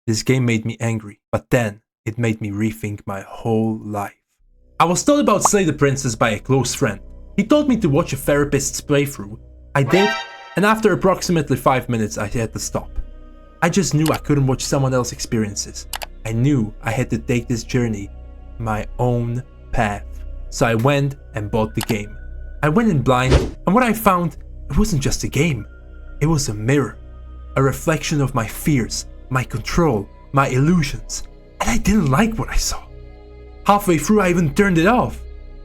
This game made me angry, but then it made me rethink my whole life. I was told about Slay the Princess by a close friend. He told me to watch a therapist's playthrough. I did, and after approximately 5 minutes I had to stop. I just knew I couldn't watch someone else's experiences. I knew I had to take this journey my own path. So I went and bought the game. I went in blind, and what I found, it wasn't just a game. It was a mirror. A reflection of my fears, my control, my illusions. And I didn't like what I saw. Halfway through I even turned it off.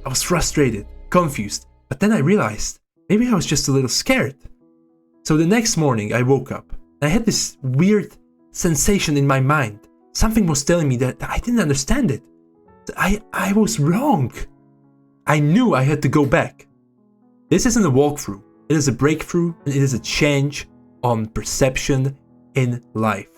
I was frustrated, confused, but then I realized maybe I was just a little scared. So the next morning I woke up and I had this weird sensation in my mind. Something was telling me that I didn't understand it. I was wrong. I knew I had to go back. This isn't a walkthrough. It is a breakthrough and it is a change on perception in life.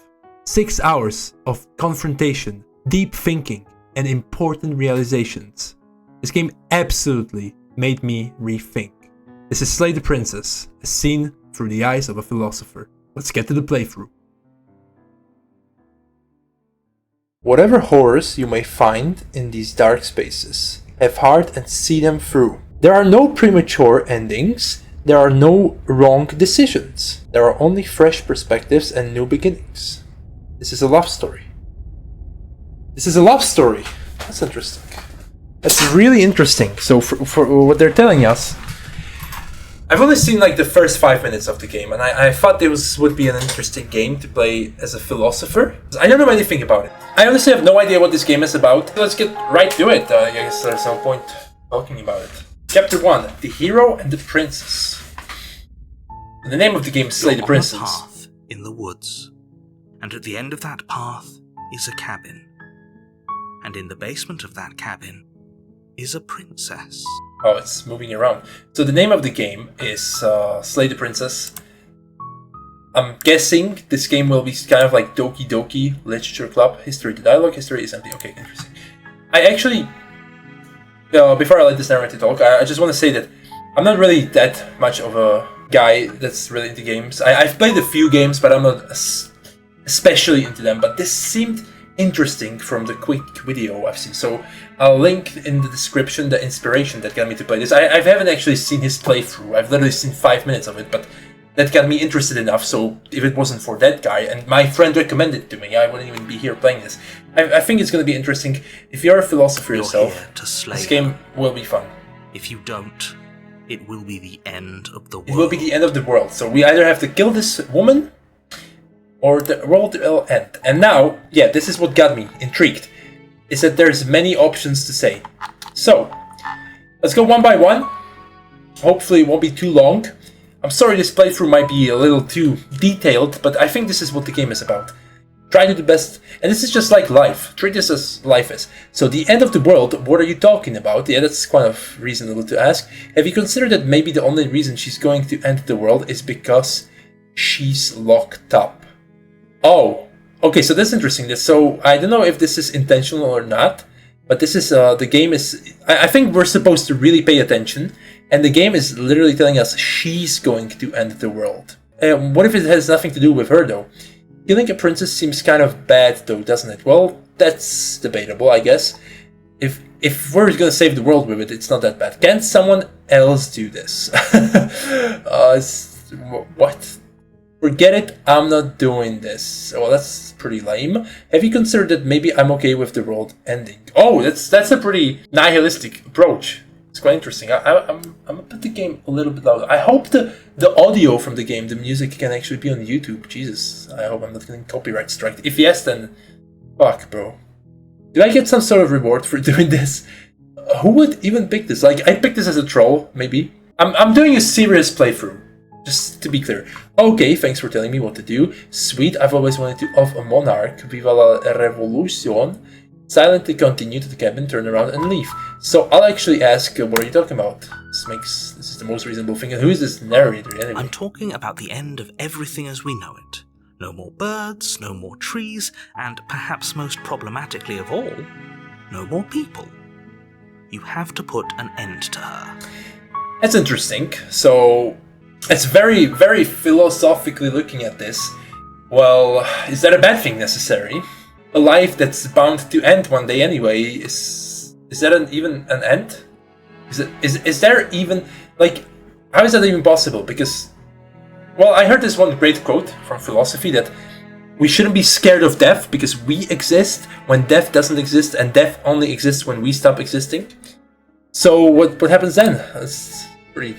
6 hours of confrontation, deep thinking, and important realizations. This game absolutely made me rethink. This is Slay the Princess, as seen through the eyes of a philosopher. Let's get to the playthrough. Whatever horrors you may find in these dark spaces, have heart and see them through. There are no premature endings, there are no wrong decisions. There are only fresh perspectives and new beginnings. This is a love story. This is a love story. That's interesting. That's really interesting. So for what they're telling us, I've only seen like the first 5 minutes of the game, and I thought this would be an interesting game to play as a philosopher. I don't know anything about it. I honestly have no idea what this game is about. Let's get right to it. I guess there's no point talking about it. Chapter 1, The Hero and the Princess. And the name of the game is Slay the Princess. You're on a path in the woods, and at the end of that path is a cabin. And in the basement of that cabin is a princess. Oh, it's moving around. So the name of the game is Slay the Princess. I'm guessing this game will be kind of like Doki Doki Literature Club. History, the dialogue history is empty. Okay, interesting. I actually, before I let this narrator talk, I just want to say that I'm not really that much of a guy that's really into games. I've played a few games, but I'm not especially into them. But this seemed interesting from the quick video I've seen. So I'll link in the description the inspiration that got me to play this. I haven't actually seen his playthrough. I've literally seen 5 minutes of it, but that got me interested enough. So if it wasn't for that guy, and my friend recommended it to me, I wouldn't even be here playing this. I think it's going to be interesting. If you're a philosopher yourself, this game will be fun. If you don't, it will be the end of the world. It will be the end of the world. So we either have to kill this woman, or the world will end. And now, yeah, this is what got me intrigued, is that there's many options to say. So, let's go one by one. Hopefully it won't be too long. I'm sorry this playthrough might be a little too detailed, but I think this is what the game is about. Try to do the best, and this is just like life. Treat this as life is. So the end of the world, what are you talking about? Yeah, that's kind of reasonable to ask. Have you considered that maybe the only reason she's going to end the world is because she's locked up? Oh, okay, so that's interesting. So I don't know if this is intentional or not, but this is, the game is, I think we're supposed to really pay attention, and the game is literally telling us she's going to end the world. What if it has nothing to do with her, though? Killing a princess seems kind of bad, though, doesn't it? Well, that's debatable, I guess. If we're gonna save the world with it, it's not that bad. Can't someone else do this? What? Forget it, I'm not doing this. Well, that's pretty lame. Have you considered that maybe I'm okay with the world ending? Oh, that's a pretty nihilistic approach. It's quite interesting. I'm gonna put the game a little bit louder. I hope the audio from the game, the music, can actually be on YouTube. Jesus, I hope I'm not getting copyright strike. If yes, then fuck, bro. Did I get some sort of reward for doing this? Who would even pick this? Like, I picked this as a troll, maybe. I'm doing a serious playthrough. Just to be clear. Okay, thanks for telling me what to do. Sweet, I've always wanted to off a monarch. Viva la revolution. Silently continue to the cabin, turn around and leave. So I'll actually ask, what are you talking about? This is the most reasonable thing. And who is this narrator anyway? I'm talking about the end of everything as we know it. No more birds, no more trees, and perhaps most problematically of all, no more people. You have to put an end to her. That's interesting. So it's very, very philosophically looking at this. Well, is that a bad thing necessarily? A life that's bound to end one day anyway, is that even an end? Is there even, like, how is that even possible? Because, well, I heard this one great quote from philosophy that we shouldn't be scared of death because we exist when death doesn't exist, and death only exists when we stop existing. So what happens then? That's pretty...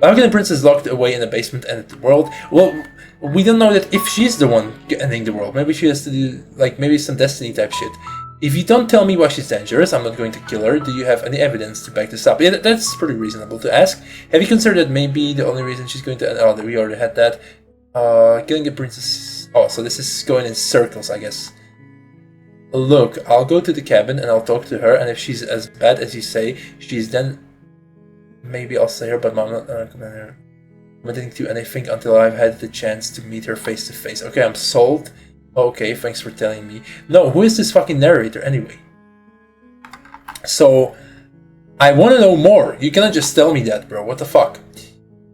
How can the princess locked away in the basement end the world? Well, we don't know that if she's the one ending the world. Maybe she has to do, like, maybe some Destiny type shit. If you don't tell me why she's dangerous, I'm not going to kill her. Do you have any evidence to back this up? Yeah, that's pretty reasonable to ask. Have you considered that maybe the only reason she's going to... Oh, we already had that. Killing a princess... Oh, so this is going in circles, I guess. Look, I'll go to the cabin and I'll talk to her, and if she's as bad as you say, she's then... Maybe I'll say her, but I'm not committing to anything until I've had the chance to meet her face to face. Okay, I'm sold. Okay, thanks for telling me. No, who is this fucking narrator anyway? So, I want to know more. You cannot just tell me that, bro. What the fuck?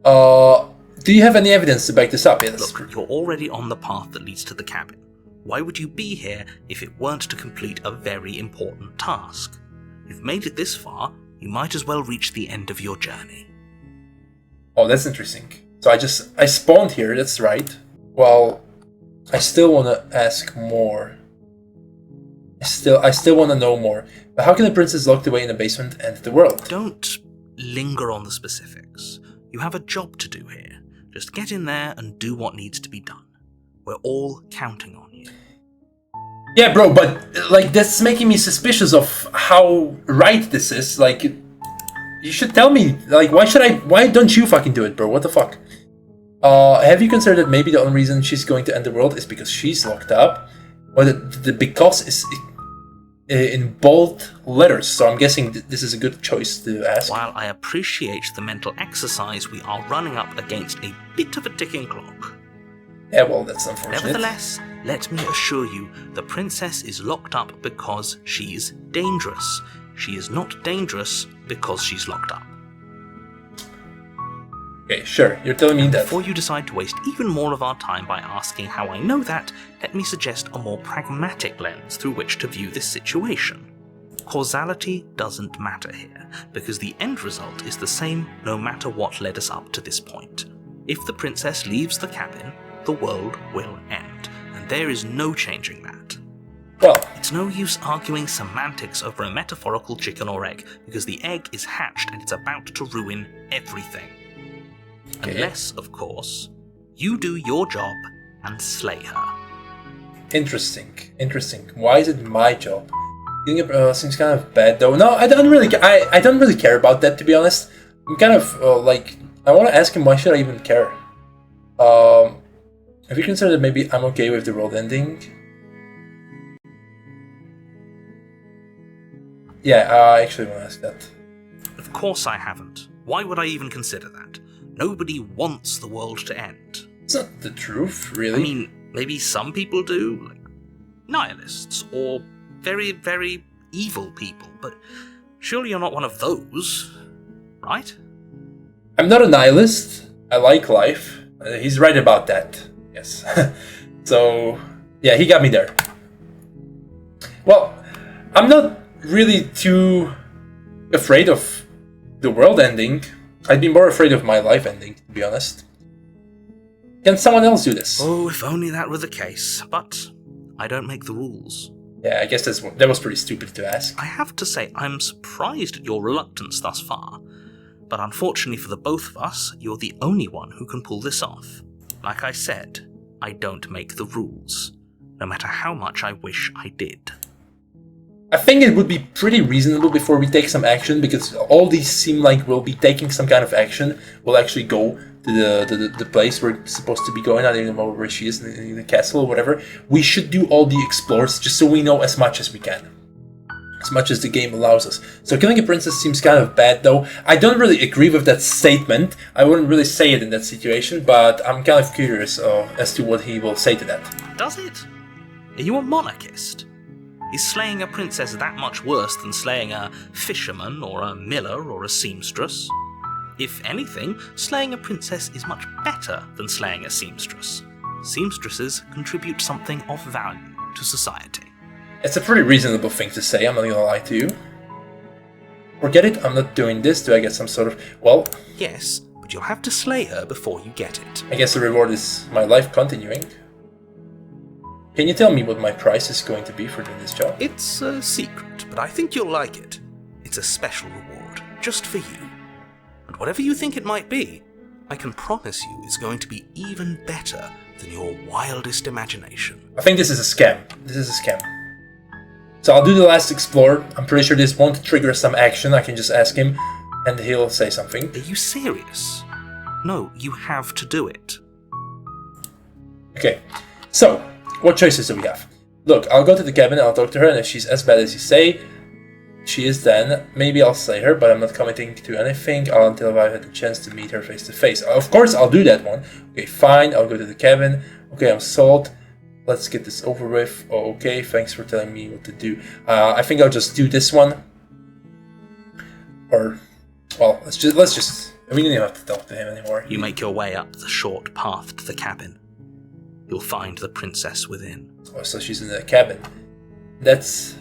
Do you have any evidence to back this up? Yeah, that's Look, you're already on the path that leads to the cabin. Why would you be here if it weren't to complete a very important task? You've made it this far, you might as well reach the end of your journey. Oh, that's interesting. So I spawned here, that's right. Well, I still want to ask more. I still want to know more. But how can the princess locked away in the basement enter the world? Don't linger on the specifics. You have a job to do here. Just get in there and do what needs to be done. We're all counting on you. Yeah, bro, but, like, that's making me suspicious of how right this is. Like, you should tell me. Like, why don't you fucking do it, bro? What the fuck? Have you considered that maybe the only reason she's going to end the world is because she's locked up? Or the because is in bold letters, so I'm guessing this is a good choice to ask. While I appreciate the mental exercise, we are running up against a bit of a ticking clock. Yeah, well, that's unfortunate. Nevertheless, let me assure you, the princess is locked up because she's dangerous. She is not dangerous because she's locked up. Okay, sure, you're telling me that. Before you decide to waste even more of our time by asking how I know that, let me suggest a more pragmatic lens through which to view this situation. Causality doesn't matter here, because the end result is the same no matter what led us up to this point. If the princess leaves the cabin, the world will end, and there is no changing that. Well, it's no use arguing semantics over a metaphorical chicken or egg, because the egg is hatched and it's about to ruin everything. Okay. Unless, of course, you do your job and slay her. Interesting. Why is it my job? Seems kind of bad though. No, I don't really care about that, to be honest. I'm kind of like, I want to ask him, why should I even care? Have you considered that maybe I'm okay with the world ending? Yeah, I actually want to ask that. Of course I haven't. Why would I even consider that? Nobody wants the world to end. It's not the truth, really. I mean, maybe some people do, like nihilists, or very, very evil people, but surely you're not one of those, right? I'm not a nihilist. I like life. He's right about that. Yes. So, yeah, he got me there. Well, I'm not really too afraid of the world ending. I'd be more afraid of my life ending, to be honest. Can someone else do this? Oh, if only that were the case. But I don't make the rules. Yeah, I guess that was pretty stupid to ask. I have to say, I'm surprised at your reluctance thus far. But unfortunately for the both of us, you're the only one who can pull this off. Like I said, I don't make the rules. No matter how much I wish I did. I think it would be pretty reasonable before we take some action, because all these seem like we'll be taking some kind of action. We'll actually go to the place we're supposed to be going. I don't even know where she is, in the castle or whatever. We should do all the explores just so we know as much as we can. As much as the game allows us. So killing a princess seems kind of bad though. I don't really agree with that statement. I wouldn't really say it in that situation, but I'm kind of curious as to what he will say to that. Does it? Are you a monarchist? Is slaying a princess that much worse than slaying a fisherman or a miller or a seamstress? If anything, slaying a princess is much better than slaying a seamstress. seamstresses contribute something of value to society. It's a pretty reasonable thing to say, I'm not gonna lie to you. Forget it, I'm not doing this. Do I get some sort of... Well... Yes, but you'll have to slay her before you get it. I guess the reward is my life continuing. Can you tell me what my price is going to be for doing this job? It's a secret, but I think you'll like it. It's a special reward, just for you. And whatever you think it might be, I can promise you it's going to be even better than your wildest imagination. I think this is a scam. This is a scam. So I'll do the last explore. I'm pretty sure this won't trigger some action. I can just ask him and he'll say something. Are you serious? No, you have to do it. Okay, so what choices do we have? Look, I'll go to the cabin and I'll talk to her, and if she's as bad as you say she is, then maybe I'll slay her, but I'm not committing to anything until I've had the chance to meet her face to face. Of course, I'll do that one. Okay, fine, I'll go to the cabin. Okay, I'm sold. Let's get this over with. Oh, okay, thanks for telling me what to do. I think I'll just do this one. Or, well, let's just. We don't even have to talk to him anymore. You make your way up the short path to the cabin. You'll find the princess within. Oh, so she's in the cabin. That's...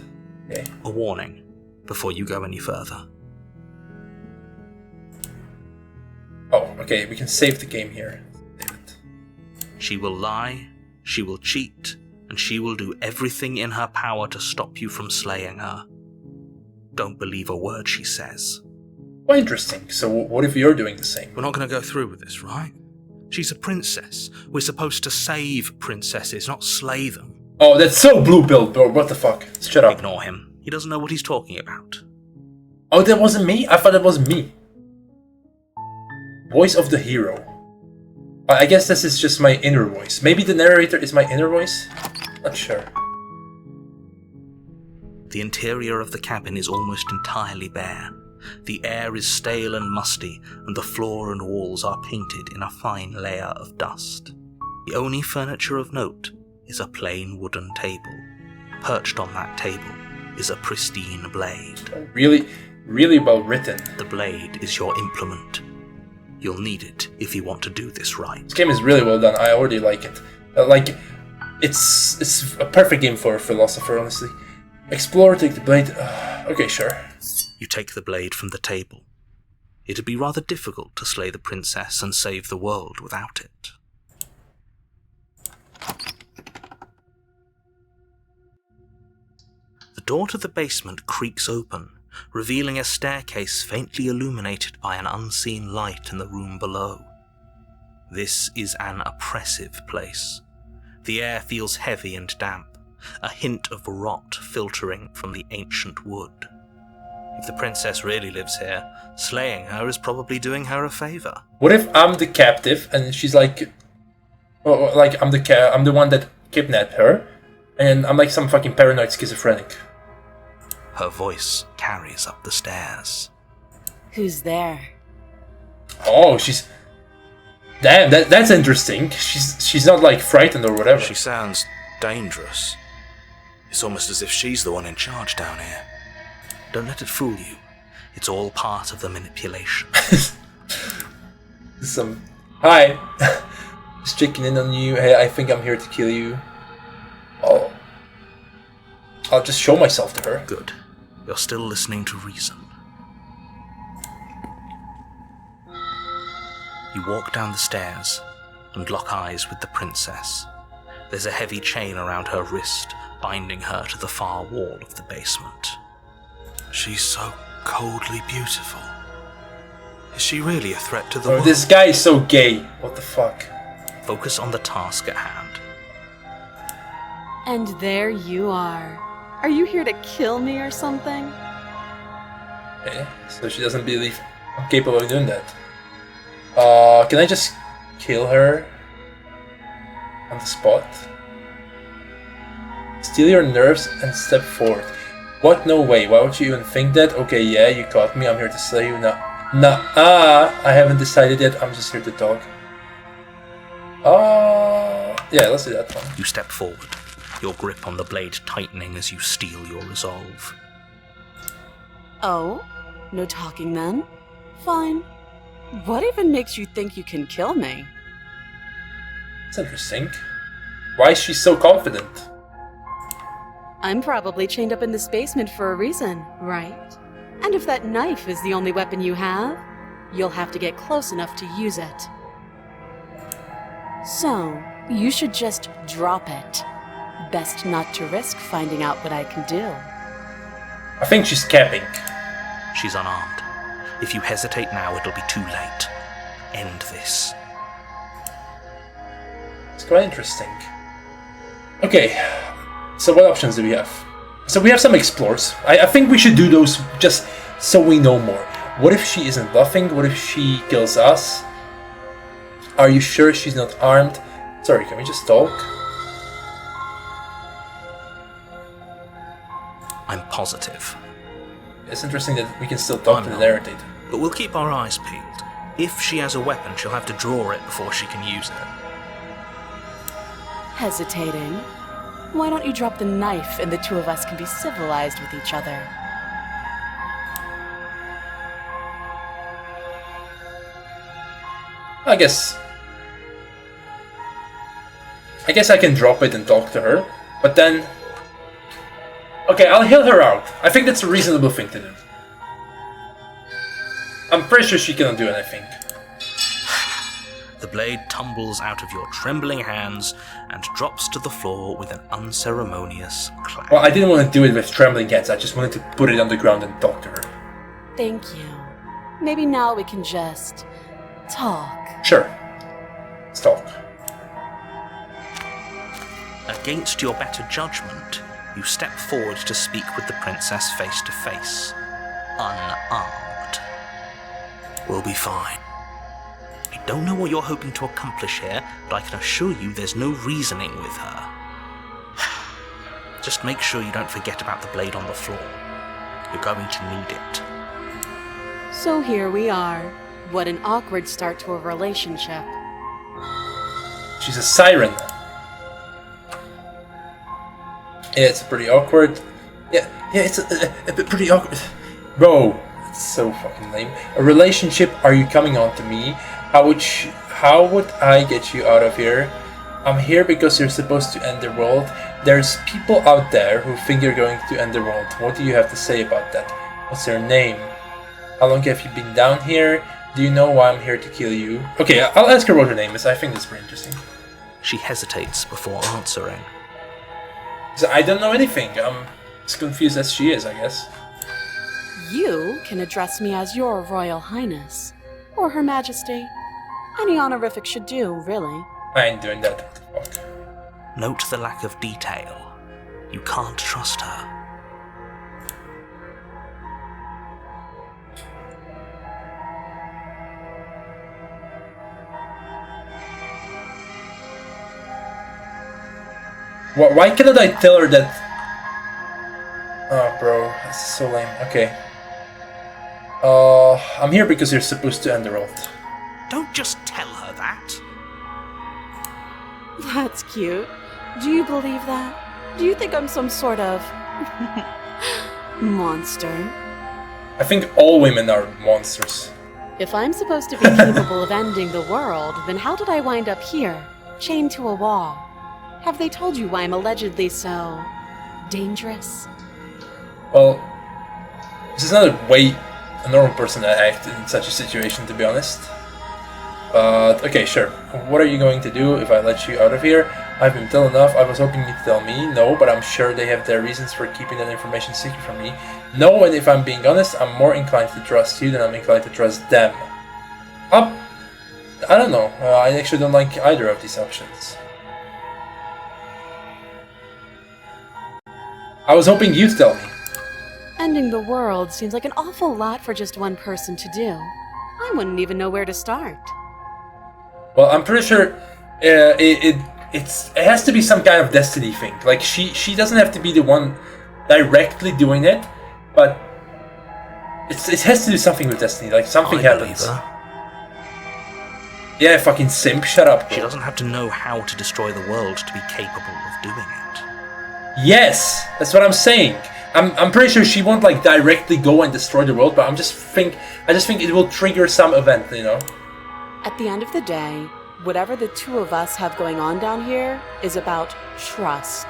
okay. A warning before you go any further. Oh, okay, we can save the game here. Save it. She will lie, she will cheat, and she will do everything in her power to stop you from slaying her. Don't believe a word she says. Well, interesting. So what if you're doing the same? We're not going to go through with this, right? She's a princess. We're supposed to save princesses, not slay them. Oh, that's so blue-pilled, bro. What the fuck? Shut up. Ignore him. He doesn't know what he's talking about. Oh, that wasn't me? I thought it was me. Voice of the hero. I guess this is just my inner voice. Maybe the narrator is my inner voice? Not sure. The interior of the cabin is almost entirely bare. The air is stale and musty, and the floor and walls are painted in a fine layer of dust. The only furniture of note is a plain wooden table. Perched on that table is a pristine blade. Really, really well written. The blade is your implement. You'll need it if you want to do this right. This game is really well done. I already like it. It's a perfect game for a philosopher, honestly. Explore, take the blade. Okay, sure. You take the blade from the table. It'd be rather difficult to slay the princess and save the world without it. The door to the basement creaks open, revealing a staircase faintly illuminated by an unseen light in the room below. This is an oppressive place. The air feels heavy and damp, a hint of rot filtering from the ancient wood. If the princess really lives here, slaying her is probably doing her a favor. What if I'm the captive and she's like, well, like I'm the one that kidnapped her, and I'm like some fucking paranoid schizophrenic. Her voice carries up the stairs. Who's there? Oh, she's... Damn, that's interesting. She's not like frightened or whatever. She sounds dangerous. It's almost as if she's the one in charge down here. Don't let it fool you. It's all part of the manipulation. Hi. Just checking in on you. Hey, I think I'm here to kill you. Oh. I'll just show myself to her. Good. You're still listening to reason. You walk down the stairs and lock eyes with the princess. There's a heavy chain around her wrist, binding her to the far wall of the basement. She's so coldly beautiful. Is she really a threat to the world? This guy is so gay. What the fuck? Focus on the task at hand. And there you are. Are you here to kill me or something? Okay, so she doesn't believe I'm capable of doing that. Can I just kill her on the spot? Steal your nerves and step forward. What? No way. Why would you even think that? Okay, yeah, you caught me. I'm here to slay you. Nah, I haven't decided yet. I'm just here to talk. Yeah, let's do that one. You step forward, your grip on the blade tightening as you steel your resolve. Oh? No talking then? Fine. What even makes you think you can kill me? That's interesting. Why is she so confident? I'm probably chained up in this basement for a reason, right? And if that knife is the only weapon you have, you'll have to get close enough to use it. So, you should just drop it. Best not to risk finding out what I can do. I think she's camping. She's unarmed. If you hesitate now, it'll be too late. End this. It's quite interesting. Okay, so what options do we have? So we have some explores. I think we should do those just so we know more. What if she isn't bluffing? What if she kills us? Are you sure she's not armed? Sorry, can we just talk? I'm positive. It's interesting that we can still talk to the narrator. But we'll keep our eyes peeled. If she has a weapon, she'll have to draw it before she can use it. Hesitating? Why don't you drop the knife and the two of us can be civilized with each other? I guess I can drop it and talk to her, but then... Okay, I'll heal her out. I think that's a reasonable thing to do. I'm pretty sure she cannot do anything. The blade tumbles out of your trembling hands and drops to the floor with an unceremonious clap. Well, I didn't want to do it with trembling hands, I just wanted to put it on the ground and talk to her. Thank you. Maybe now we can just... talk. Sure. Let's talk. Against your better judgment, you step forward to speak with the princess face to face. Unarmed. We'll be fine. I don't know what you're hoping to accomplish here, but I can assure you there's no reasoning with her. Just make sure you don't forget about the blade on the floor. You're going to need it. So here we are. What an awkward start to a relationship. She's a siren. Yeah, it's pretty awkward. Yeah, it's a bit pretty awkward. Bro, it's so fucking lame. A relationship? Are you coming on to me? How would I get you out of here? I'm here because you're supposed to end the world. There's people out there who think you're going to end the world. What do you have to say about that? What's your name? How long have you been down here? Do you know why I'm here to kill you? Okay, I'll ask her what her name is. I think that's pretty interesting. She hesitates before answering. So I don't know anything. I'm as confused as she is, I guess. You can address me as your Royal Highness. Or Her Majesty. Any honorific should do, really. I ain't doing that. What the fuck? Note the lack of detail. You can't trust her. Why cannot I tell her that... Oh, bro, that's so lame. Okay. I'm here because you're supposed to end the world. Don't just tell her that. That's cute. Do you believe that? Do you think I'm some sort of... monster? I think all women are monsters. If I'm supposed to be capable of ending the world, then how did I wind up here, chained to a wall? Have they told you why I'm allegedly so... dangerous? Well, this is not a way a normal person to act in such a situation, to be honest. But, okay, sure. What are you going to do if I let you out of here? I've been told enough. I was hoping you'd tell me. No, but I'm sure they have their reasons for keeping that information secret from me. No, and if I'm being honest, I'm more inclined to trust you than I'm inclined to trust them. I don't know. I actually don't like either of these options. I was hoping you'd tell me. Ending the world seems like an awful lot for just one person to do. I wouldn't even know where to start. Well, I'm pretty sure it has to be some kind of destiny thing. Like, she doesn't have to be the one directly doing it, but it has to do something with destiny. Like, something happens. Yeah, fucking simp, shut up, bro. She doesn't have to know how to destroy the world to be capable of doing it. Yes, that's what I'm saying. I'm pretty sure she won't like directly go and destroy the world, but I just think it will trigger some event, you know. At the end of the day, Whatever the two of us have going on down here is about trust.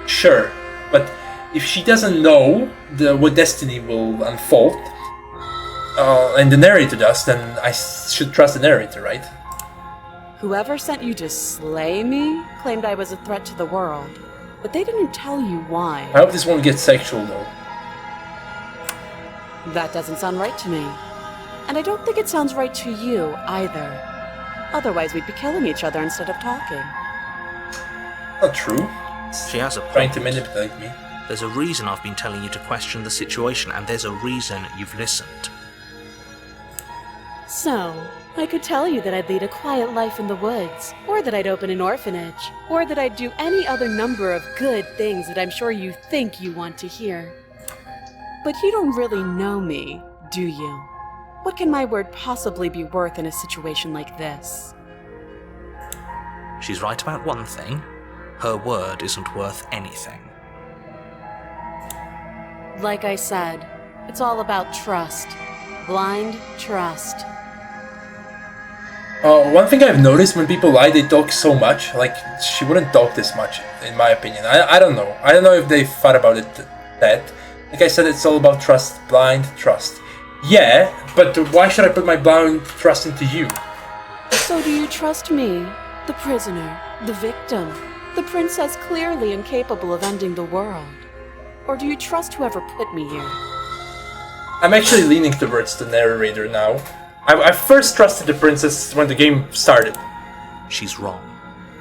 Sure, but if she doesn't know what destiny will unfold, and the narrator does, then I should trust the narrator, right? Whoever sent you to slay me claimed I was a threat to the world, but they didn't tell you why. I hope this won't get sexual, though. That doesn't sound right to me. And I don't think it sounds right to you, either. Otherwise, we'd be killing each other instead of talking. Not true. She has a point. Trying to manipulate me. There's a reason I've been telling you to question the situation, and there's a reason you've listened. So, I could tell you that I'd lead a quiet life in the woods, or that I'd open an orphanage, or that I'd do any other number of good things that I'm sure you think you want to hear. But you don't really know me, do you? What can my word possibly be worth in a situation like this? She's right about one thing. Her word isn't worth anything. Like I said, it's all about trust. Blind trust. One thing I've noticed when people lie, they talk so much. Like, she wouldn't talk this much, in my opinion. I don't know. I don't know if they thought about it that. Like I said, it's all about trust. Blind trust. Yeah, but why should I put my blind trust into you? So do you trust me, the prisoner, the victim, the princess clearly incapable of ending the world? Or do you trust whoever put me here? I'm actually leaning towards the narrator now. I first trusted the princess when the game started. She's wrong.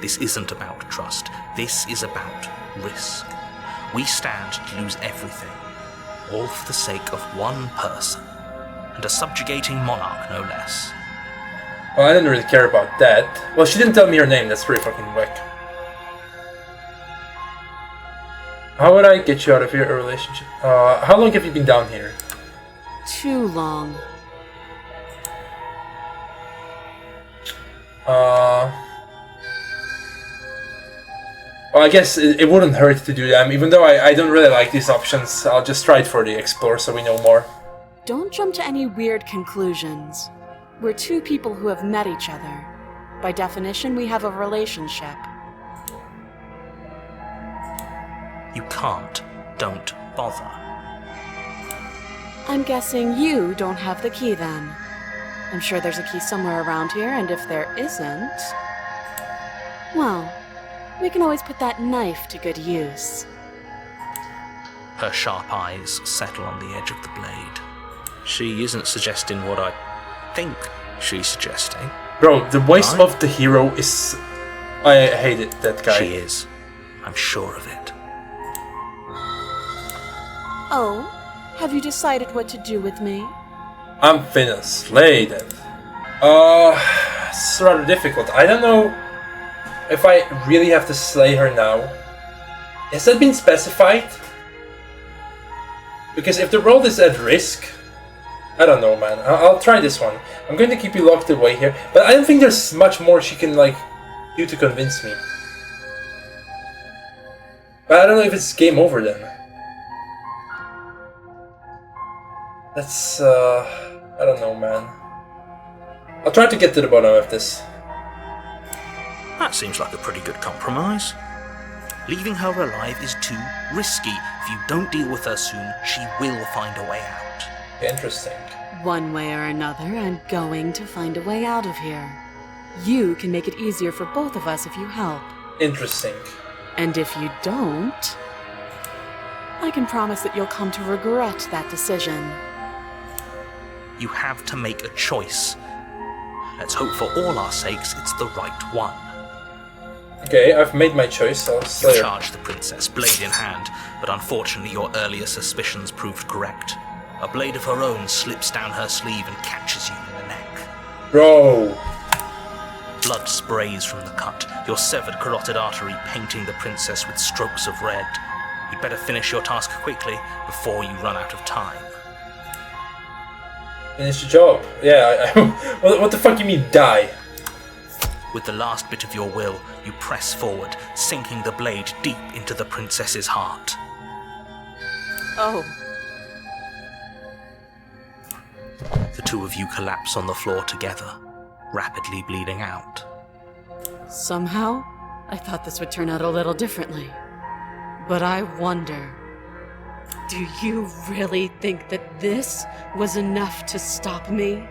This isn't about trust. This is about risk. We stand to lose everything, all for the sake of one person, and a subjugating monarch, no less. Well, I didn't really care about that. Well, she didn't tell me her name, that's pretty fucking whack. How would I get you out of here, a relationship? How long have you been down here? Too long. Well, I guess it wouldn't hurt to do them, even though I don't really like these options. I'll just try it for the explore so we know more. Don't jump to any weird conclusions. We're two people who have met each other. By definition, we have a relationship. You can't. Don't bother. I'm guessing you don't have the key then. I'm sure there's a key somewhere around here, and if there isn't... well, we can always put that knife to good use. Her sharp eyes settle on the edge of the blade. She isn't suggesting what I think she's suggesting. Bro, the voice of the hero is... I hate it, that guy. She is. I'm sure of it. Oh, have you decided what to do with me? I'm finna slay them. It's rather difficult. I don't know if I really have to slay her now. Has that been specified? Because if the world is at risk... I don't know, man. I'll try this one. I'm going to keep you locked away here, but I don't think there's much more she can, like, do to convince me. But I don't know if it's game over then. That's, I don't know, man. I'll try to get to the bottom of this. That seems like a pretty good compromise. Leaving her alive is too risky. If you don't deal with her soon, she will find a way out. Interesting. One way or another, I'm going to find a way out of here. You can make it easier for both of us if you help. Interesting. And if you don't, I can promise that you'll come to regret that decision. You have to make a choice. Let's hope for all our sakes it's the right one. Okay, I've made my choice. I'll slay You her. charge the princess, blade in hand, but unfortunately your earlier suspicions proved correct. A blade of her own slips down her sleeve and catches you in the neck. Bro! Blood sprays from the cut, your severed carotid artery painting the princess with strokes of red. You'd better finish your task quickly before you run out of time. Finish the job. Yeah, what the fuck you mean, die? With the last bit of your will, you press forward, sinking the blade deep into the princess's heart. Oh. The two of you collapse on the floor together, rapidly bleeding out. Somehow, I thought this would turn out a little differently. But I wonder, do you really think that this was enough to stop me?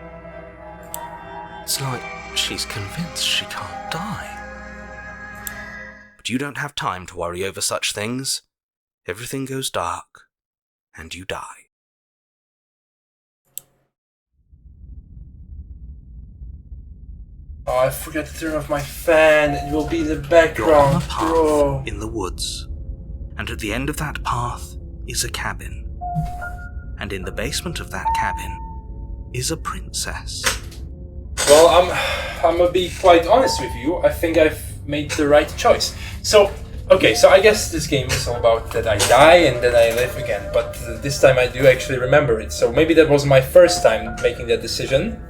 It's like she's convinced she can't die. But you don't have time to worry over such things. Everything goes dark, and you die. Oh, I forgot to turn off my fan. It will be the You're on background, a path bro. in the woods, and at the end of that path is a cabin. And in the basement of that cabin is a princess. Well, I'm gonna be quite honest with you. I think I've made the right choice. So, okay, so I guess this game is all about that I die and then I live again. But this time I do actually remember it. So maybe that was my first time making that decision.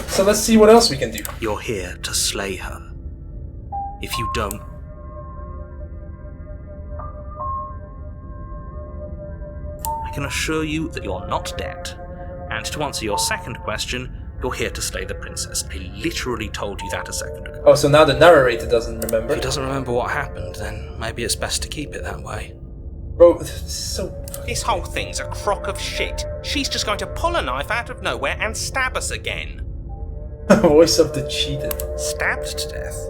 So let's see what else we can do. You're here to slay her. If you don't, I can assure you that you're not dead. And to answer your second question, you're here to slay the princess. I literally told you that a second ago. Oh, so now the narrator doesn't remember. If he doesn't remember what happened, then maybe it's best to keep it that way. Bro, this is so... This whole thing's a crock of shit. She's just going to pull a knife out of nowhere and stab us again. Voice of the cheated. Stabbed to death?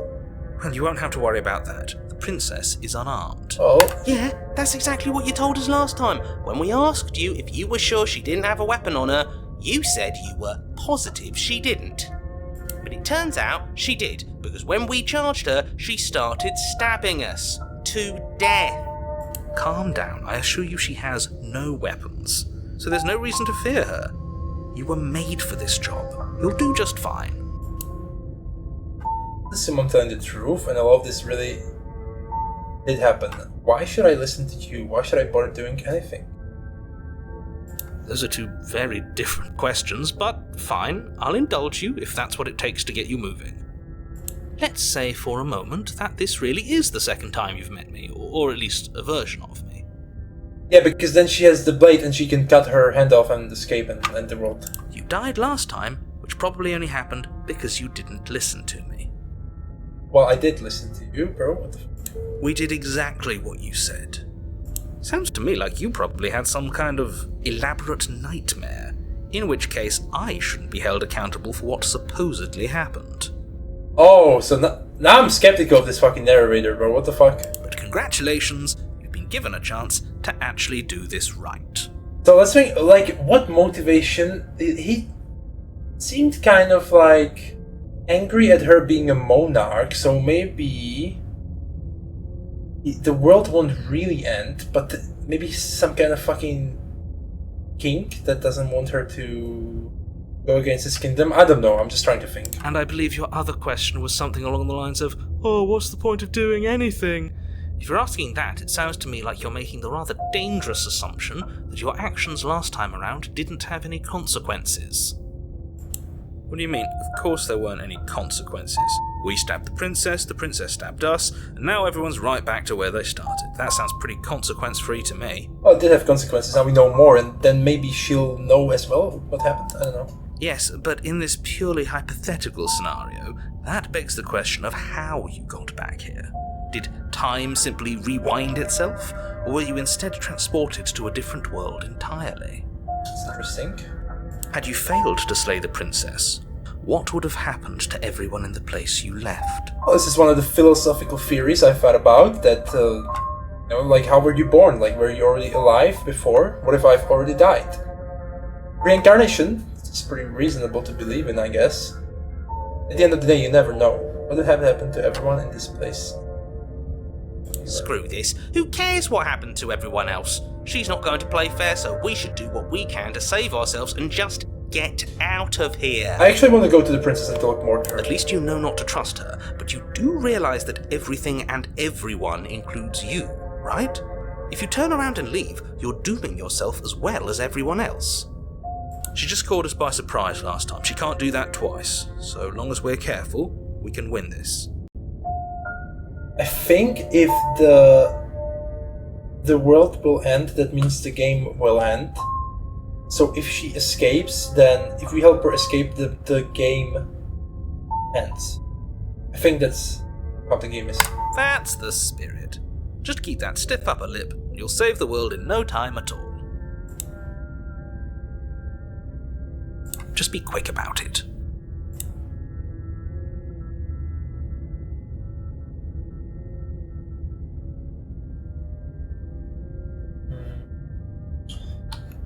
Well, you won't have to worry about that. The princess is unarmed. Oh, Yeah, that's exactly what you told us last time. When we asked you if you were sure she didn't have a weapon on her, you said you were positive she didn't. But it turns out she did, because when we charged her, she started stabbing us to death. Calm down. I assure you she has no weapons. So there's no reason to fear her. You were made for this job. You'll do just fine. this is someone telling the truth, and a lot of this really did happen. Why should I listen to you? Why should I bother doing anything? Those are two very different questions, but fine. I'll indulge you if that's what it takes to get you moving. Let's say for a moment that this really is the second time you've met me, or at least a version of me. Yeah, because then she has the blade and she can cut her hand off and escape and end the world. You died last time, which probably only happened because you didn't listen to me. Well, I did listen to you, bro. What the We did exactly what you said. Sounds to me like you probably had some kind of elaborate nightmare, in which case I shouldn't be held accountable for what supposedly happened. Oh, so now I'm skeptical of this fucking narrator, bro. What the fuck? But congratulations, you've been given a chance to actually do this right. So let's think, like, what motivation? He seemed kind of like angry at her being a monarch, so maybe the world won't really end, but maybe some kind of fucking king that doesn't want her to go against his kingdom. I don't know, I'm just trying to think. And I believe your other question was something along the lines of, oh, what's the point of doing anything? If you're asking that, it sounds to me like you're making the rather dangerous assumption that your actions last time around didn't have any consequences. What do you mean? Of course there weren't any consequences. We stabbed the princess stabbed us, and now everyone's right back to where they started. That sounds pretty consequence-free to me. Well, it did have consequences, now we know more, and then maybe she'll know as well what happened, I don't know. Yes, but in this purely hypothetical scenario, that begs the question of how you got back here. Did time simply rewind itself, or were you instead transported to a different world entirely? It's interesting. Had you failed to slay the princess, what would have happened to everyone in the place you left? Well, this is one of the philosophical theories I've thought about, that, like, how were you born? Like, were you already alive before? What if I've already died? Reincarnation? It's pretty reasonable to believe in, I guess. At the end of the day, you never know. What would have happened to everyone in this place? Screw this. Who cares what happened to everyone else? She's not going to play fair, so we should do what we can to save ourselves and just get out of here. I actually want to go to the princess and talk more to her. At least you know not to trust her, but you do realize that everything and everyone includes you, right? If you turn around and leave, you're dooming yourself as well as everyone else. She just caught us by surprise last time. She can't do that twice. So long as we're careful, we can win this. I think if the world will end, that means the game will end. So if she escapes, then if we help her escape, the game hands. I think that's how the game is. That's the spirit. Just keep that stiff upper lip, and you'll save the world in no time at all. Just be quick about it.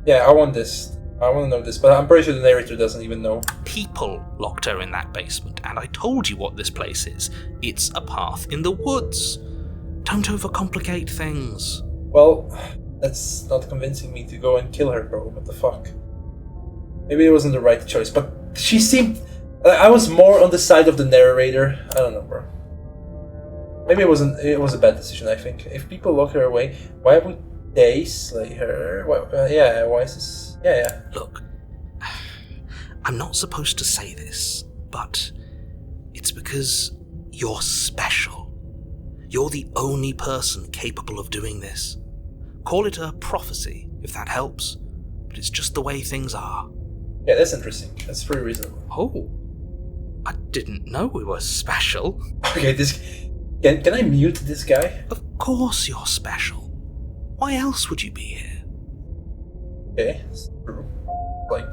Yeah, I want this. I want to know this, but I'm pretty sure the narrator doesn't even know. People locked her in that basement, and I told you what this place is. It's a path in the woods. Don't overcomplicate things. Well, that's not convincing me to go and kill her, bro. What the fuck? Maybe it wasn't the right choice, but she seemed... I was more on the side of the narrator. I don't know, bro. Maybe it was a bad decision, I think. If people lock her away, why would they slay her? Why is this... Yeah. Look, I'm not supposed to say this, but it's because you're special. You're the only person capable of doing this. Call it a prophecy, if that helps, but it's just the way things are. Yeah, that's interesting. That's pretty reasonable. Oh, I didn't know we were special. Okay, can I mute this guy? Of course you're special. Why else would you be here? Okay, it's true. Like,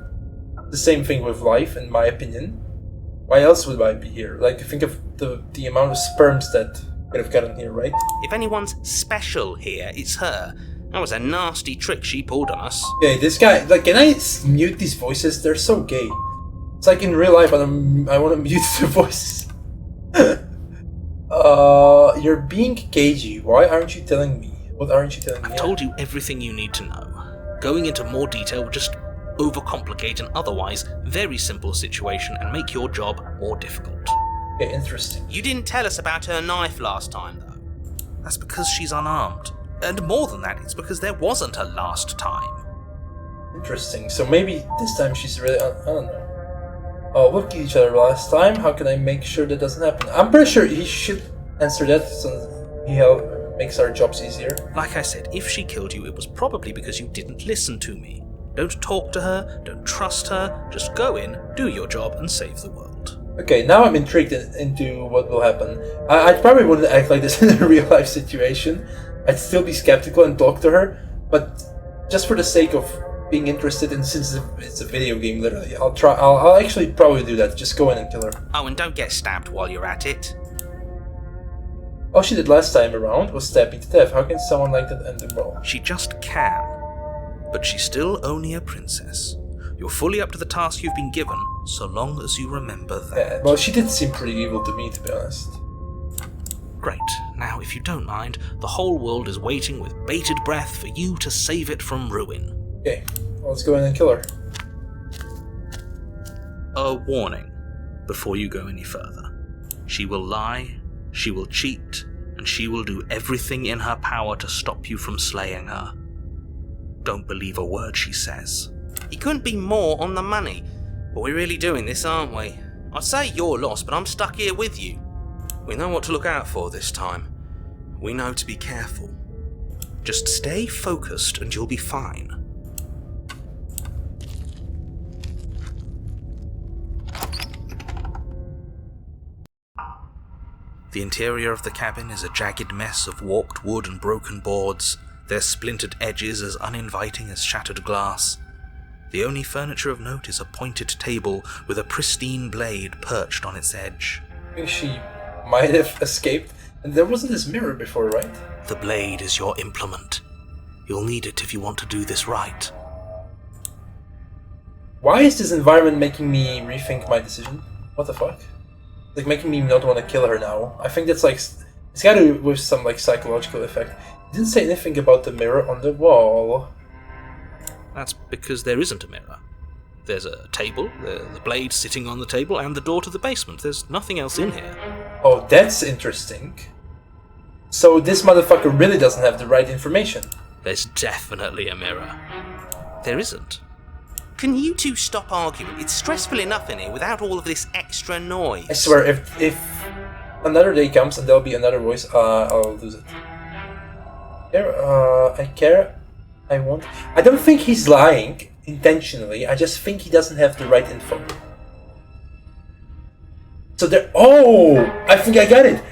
the same thing with life, in my opinion. Why else would I be here? Like, think of the amount of sperms that could have gotten here, right? If anyone's special here, it's her. That was a nasty trick she pulled on us. Okay, this guy, like, can I mute these voices? They're so gay. It's like in real life, I want to mute the voices. You're being cagey. Why aren't you telling me? What aren't you telling me? I've told you everything you need to know. Going into more detail would just overcomplicate an otherwise very simple situation and make your job more difficult. Okay, interesting. You didn't tell us about her knife last time, though. That's because she's unarmed. And more than that, it's because there wasn't a last time. Interesting. So maybe this time she's really... I don't know. Oh, look at each other last time. How can I make sure that doesn't happen? I'm pretty sure he should answer that so he makes our jobs easier. Like I said, if she killed you, it was probably because you didn't listen to me. Don't talk to her, don't trust her, just go in, do your job, and save the world. Okay, now I'm intrigued into what will happen. I probably wouldn't act like this in a real life situation. I'd still be skeptical and talk to her, but just for the sake of being interested, and since it's a video game, literally, I'll actually probably do that. Just go in and kill her. Oh, and don't get stabbed while you're at it. All she did last time around was stab me to death. How can someone like that end the world? She just can. But she's still only a princess. You're fully up to the task you've been given, so long as you remember that. Yeah, well, she did seem pretty evil to me, to be honest. Great. Now, if you don't mind, the whole world is waiting with bated breath for you to save it from ruin. Okay, well, let's go in and kill her. A warning before you go any further. She will lie, she will cheat, and she will do everything in her power to stop you from slaying her. Don't believe a word she says. You couldn't be more on the money. But we're really doing this, aren't we? I'd say you're lost, but I'm stuck here with you. We know what to look out for this time. We know to be careful. Just stay focused and you'll be fine. The interior of the cabin is a jagged mess of warped wood and broken boards, their splintered edges as uninviting as shattered glass. The only furniture of note is a pointed table with a pristine blade perched on its edge. I think she might have escaped. And there wasn't this mirror before, right? The blade is your implement. You'll need it if you want to do this right. Why is this environment making me rethink my decision? What the fuck? Like, making me not want to kill her now. I think that's like... It's gotta do with some, like, psychological effect. It didn't say anything about the mirror on the wall. That's because there isn't a mirror. There's a table, the blade sitting on the table, and the door to the basement. There's nothing else in here. Oh, that's interesting. So this motherfucker really doesn't have the right information. There's definitely a mirror. There isn't. Can you two stop arguing? It's stressful enough in here without all of this extra noise. I swear, if another day comes and there'll be another voice, I'll lose it. I won't. I don't think he's lying intentionally. I just think he doesn't have the right info. So there. Oh, I think I got it.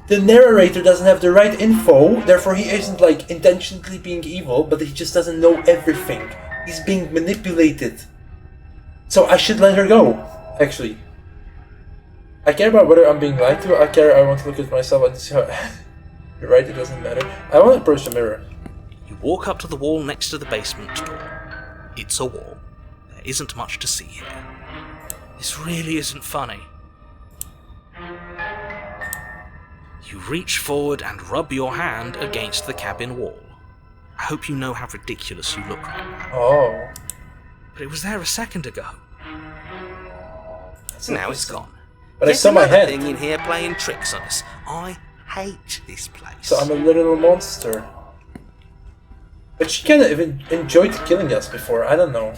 The narrator doesn't have the right info, therefore he isn't like intentionally being evil, but he just doesn't know everything. He's being manipulated. So I should let her go. Actually, I care about whether I'm being lied to. I want to look at myself and see how. You're right. It doesn't matter. I want to approach the mirror. You walk up to the wall next to the basement door. It's a wall. There isn't much to see here. This really isn't funny. You reach forward and rub your hand against the cabin wall. I hope you know how ridiculous you look right now. Oh. But it was there a second ago. Now it's gone. But I saw my another hand. thing in here playing tricks on us. I hate this place. So I'm a little monster. But she kind of even enjoyed killing us before. I don't know.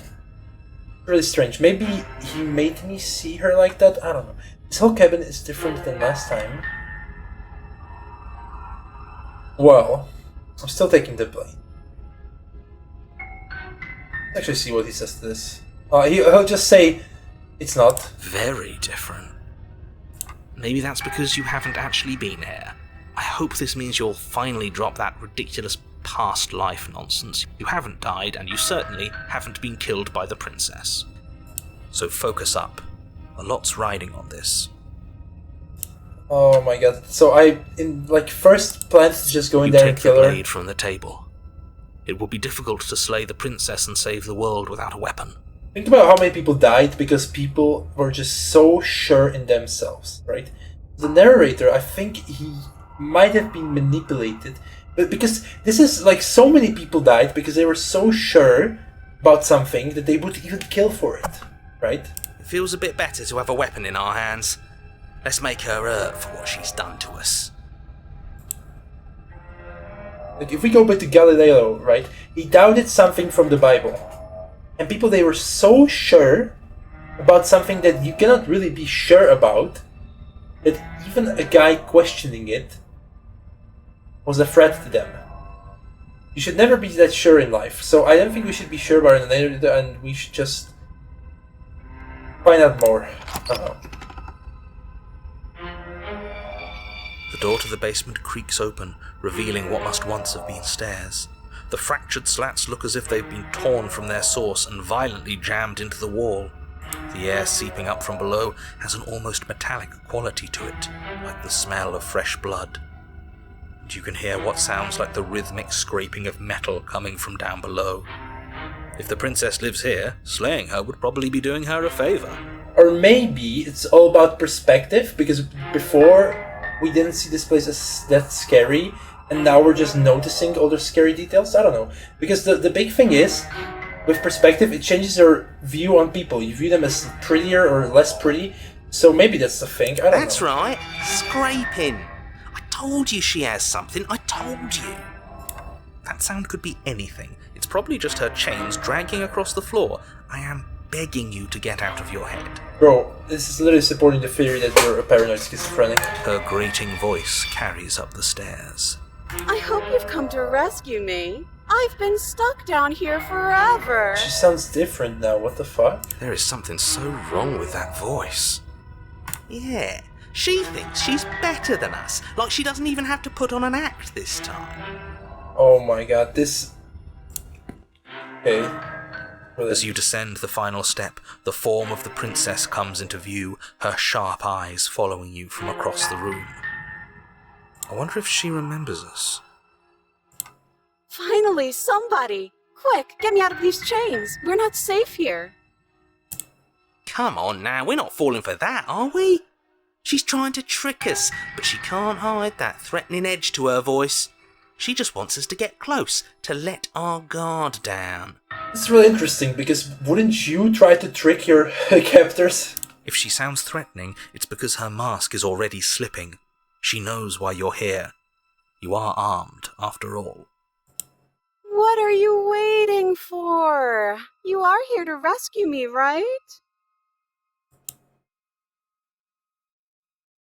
Really strange. Maybe he made me see her like that. I don't know. This whole cabin is different than last time. Well, I'm still taking the blame. Let's actually see what he says to this. He'll just say, it's not. Very different. Maybe that's because you haven't actually been here. I hope this means you'll finally drop that ridiculous past life nonsense. You haven't died, and you certainly haven't been killed by the princess. So focus up. A lot's riding on this. Oh my god. So I, first planned to just go in there and kill You take the her. blade from the table. It will be difficult to slay the princess and save the world without a weapon. Think about how many people died because people were just so sure in themselves, right? The narrator, I think he might have been manipulated, but because this is like so many people died because they were so sure about something that they would even kill for it, right? It feels a bit better to have a weapon in our hands. Let's make her hurt for what she's done to us. Like if we go back to Galileo, right? He doubted something from the Bible. And people, they were so sure about something that you cannot really be sure about, that even a guy questioning it was a threat to them. You should never be that sure in life. So I don't think we should be sure about it, and we should just find out more. I don't know. The door to the basement creaks open, revealing what must once have been stairs. The fractured slats look as if they've been torn from their source and violently jammed into the wall. The air seeping up from below has an almost metallic quality to it, like the smell of fresh blood. And you can hear what sounds like the rhythmic scraping of metal coming from down below. If the princess lives here, slaying her would probably be doing her a favor. Or maybe it's all about perspective, because before we didn't see this place as that scary, and now we're just noticing all the scary details. I don't know. Because the big thing is, with perspective, it changes your view on people. You view them as prettier or less pretty. So maybe that's the thing. I don't know. That's right. Scraping. I told you she has something. I told you. That sound could be anything. It's probably just her chains dragging across the floor. I am begging you to get out of your head. Bro, this is literally supporting the theory that you're a paranoid schizophrenic. Her grating voice carries up the stairs. I hope you've come to rescue me. I've been stuck down here forever. She sounds different now, what the fuck? There is something so wrong with that voice. Yeah, she thinks she's better than us. Like she doesn't even have to put on an act this time. Oh my god, this... Okay. As you descend the final step, the form of the princess comes into view, her sharp eyes following you from across the room. I wonder if she remembers us. Finally, somebody! Quick, get me out of these chains. We're not safe here. Come on now, we're not falling for that, are we? She's trying to trick us, but she can't hide that threatening edge to her voice. She just wants us to get close, to let our guard down. This is really interesting, because wouldn't you try to trick your captors? If she sounds threatening, it's because her mask is already slipping. She knows why you're here. You are armed, after all. What are you waiting for? You are here to rescue me, right?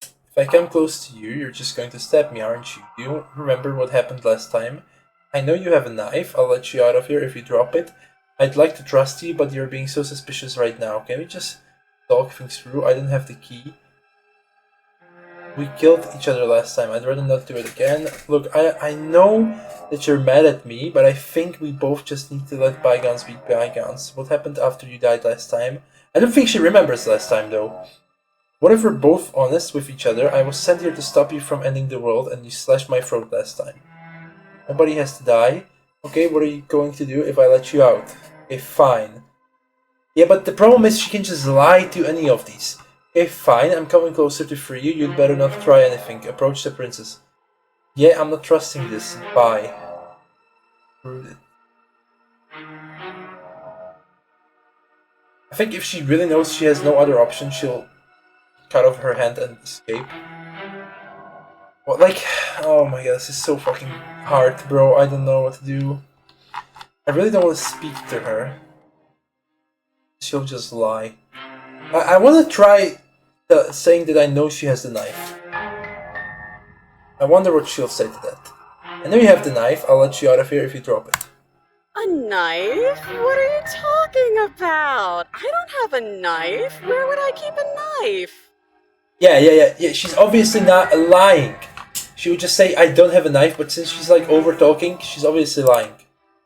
If I come close to you, you're just going to stab me, aren't you? Do you remember what happened last time? I know you have a knife. I'll let you out of here if you drop it. I'd like to trust you, but you're being so suspicious right now. Can we just talk things through? I don't have the key. We killed each other last time. I'd rather not do it again. Look, I know that you're mad at me, but I think we both just need to let bygones be bygones. What happened after you died last time? I don't think she remembers last time, though. What if we're both honest with each other? I was sent here to stop you from ending the world, and you slashed my throat last time. Nobody has to die. Okay, what are you going to do if I let you out? Okay, fine. Yeah, but the problem is she can just lie to any of these. Okay, fine, I'm coming closer to free you. You'd better not try anything. Approach the princess. Yeah, I'm not trusting this. Bye. I think if she really knows she has no other option, she'll cut off her hand and escape. What, like, oh my god, this is so fucking hard, bro. I don't know what to do. I really don't want to speak to her. She'll just lie. I want to try saying that I know she has the knife. I wonder what she'll say to that. I know you have the knife. I'll let you out of here if you drop it. A knife? What are you talking about? I don't have a knife. Where would I keep a knife? Yeah. She's obviously not lying. She would just say, I don't have a knife, but since she's like over talking, she's obviously lying.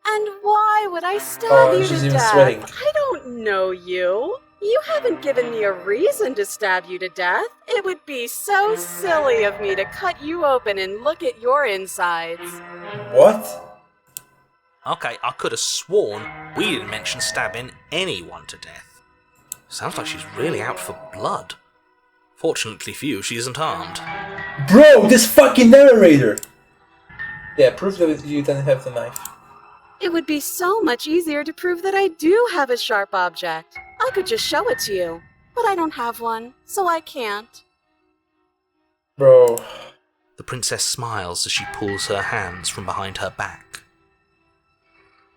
And why would I stab you she's to even death? sweating. I don't know you. You haven't given me a reason to stab you to death. It would be so silly of me to cut you open and look at your insides. What? Okay, I could have sworn we didn't mention stabbing anyone to death. Sounds like she's really out for blood. Fortunately for you, she isn't armed. Bro, this fucking narrator! Yeah, prove that you don't have the knife. It would be so much easier to prove that I do have a sharp object. I could just show it to you. But I don't have one, so I can't. Bro. The princess smiles as she pulls her hands from behind her back.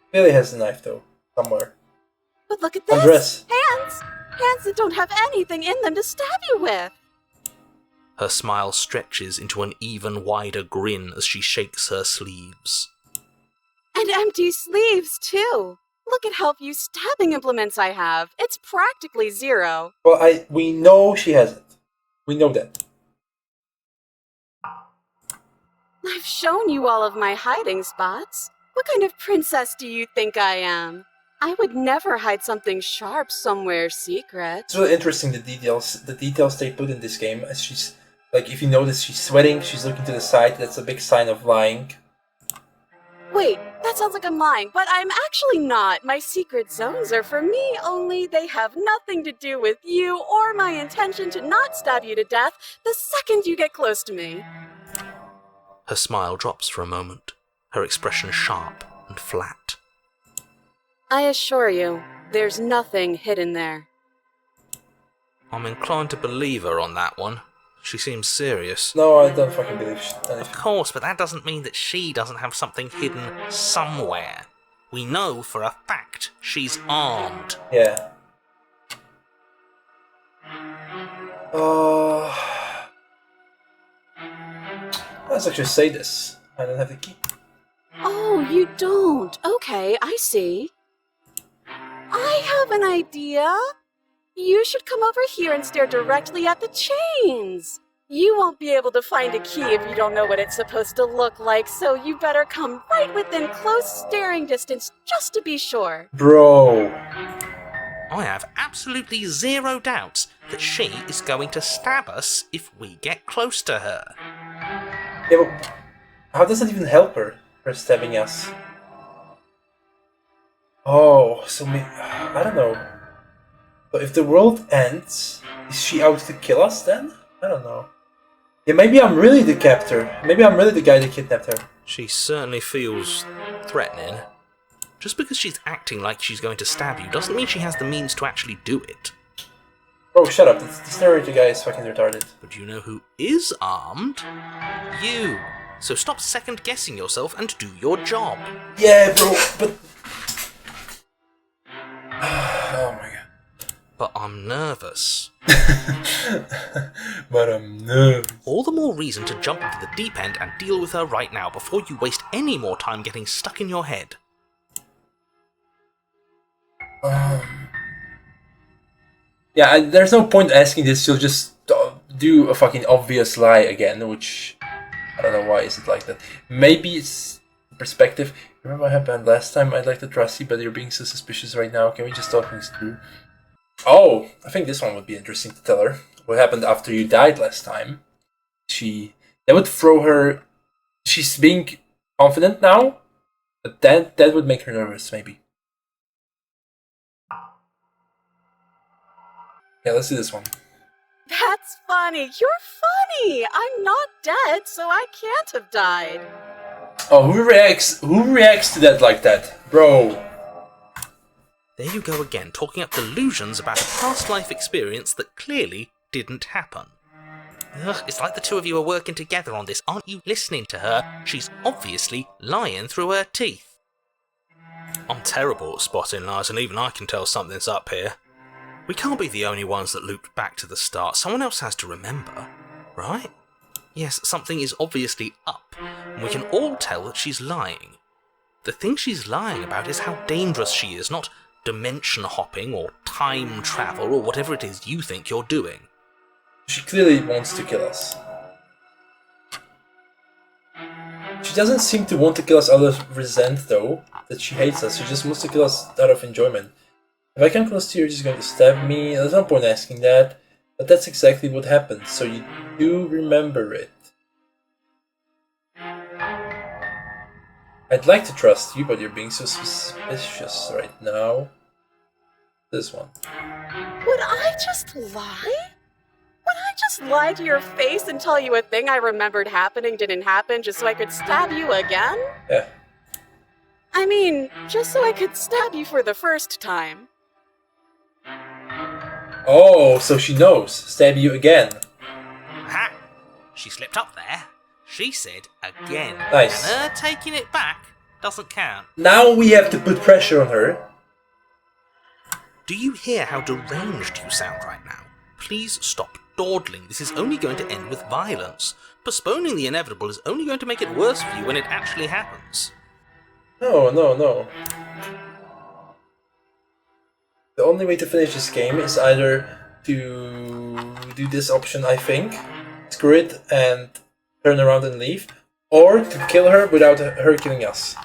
Clearly has the knife, though. Somewhere. But look at this! Undress. Hands! Hands that don't have anything in them to stab you with! Her smile stretches into an even wider grin as she shakes her sleeves. And empty sleeves, too! Look at how few stabbing implements I have. It's practically zero. Well, we know she hasn't. We know that. I've shown you all of my hiding spots. What kind of princess do you think I am? I would never hide something sharp somewhere secret. It's really interesting, the details they put in this game. As she's, like, if you notice, she's sweating, she's looking to the side. That's a big sign of lying. Wait, that sounds like I'm lying, but I'm actually not. My secret zones are for me, only they have nothing to do with you or my intention to not stab you to death the second you get close to me. Her smile drops for a moment, her expression sharp and flat. I assure you, there's nothing hidden there. I'm inclined to believe her on that one. She seems serious. No, I don't fucking believe anything. Of course, but that doesn't mean that she doesn't have something hidden somewhere. We know for a fact she's armed. Yeah. Let's actually say this. I don't have the key. Oh, you don't? Okay, I see. I have an idea. You should come over here and stare directly at the chains. You won't be able to find a key if you don't know what it's supposed to look like, so you better come right within close staring distance just to be sure. Bro. I have absolutely zero doubts that she is going to stab us if we get close to her. Yeah, but how does that even help her stabbing us? Oh, so I don't know. So if the world ends, is she out to kill us then? I don't know. Yeah, maybe I'm really the captor. Maybe I'm really the guy that kidnapped her. She certainly feels threatening. Just because she's acting like she's going to stab you doesn't mean she has the means to actually do it. Bro, shut up. This narrator guy is fucking retarded. But you know who is armed? You. So stop second-guessing yourself and do your job. Yeah, bro, but... Oh my god. But I'm nervous. But I'm nervous. All the more reason to jump into the deep end and deal with her right now before you waste any more time getting stuck in your head. Yeah, there's no point asking this. She'll just do a fucking obvious lie again, which I don't know why is it like that. Maybe it's perspective. Remember what happened last time? I'd like to trust you, but you're being so suspicious right now. Can we just talk things through? Oh, I think this one would be interesting to tell her. What happened after you died last time? That would throw her. She's being confident now, but that would make her nervous, maybe. Yeah, let's do this one. That's funny. You're funny. I'm not dead, so I can't have died. Oh, who reacts to that like that? Bro. There you go again, talking up delusions about a past life experience that clearly didn't happen. Ugh, it's like the two of you are working together on this. Aren't you listening to her? She's obviously lying through her teeth. I'm terrible at spotting lies, and even I can tell something's up here. We can't be the only ones that looped back to the start. Someone else has to remember, right? Yes, something is obviously up, and we can all tell that she's lying. The thing she's lying about is how dangerous she is, not dimension hopping or time travel or whatever it is you think you're doing. She clearly wants to kill us. She doesn't seem to want to kill us out of resent, though, that she hates us. She just wants to kill us out of enjoyment. If I come close to you, you're just going to stab me. There's no point asking that, but that's exactly what happened, so you do remember it. I'd like to trust you, but you're being so suspicious right now. This one. Would I just lie? Would I just lie to your face and tell you a thing I remembered happening didn't happen just so I could stab you again? Yeah. I mean, just so I could stab you for the first time. Oh, so she knows. Stab you again. Ha! She slipped up there. She said again. Nice. And her taking it back doesn't count. Now we have to put pressure on her. Do you hear how deranged you sound right now? Please stop dawdling. This is only going to end with violence. Postponing the inevitable is only going to make it worse for you when it actually happens. No, no, no. The only way to finish this game is either to do this option, I think, screw it and turn around and leave, or to kill her without her killing us.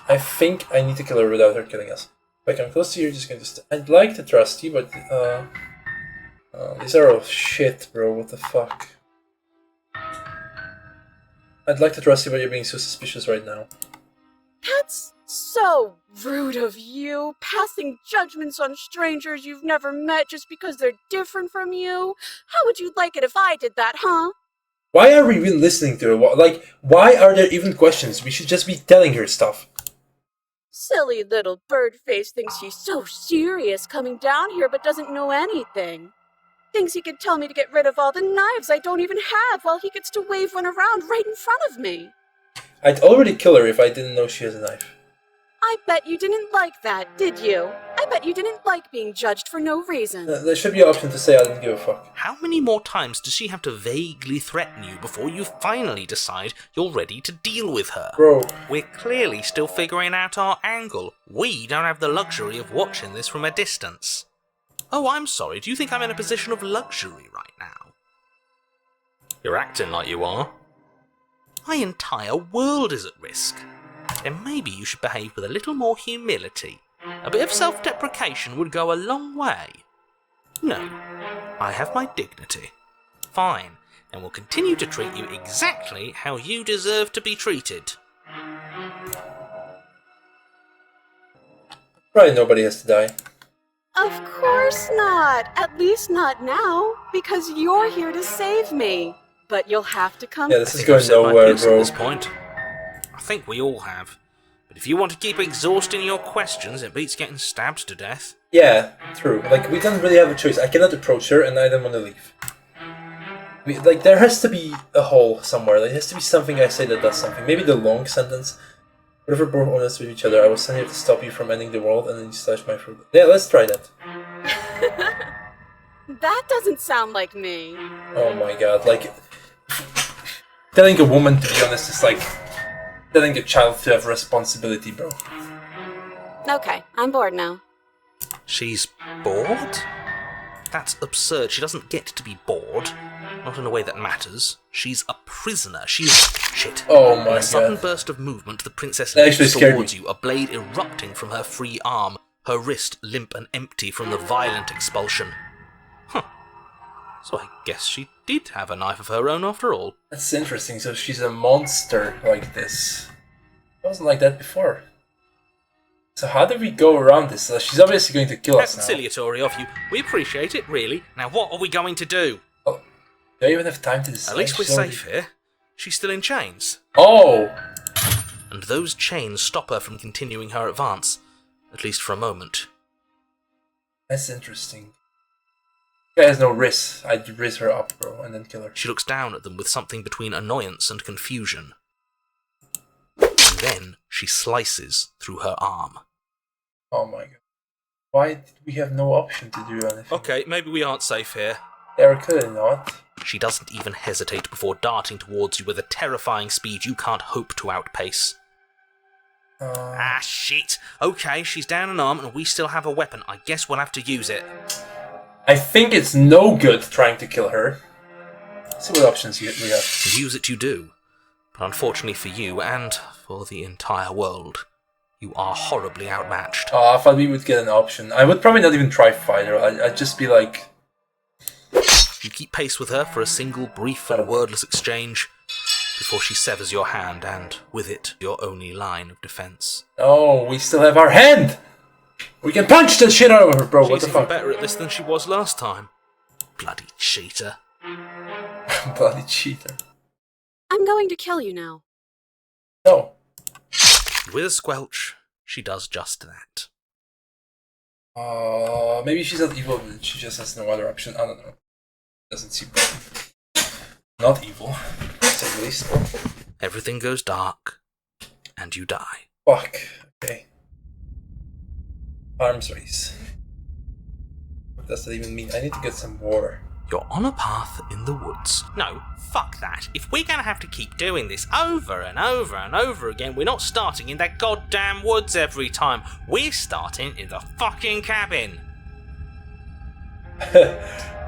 I think I need to kill her without her killing us. If I come close to you, you're just going to... I'd like to trust you, but... these are all shit, bro. What the fuck? I'd like to trust you, but you're being so suspicious right now. That's so rude of you, passing judgments on strangers you've never met just because they're different from you. How would you like it if I did that, huh? Why are we even listening to her? Why are there even questions? We should just be telling her stuff. Silly little bird face thinks she's so serious coming down here but doesn't know anything. Thinks he could tell me to get rid of all the knives I don't even have while he gets to wave one around right in front of me. I'd already kill her if I didn't know she has a knife. I bet you didn't like that, did you? I bet you didn't like being judged for no reason. There should be an option to say I didn't give a fuck. How many more times does she have to vaguely threaten you before you finally decide you're ready to deal with her? Bro. We're clearly still figuring out our angle. We don't have the luxury of watching this from a distance. Oh, I'm sorry, do you think I'm in a position of luxury right now? You're acting like you are. My entire world is at risk. Then maybe you should behave with a little more humility. A bit of self-deprecation would go a long way. No, I have my dignity. Fine, and will continue to treat you exactly how you deserve to be treated. Right, nobody has to die. Of course not. At least not now, because you're here to save me. But you'll have to come. Yeah, this is going nowhere, At bro. this point. I think we all have. But if you want to keep exhausting your questions, it beats getting stabbed to death. Yeah, true. We don't really have a choice. I cannot approach her, and I don't want to leave. There has to be a hole somewhere. There has to be something I say that does something. Maybe the long sentence. What if we're both honest with each other? I was sent here to stop you from ending the world, and then you slash my throat. Yeah, let's try that. That doesn't sound like me. Oh my god, telling a woman to be honest is like telling a child to have responsibility, bro. Okay, I'm bored now. She's bored? That's absurd. She doesn't get to be bored. not in a way that matters. She's a prisoner. She's... shit. Oh my In a sudden god. burst of movement, the princess That actually leaps scared towards me. you, a blade erupting from her free arm, her wrist limp and empty from the violent expulsion. Huh. So I guess she did have a knife of her own after all. That's interesting. So she's a monster like this. It wasn't like that before. So how do we go around this? She's obviously going to kill us That's now. conciliatory of you. We appreciate it, really. Now what are we going to do? Oh, do I even have time to decide? At least we're She's already- safe here. She's still in chains. Oh! And those chains stop her from continuing her advance. At least for a moment. That's interesting. She has no wrist. I'd raise her up, bro, and then kill her. She looks down at them with something between annoyance and confusion. And then she slices through her arm. Oh my god. Why did we have no option to do anything? Okay, maybe we aren't safe here. Yeah, we could not. She doesn't even hesitate before darting towards you with a terrifying speed you can't hope to outpace. Ah, shit. Okay, she's down an arm and we still have a weapon. I guess we'll have to use it. I think it's no good trying to kill her. Let's see what options we have. Use it you do. But unfortunately for you, and for the entire world, you are horribly outmatched. Oh, I thought we would get an option. I would probably not even try fighter. I'd just be like... You keep pace with her for a single brief and wordless exchange before she severs your hand and, with it, your only line of defense. No, we still have our hand! We can punch the shit out of her, bro. What She's the even fuck? better at this than she was last time. Bloody cheater. Bloody cheater. I'm going to kill you now. No. And with a squelch, she does just that. Maybe she's not evil, but she just has no other option. I don't know. Doesn't seem not evil, to say the least. Everything goes dark, and you die. Fuck. Okay. Arms race. What does that even mean? I need to get some water. You're on a path in the woods. No, fuck that. If we're gonna have to keep doing this over and over and over again, we're not starting in that goddamn woods every time. We're starting in the fucking cabin.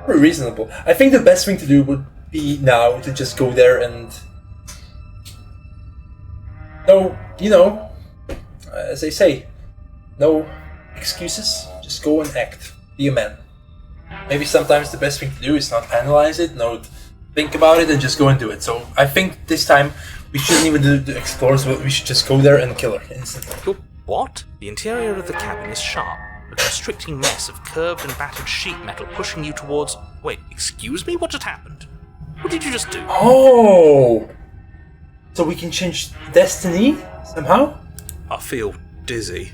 Very reasonable. I think the best thing to do would be now to just go there and... No, you know, as they say, no excuses, just go and act. Be a man. Maybe sometimes the best thing to do is not analyze it, not think about it, and just go and do it. So I think this time we shouldn't even do the explorers, but we should just go there and kill her instantly. What? The interior of the cabin is sharp, a constricting mess of curved and battered sheet metal pushing you towards... Wait, excuse me? What just happened? What did you just do? Oh! So we can change destiny somehow? I feel dizzy.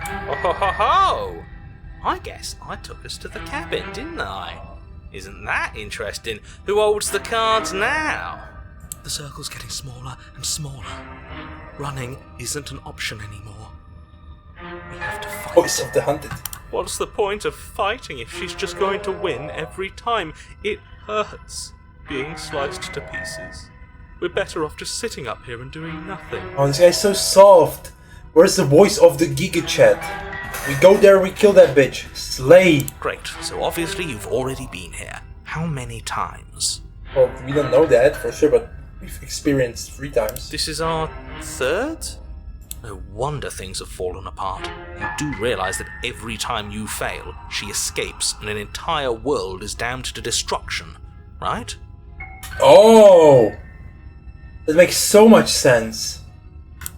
Oh ho ho ho! I guess I took us to the cabin, didn't I? Isn't that interesting? Who holds the cards now? The circle's getting smaller and smaller. Running isn't an option anymore. We have to fight. Voice of the hunted. What's the point of fighting if she's just going to win every time? It hurts being sliced to pieces. We're better off just sitting up here and doing nothing. Oh, this guy's so soft. Where's the voice of the Giga Chat? We go there, we kill that bitch. Slay. Great, so obviously you've already been here. How many times? Well, we don't know that for sure, but we've experienced 3 times. This is our 3rd? No wonder things have fallen apart. You do realise that every time you fail, she escapes and an entire world is damned to destruction, right? Oh! That makes so much sense.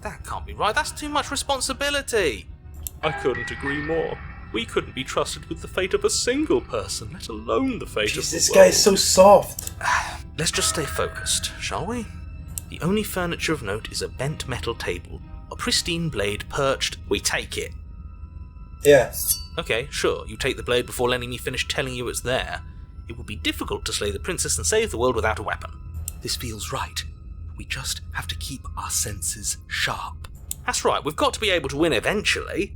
That can't be right, that's too much responsibility! I couldn't agree more. We couldn't be trusted with the fate of a single person, let alone the fate Jeez, of the this world. guy is so soft. Let's just stay focused, shall we? The only furniture of note is a bent metal table, a pristine blade perched. We take it. Yeah. Okay, sure, you take the blade before letting me finish telling you it's there. It would be difficult to slay the princess and save the world without a weapon. This feels right. We just have to keep our senses sharp. That's right, we've got to be able to win eventually.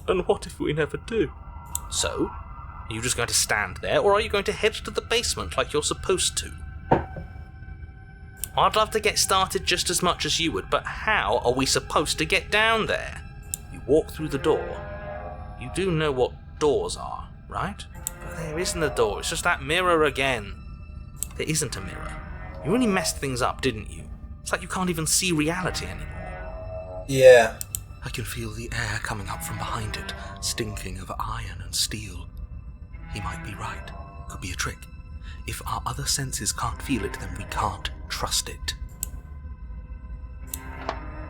And what if we never do? So, are you just going to stand there, or are you going to head to the basement like you're supposed to? I'd love to get started just as much as you would, but how are we supposed to get down there? You walk through the door. You do know what doors are, right? But there isn't a door, it's just that mirror again. there isn't a mirror. You really messed things up, didn't you? It's like you can't even see reality anymore. Yeah. I can feel the air coming up from behind it, stinking of iron and steel. He might be right. Could be a trick. If our other senses can't feel it, then we can't trust it.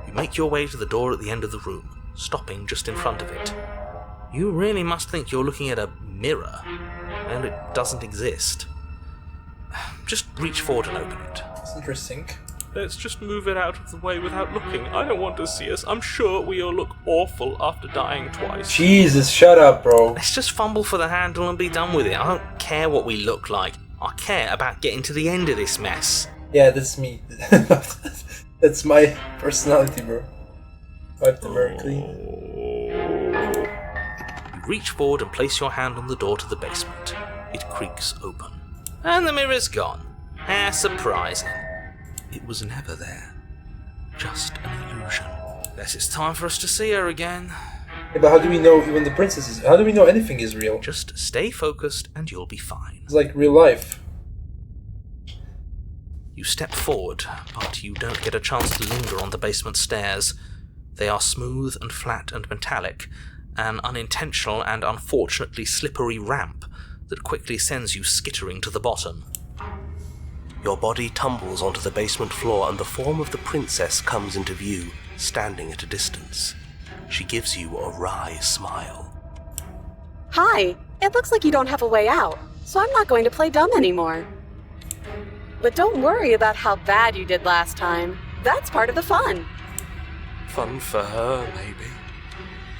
You make your way to the door at the end of the room, stopping just in front of it. You really must think you're looking at a mirror, and it doesn't exist. Just reach forward and open it. That's interesting. Let's just move it out of the way without looking. I don't want to see us. I'm sure we all look awful after dying twice. Jesus, shut up, bro. Let's just fumble for the handle and be done with it. I don't care what we look like. I care about getting to the end of this mess. Yeah, that's me. That's my personality, bro. Wipe the mirror clean. You reach forward and place your hand on the door to the basement. It creaks open. And the mirror's gone. How surprising. It was never there. Just an illusion. Guess it's time for us to see her again. Yeah, but how do we know even the princess is... How do we know anything is real? Just stay focused and you'll be fine. It's like real life. You step forward, but you don't get a chance to linger on the basement stairs. They are smooth and flat and metallic, an unintentional and unfortunately slippery ramp that quickly sends you skittering to the bottom. Your body tumbles onto the basement floor and the form of the princess comes into view, standing at a distance. She gives you a wry smile. Hi, it looks like you don't have a way out, so I'm not going to play dumb anymore. But don't worry about how bad you did last time. That's part of the fun. Fun for her, maybe.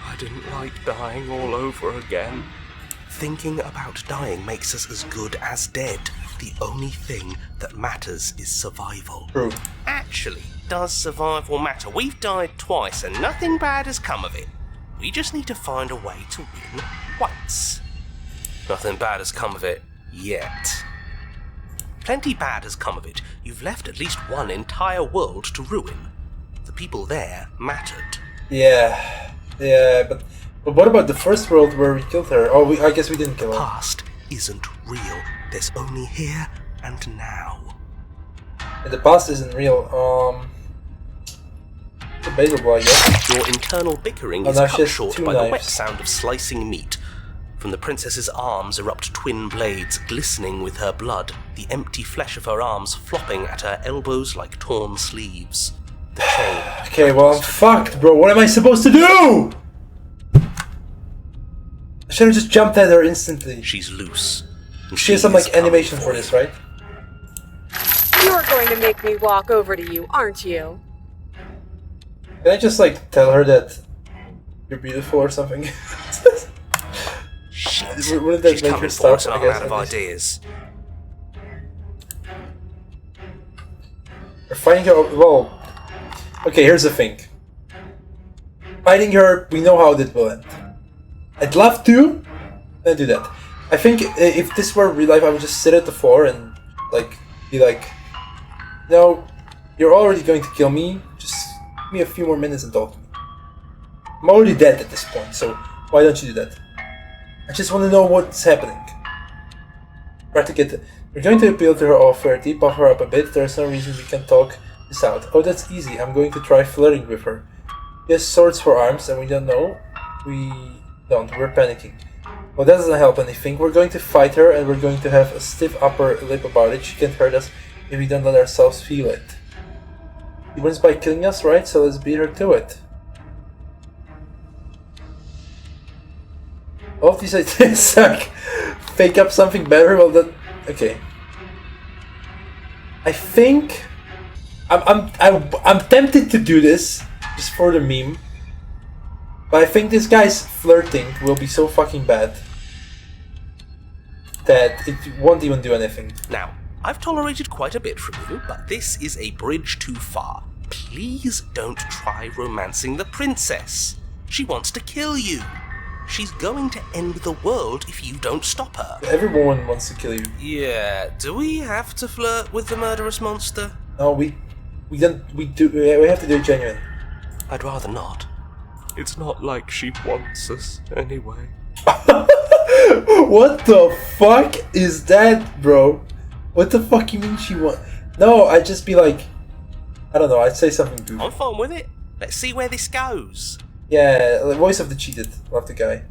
I didn't like dying all over again. Thinking about dying makes us as good as dead. The only thing that matters is survival. True. Actually, does survival matter? We've died twice and nothing bad has come of it. We just need to find a way to win once. Nothing bad has come of it yet. Plenty bad has come of it. You've left at least one entire world to ruin. The people there mattered. Yeah, but what about the first world where we killed her? Oh, I guess we didn't kill her. Past isn't real. There's only here and now. And the past isn't real. Debatable, I guess. Your internal bickering Oh, is now she cut has short two by the wet knives. sound of slicing meat. From the princess's arms erupt twin blades, glistening with her blood, the empty flesh of her arms flopping at her elbows like torn sleeves. The chain. Okay, well, I'm fucked, bro. What am I supposed to do? I should have just jumped at her instantly. She's loose. and She has some is like animation coming for this, right? You're going to make me walk over to you, aren't you? Can I just like tell her that you're beautiful or something? Shit. Wouldn't that She's make coming her for us stop? and I I'm guess, out of at least. ideas. We're fighting her. Well, okay. Here's the thing. Fighting her, we know how it will end. I'd love to, then do that. I think if this were real life, I would just sit at the floor and like be like, "No, you're already going to kill me. Just give me a few more minutes and talk to me. I'm already dead at this point, so why don't you do that? I just want to know what's happening." Try to get. We're going to appeal to her authority, buff her up a bit. There's no reason we can talk this out. Oh, that's easy. I'm going to try flirting with her. She has swords for arms, and we don't know. We don't. We're panicking. Well, that doesn't help anything. We're going to fight her, and we're going to have a stiff upper lip about it. She can't hurt us if we don't let ourselves feel it. She wins by killing us, right? So let's beat her to it. All of these ideas suck. Fake up something better. Well, that okay. I think I'm tempted to do this just for the meme, but I think this guy's flirting will be so fucking bad that it won't even do anything. Now, I've tolerated quite a bit from you, but this is a bridge too far. Please don't try romancing the princess. She wants to kill you. She's going to end the world if you don't stop her. Every woman wants to kill you. Yeah, do we have to flirt with the murderous monster? No, we don't. We have to do it genuine. I'd rather not. It's not like she wants us anyway. What the fuck is that, bro? What the fuck you mean she want? No, I'd just be like, I don't know. I'd say something goofy. I'm fine with it. Let's see where this goes. Yeah, the voice of the cheated. Love the guy.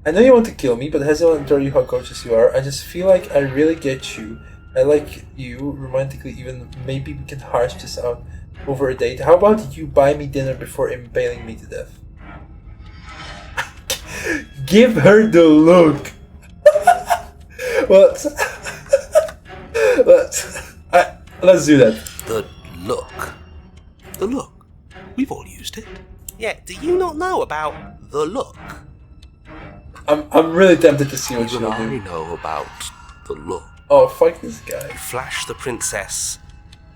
I know you want to kill me, but Hazel and enjoy you how gorgeous you are. I just feel like I really get you. I like you romantically. Even maybe we can harsh this out over a date. How about you buy me dinner before impaling me to death? Give her the look. Let's do that. The look. The look. We've all used it. Yeah, do you not know about the look? I'm really tempted to see what Even she'll I do. know about the look. Oh, fuck this guy. Flash the princess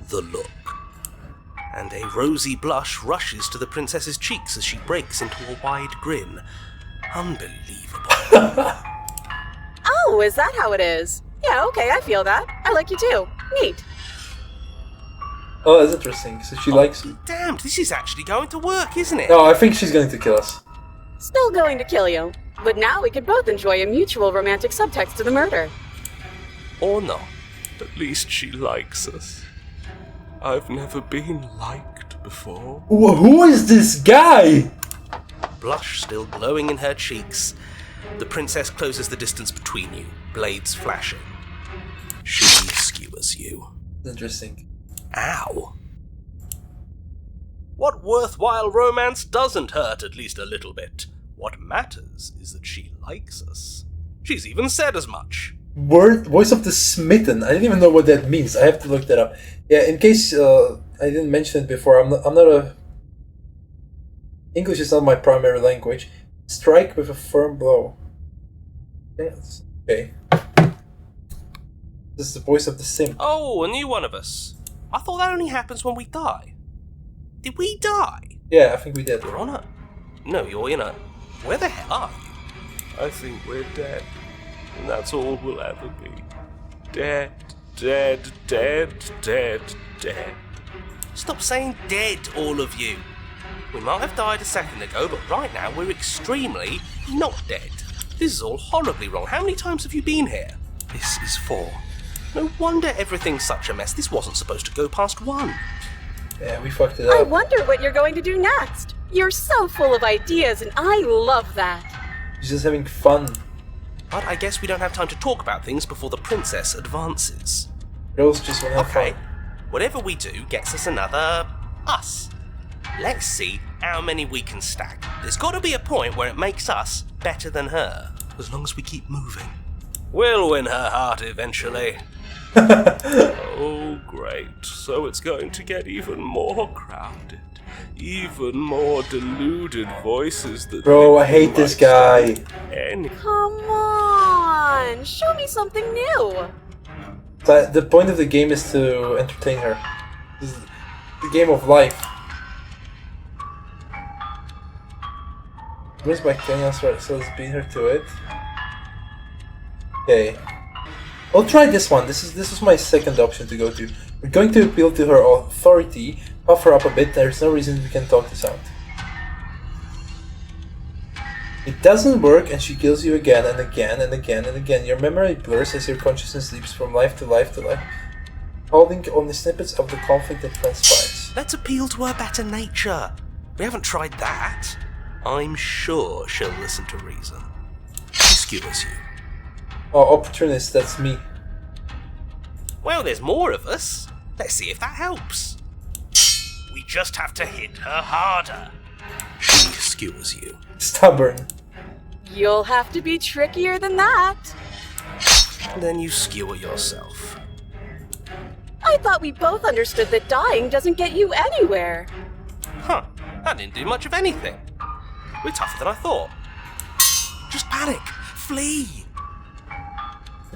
the look. And a rosy blush rushes to the princess's cheeks as she breaks into a wide grin. Unbelievable. Oh, is that how it is? Yeah, okay, I feel that. I like you too. Neat. Oh, that's interesting. So she likes me. Damn, this is actually going to work, isn't it? No, I think she's going to kill us. Still going to kill you. But now we could both enjoy a mutual romantic subtext to the murder. Or not. At least she likes us. I've never been liked before. Who is this guy? Blush still glowing in her cheeks. The princess closes the distance between you, blades flashing. She skewers you. Interesting. Ow. What worthwhile romance doesn't hurt at least a little bit? What matters is that she likes us. She's even said as much. Voice of the smitten. I didn't even know what that means. I have to look that up. Yeah, in case I didn't mention it before, I'm not a... English is not my primary language. Strike with a firm blow. Yes. Okay. This is the voice of the sim. Oh, a new one of us. I thought that only happens when we die. Did we die? Yeah, I think we did. You're on it. No, you're in it. Where the hell are you? I think we're dead. And that's all we'll ever be. Dead, dead, dead, dead, dead. Stop saying dead, all of you. We might have died a second ago, but right now we're extremely not dead. This is all horribly wrong. How many times have you been here? This is 4. No wonder everything's such a mess. This wasn't supposed to go past 1. Yeah, we fucked it I up. wonder what you're going to do next. You're so full of ideas, and I love that. She's just having fun. But I guess we don't have time to talk about things before the princess advances. Girls just want to have Okay, fun. whatever we do gets us another us. Let's see how many we can stack. There's got to be a point where it makes us better than her, as long as we keep moving. We'll win her heart eventually. Oh, great. So it's going to get even more crowded. Even more deluded voices that... Bro, I hate this guy. Any... Come on, show me something new. But the point of the game is to entertain her. This is the game of life. Where's my king? So let's beat her to it. Okay. I'll try this one. This was my second option to go to. We're going to appeal to her authority, puff her up a bit. There's no reason we can talk this out. It doesn't work, and she kills you again and again and again and again. Your memory blurs as your consciousness leaps from life to life to life, holding on the snippets of the conflict that transpires. Let's appeal to her better nature. We haven't tried that. I'm sure she'll listen to reason. She skewers you. Oh, opportunist, that's me. Well, there's more of us. Let's see if that helps. We just have to hit her harder. She skewers you. Stubborn. You'll have to be trickier than that. Then you skewer yourself. I thought we both understood that dying doesn't get you anywhere. Huh, that didn't do much of anything. We're tougher than I thought. Just panic. Flee.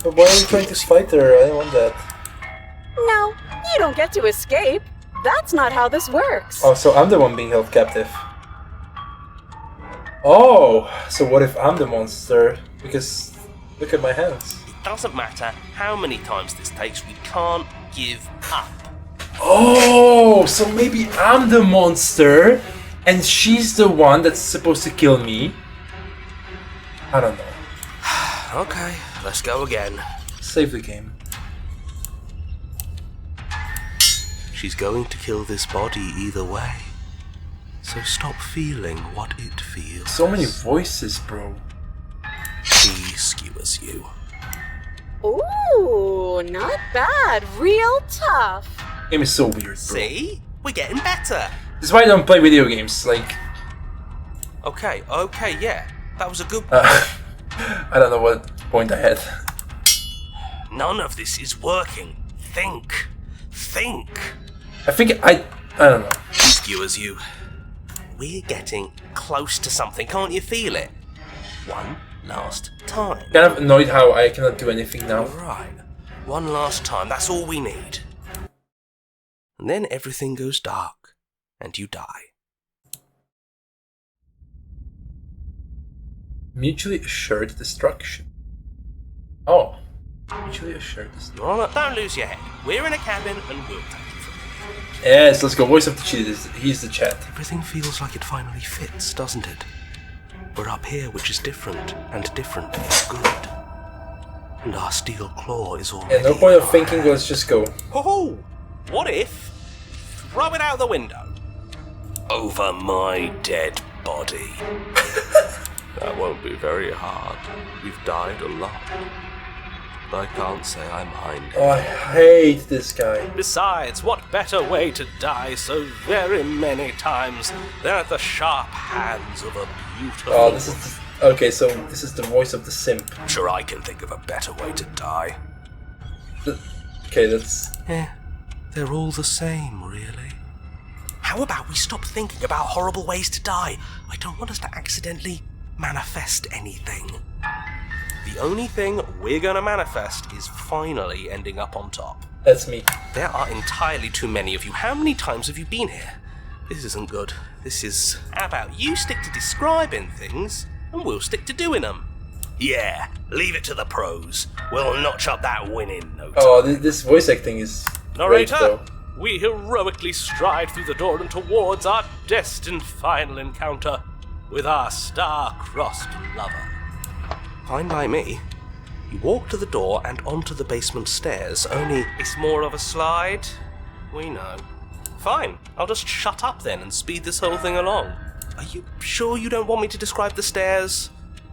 But why are you trying to fight her? I don't want that. No, you don't get to escape. That's not how this works. Oh, so I'm the one being held captive. Oh, so what if I'm the monster? Because look at my hands. It doesn't matter how many times this takes, we can't give up. Oh, so maybe I'm the monster and she's the one that's supposed to kill me. I don't know. Okay, let's go again. Save the game. She's going to kill this body either way. So stop feeling what it feels. So many voices, bro. She skewers you. Ooh, not bad. Real tough. Game is so weird, bro. See? We're getting better. This is why I don't play video games. Like, Okay, yeah. That was a good... I don't know what point I had. None of this is working. Think. I think I don't know. She skewers you. We're getting close to something. Can't you feel it? One last time. Kind of annoyed how I cannot do anything now. Right. One last time. That's all we need. And then everything goes dark, and you die. Mutually assured destruction. Oh. Mutually assured destruction. Don't lose your head. We're in a cabin and we'll take it from Yes, let's go. Voice of the cheat. He's the chat. Everything feels like it finally fits, doesn't it? We're up here, which is different, and different is good. And our steel claw is already... Yeah, no point of thinking, let's just go. Oh, what if? Throw it out the window. Over my dead body. That won't be very hard. We've died a lot. But I can't say I mind. Oh, I hate this guy. Besides, what better way to die so very many times than at the sharp hands of a beautiful... Oh, this is... Okay, so this is the voice of the simp. Sure, I can think of a better way to die. Okay, that's... Yeah, they're all the same, really. How about we stop thinking about horrible ways to die? I don't want us to accidentally manifest anything. The only thing we're gonna manifest is finally ending up on top. That's me. There are entirely too many of you. How many times have you been here? This isn't good. This is... How about you stick to describing things, and we'll stick to doing them? Yeah, leave it to the pros. We'll notch up that win in no time. Oh, this voice acting is great, Narrator, though. we heroically stride through the door and towards our destined final encounter with our star-crossed lover. Fine by me. You walk to the door and onto the basement stairs, only it's more of a slide. We know. Fine, I'll just shut up then and speed this whole thing along. Are you sure you don't want me to describe the stairs?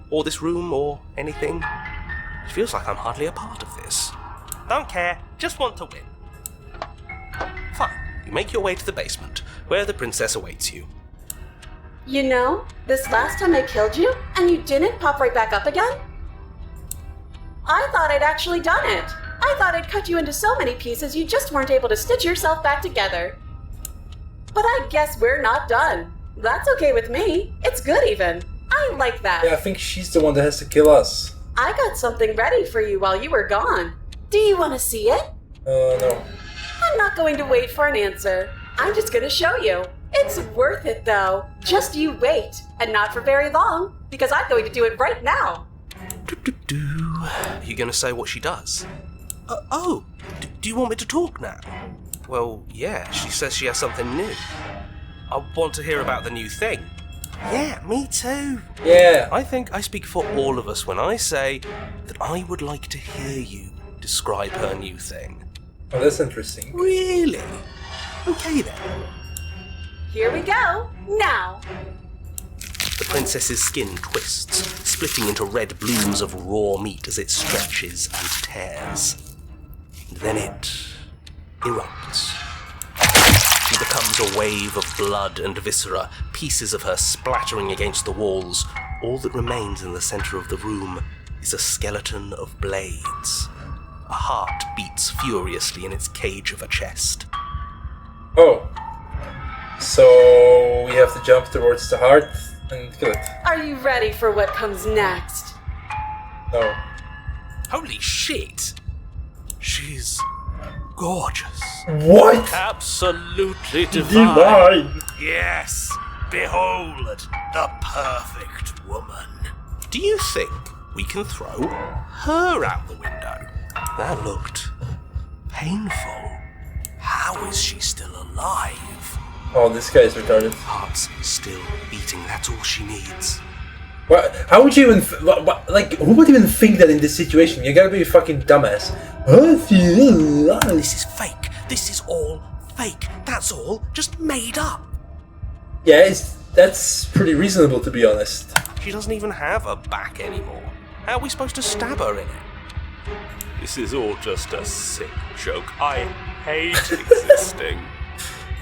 Or this room, or anything? It feels like I'm hardly a part of this. Don't care, just want to win. Fine, you make your way to the basement, where the princess awaits you. You know, this last time I killed you, and you didn't pop right back up again? I thought I'd actually done it. I thought I'd cut you into so many pieces you just weren't able to stitch yourself back together. But I guess we're not done. That's okay with me. It's good even. I like that. Yeah, I think she's the one that has to kill us. I got something ready for you while you were gone. Do you want to see it? No. I'm not going to wait for an answer. I'm just going to show you. It's worth it, though. Just you wait. And not for very long, because I'm going to do it right now. Are you going to say what she does? Do you want me to talk now? Well, yeah, she says she has something new. I want to hear about the new thing. Yeah, me too. Yeah. I think I speak for all of us when I say that I would like to hear you describe her new thing. Oh, that's interesting. Really? Okay then. Here we go. Now. The princess's skin twists, splitting into red blooms of raw meat as it stretches and tears. Then it erupts. She becomes a wave of blood and viscera, pieces of her splattering against the walls. All that remains in the center of the room is a skeleton of blades. A heart beats furiously in its cage of a chest. Oh. So we have to jump towards the heart and kill it. Are you ready for what comes next? No. Holy shit! She's gorgeous. What? Absolutely Divine. Yes, behold the perfect woman. Do you think we can throw her out the window? That looked painful. How is she still alive? Oh, this guy is retarded. Heart's still beating, that's all she needs. What? How would you even... like, who would even think that in this situation? You gotta be a fucking dumbass. This is fake. This is all fake, that's all. Just made up. Yeah, that's pretty reasonable, to be honest. She doesn't even have a back anymore. How are we supposed to stab her in it? This is all just a sick joke. I hate existing.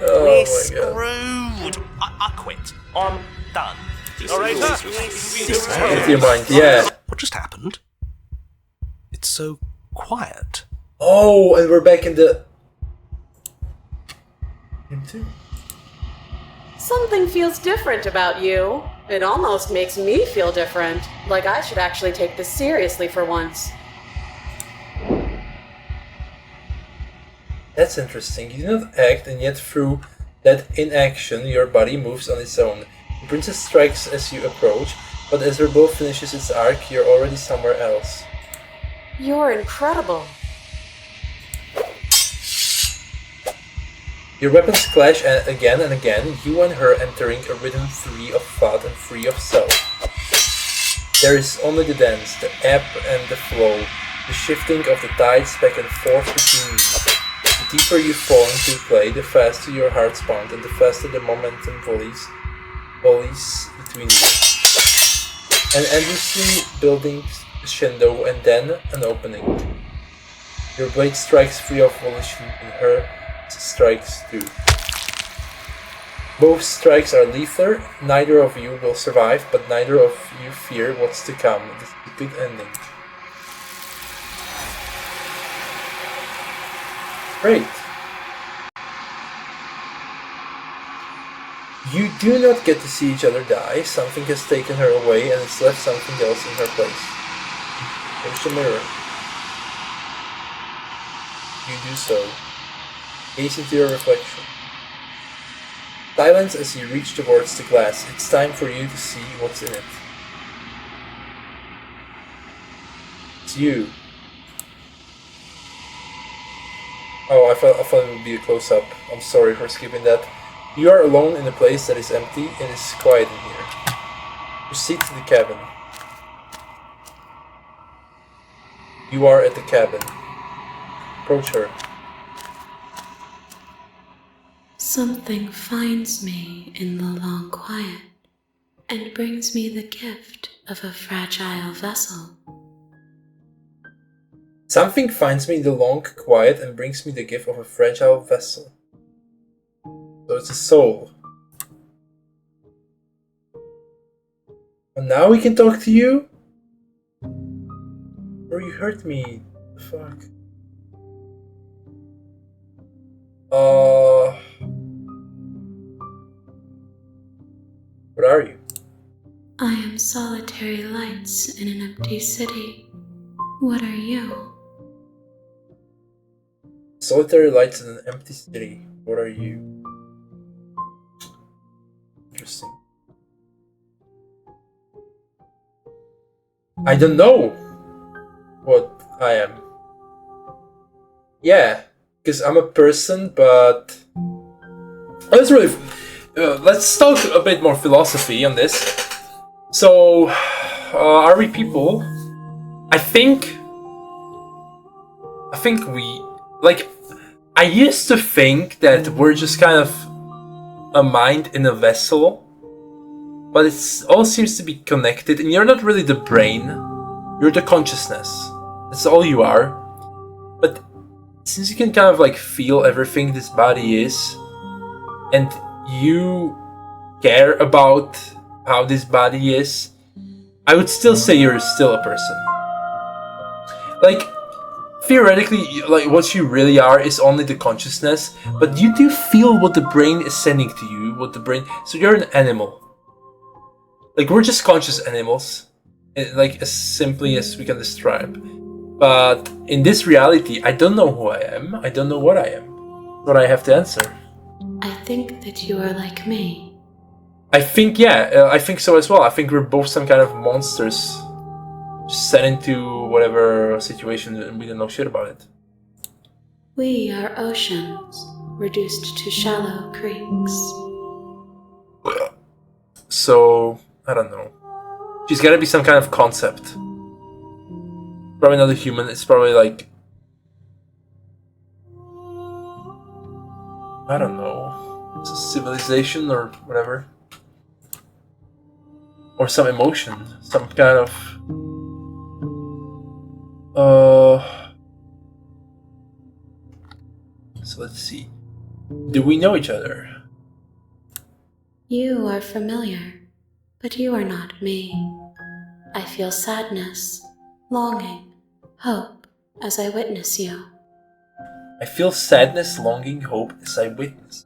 Oh We're my god. screwed. I quit. I'm done. This Alright, is all sir. just With your mind, yeah. What just happened? It's so quiet. Oh, and we're back in the... Into? Something feels different about you. It almost makes me feel different. Like I should actually take this seriously for once. That's interesting. You do not act, and yet through that inaction, your body moves on its own. The princess strikes as you approach, but as her bow finishes its arc, you're already somewhere else. You're incredible. Your weapons clash again and again, you and her entering a rhythm free of thought and free of self. There is only the dance, the ebb and the flow, the shifting of the tides back and forth between you. The deeper you fall into play, the faster your hearts pound and the faster the momentum volleys between you. An endlessly building crescendo and then an opening. Your blade strikes free of volition and her strikes too. Both strikes are lethal, neither of you will survive, but neither of you fear what's to come. It is a good ending. Great. You do not get to see each other die. Something has taken her away and has left something else in her place. There's the mirror. You do so. Gaze into your reflection. Silence as you reach towards the glass. It's time for you to see what's in it. It's you. Oh, I thought it would be a close-up. I'm sorry for skipping that. You are alone in a place that is empty and is quiet in here. Proceed to the cabin. You are at the cabin. Approach her. Something finds me in the long quiet and brings me the gift of a fragile vessel. Something finds me in the long quiet and brings me the gift of a fragile vessel. So it's a soul. And now we can talk to you? Or you hurt me? The fuck? What are you? I am solitary lights in an empty city. What are you? Solitary lights in an empty city. What are you? Interesting. I don't know what I am. Yeah, because I'm a person, but let's talk a bit more philosophy on this. So, are we people? I think we, like, I used to think that we're just kind of a mind in a vessel, but it all seems to be connected, and you're not really the brain, you're the consciousness. That's all you are. But since you can kind of like feel everything this body is, and you care about how this body is, I would still say you're still a person. Like, theoretically, like, what you really are is only the consciousness, but you do feel what the brain is sending to you, so you're an animal. Like, we're just conscious animals, like, as simply as we can describe. But in this reality, I don't know who I am, I don't know what I am. But I have to answer. I think that you are like me. I think, yeah, I think so as well. I think we're both some kind of monsters just sent into whatever situation and we don't know shit about it. We are oceans, reduced to shallow creeks. So, I don't know. She's gotta be some kind of concept. Probably not a human, it's probably like... I don't know, it's a civilization or whatever. Or some emotion, some kind of... So let's see. Do we know each other? You are familiar, but you are not me. I feel sadness, longing, hope as I witness you. I feel sadness, longing, hope as I witness.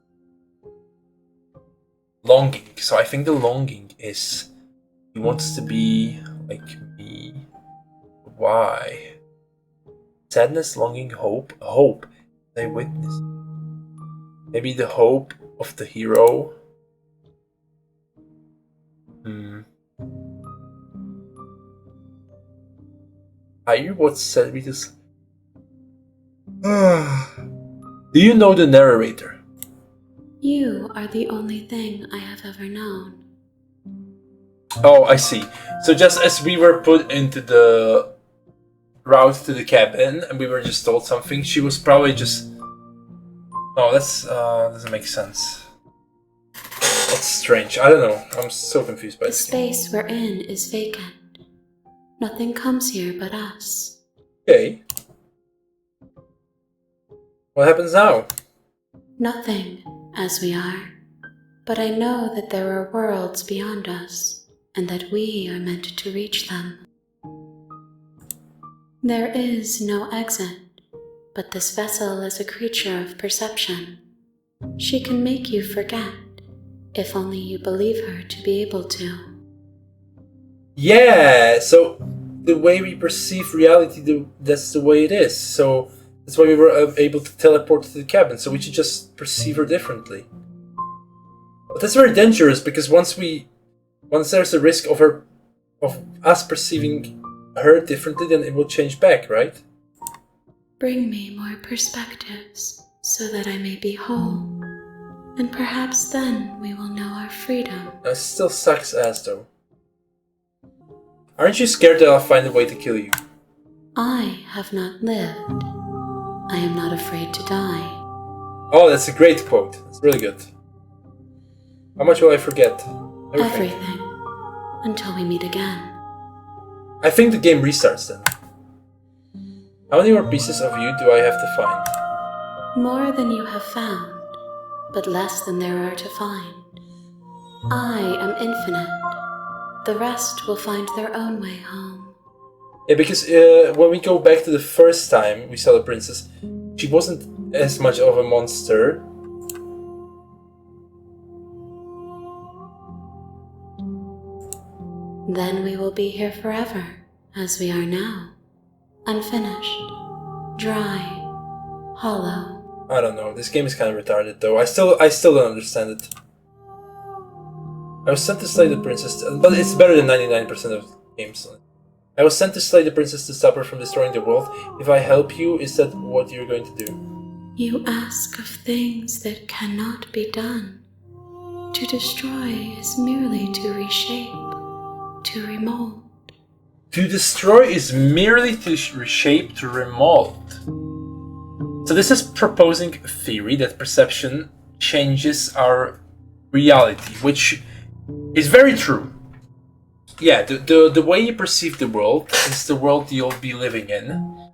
Longing. So I think the longing is he wants to be like me. Why? Sadness, longing, hope. Hope as I witness. Maybe the hope of the hero. I what said me this? Do you know the narrator? You are the only thing I have ever known. Oh, I see. So just as we were put into the route to the cabin and we were just told something, she was probably just... Oh, that's doesn't make sense. That's strange. I don't know. I'm so confused by The this. space we're in is vacant. Nothing comes here but us. Okay. What happens now? Nothing, as we are. But I know that there are worlds beyond us, and that we are meant to reach them. There is no exit, but this vessel is a creature of perception. She can make you forget, if only you believe her to be able to. Yeah, so the way we perceive reality, that's the way it is. So that's why we were able to teleport to the cabin, so we should just perceive her differently. But that's very dangerous, because once there's a risk of us perceiving her differently, then it will change back, right? Bring me more perspectives, so that I may be whole. And perhaps then we will know our freedom. That still sucks ass, though. Aren't you scared that I'll find a way to kill you? I have not lived. I am not afraid to die. Oh, that's a great quote. That's really good. How much will I forget? Everything. Until we meet again. I think the game restarts then. How many more pieces of you do I have to find? More than you have found, but less than there are to find. I am infinite. The rest will find their own way home. Yeah, because when we go back to the first time we saw the princess, she wasn't as much of a monster. Then we will be here forever, as we are now. Unfinished, dry, hollow. I don't know, this game is kind of retarded though. I still don't understand it. I was sent to slay the princess, but it's better than 99% of games. I was sent to slay the princess to stop her from destroying the world. If I help you, is that what you're going to do? You ask of things that cannot be done. To destroy is merely to reshape, to remold. To destroy is merely to reshape, to remold. So this is proposing a theory that perception changes our reality, which is very true. Yeah, the way you perceive the world is the world you'll be living in.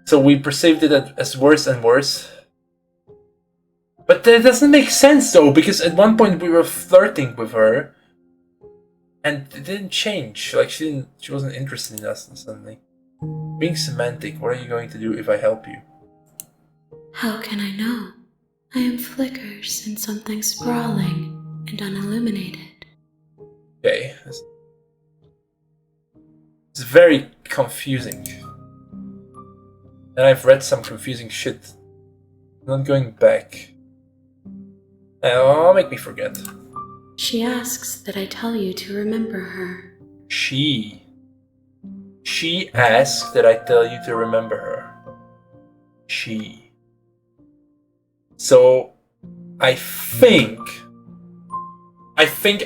So we perceived it as worse and worse. But that doesn't make sense though, because at one point we were flirting with her, and it didn't change. Like she wasn't interested in us suddenly. Being semantic, what are you going to do if I help you? How can I know? I am flickers in something sprawling and unilluminated. Okay. It's very confusing. And I've read some confusing shit. I'm not going back. Oh, make me forget. She asks that I tell you to remember her. She asks that I tell you to remember her. She. So, I think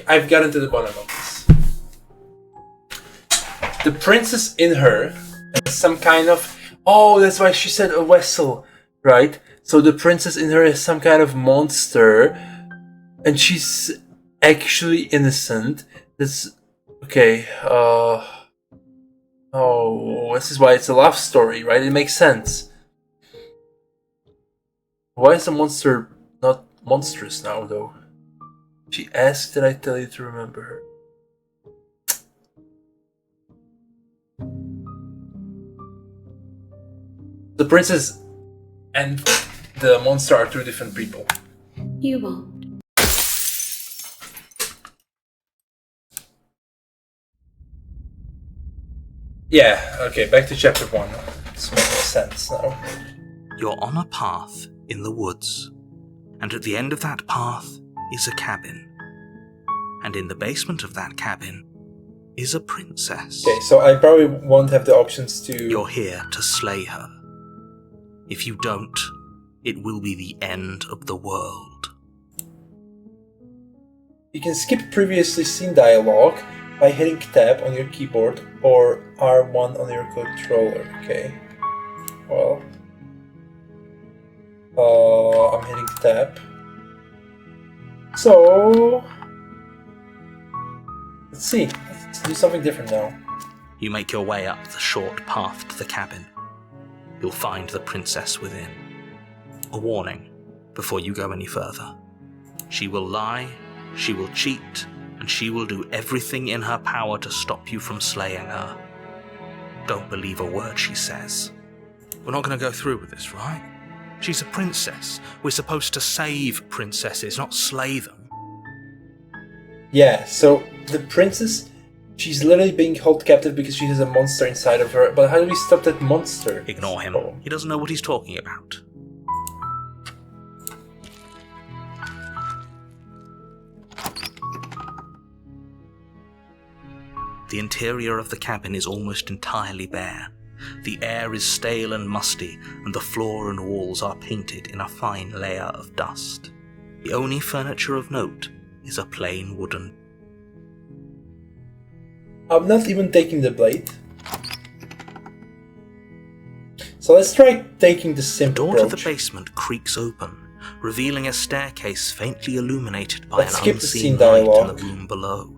I've gotten to the bottom of this. The princess in her has some kind of... Oh, that's why she said a vessel, right? So the princess in her is some kind of monster, and she's actually innocent. This okay. Oh, this is why it's a love story, right? It makes sense. Why is the monster not monstrous now, though? She asked that I tell you to remember her. The princess and the monster are two different people. You won't. Yeah, okay, back to chapter 1. It's making sense now. You're on a path in the woods, and at the end of that path is a cabin. And in the basement of that cabin is a princess. Okay, so I probably won't have the options to... You're here to slay her. If you don't, it will be the end of the world. You can skip previously seen dialogue by hitting tab on your keyboard or R1 on your controller. Okay. Well. I'm hitting tab. So let's see. Let's do something different now. You make your way up the short path to the cabin. You'll find the princess within. A warning before you go any further. She will lie, she will cheat, and she will do everything in her power to stop you from slaying her. Don't believe a word she says. We're not going to go through with this, right? She's a princess. We're supposed to save princesses, not slay them. Yeah, so the princess, she's literally being held captive because she has a monster inside of her. But how do we stop that monster? Ignore him. Oh. He doesn't know what he's talking about. The interior of the cabin is almost entirely bare. The air is stale and musty, and the floor and walls are painted in a fine layer of dust. The only furniture of note is a plain wooden. I'm not even taking the blade. So let's try taking the The simple door to approach. the basement creaks open, revealing a staircase faintly illuminated by Let's an skip the scene unseen light in dialogue. the room below.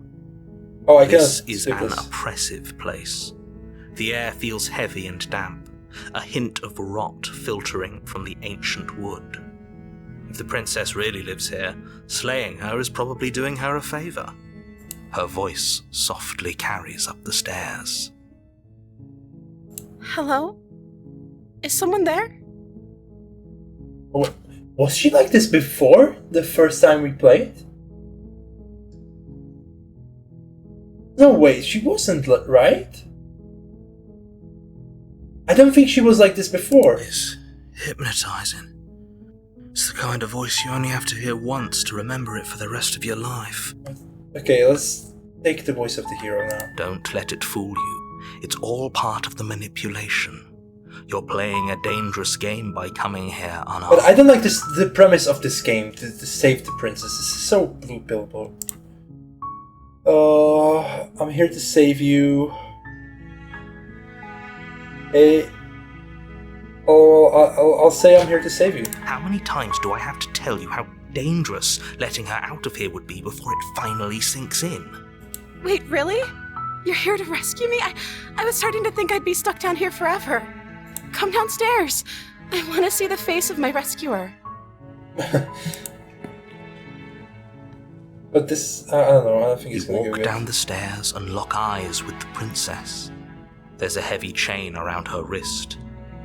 Oh, I This cannot is skip an this. oppressive place. The air feels heavy and damp, a hint of rot filtering from the ancient wood. If the princess really lives here, slaying her is probably doing her a favor. Her voice softly carries up the stairs. Hello? Is someone there? Was she like this before? The first time we played? No, wait, she wasn't, right? I don't think she was like this before. It's hypnotizing. It's the kind of voice you only have to hear once to remember it for the rest of your life. Okay, let's take the voice of the hero now. Don't let it fool you. It's all part of the manipulation. You're playing a dangerous game by coming here unarmed. But I don't like this, the premise of this game, to save the princess. This is so blue pillable. I'm here to save you. I'll say I'm here to save you. How many times do I have to tell you how dangerous letting her out of here would be before it finally sinks in? Wait, really? You're here to rescue me? I was starting to think I'd be stuck down here forever. Come downstairs. I want to see the face of my rescuer. But this, I don't know, I don't think You it's gonna go walk good. down the stairs and lock eyes with the princess. There's a heavy chain around her wrist,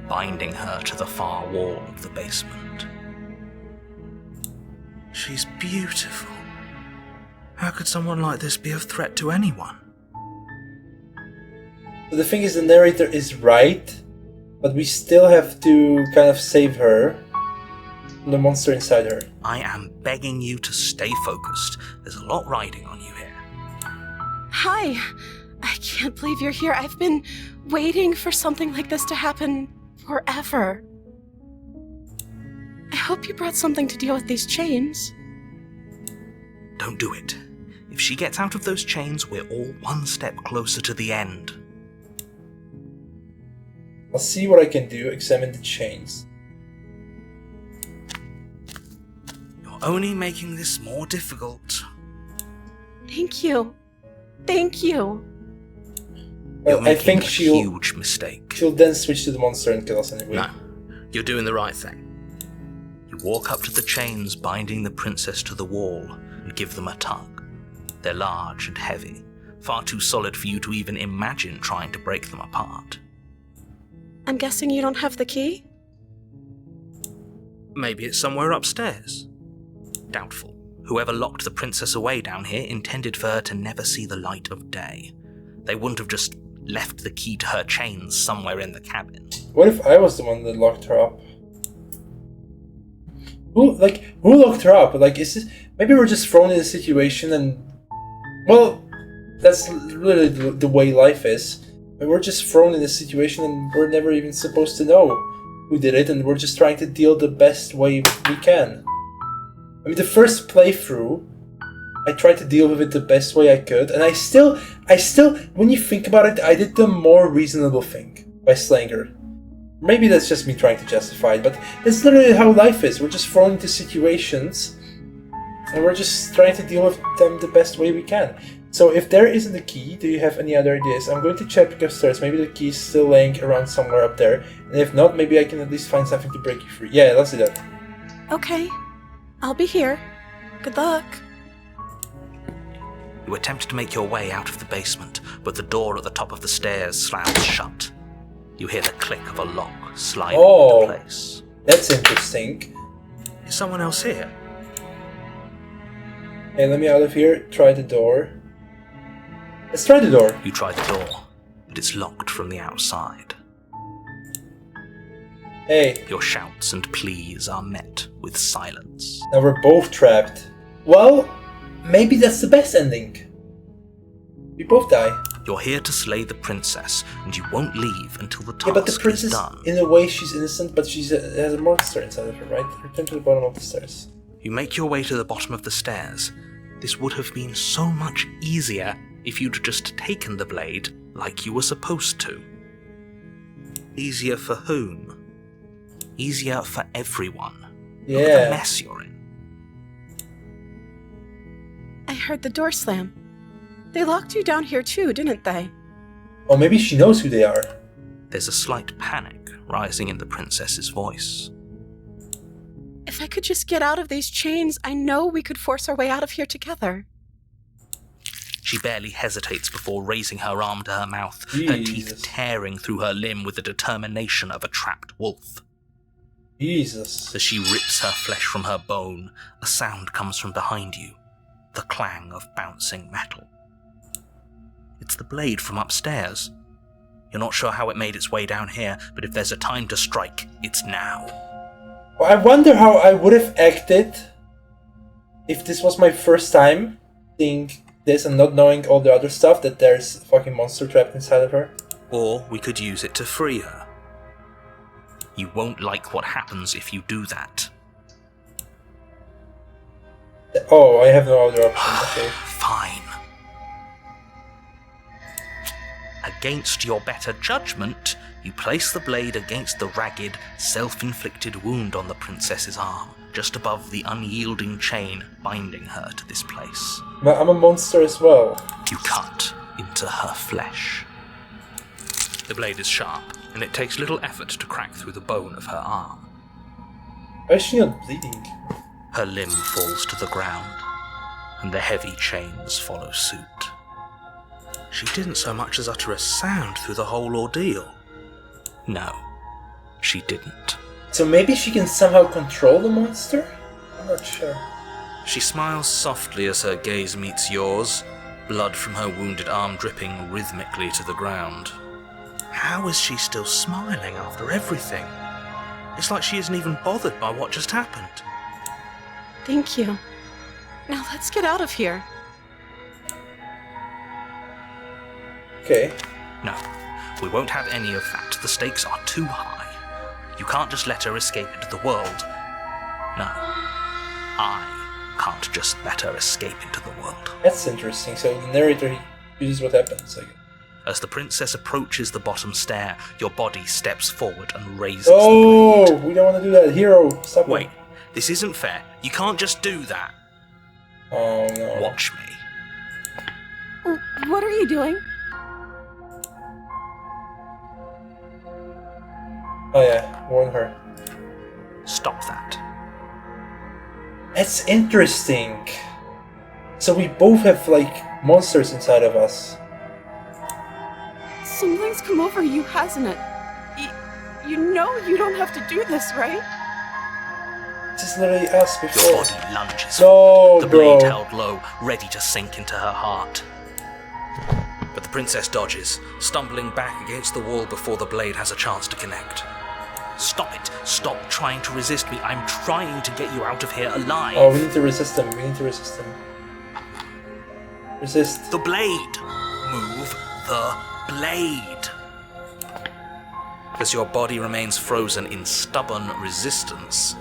binding her to the far wall of the basement. She's beautiful. How could someone like this be a threat to anyone? So the thing is, the narrator is right, but we still have to kind of save her from the monster inside her. I am begging you to stay focused. There's a lot riding on you here. Hi. I can't believe you're here. I've been waiting for something like this to happen forever. I hope you brought something to deal with these chains. Don't do it. If she gets out of those chains, we're all one step closer to the end. I'll see what I can do, examine the chains. only making this more difficult. Thank you. Thank you. You're Well, I making think a she'll huge mistake. then switch to the monster and kill us anyway. No, you're doing the right thing. You walk up to the chains binding the princess to the wall and give them a tug. They're large and heavy, far too solid for you to even imagine trying to break them apart. I'm guessing you don't have the key? Maybe it's somewhere upstairs. Doubtful. Whoever locked the princess away down here intended for her to never see the light of day. They wouldn't have just left the key to her chains somewhere in the cabin. What if I was the one that locked her up? Who locked her up? Like, is this... Maybe we're just thrown in a situation and... Well, that's really the way life is. We're just thrown in a situation and we're never even supposed to know who did it, and we're just trying to deal the best way we can. I mean, the first playthrough, I tried to deal with it the best way I could, and I still, when you think about it, I did the more reasonable thing by slaying her. Maybe that's just me trying to justify it, but it's literally how life is. We're just thrown into situations, and we're just trying to deal with them the best way we can. So if there isn't a key, do you have any other ideas? I'm going to check upstairs. Maybe the key is still laying around somewhere up there. And if not, maybe I can at least find something to break you free. Yeah, let's do that. Okay. I'll be here. Good luck. You attempt to make your way out of the basement, but the door at the top of the stairs slams shut. You hear the click of a lock sliding into place. That's interesting. Is someone else here? Hey, let me out of here. Try the door. Let's try the door. You try the door, but it's locked from the outside. Hey, Your shouts and pleas are met with silence. now we're both trapped. Well, maybe that's the best ending. We both die. You're here to slay the princess, and you won't leave until the task Yeah, but the is princess, done. in a way, she's innocent, but she has a monster inside of her, right? Return to the bottom of the stairs. You make your way to the bottom of the stairs. This would have been so much easier if you'd just taken the blade like you were supposed to. Easier for whom? Easier for everyone. Look at the Yeah. mess you're in. I heard the door slam. They locked you down here too, didn't they? Or maybe she knows who they are. There's a slight panic rising in the princess's voice. If I could just get out of these chains, I know we could force our way out of here together. She barely hesitates before raising her arm to her mouth, her teeth Jesus. tearing through her limb with the determination of a trapped wolf. Jesus. As she rips her flesh from her bone, a sound comes from behind you, the clang of bouncing metal. It's the blade from upstairs. You're not sure how it made its way down here, but if there's a time to strike, it's now. Well, I wonder how I would have acted if this was my first time seeing this and not knowing all the other stuff, that there's a fucking monster trapped inside of her. Or we could use it to free her. You won't like what happens if you do that. Oh, I have no other option. Okay. Fine. Against your better judgment, you place the blade against the ragged, self-inflicted wound on the princess's arm, just above the unyielding chain binding her to this place. But I'm a monster as well. You cut into her flesh. The blade is sharp, and it takes little effort to crack through the bone of her arm. Why is she not bleeding? Her limb falls to the ground, and the heavy chains follow suit. She didn't so much as utter a sound through the whole ordeal. No, she didn't. So maybe she can somehow control the monster? I'm not sure. She smiles softly as her gaze meets yours, blood from her wounded arm dripping rhythmically to the ground. How is she still smiling after everything? It's like she isn't even bothered by what just happened. Thank you. Now let's get out of here. Okay. No, we won't have any of that. The stakes are too high. You can't just let her escape into the world. No, I can't just let her escape into the world. That's interesting. So the narrator, he uses what happens. Like, As the princess approaches the bottom stair, your body steps forward and raises oh, the blade. we don't want to do that. Hero, stop. Wait, this isn't fair. You can't just do that. Oh no. Watch me. What are you doing? Oh yeah, warn her. Stop that. That's interesting. So we both have like monsters inside of us. Something's come over you, hasn't it? You know you don't have to do this, right? This is literally us Your before. body lunges No, forward, the bro. blade held low, ready to sink into her heart. But the princess dodges, stumbling back against the wall before the blade has a chance to connect. Stop it. Stop trying to resist me. I'm trying to get you out of here alive. Oh, we need to resist him. We need to resist him. Resist. The blade. Move the blade. As your body remains frozen in stubborn resistance,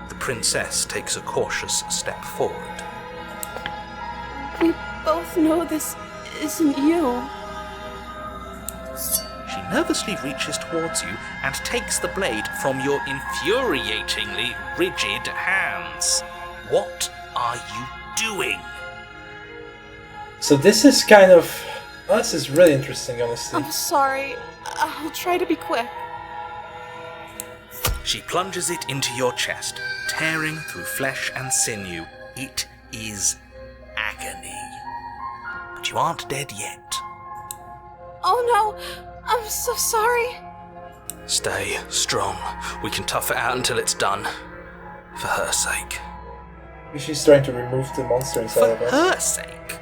the princess takes a cautious step forward. We both know this isn't you. She nervously reaches towards you and takes the blade from your infuriatingly rigid hands. What are you doing? So this is kind of... Oh, this is really interesting, honestly. I'm sorry. I'll try to be quick. She plunges it into your chest, tearing through flesh and sinew. It is agony. But you aren't dead yet. Oh no, I'm so sorry. Stay strong. We can tough it out until it's done. For her sake. She's trying to remove the monster inside For of us. her sake.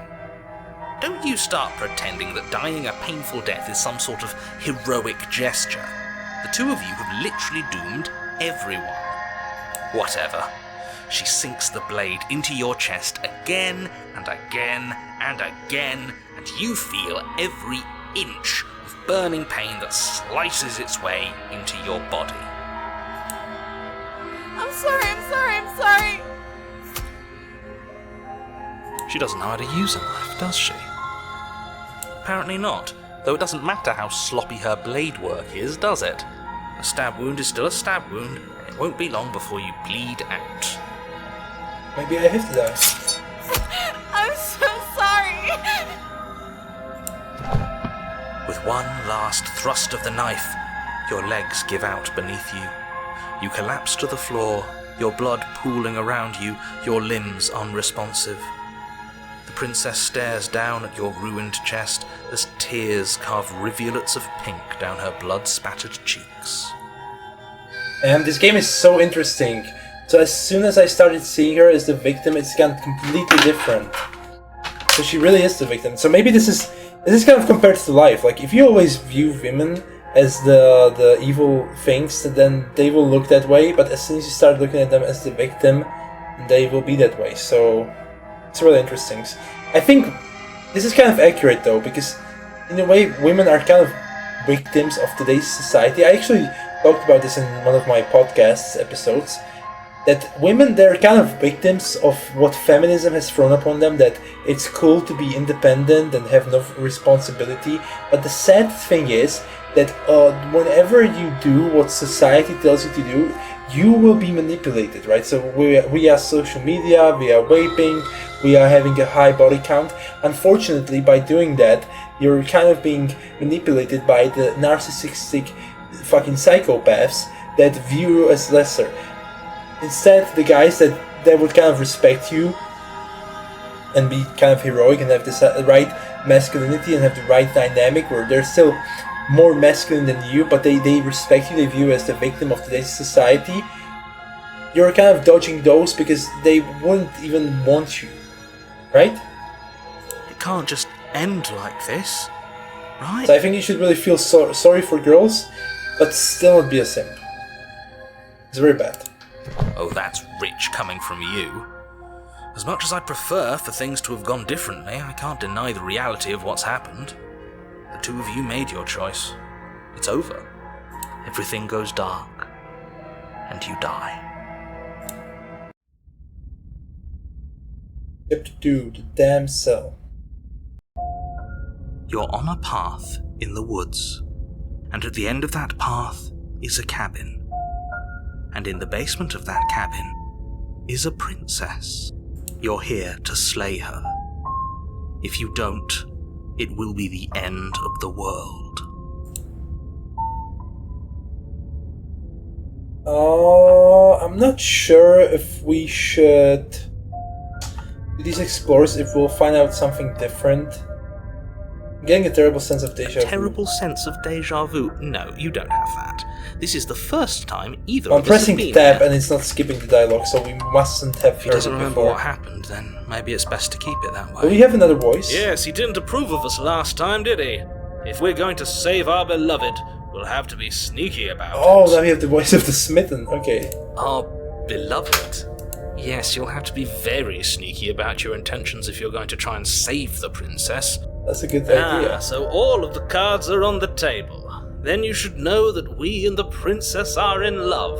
Don't you start pretending that dying a painful death is some sort of heroic gesture. The two of you have literally doomed everyone. Whatever. She sinks the blade into your chest again and again and again, and you feel every inch of burning pain that slices its way into your body. I'm sorry. She doesn't know how to use a knife, does she? Apparently not, though it doesn't matter how sloppy her blade work is, does it? A stab wound is still a stab wound, and it won't be long before you bleed out. Maybe I have to die. I'm so sorry. With one last thrust of the knife, your legs give out beneath you. You collapse to the floor, your blood pooling around you, your limbs unresponsive. The princess stares down at your ruined chest as tears carve rivulets of pink down her blood-spattered cheeks. And this game is so interesting. So as soon as I started seeing her as the victim, it's gone completely different. So she really is the victim. So maybe this is kind of compared to life. Like if you always view women as the evil things, then they will look that way. But as soon as you start looking at them as the victim, they will be that way. So it's really interesting. I think this is kind of accurate though, because in a way women are kind of victims of today's society. I actually talked about this in one of my podcast episodes, that women, they're kind of victims of what feminism has thrown upon them, that it's cool to be independent and have no responsibility. But the sad thing is that whenever you do what society tells you to do, you will be manipulated, right? So we are social media, we are vaping, we are having a high body count. Unfortunately, by doing that, you're kind of being manipulated by the narcissistic fucking psychopaths that view you as lesser. Instead, the guys that would kind of respect you and be kind of heroic and have this right masculinity and have the right dynamic, where they're still more masculine than you, but they respect you, they view you as the victim of today's society, you're kind of dodging those because they wouldn't even want you, right? It can't just end like this, right? So I think you should really feel sorry for girls, but still not be a simp. It's very bad. Oh, that's rich coming from you. As much as I'd prefer for things to have gone differently, I can't deny the reality of what's happened. The two of you made your choice. It's over. Everything goes dark. And you die. Chapter 2, the damn cell. You're on a path in the woods. And at the end of that path is a cabin. And in the basement of that cabin is a princess. You're here to slay her. If you don't, it will be the end of the world. I'm not sure if we should do these explores if we'll find out something different. I'm getting a terrible sense of deja vu. Terrible sense of deja vu? No, you don't have that. This is the first time either I'm of us have pressing been tab here. and it's not skipping the dialogue, so we mustn't have If he heard doesn't it remember before. what happened, then maybe it's best to keep it that way. Will we have another voice? Yes, he didn't approve of us last time, did he? If we're going to save our beloved, we'll have to be sneaky about Oh, it. now we have the voice of the smitten. Okay. Our beloved? Yes, you'll have to be very sneaky about your intentions if you're going to try and save the princess. That's a good idea. So all of the cards are on the table. Then you should know that we and the princess are in love,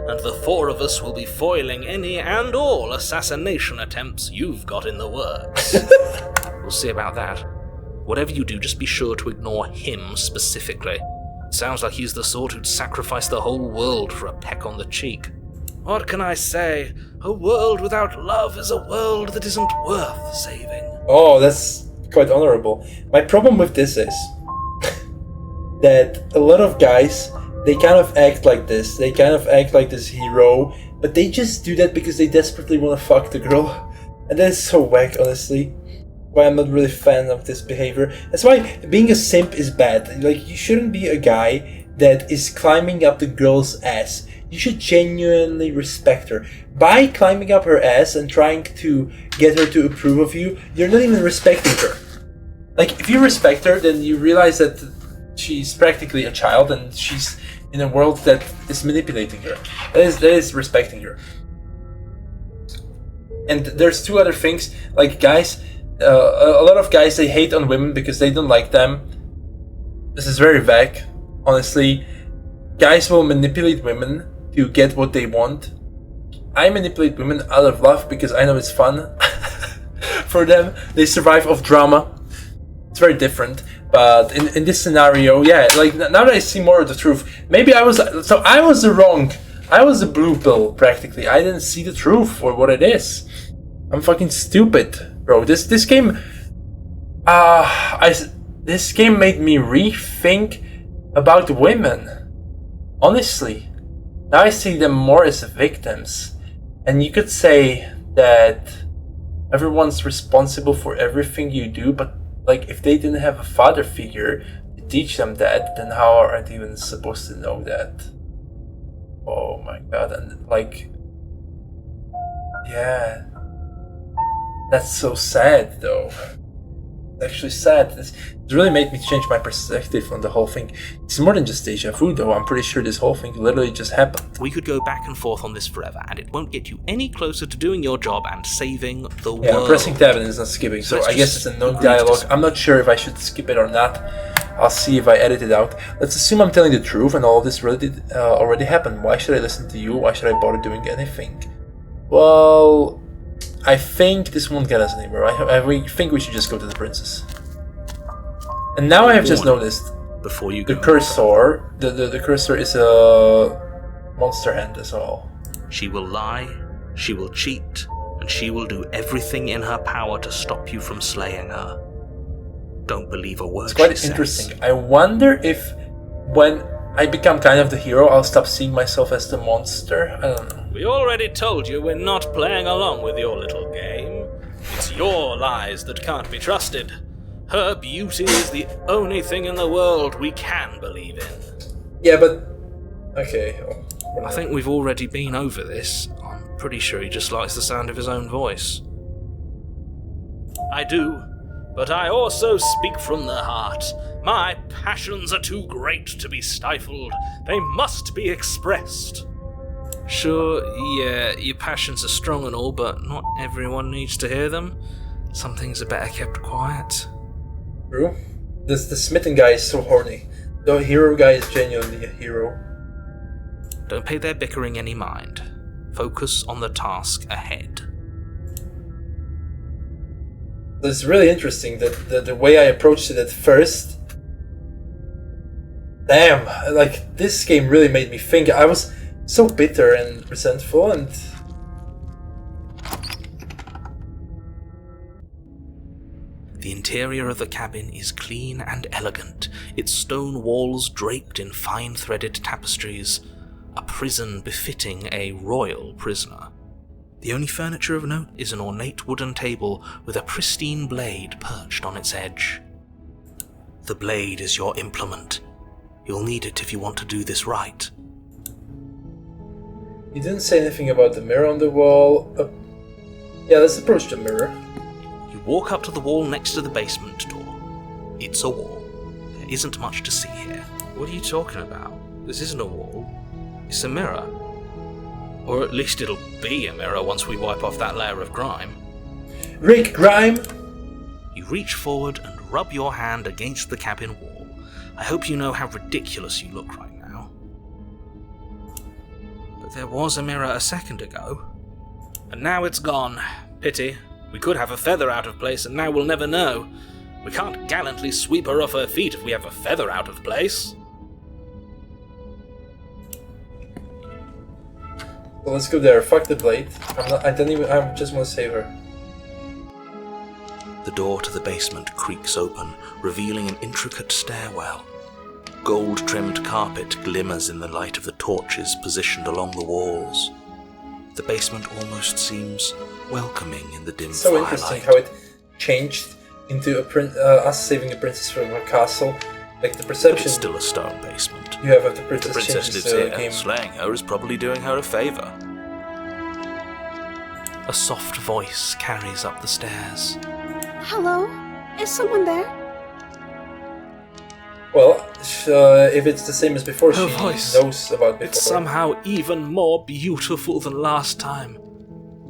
and the four of us will be foiling any and all assassination attempts you've got in the works. We'll see about that. Whatever you do, just be sure to ignore him specifically. It sounds like he's the sort who'd sacrifice the whole world for a peck on the cheek. What can I say? A world without love is a world that isn't worth saving. Oh, that's quite honorable. My problem with this is that a lot of guys, they kind of act like this. They kind of act like this hero, but they just do that because they desperately want to fuck the girl. And that is so whack, honestly. Why I'm not really a fan of this behavior. That's why being a simp is bad. Like, you shouldn't be a guy that is climbing up the girl's ass. You should genuinely respect her. By climbing up her ass and trying to get her to approve of you, you're not even respecting her. Like, if you respect her, then you realize that she's practically a child and she's in a world that is manipulating her. That is respecting her. And there's two other things. Like, guys, a lot of guys, they hate on women because they don't like them. This is very vague, honestly. Guys will manipulate women to get what they want. I manipulate women out of love because I know it's fun for them. They survive off drama. It's very different. But in this scenario, yeah, like now that I see more of the truth, maybe I was the blue pill practically. I didn't see the truth for what it is. I'm fucking stupid, bro. This game, this game made me rethink about women. Honestly, now I see them more as victims, and you could say that everyone's responsible for everything you do, but like if they didn't have a father figure to teach them that, then how are they even supposed to know that? Oh my god, and like, yeah, that's so sad though. It's actually sad. It really made me change my perspective on the whole thing. It's more than just deja vu though. I'm pretty sure this whole thing literally just happened. We could go back and forth on this forever, and it won't get you any closer to doing your job and saving the world. Yeah, I'm pressing tab and it's not skipping, so Let's I guess just it's a no agree to dialogue. disagree. I'm not sure if I should skip it or not. I'll see if I edit it out. Let's assume I'm telling the truth and all of this really did already happened. Why should I listen to you? Why should I bother doing anything? Well, I think this won't get us anywhere. I think we should just go to the princess. And now I have just noticed Before you the go, cursor. The cursor is a monster hand as well. she will lie, she will cheat, and she will do everything in her power to stop you from slaying her. Don't believe a word It's quite she interesting. says. I wonder if when I become kind of the hero, I'll stop seeing myself as the monster. I don't know. We already told you we're not playing along with your little game. It's your lies that can't be trusted. Her beauty is the only thing in the world we can believe in. Yeah, but okay. I think we've already been over this. I'm pretty sure he just likes the sound of his own voice. I do, but I also speak from the heart. My passions are too great to be stifled. They must be expressed. Sure, yeah, your passions are strong and all, but not everyone needs to hear them. Some things are better kept quiet. True. The smitten guy is so horny. The hero guy is genuinely a hero. Don't pay their bickering any mind. Focus on the task ahead. It's really interesting that the way I approached it at first. Damn, like this game really made me think. I was so bitter and resentful, and The interior of the cabin is clean and elegant, its stone walls draped in fine threaded tapestries, a prison befitting a royal prisoner. The only furniture of note is an ornate wooden table with a pristine blade perched on its edge. The blade is your implement. You'll need it if you want to do this right. You didn't say anything about the mirror on the wall. Yeah, let's approach the mirror. You walk up to the wall next to the basement door. It's a wall. There isn't much to see here. What are you talking about? This isn't a wall. It's a mirror. Or at least it'll be a mirror once we wipe off that layer of grime. Rick, grime! You reach forward and rub your hand against the cabin wall. I hope you know how ridiculous you look right now. But there was a mirror a second ago. And now it's gone. Pity. We could have a feather out of place and now we'll never know. We can't gallantly sweep her off her feet if we have a feather out of place. Well, let's go there. Fuck the blade. I just want to save her. The door to the basement creaks open, revealing an intricate stairwell. Gold-trimmed carpet glimmers in the light of the torches positioned along the walls. The basement almost seems welcoming in the dim so firelight. Interesting how it changed into us saving a princess from a castle. Like the perception. But it's still a stone basement. You have of the The princess princess lives the here. game. Slaying her is probably doing her a favour. A soft voice carries up the stairs. Hello? Is someone there? Well, if it's the same as before, Her she voice. knows about before. It's somehow even more beautiful than last time.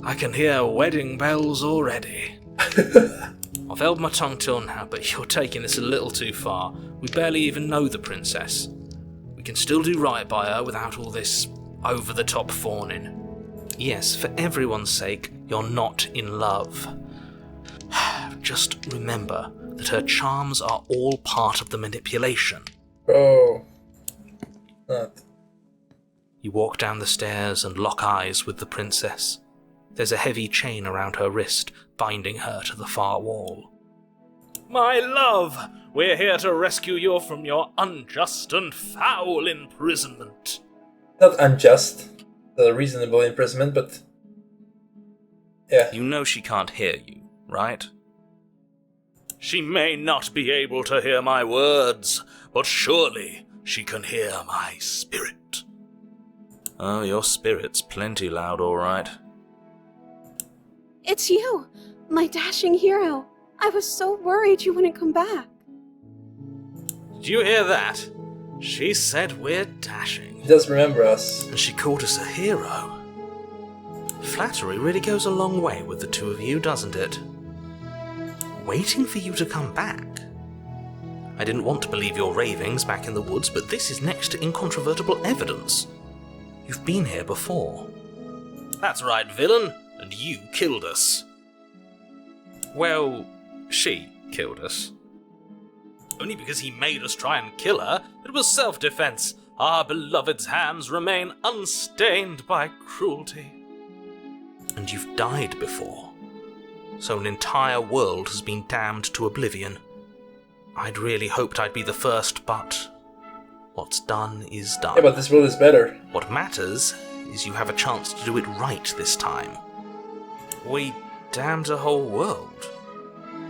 I can hear wedding bells already. I've held my tongue till now, but you're taking this a little too far. We barely even know the princess. We can still do right by her without all this over-the-top fawning. Yes, for everyone's sake, you're not in love. Just remember that her charms are all part of the manipulation. Oh. Not. You walk down the stairs and lock eyes with the princess. There's a heavy chain around her wrist, binding her to the far wall. My love, we're here to rescue you from your unjust and foul imprisonment. Not unjust. A reasonable imprisonment, but... yeah. You know she can't hear you, right? She may not be able to hear my words, but surely she can hear my spirit. Oh, your spirit's plenty loud, all right. It's you, my dashing hero. I was so worried you wouldn't come back. Did you hear that? She said we're dashing. He does remember us. And she called us a hero. Flattery really goes a long way with the two of you, doesn't it? Waiting for you to come back. I didn't want to believe your ravings back in the woods, but this is next to incontrovertible evidence. You've been here before. That's right, villain, and you killed us. Well, she killed us. Only because he made us try and kill her. It was self-defense. Our beloved's hands remain unstained by cruelty. And you've died before. So an entire world has been damned to oblivion. I'd really hoped I'd be the first, but what's done is done. Yeah, but this world is better. What matters is you have a chance to do it right this time. We damned a whole world.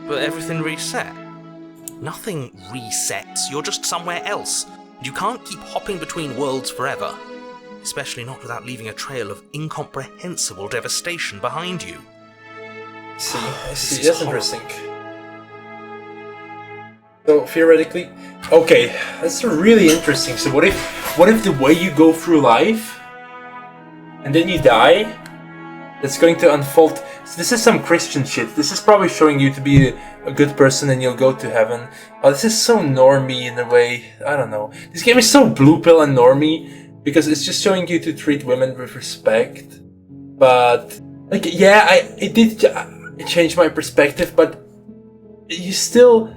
But everything reset. Nothing resets, you're just somewhere else. You can't keep hopping between worlds forever. Especially not without leaving a trail of incomprehensible devastation behind you. I see. is That's horrible. interesting. So theoretically, okay, that's really interesting. So what if the way you go through life, and then you die, that's going to unfold. So this is some Christian shit. This is probably showing you to be a good person and you'll go to heaven. Oh, this is so normie in a way. I don't know. This game is so blue pill and normie because it's just showing you to treat women with respect. But like, yeah, it changed my perspective. But there's still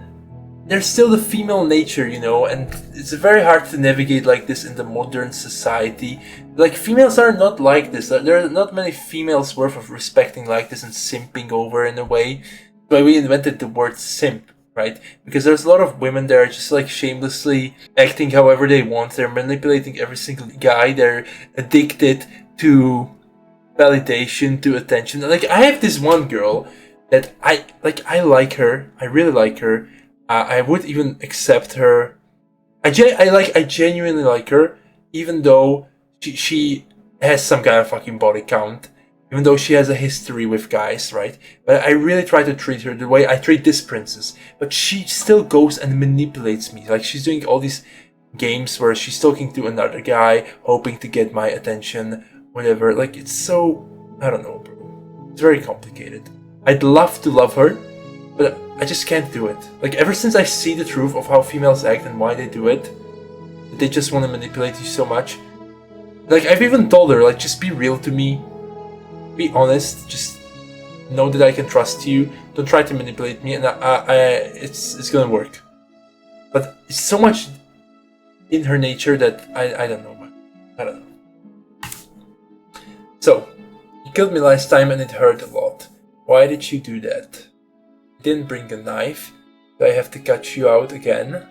the female nature, you know, and it's very hard to navigate like this in the modern society. Like, females are not like this. There are not many females worth of respecting like this and simping over in a way. why we invented the word simp, right? Because there's a lot of women that are just like shamelessly acting however they want. They're manipulating every single guy. They're addicted to validation, to attention. Like, I have this one girl that I like her. I really like her. I would even accept her. I genuinely like her, even though she has some kind of fucking body count, even though she has a history with guys, right? But I really try to treat her the way I treat this princess. But she still goes and manipulates me. Like, she's doing all these games where she's talking to another guy, hoping to get my attention, whatever. Like, it's so, I don't know, bro. It's very complicated. I'd love to love her, but I just can't do it. Like, ever since I see the truth of how females act and why they do it, they just want to manipulate you so much. Like, I've even told her, like, just be real to me. Be honest. Just know that I can trust you. Don't try to manipulate me, and it's gonna work. But it's so much in her nature that I don't know, man. I don't know. So, you killed me last time and it hurt a lot. Why did you do that? You didn't bring a knife. Do I have to cut you out again?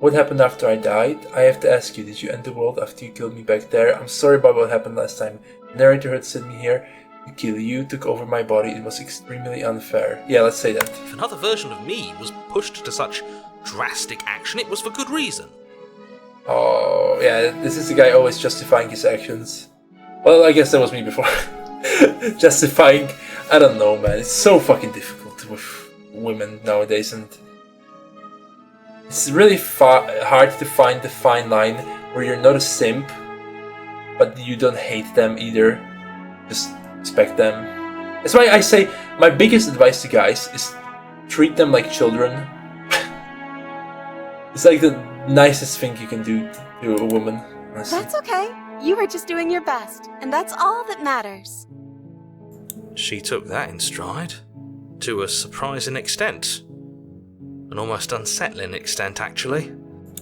What happened after I died? I have to ask you, did you end the world after you killed me back there? I'm sorry about what happened last time. The narrator had sent me here to kill you, took over my body. It was extremely unfair. Yeah, let's say that. If another version of me was pushed to such drastic action, it was for good reason. Oh, yeah, this is the guy always justifying his actions. Well, I guess that was me before. Justifying, I don't know, man. It's so fucking difficult with women nowadays, and it's really hard to find the fine line where you're not a simp, but you don't hate them either. Just respect them. That's why I say my biggest advice to guys is treat them like children. It's like the nicest thing you can do to a woman, honestly. That's okay. You were just doing your best, and that's all that matters. She took that in stride. To a surprising extent. An almost unsettling extent, actually.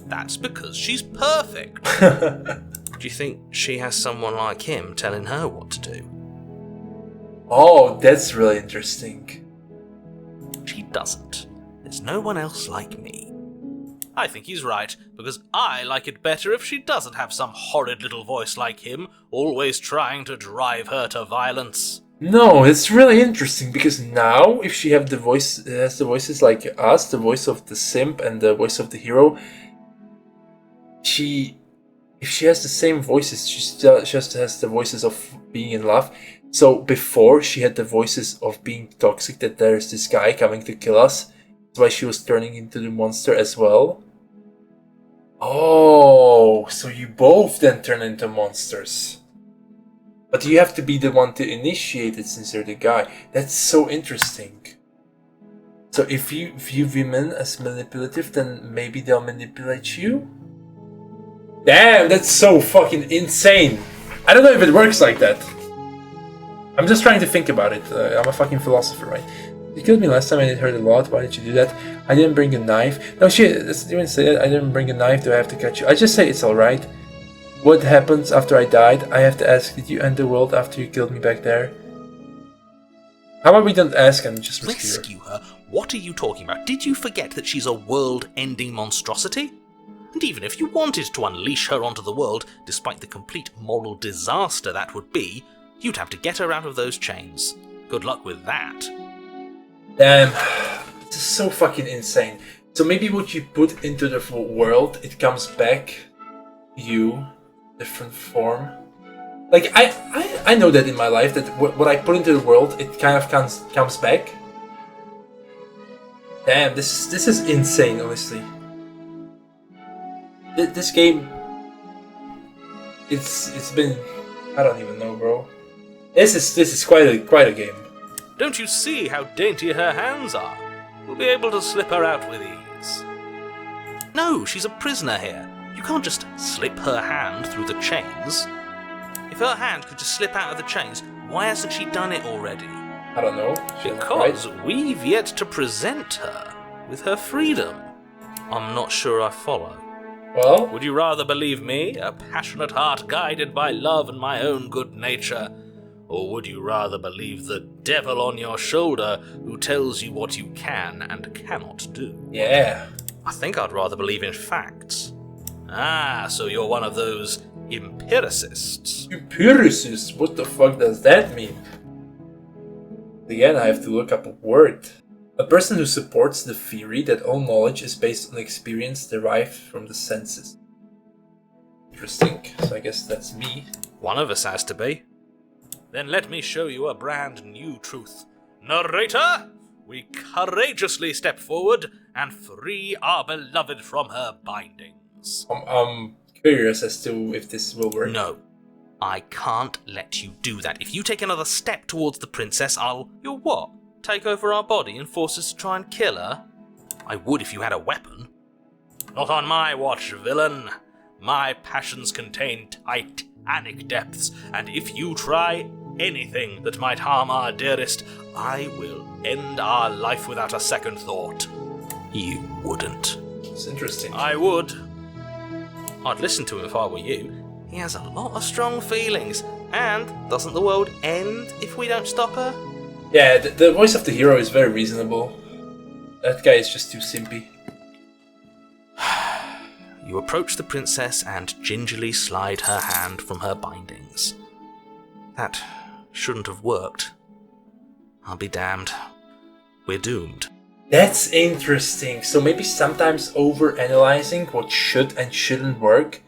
That's because she's perfect. Do you think she has someone like him telling her what to do? Oh, that's really interesting. She doesn't. There's no one else like me. I think he's right, because I like it better if she doesn't have some horrid little voice like him, always trying to drive her to violence. No, it's really interesting, because now if she has the voices like us, the voice of the simp and the voice of the hero, if she has the same voices, she just has the voices of being in love. So before she had the voices of being toxic, that there's this guy coming to kill us. That's why she was turning into the monster as well. Oh, so you both then turn into monsters. But you have to be the one to initiate it since you're the guy. That's so interesting. So if you view women as manipulative, then maybe they'll manipulate you? Damn, that's so fucking insane. I don't know if it works like that. I'm just trying to think about it. I'm a fucking philosopher, right? You killed me last time and it hurt a lot. Why did you do that? I didn't bring a knife. No shit, let's even say that. I didn't bring a knife. Do I have to cut you? I just say it's alright. What happens after I died? I have to ask, did you end the world after you killed me back there? How about we don't ask and just rescue her? What are you talking about? Did you forget that she's a world-ending monstrosity? And even if you wanted to unleash her onto the world, despite the complete moral disaster that would be, you'd have to get her out of those chains. Good luck with that. Damn, this is so fucking insane. So maybe what you put into the world, it comes back to you, different form. Like, I know that in my life, that what I put into the world, it kind of comes back. Damn, this is insane, honestly. This game, it's been, I don't even know, bro. This is quite a game. Don't you see how dainty her hands are? We'll be able to slip her out with ease. No, she's a prisoner here. You can't just slip her hand through the chains. If her hand could just slip out of the chains, why hasn't she done it already? I don't know. Because we've yet to present her with her freedom. I'm not sure I follow. Well, would you rather believe me, a passionate heart guided by love and my own good nature, Or would you rather believe the devil on your shoulder who tells you what you can and cannot do? Yeah. I think I'd rather believe in facts. Ah, so you're one of those empiricists. Empiricist? What the fuck does that mean? Again, I have to look up a word. A person who supports the theory that all knowledge is based on experience derived from the senses. Interesting. So I guess that's me. One of us has to be. Then let me show you a brand new truth. Narrator, we courageously step forward and free our beloved from her bindings. I'm curious as to if this will work. No, I can't let you do that. If you take another step towards the princess, You'll what? Take over our body and force us to try and kill her? I would if you had a weapon. Not on my watch, villain. My passions contain titanic depths, and if you try anything that might harm our dearest, I will end our life without a second thought. You wouldn't. It's interesting. I would. I'd listen to him if I were you. He has a lot of strong feelings, and doesn't the world end if we don't stop her? Yeah, the voice of the hero is very reasonable. That guy is just too simpy. You approach the princess and gingerly slide her hand from her bindings. That shouldn't have worked. I'll be damned. We're doomed. That's interesting. So maybe sometimes overanalyzing what should and shouldn't work.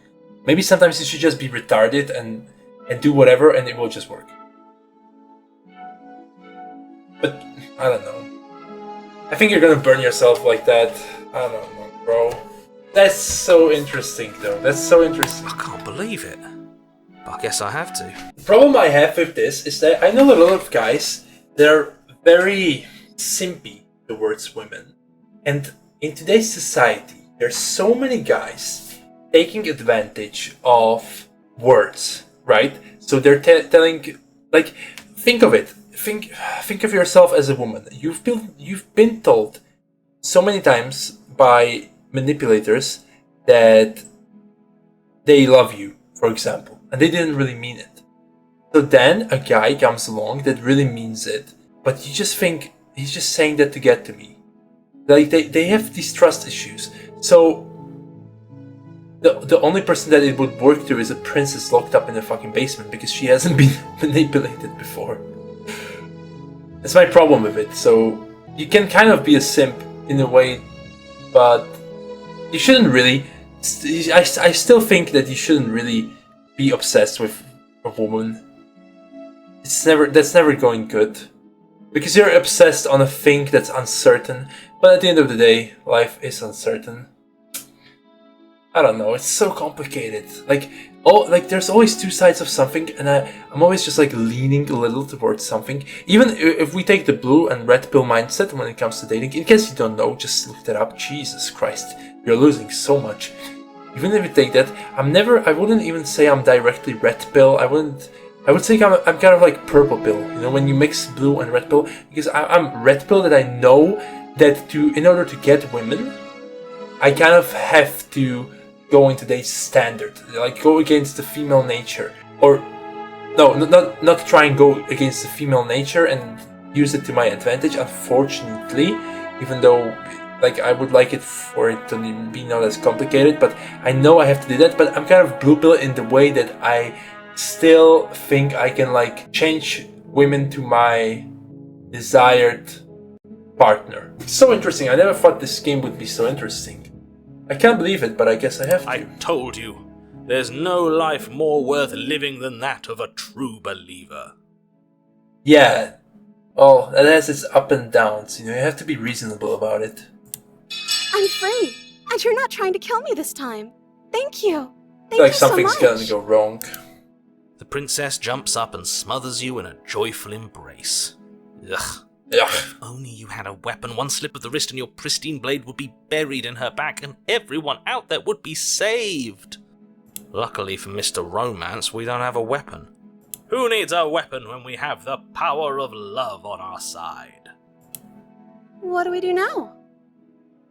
Maybe sometimes you should just be retarded and do whatever and it will just work. But I don't know. I think you're gonna burn yourself like that. I don't know, bro. That's so interesting though. That's so interesting. I can't believe it. But I guess I have to. The problem I have with this is that I know a lot of guys that are very simpy towards women. And in today's society, there's so many guys taking advantage of words, right? So they're telling, like, think of it. Think of yourself as a woman. You've been told so many times by manipulators that they love you, for example, and they didn't really mean it. So then a guy comes along that really means it, but you just think he's just saying that to get to me. Like they have these trust issues. So the only person that it would work to is a princess locked up in a fucking basement because she hasn't been manipulated before. That's my problem with it. So you can kind of be a simp in a way, but you shouldn't really. I still think that you shouldn't really be obsessed with a woman. That's never going good, because you're obsessed on a thing that's uncertain. But at the end of the day, life is uncertain. I don't know. It's so complicated. There's always two sides of something, and I'm always just like leaning a little towards something. Even if we take the blue and red pill mindset when it comes to dating, in case you don't know, just look that up. Jesus Christ, you're losing so much. Even if you take that, I wouldn't even say I'm directly red pill. I would say I'm kind of like purple pill. You know, when you mix blue and red pill, because I'm red pill that I know that in order to get women, I kind of have to go into today's standard, like go against the female nature, or no, not try and go against the female nature and use it to my advantage. Unfortunately, even though like I would like it for it to be not as complicated, but I know I have to do that. But I'm kind of blue pill in the way that I still think I can like change women to my desired partner. It's so interesting. I never thought this game would be so interesting. I can't believe it, but I guess I have to. I told you, there's no life more worth living than that of a true believer. Yeah. Well, that has its up and downs. You know, you have to be reasonable about it. I'm free, and you're not trying to kill me this time. Thank you. Thank Like you so something's much. gonna go wrong. The princess jumps up and smothers you in a joyful embrace. Ugh. Ugh. If only you had a weapon, one slip of the wrist and your pristine blade would be buried in her back, and everyone out there would be saved. Luckily for Mr. Romance, we don't have a weapon. Who needs a weapon when we have the power of love on our side? What do we do now?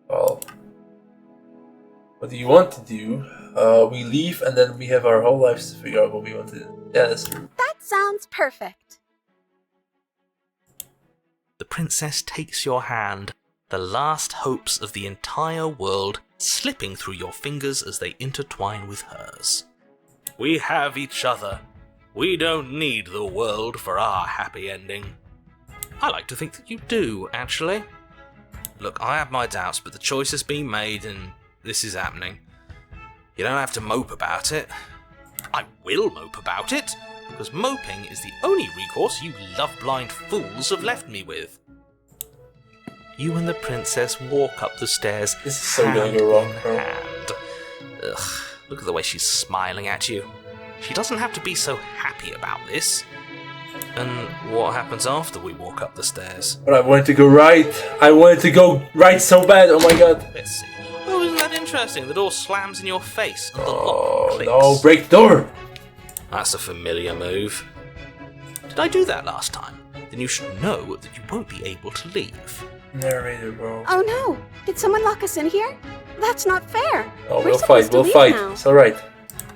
Well, what do you want to do? We leave and then we have our whole lives to figure out what we want to do. Yeah, that's true. That sounds perfect. princess takes your hand, the last hopes of the entire world slipping through your fingers as they intertwine with hers. We have each other. We don't need the world for our happy ending. I like to think that you do, actually. Look, I have my doubts, but the choice has been made and this is happening. You don't have to mope about it. I will mope about it, because moping is the only recourse you love-blind fools have left me with. You and the princess walk up the stairs, This is so gonna go wrong, bro. hand. Ugh, look at the way she's smiling at you. She doesn't have to be so happy about this. And what happens after we walk up the stairs? But I wanted to go right. I wanted to go right so bad. Oh my god. Let's see. Oh, isn't that interesting? The door slams in your face and the lock Oh clicks. no, break the door. That's a familiar move. Did I do that last time? Then you should know that you won't be able to leave. Narrator, bro. Oh no! Did someone lock us in here? That's not fair! Oh, We're we'll supposed fight. to We'll leave fight. now. It's alright.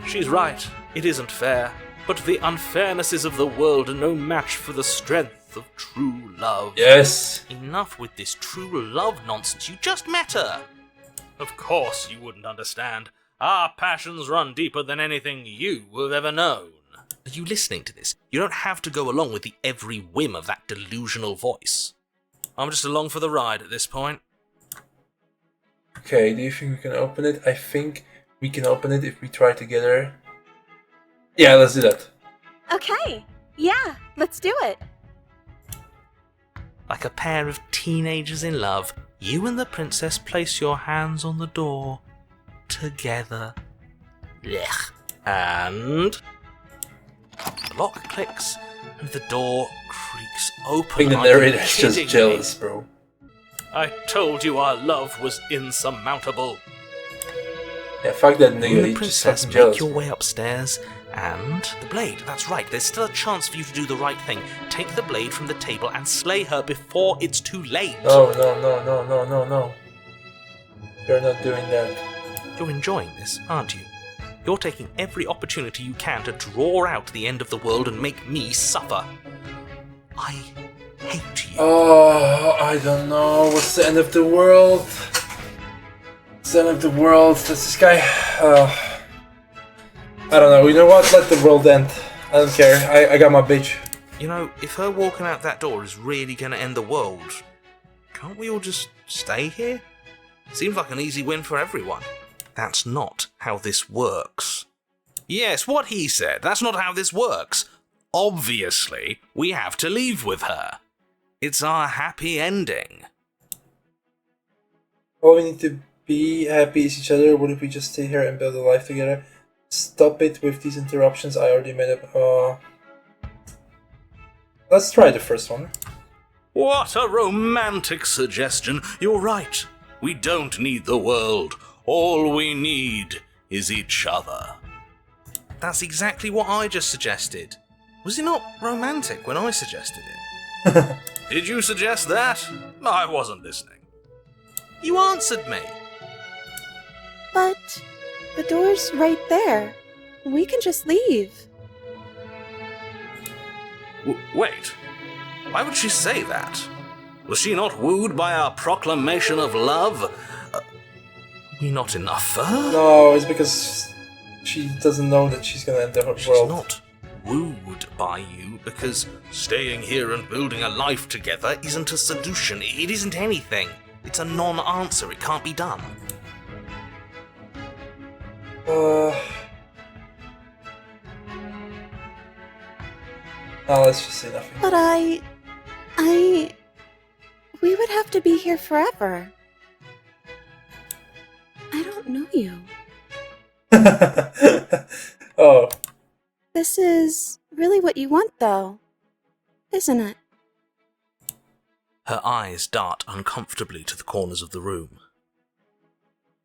She's right. It isn't fair. But the unfairnesses of the world are no match for the strength of true love. Yes. Enough with this true love nonsense. You just met her. Of course you wouldn't understand. Our passions run deeper than anything you have ever known. Are you listening to this? You don't have to go along with the every whim of that delusional voice. I'm just along for the ride at this point. Okay, do you think we can open it? I think we can open it if we try together. Yeah, let's do that. Okay, yeah, let's do it. Like a pair of teenagers in love, you and the princess place your hands on the door. Together. Blech. And the lock clicks and the door creaks open. I think the Are you narrator's just kidding me? jealous, bro. I told you our love was insurmountable. Yeah, fuck that You nigga. and the He's just princess fucking make jealous. your way upstairs, and the blade. That's right. There's still a chance for you to do the right thing. Take the blade from the table and slay her before it's too late. No, no, no, no, no, no, no. You're not doing that. You're enjoying this, aren't you? You're taking every opportunity you can to draw out the end of the world and make me suffer. I hate you. Oh, I don't know. What's the end of the world? It's the end of the world. That's this guy. I don't know. You know what? Let the world end. I don't care. I got my bitch. You know, if her walking out that door is really going to end the world, can't we all just stay here? Seems like an easy win for everyone. That's not how this works. Yes, what he said. That's not how this works. Obviously, we have to leave with her. It's our happy ending. All we need to be happy is each other. What if we just stay here and build a life together? Stop it with these interruptions. I already made up. Let's try the first one. What a romantic suggestion. You're right. We don't need the world. All we need is each other. That's exactly what I just suggested. Was it not romantic when I suggested it? Did you suggest that? I wasn't listening. You answered me. But the door's right there. We can just leave. Wait. Why would she say that? Was she not wooed by our proclamation of love? We not enough for her? No, it's because she doesn't know that she's gonna end the world. She's not wooed by you because staying here and building a life together isn't a solution. It isn't anything. It's a non-answer. It can't be done. No, let's just say nothing. But we would have to be here forever. I don't know you. Oh. This is really what you want, though, isn't it? Her eyes dart uncomfortably to the corners of the room.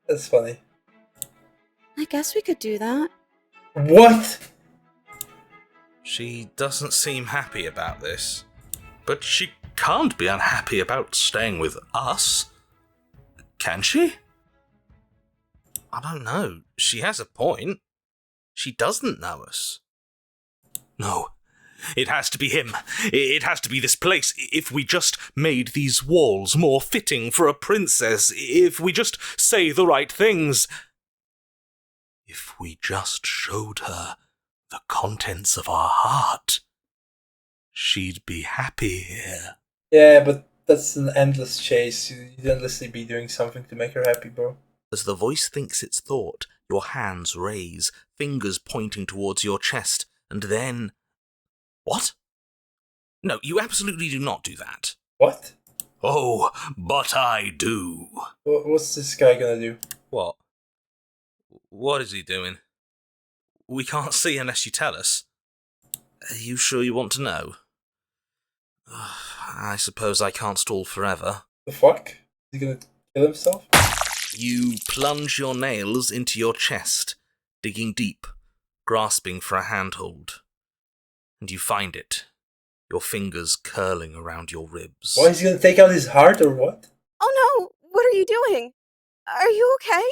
That's funny. I guess we could do that. What? She doesn't seem happy about this. But she can't be unhappy about staying with us. Can she? I don't know. She has a point. She doesn't know us. No, It has to be him. It has to be this place. If we just made these walls more fitting for a princess, if we just say the right things, if we just showed her the contents of our heart, she'd be happy here. Yeah, but that's an endless chase. You'd endlessly be doing something to make her happy, bro. As the voice thinks its thought, your hands raise, fingers pointing towards your chest, and then... What? No, you absolutely do not do that. What? Oh, but I do. What's this guy gonna do? What? What is he doing? We can't see unless you tell us. Are you sure you want to know? I suppose I can't stall forever. The fuck? Is he gonna kill himself? You plunge your nails into your chest, digging deep, grasping for a handhold. And you find it, your fingers curling around your ribs. Why is he gonna take out his heart or what? Oh no! What are you doing? Are you okay?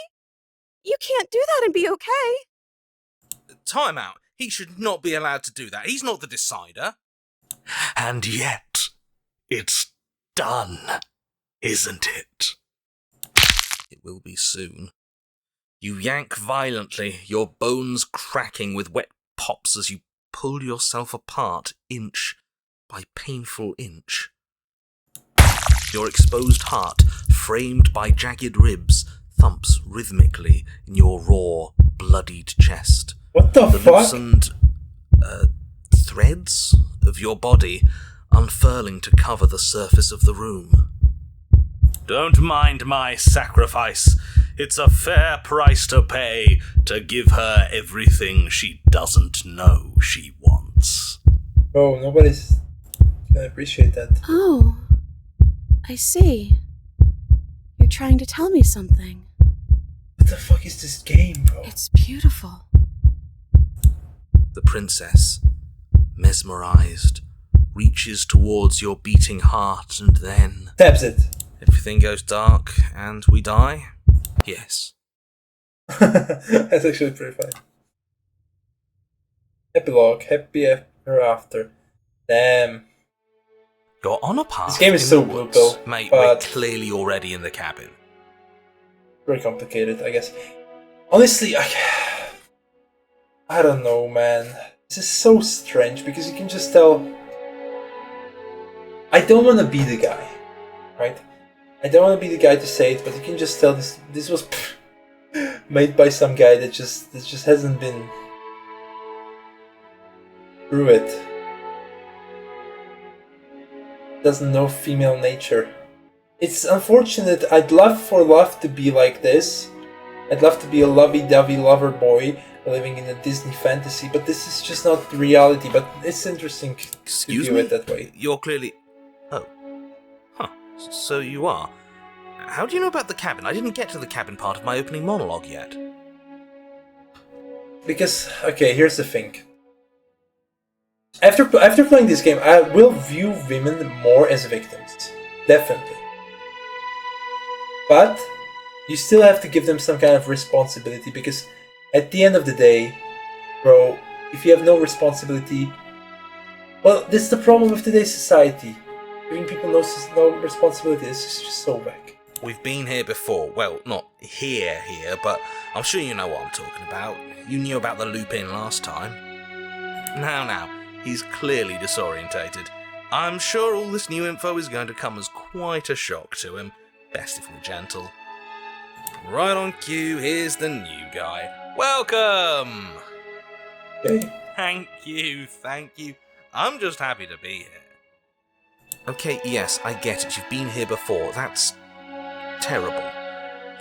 You can't do that and be okay. Time out. He should not be allowed to do that. He's not the decider. And yet, it's done, isn't it? It will be soon. You yank violently, your bones cracking with wet pops as you pull yourself apart inch by painful inch. Your exposed heart, framed by jagged ribs, thumps rhythmically in your raw, bloodied chest. What the fuck? Loosened threads of your body unfurling to cover the surface of the room. Don't mind my sacrifice. It's a fair price to pay to give her everything she doesn't know she wants. Bro, nobody's gonna appreciate that. Oh, I see. You're trying to tell me something. What the fuck is this game, bro? It's beautiful. The princess, mesmerized, reaches towards your beating heart and then... Taps it. Everything goes dark and we die? Yes. That's actually pretty funny. Epilogue, happy ever after. Damn. You're on a path. This game is so inwards. brutal, Mate, but- we're clearly already in the cabin. Very complicated, I guess. Honestly, I don't know, man. This is so strange because you can just tell. I don't want to be the guy, right? I don't want to be the guy to say it, but you can just tell this was made by some guy that just hasn't been through it. Doesn't know female nature. It's unfortunate. I'd love for love to be like this. I'd love to be a lovey-dovey lover boy living in a Disney fantasy, but this is just not reality. But it's interesting Excuse to view me? it that way. You're clearly... Oh. Huh. So you are. How do you know about the cabin? I didn't get to the cabin part of my opening monologue yet. Because, okay, here's the thing. After playing this game, I will view women more as victims. Definitely. But you still have to give them some kind of responsibility, because at the end of the day, bro, if you have no responsibility... Well, this is the problem with today's society. Giving people no responsibility is just so whack. We've been here before. Well, not here, but I'm sure you know what I'm talking about. You knew about the loop-in last time. Now, he's clearly disorientated. I'm sure all this new info is going to come as quite a shock to him. Best if we're gentle. Right on cue, here's the new guy. Welcome! Okay? Thank you. I'm just happy to be here. Okay, yes, I get it. You've been here before. That's terrible.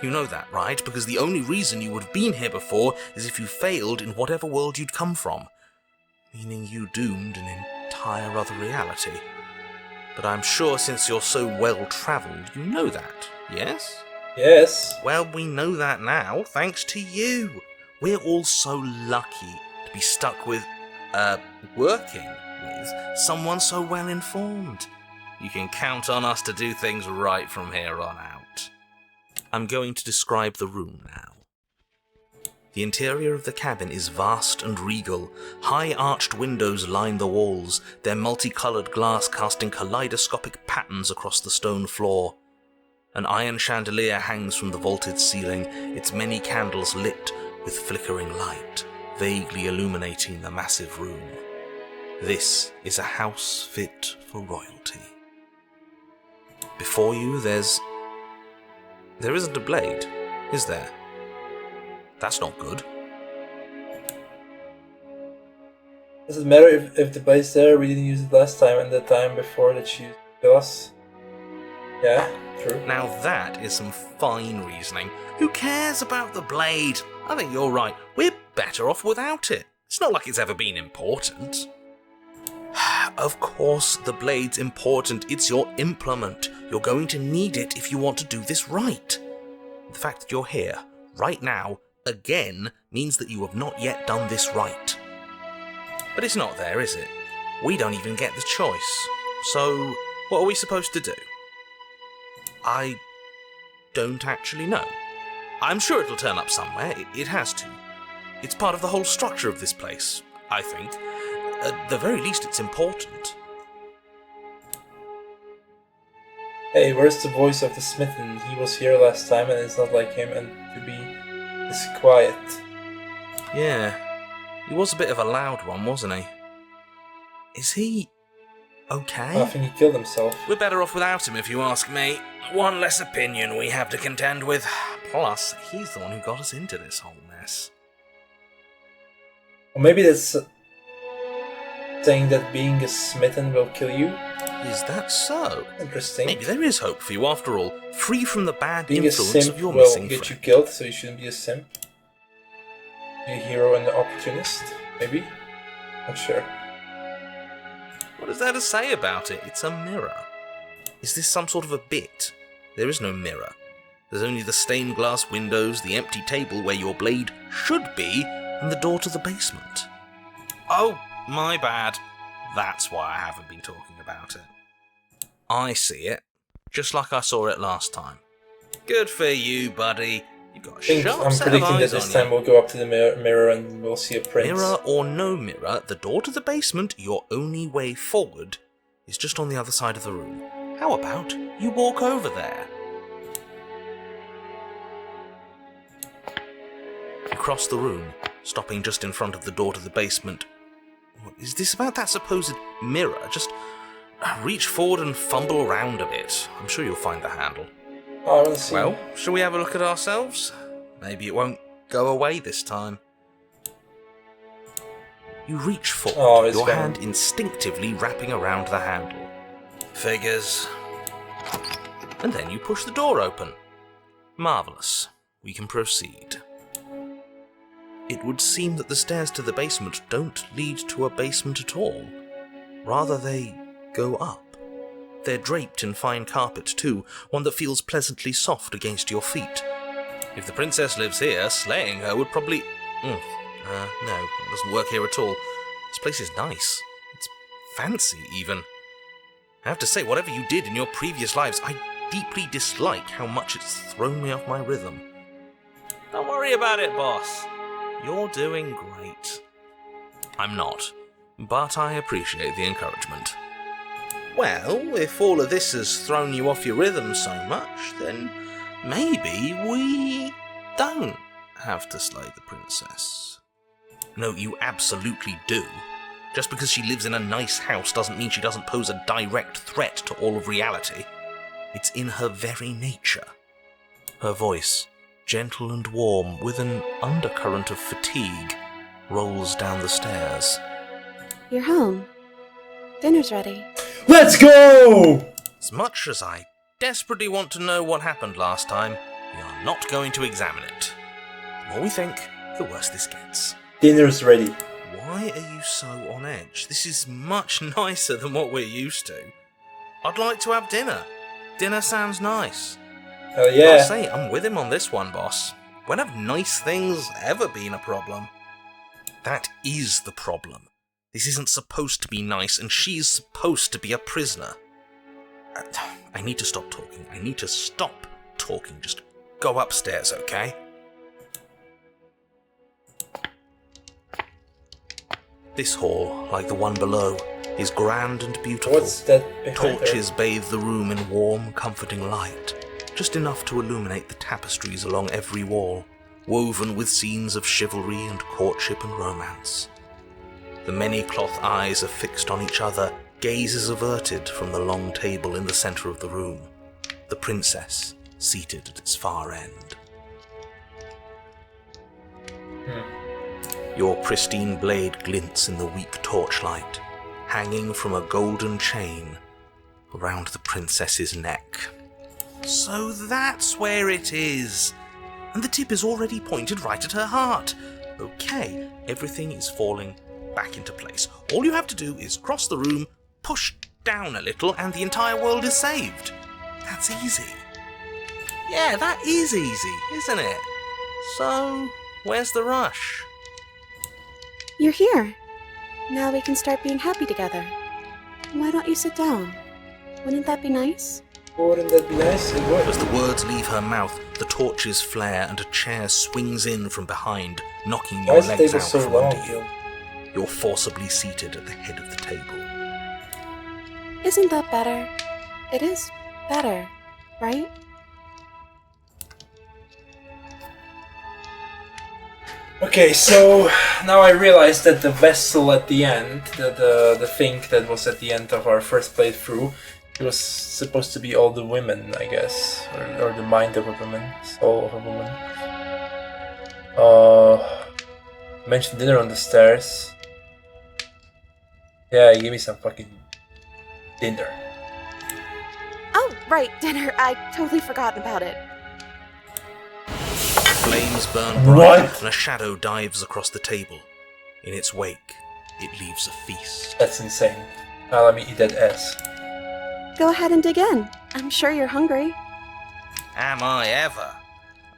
You know that, right? Because the only reason you would have been here before is if you failed in whatever world you'd come from. Meaning you doomed an entire other reality. But I'm sure since you're so well-travelled, you know that, yes? Yes. Well, we know that now, thanks to you. We're all so lucky to be stuck with, working with someone so well-informed. You can count on us to do things right from here on out. I'm going to describe the room now. The interior of the cabin is vast and regal. High arched windows line the walls, their multicoloured glass casting kaleidoscopic patterns across the stone floor. An iron chandelier hangs from the vaulted ceiling, its many candles lit with flickering light, vaguely illuminating the massive room. This is a house fit for royalty. Before you, there isn't a blade, is there? That's not good. Does it matter if the blade's there? We didn't use it last time and the time before that she used it to us. Yeah, true. Now that is some fine reasoning. Who cares about the blade? I think you're right. We're better off without it. It's not like it's ever been important. Of course the blade's important. It's your implement. You're going to need it if you want to do this right. The fact that you're here, right now, again, means that you have not yet done this right. But it's not there, is it? We don't even get the choice. So, what are we supposed to do? I don't actually know. I'm sure it'll turn up somewhere. It has to. It's part of the whole structure of this place, I think. At the very least, it's important. Hey, where's the voice of the smitten? He was here last time and it's not like him and to be this quiet. Yeah, he was a bit of a loud one, wasn't he? Is he okay? I think he killed himself. We're better off without him, if you ask me. One less opinion we have to contend with. Plus, he's the one who got us into this whole mess. Or maybe that's saying that being a smitten will kill you. Is that so? Interesting. Maybe there is hope for you after all, free from the bad Being influence a simp of your will missing get friend. you killed, so you shouldn't be a simp. Be a hero and an opportunist, maybe? Not sure. What is there to say about it? It's a mirror. Is this some sort of a bit? There is no mirror. There's only the stained glass windows, the empty table where your blade should be, and the door to the basement. Oh, my bad. That's why I haven't been talking about it. I see it, just like I saw it last time. Good for you, buddy. You've got a sharp I'm set of predicting that eyes this on time you. we'll go up to the mirror and we'll see a prince. Mirror or no mirror, the door to the basement, your only way forward, is just on the other side of the room. How about you walk over there? You cross the room, stopping just in front of the door to the basement. What is this about that supposed mirror? Just reach forward and fumble around a bit. I'm sure you'll find the handle. Oh, I want to see. Well, shall we have a look at ourselves? Maybe it won't go away this time. You reach forward, your hand instinctively wrapping around the handle. Figures. And then you push the door open. Marvellous. We can proceed. It would seem that the stairs to the basement don't lead to a basement at all. Rather, they go up. They're draped in fine carpet too, one that feels pleasantly soft against your feet. If the princess lives here, slaying her would probably... no, it doesn't work here at all. This place is nice. It's fancy, even. I have to say, whatever you did in your previous lives, I deeply dislike how much it's thrown me off my rhythm. Don't worry about it, boss. You're doing great. I'm not, but I appreciate the encouragement. Well, if all of this has thrown you off your rhythm so much, then maybe we don't have to slay the princess. No, you absolutely do. Just because she lives in a nice house doesn't mean she doesn't pose a direct threat to all of reality. It's in her very nature. Her voice, gentle and warm, with an undercurrent of fatigue, rolls down the stairs. You're home. Dinner's ready. Let's go! As much as I desperately want to know what happened last time, we are not going to examine it. The more we think, the worse this gets. Dinner's ready. Why are you so on edge? This is much nicer than what we're used to. I'd like to have dinner. Dinner sounds nice. Hell Gotta yeah. say, I'm with him on this one, boss. When have nice things ever been a problem? That is the problem. This isn't supposed to be nice, and she's supposed to be a prisoner. I need to stop talking. I need to stop talking. Just go upstairs, okay? This hall, like the one below, is grand and beautiful. What's that behind Torches bathe the room in warm, comforting light, just enough to illuminate the tapestries along every wall, woven with scenes of chivalry and courtship and romance. The many cloth eyes are fixed on each other, gazes averted from the long table in the centre of the room, the princess seated at its far end. Your pristine blade glints in the weak torchlight, hanging from a golden chain around the princess's neck. So that's where it is. And the tip is already pointed right at her heart. Okay, everything is falling back into place. All you have to do is cross the room, push down a little, and the entire world is saved. That's easy. Yeah, that is easy, isn't it? So, where's the rush? You're here. Now we can start being happy together. Why don't you sit down? Wouldn't that be nice? Wouldn't that be nice? It would. As the words leave her mouth, the torches flare and a chair swings in from behind, knocking Why your is the legs table out so from long? under you. You're forcibly seated at the head of the table. Isn't that better? It is better, right? Okay, so now I realize that the vessel at the end, the thing that was at the end of our first playthrough, it was supposed to be all the women, I guess, or the mind of a woman, soul of a woman. Mentioned dinner on the stairs. Yeah, give me some fucking dinner. Oh, right, dinner. I totally forgotten about it. Flames burn bright What? and a shadow dives across the table. In its wake, it leaves a feast. That's insane. Now let me eat that ass. Go ahead and dig in. I'm sure you're hungry. Am I ever?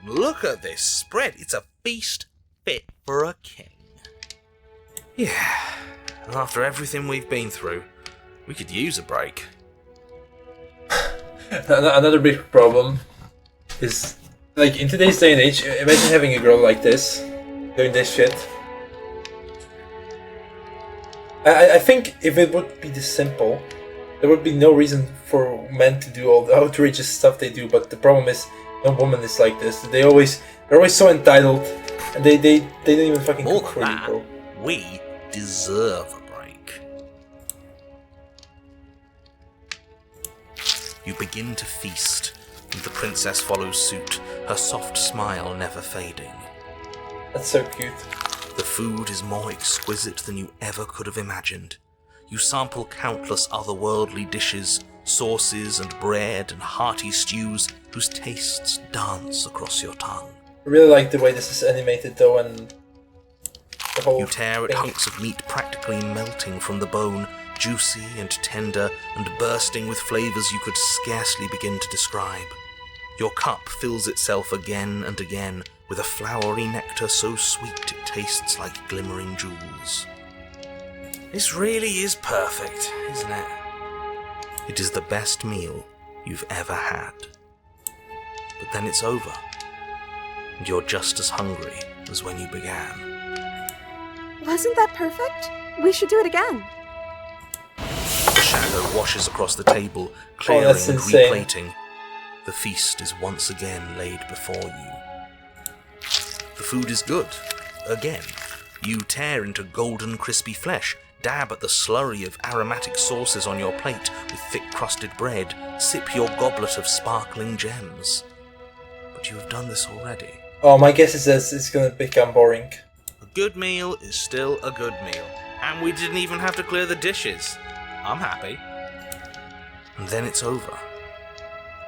Look at this spread. It's a feast fit for a king. Yeah, after everything we've been through, we could use a break. Another big problem is, like, in today's day and age, imagine having a girl like this, doing this shit. I think if it would be this simple, there would be no reason for men to do all the outrageous stuff they do, but the problem is, no woman is like this. They're always so entitled, and they don't even fucking More cook than for you, that, bro. we deserve a break. You begin to feast, and the princess follows suit, her soft smile never fading. That's so cute. The food is more exquisite than you ever could have imagined. You sample countless otherworldly dishes, sauces and bread and hearty stews whose tastes dance across your tongue. I really like the way this is animated though, and the whole You tear at thing. hunks of meat practically melting from the bone, juicy and tender and bursting with flavors you could scarcely begin to describe. Your cup fills itself again and again with a flowery nectar so sweet it tastes like glimmering jewels. This really is perfect, isn't it? It is the best meal you've ever had. But then it's over, and you're just as hungry as when you began. Wasn't that perfect? We should do it again. The shadow washes across the table, clearing that's and insane. replating. The feast is once again laid before you. The food is good. Again. You tear into golden crispy flesh, dab at the slurry of aromatic sauces on your plate with thick-crusted bread, sip your goblet of sparkling gems. But you have done this already. Oh, my guess is that it's gonna become boring. A good meal is still a good meal. And we didn't even have to clear the dishes. I'm happy. And then it's over.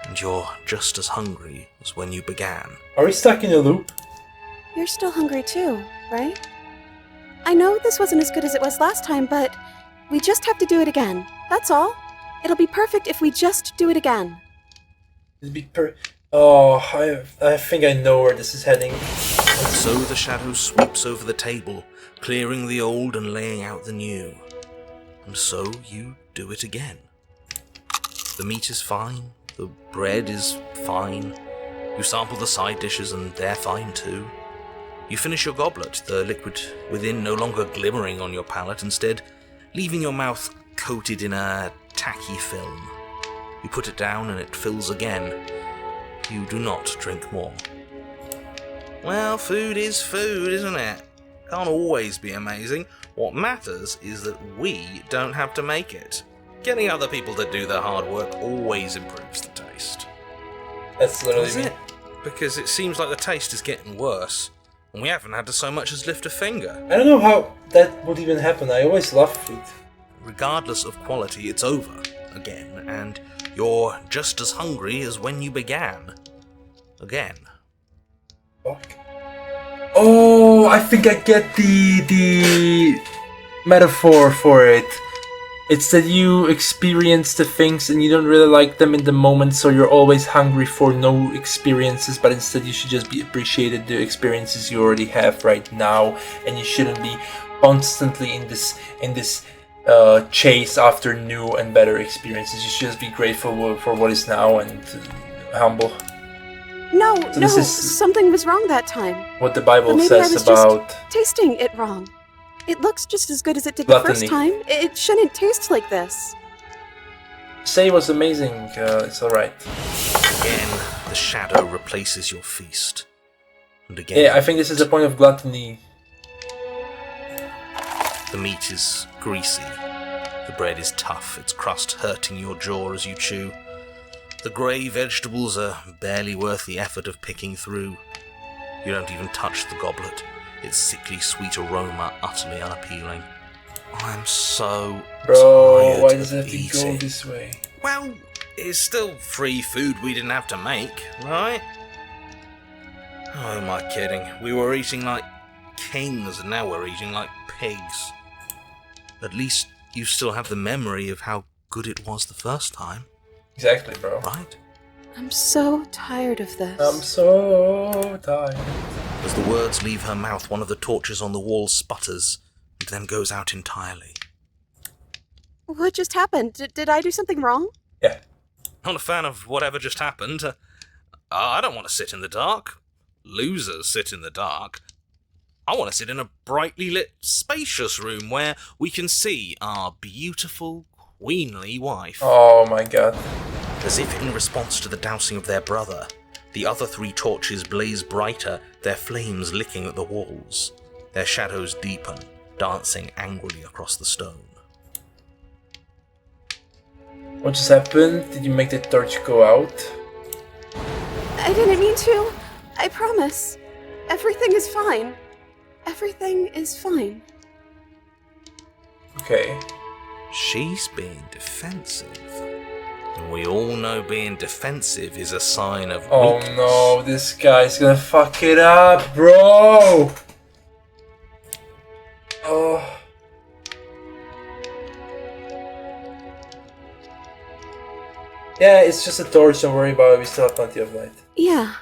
And you're just as hungry as when you began. Are we stuck in a loop? You're still hungry too, right? I know this wasn't as good as it was last time, but we just have to do it again. That's all. It'll be perfect if we just do it again. It'd be Oh, I think I know where this is heading. So the shadow sweeps over the table, clearing the old and laying out the new. And so you do it again. The meat is fine, the bread is fine, you sample the side dishes and they're fine too. You finish your goblet, the liquid within no longer glimmering on your palate, instead leaving your mouth coated in a tacky film. You put it down and it fills again. You do not drink more. Well, food is food, isn't it? Can't always be amazing. What matters is that we don't have to make it. Getting other people to do their hard work always improves the taste. That's literally Is it? Because it seems like the taste is getting worse, and we haven't had to so much as lift a finger. I don't know how that would even happen. I always love food. Regardless of quality, it's over again, and you're just as hungry as when you began. Again. Fuck. Oh, I think I get the metaphor for it. It's that you experience the things and you don't really like them in the moment, so you're always hungry for no experiences, but instead you should just be appreciated the experiences you already have right now, and you shouldn't be constantly in this chase after new and better experiences. You should just be grateful for what is now and humble. No, So no, this is something was wrong that time. what the Bible But maybe I says was about just tasting it wrong. It looks just as good as it did Gluttony. the first time. It shouldn't taste like this. say it was amazing. It's alright. Again, the shadow replaces your feast. And again, Yeah, I think this is the point of gluttony. the meat is greasy. The bread is tough, its crust hurting your jaw as you chew. The grey vegetables are barely worth the effort of picking through. You don't even touch the goblet, its sickly sweet aroma utterly unappealing. I'm so Bro, tired why does it of have to go eating. this way? Well, it's still free food we didn't have to make, right? Oh, am I kidding? We were eating like kings and now we're eating like pigs. At least you still have the memory of how good it was the first time, Exactly, bro. right? I'm so tired of this. I'm so tired. As the words leave her mouth, one of the torches on the wall sputters and then goes out entirely. What just happened? Did I do something wrong? Yeah. Not a fan of whatever just happened. I don't want to sit in the dark. Losers sit in the dark. I want to sit in a brightly lit, spacious room where we can see our beautiful, queenly wife. Oh my god. As if in response to the dousing of their brother, the other 3 torches blaze brighter, their flames licking at the walls. Their shadows deepen, dancing angrily across the stone. What just happened? Did you make the torch go out? I didn't mean to. I promise. Everything is fine. Everything is fine. Okay. She's being defensive. And we all know being defensive is a sign of Oh weakness. no, this guy's gonna fuck it up, bro! Oh. Yeah, it's just a torch, don't worry about it, we still have plenty of light. Yeah.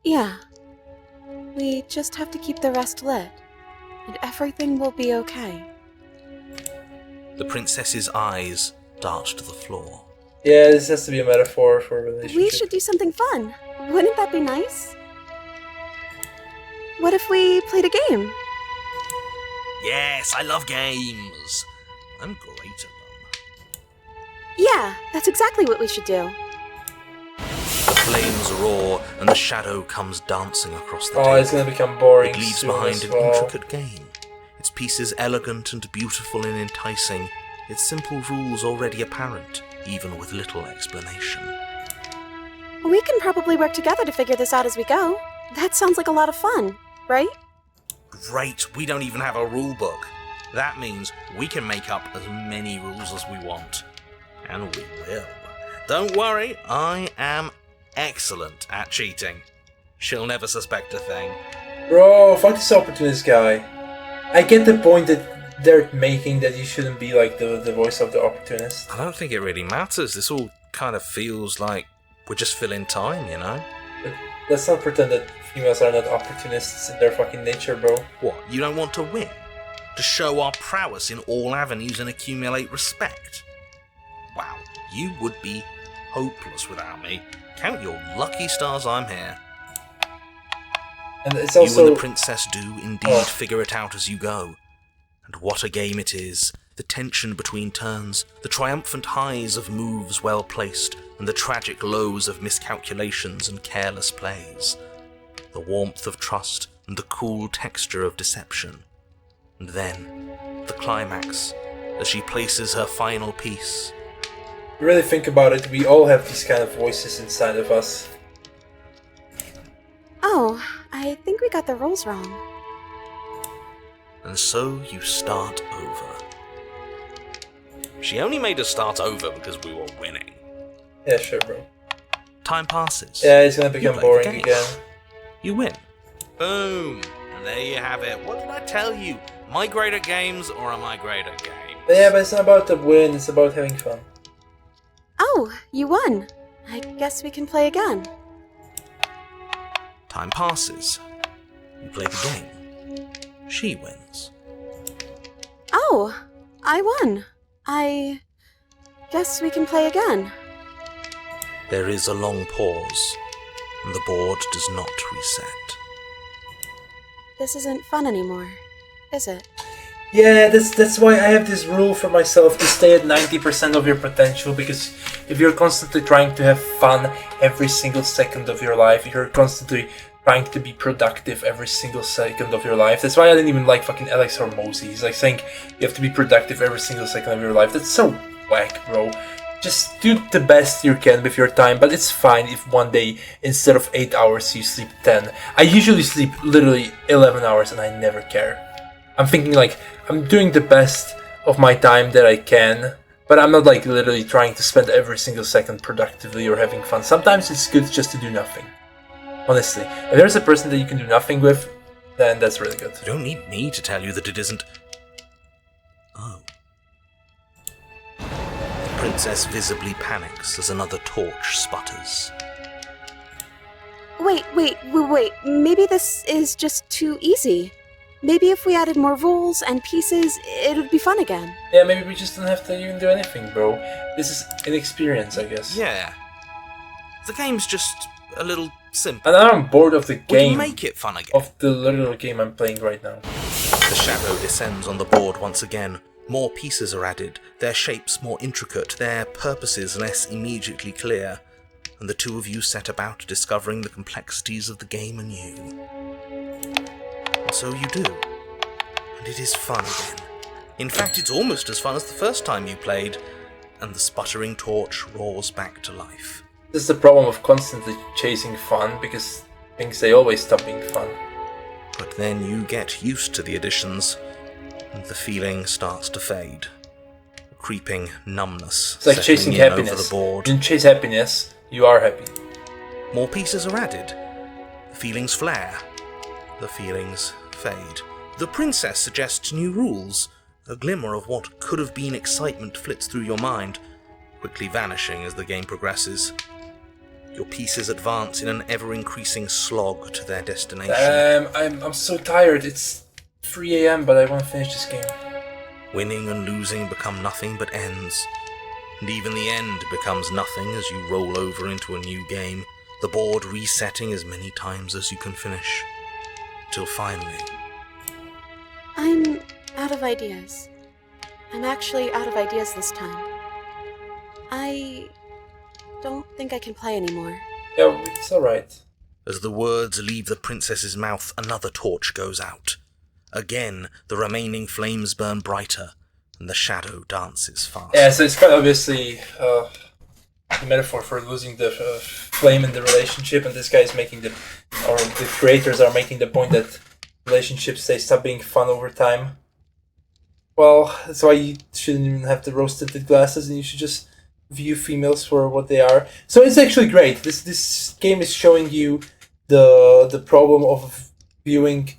Yeah. We just have to keep the rest lit. And everything will be okay. The princess's eyes dart to the floor. Yeah, this has to be a metaphor for a relationship. We should do something fun. Wouldn't that be nice? What if we played a game? Yes, I love games. I'm great at them. Yeah, that's exactly what we should do. The flames roar and the shadow comes dancing across the Oh, table. it's gonna become boring It leaves soon behind as an well. intricate game. Its pieces elegant and beautiful and enticing. Its simple rules already apparent, even with little explanation. We can probably work together to figure this out as we go. That sounds like a lot of fun, right? Great, we don't even have a rule book. That means we can make up as many rules as we want. And we will. Don't worry, I am excellent at cheating. She'll never suspect a thing. Bro, fuck this opportunist guy. I get the point that they're making that you shouldn't be like the voice of the opportunist. I don't think it really matters. This all kind of feels like we're just filling time, you know? But let's not pretend that females are not opportunists in their fucking nature, bro. What, you don't want to win? To show our prowess in all avenues and accumulate respect? Wow, you would be hopeless without me. Count your lucky stars I'm here. And it's You also... and the princess do indeed figure it out as you go. And what a game it is. The tension between turns, the triumphant highs of moves well placed, and the tragic lows of miscalculations and careless plays. The warmth of trust and the cool texture of deception. And then, the climax, as she places her final piece. You really think about it, we all have these kind of voices inside of us. Oh, I think we got the rules wrong. And so you start over. She only made us start over because we were winning. Yeah, sure, bro. Time passes. Yeah, it's gonna You become play the boring game. again. You win. Boom! And there you have it. What did I tell you? Am I great at games or am I great at games? Yeah, but it's not about the win, it's about having fun. Oh, you won. I guess we can play again. Time passes. You play the game. She wins. Oh, I won. I guess we can play again. There is a long pause, and the board does not reset. This isn't fun anymore, is it? Yeah, that's why I have this rule for myself to stay at 90% of your potential, because if you're constantly trying to have fun every single second of your life, you're constantly trying to be productive every single second of your life. That's why I didn't even like fucking Alex Hormozy. He's like saying you have to be productive every single second of your life. That's so whack, bro. Just do the best you can with your time, but it's fine if one day, instead of 8 hours, you sleep 10. I usually sleep literally 11 hours and I never care. I'm thinking like, I'm doing the best of my time that I can, but I'm not like literally trying to spend every single second productively or having fun. Sometimes it's good just to do nothing. Honestly, if there's a person that you can do nothing with, then that's really good. You don't need me to tell you that it isn't... Oh. The princess visibly panics as another torch sputters. Wait. Maybe this is just too easy. Maybe if we added more rules and pieces, it would be fun again. Yeah, maybe we just don't have to even do anything, bro. This is inexperience, I guess. Yeah. The game's just a little simple. And I'm bored of the We game. can make it fun again. Of the little game I'm playing right now. The shadow descends on the board once again. More pieces are added, their shapes more intricate, their purposes less immediately clear, and the two of you set about discovering the complexities of the game anew. And so you do, and it is fun again. In fact, it's almost as fun as the first time you played, and the sputtering torch roars back to life. This is the problem of constantly chasing fun, because things, they always stop being fun. But then you get used to the additions, and the feeling starts to fade. A creeping numbness. It's like settling chasing in happiness. over the board. You chase happiness, you are happy. More pieces are added. The feelings flare. The feelings fade. The princess suggests new rules. A glimmer of what could have been excitement flits through your mind, quickly vanishing as the game progresses. Your pieces advance in an ever-increasing slog to their destination. I'm so tired. It's 3 a.m., but I want to finish this game. Winning and losing become nothing but ends. And even the end becomes nothing as you roll over into a new game, the board resetting as many times as you can finish. Till finally... I'm out of ideas. I'm actually out of ideas this time. I don't think I can play anymore. Yeah, it's alright. As the words leave the princess's mouth, another torch goes out. Again, the remaining flames burn brighter, and the shadow dances fast. Yeah, so it's quite obviously a metaphor for losing the flame in the relationship, and this guy is making the creators are making the point that relationships, they stop being fun over time. Well, that's why you shouldn't even have the rose-tinted glasses, and you should just view females for what they are. So it's actually great. This game is showing you the problem of viewing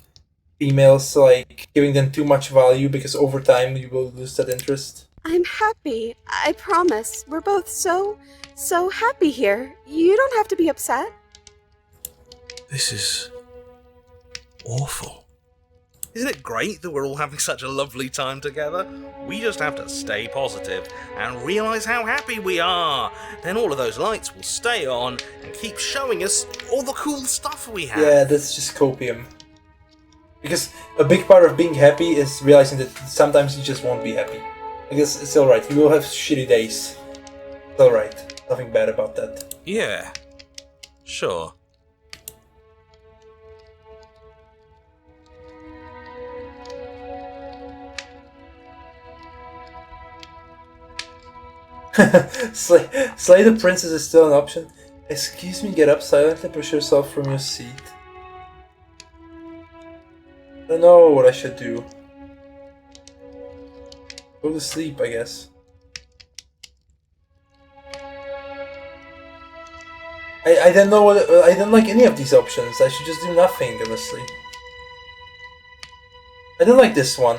females, like giving them too much value, because over time you will lose that interest. I'm happy. I promise. We're both so happy here. You don't have to be upset. This is... awful. Isn't it great that we're all having such a lovely time together? We just have to stay positive and realise how happy we are. Then all of those lights will stay on and keep showing us all the cool stuff we have. Yeah, that's just copium. Because a big part of being happy is realizing that sometimes you just won't be happy. I guess it's alright, you will have shitty days. It's alright, nothing bad about that. Yeah, sure. Slay the princess is still an option. Excuse me, get up silently, push yourself from your seat. I don't know what I should do. Go to sleep, I guess. I don't know what. I don't like any of these options. I should just do nothing, honestly. I don't like this one.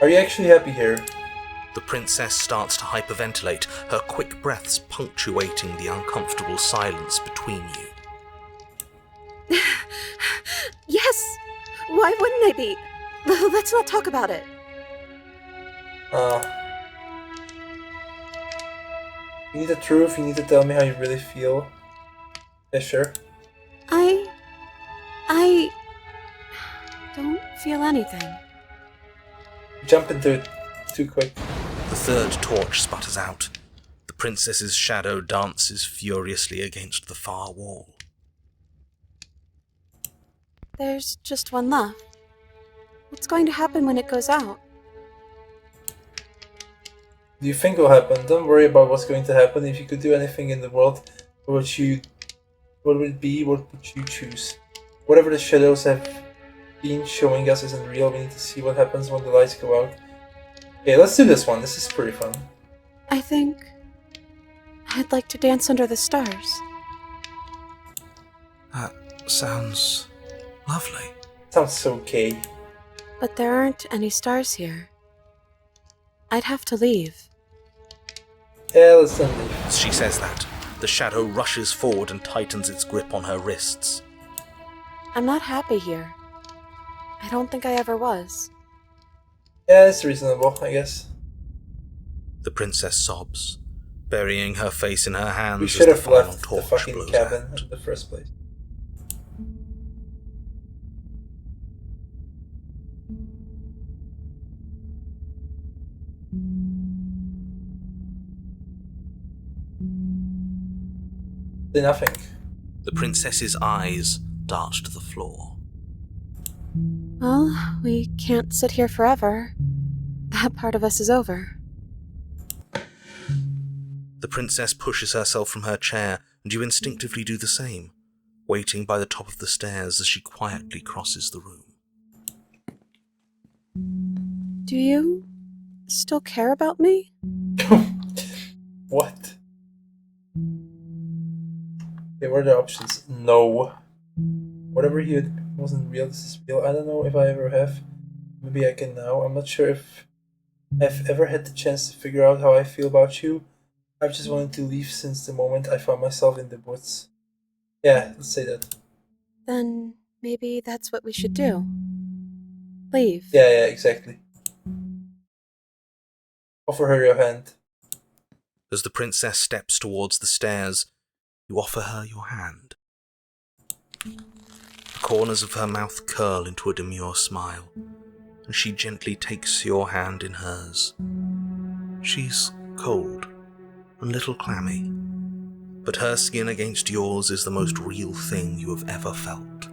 Are you actually happy here? The princess starts to hyperventilate, her quick breaths punctuating the uncomfortable silence between you. Yes! Why wouldn't I be? Let's not talk about it. You need the truth, you need to tell me how you really feel. Yeah, sure. I don't feel anything. Jump into it too quick. The third torch sputters out. The princess's shadow dances furiously against the far wall. There's just one left. What's going to happen when it goes out? Do you think will happen? Don't worry about what's going to happen. If you could do anything in the world, what would it be? What would you choose? Whatever the shadows have been showing us isn't real. We need to see what happens when the lights go out. Okay, let's do this one. This is pretty fun. I think I'd like to dance under the stars. That sounds lovely. Sounds so gay. But there aren't any stars here. I'd have to leave. Yeah, let's then leave. As she says that, the shadow rushes forward and tightens its grip on her wrists. I'm not happy here. I don't think I ever was. Yeah, it's reasonable, I guess. The princess sobs, burying her face in her hands We as should the have final left the torch fucking blows cabin out. in the first place. Nothing. The princess's eyes dart to the floor. Well, we can't sit here forever. That part of us is over. The princess pushes herself from her chair, and you instinctively do the same, waiting by the top of the stairs as she quietly crosses the room. Do you still care about me? What? Okay, what are the options? No. Whatever he did wasn't real, this is real. I don't know if I ever have. Maybe I can now. I'm not sure if I've ever had the chance to figure out how I feel about you. I've just wanted to leave since the moment I found myself in the woods. Yeah, let's say that. Then maybe that's what we should do. Leave. Yeah, exactly. Offer her your hand. As the princess steps towards the stairs, you offer her your hand. The corners of her mouth curl into a demure smile, and she gently takes your hand in hers. She's cold, a little clammy, but her skin against yours is the most real thing you have ever felt.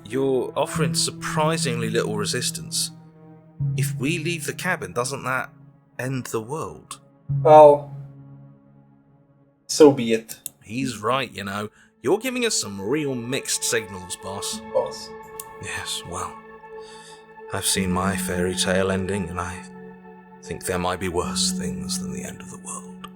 You're offering surprisingly little resistance. If we leave the cabin, doesn't that end the world? Well, so be it, He's right, you know. You're giving us some real mixed signals, boss. boss. Yes, well, I've seen my fairy tale ending, and I think there might be worse things than the end of the world.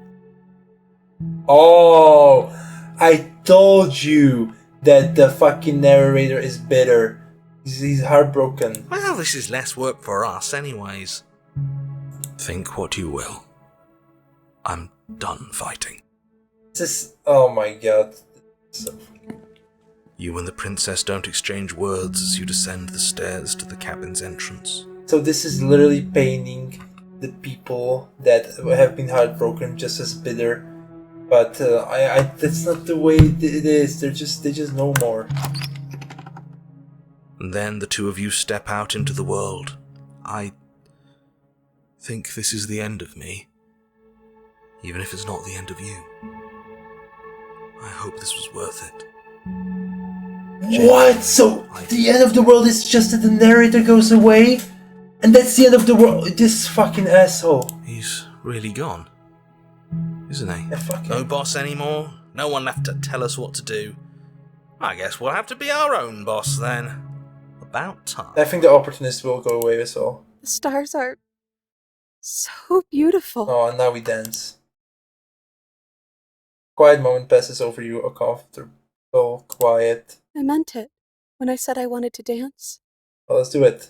Oh, I told you that the fucking narrator is bitter. He's heartbroken. Well, this is less work for us, anyways. Think what you will. I'm done fighting. This is, oh my god. So, You and the princess don't exchange words as you descend the stairs to the cabin's entrance. So this is literally painting the people that have been heartbroken just as bitter. But that's not the way it is. They just know more. And then the two of you step out into the world. I think this is the end of me. Even if it's not the end of you. I hope this was worth it. What? So the end of the world is just that the narrator goes away? And that's the end of the world? This fucking asshole. He's really gone, isn't he? Yeah, fuck No him. boss anymore? No one left to tell us what to do? I guess we'll have to be our own boss then. About time. I think the opportunist will go away as well. The stars are so beautiful. Oh, and now we dance. Quiet moment passes over you, a comfortable quiet. I meant it when I said I wanted to dance. Well, let's do it.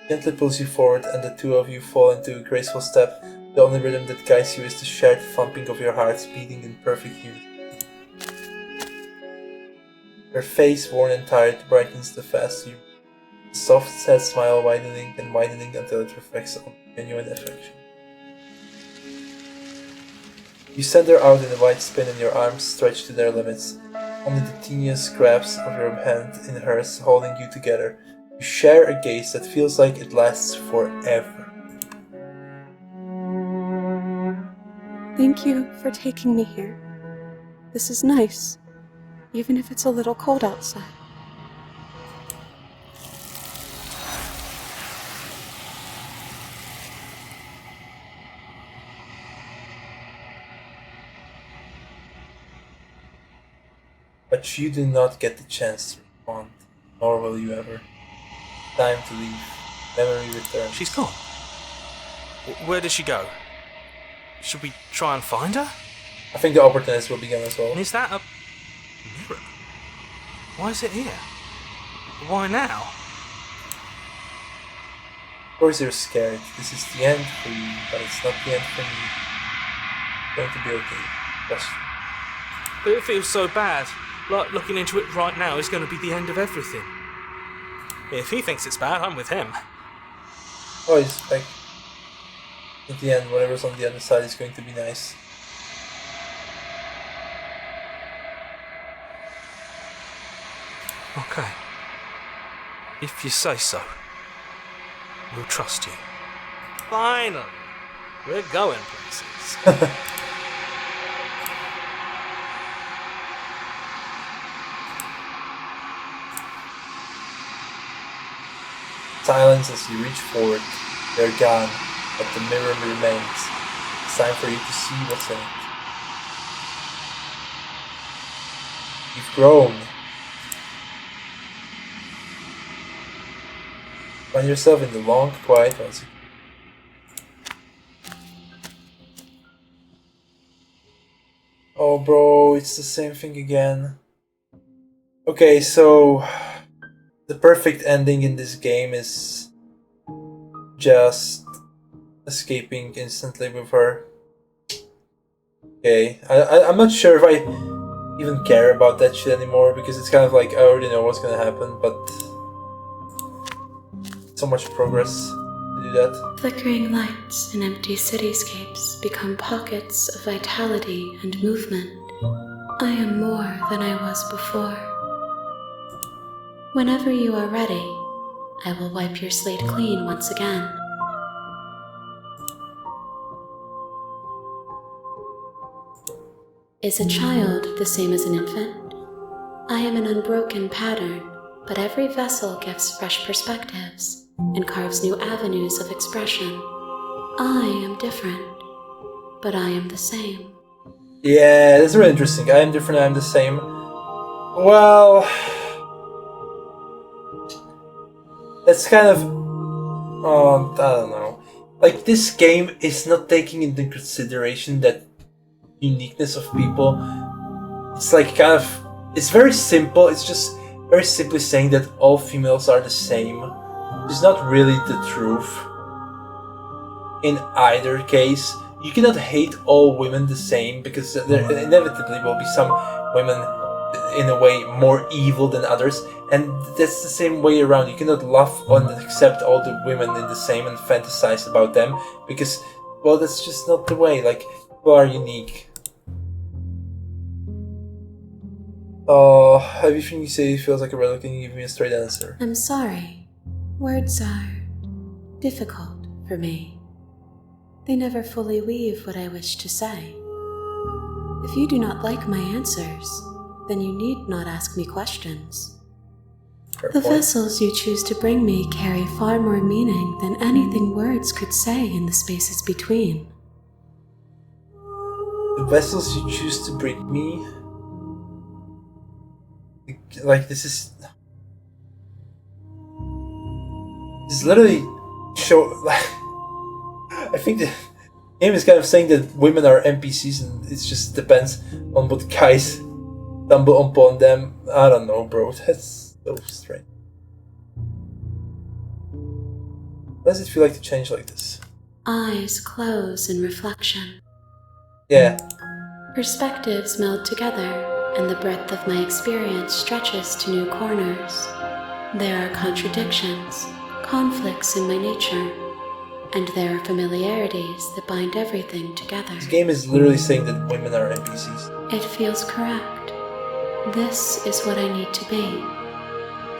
Gently pulls you forward and the two of you fall into a graceful step. The only rhythm that guides you is the shared thumping of your hearts beating in perfect unison. Your face, worn and tired, brightens the faster you. A soft, sad smile widening and widening until it reflects on genuine affection. You send her out in a wide spin and your arms stretch to their limits. Only the teeniest grasp of your hand in hers holding you together. You share a gaze that feels like it lasts forever. Thank you for taking me here. This is nice, even if it's a little cold outside. But you do not get the chance to respond, nor will you ever. Time to leave. Memory returns. She's gone. Where did she go? Should we try and find her? I think the opportunist will be gone as well. And is that a mirror? Why is it here? Why now? Of course you're scared. This is the end for you, but it's not the end for me. It's going to be okay. Trust me. But it feels so bad. Like looking into it right now is going to be the end of everything. If he thinks it's bad, I'm with him. Oh, it's like... at the end, whatever's on the other side is going to be nice. Okay. If you say so, we'll trust you. Finally! We're going places. Silence as you reach forward. They're gone, but the mirror remains. It's time for you to see what's in it. You've grown. Find yourself in the long, quiet ones. Oh, bro, it's the same thing again. Okay, so the perfect ending in this game is just escaping instantly with her. Okay, I'm not sure if I even care about that shit anymore because it's kind of like I already know what's gonna happen, but so much progress to do that. Flickering lights in empty cityscapes become pockets of vitality and movement. I am more than I was before. Whenever you are ready, I will wipe your slate clean once again. Is a child the same as an infant? I am an unbroken pattern, but every vessel gives fresh perspectives and carves new avenues of expression. I am different, but I am the same. Yeah, that's really interesting. I am different, I am the same. Well, that's kind of, I don't know. Like, this game is not taking into consideration that uniqueness of people. It's like kind of, it's very simple. It's just very simply saying that all females are the same. It's not really the truth. In either case, you cannot hate all women the same, because there inevitably will be some women in a way more evil than others, and that's the same way around. You cannot love and accept all the women in the same and fantasize about them, because, well, that's just not the way. Like, people are unique. Oh, everything you say feels like a relic. Can you give me a straight answer? I'm sorry. Words are difficult for me. They never fully weave what I wish to say. If you do not like my answers, then you need not ask me questions. Fair The point. vessels you choose to bring me carry far more meaning than anything words could say in the spaces between. The vessels you choose to bring me, like, this is literally like, I think the game is kind of saying that women are NPCs, and it just depends on what guys stumble upon them. I don't know, bro. That's so strange. What does it feel like to change like this? Eyes close in reflection. Yeah. Perspectives meld together, and the breadth of my experience stretches to new corners. There are contradictions, conflicts in my nature, and there are familiarities that bind everything together. This game is literally saying that women are NPCs. It feels correct. This is what I need to be.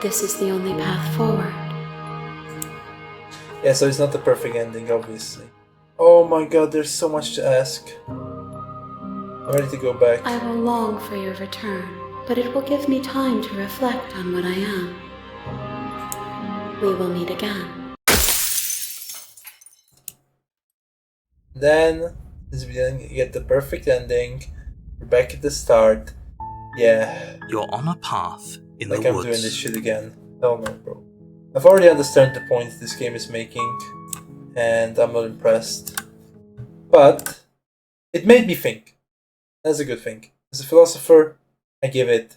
This is the only path forward. Yeah, so it's not the perfect ending, obviously. Oh my god, there's so much to ask. I'm ready to go back. I will long for your return, but it will give me time to reflect on what I am. We will meet again. Then, since we didn't get the perfect ending, we're back at the start. Yeah, You're on a path in like the I'm woods. doing this shit again. Hell no, bro. I've already understood the point this game is making, and I'm not impressed. But it made me think. That's a good thing. As a philosopher, I give it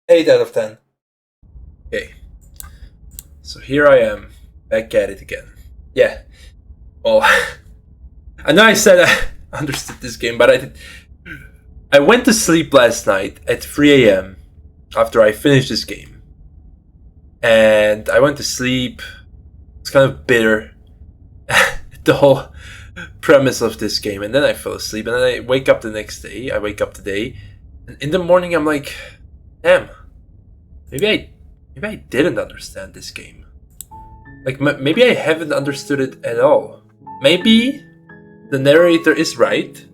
8 out of 10. Okay. So here I am, back at it again. Yeah. Well, I know I said I understood this game, but I did. I went to sleep last night at 3 a.m. after I finished this game. And I went to sleep. It's kind of bitter. The whole premise of this game. And then I fell asleep. And then I wake up the next day. I wake up today. And in the morning I'm like, damn. Maybe I didn't understand this game. Like, maybe I haven't understood it at all. Maybe the narrator is right.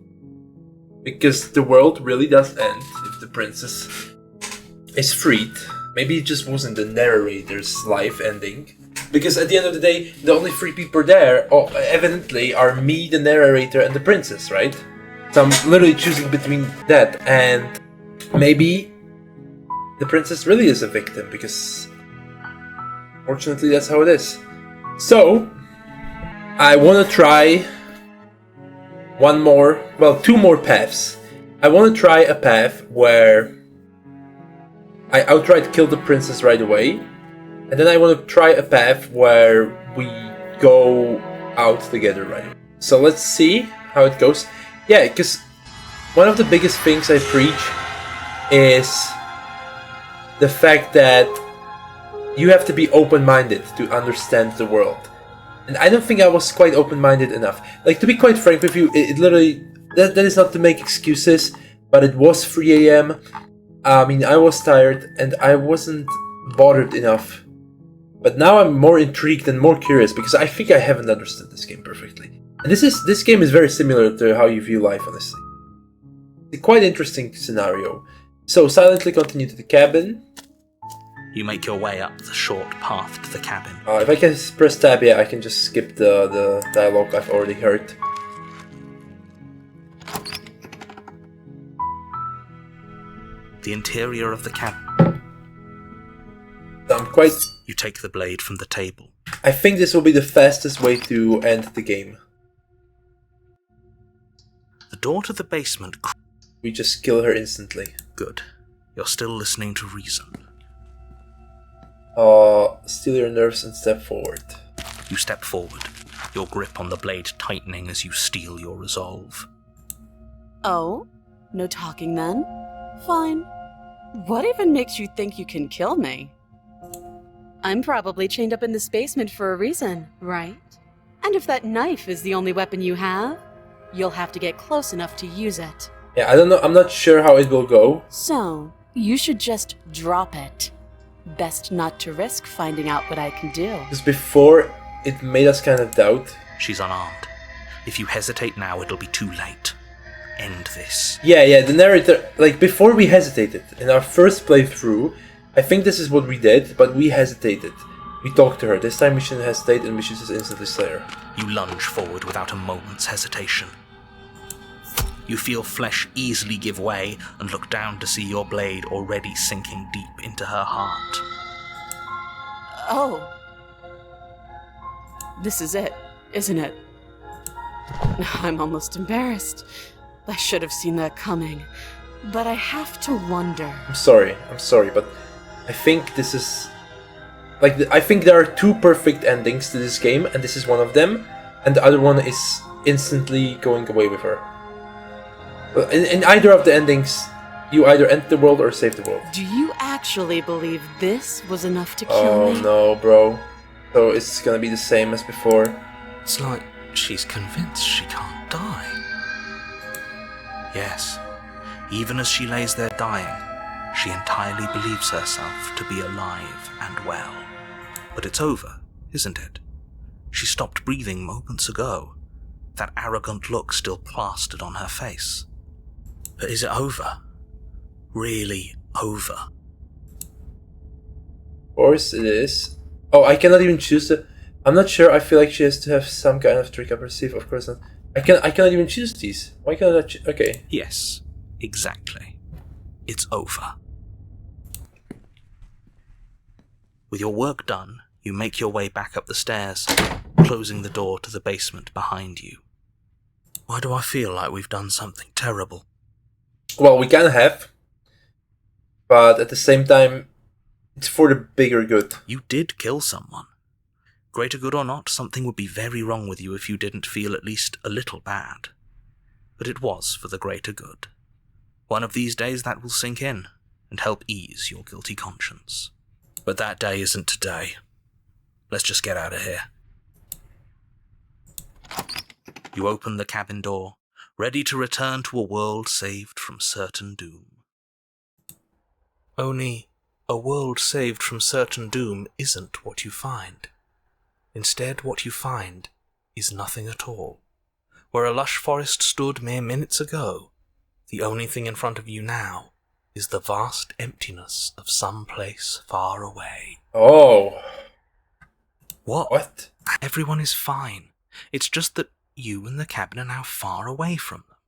Because the world really does end if the princess is freed. Maybe it just wasn't the narrator's life ending. Because at the end of the day, the only three people there, evidently, are me, the narrator, and the princess, right? So I'm literally choosing between that, and maybe the princess really is a victim, because fortunately that's how it is. So, I want to try two more paths. I want to try a path where I outright kill the princess right away, and then I want to try a path where we go out together right away. So let's see how it goes. Yeah, because one of the biggest things I preach is the fact that you have to be open-minded to understand the world. And I don't think I was quite open-minded enough. Like, to be quite frank with you, it literally... That is not to make excuses, but it was 3 a.m. I mean, I was tired, and I wasn't bothered enough. But now I'm more intrigued and more curious, because I think I haven't understood this game perfectly. And this game is very similar to how you view life, honestly. It's a quite interesting scenario. So, silently continue to the cabin. You make your way up the short path to the cabin. If I can press tab, yeah, I can just skip the dialogue I've already heard. The interior of the cabin. You take the blade from the table. I think this will be the fastest way to end the game. The door to the basement. We just kill her instantly. Good. You're still listening to reason. Steal your nerves and step forward. You step forward. your grip on the blade tightening as you steel your resolve. Oh? No talking then? Fine. What even makes you think you can kill me? I'm probably chained up in this basement for a reason, right? And if that knife is the only weapon you have, you'll have to get close enough to use it. Yeah, I don't know. I'm not sure how it will go. So, you should just drop it. Best not to risk finding out what I can do. Because before, it made us kind of doubt. She's unarmed. If you hesitate now, it'll be too late. End this. Yeah, the narrator, like, before we hesitated, in our first playthrough, I think this is what we did, but we hesitated. We talked to her. This time we shouldn't hesitate and we should just instantly slay her. You lunge forward without a moment's hesitation. You feel flesh easily give way and look down to see your blade already sinking deep into her heart. Oh. This is it, isn't it? I'm almost embarrassed. I should have seen that coming. But I have to wonder. I'm sorry, but I think this is... Like, I think there are two perfect endings to this game, and this is one of them, and the other one is instantly going away with her. In either of the endings, you either end the world or save the world. Do you actually believe this was enough to kill me? Oh no, bro. So it's gonna be the same as before. It's like she's convinced she can't die. Yes, even as she lays there dying, she entirely believes herself to be alive and well. But it's over, isn't it? She stopped breathing moments ago, that arrogant look still plastered on her face. But is it over? Really over? Of course it is. Oh, I cannot even choose the... I'm not sure, I feel like she has to have some kind of trick up her sleeve, of course not. I cannot even choose these. Why cannot I okay. Yes, exactly. It's over. With your work done, you make your way back up the stairs, closing the door to the basement behind you. Why do I feel like we've done something terrible? Well, we can have. But at the same time, it's for the bigger good. You did kill someone. Greater good or not, something would be very wrong with you if you didn't feel at least a little bad. But it was for the greater good. One of these days that will sink in and help ease your guilty conscience. But that day isn't today. Let's just get out of here. You open the cabin door, ready to return to a world saved from certain doom. Only, a world saved from certain doom isn't what you find. Instead, what you find is nothing at all. Where a lush forest stood mere minutes ago, the only thing in front of you now is the vast emptiness of some place far away. Oh. What? Everyone is fine. It's just that you and the cabin are now far away from them.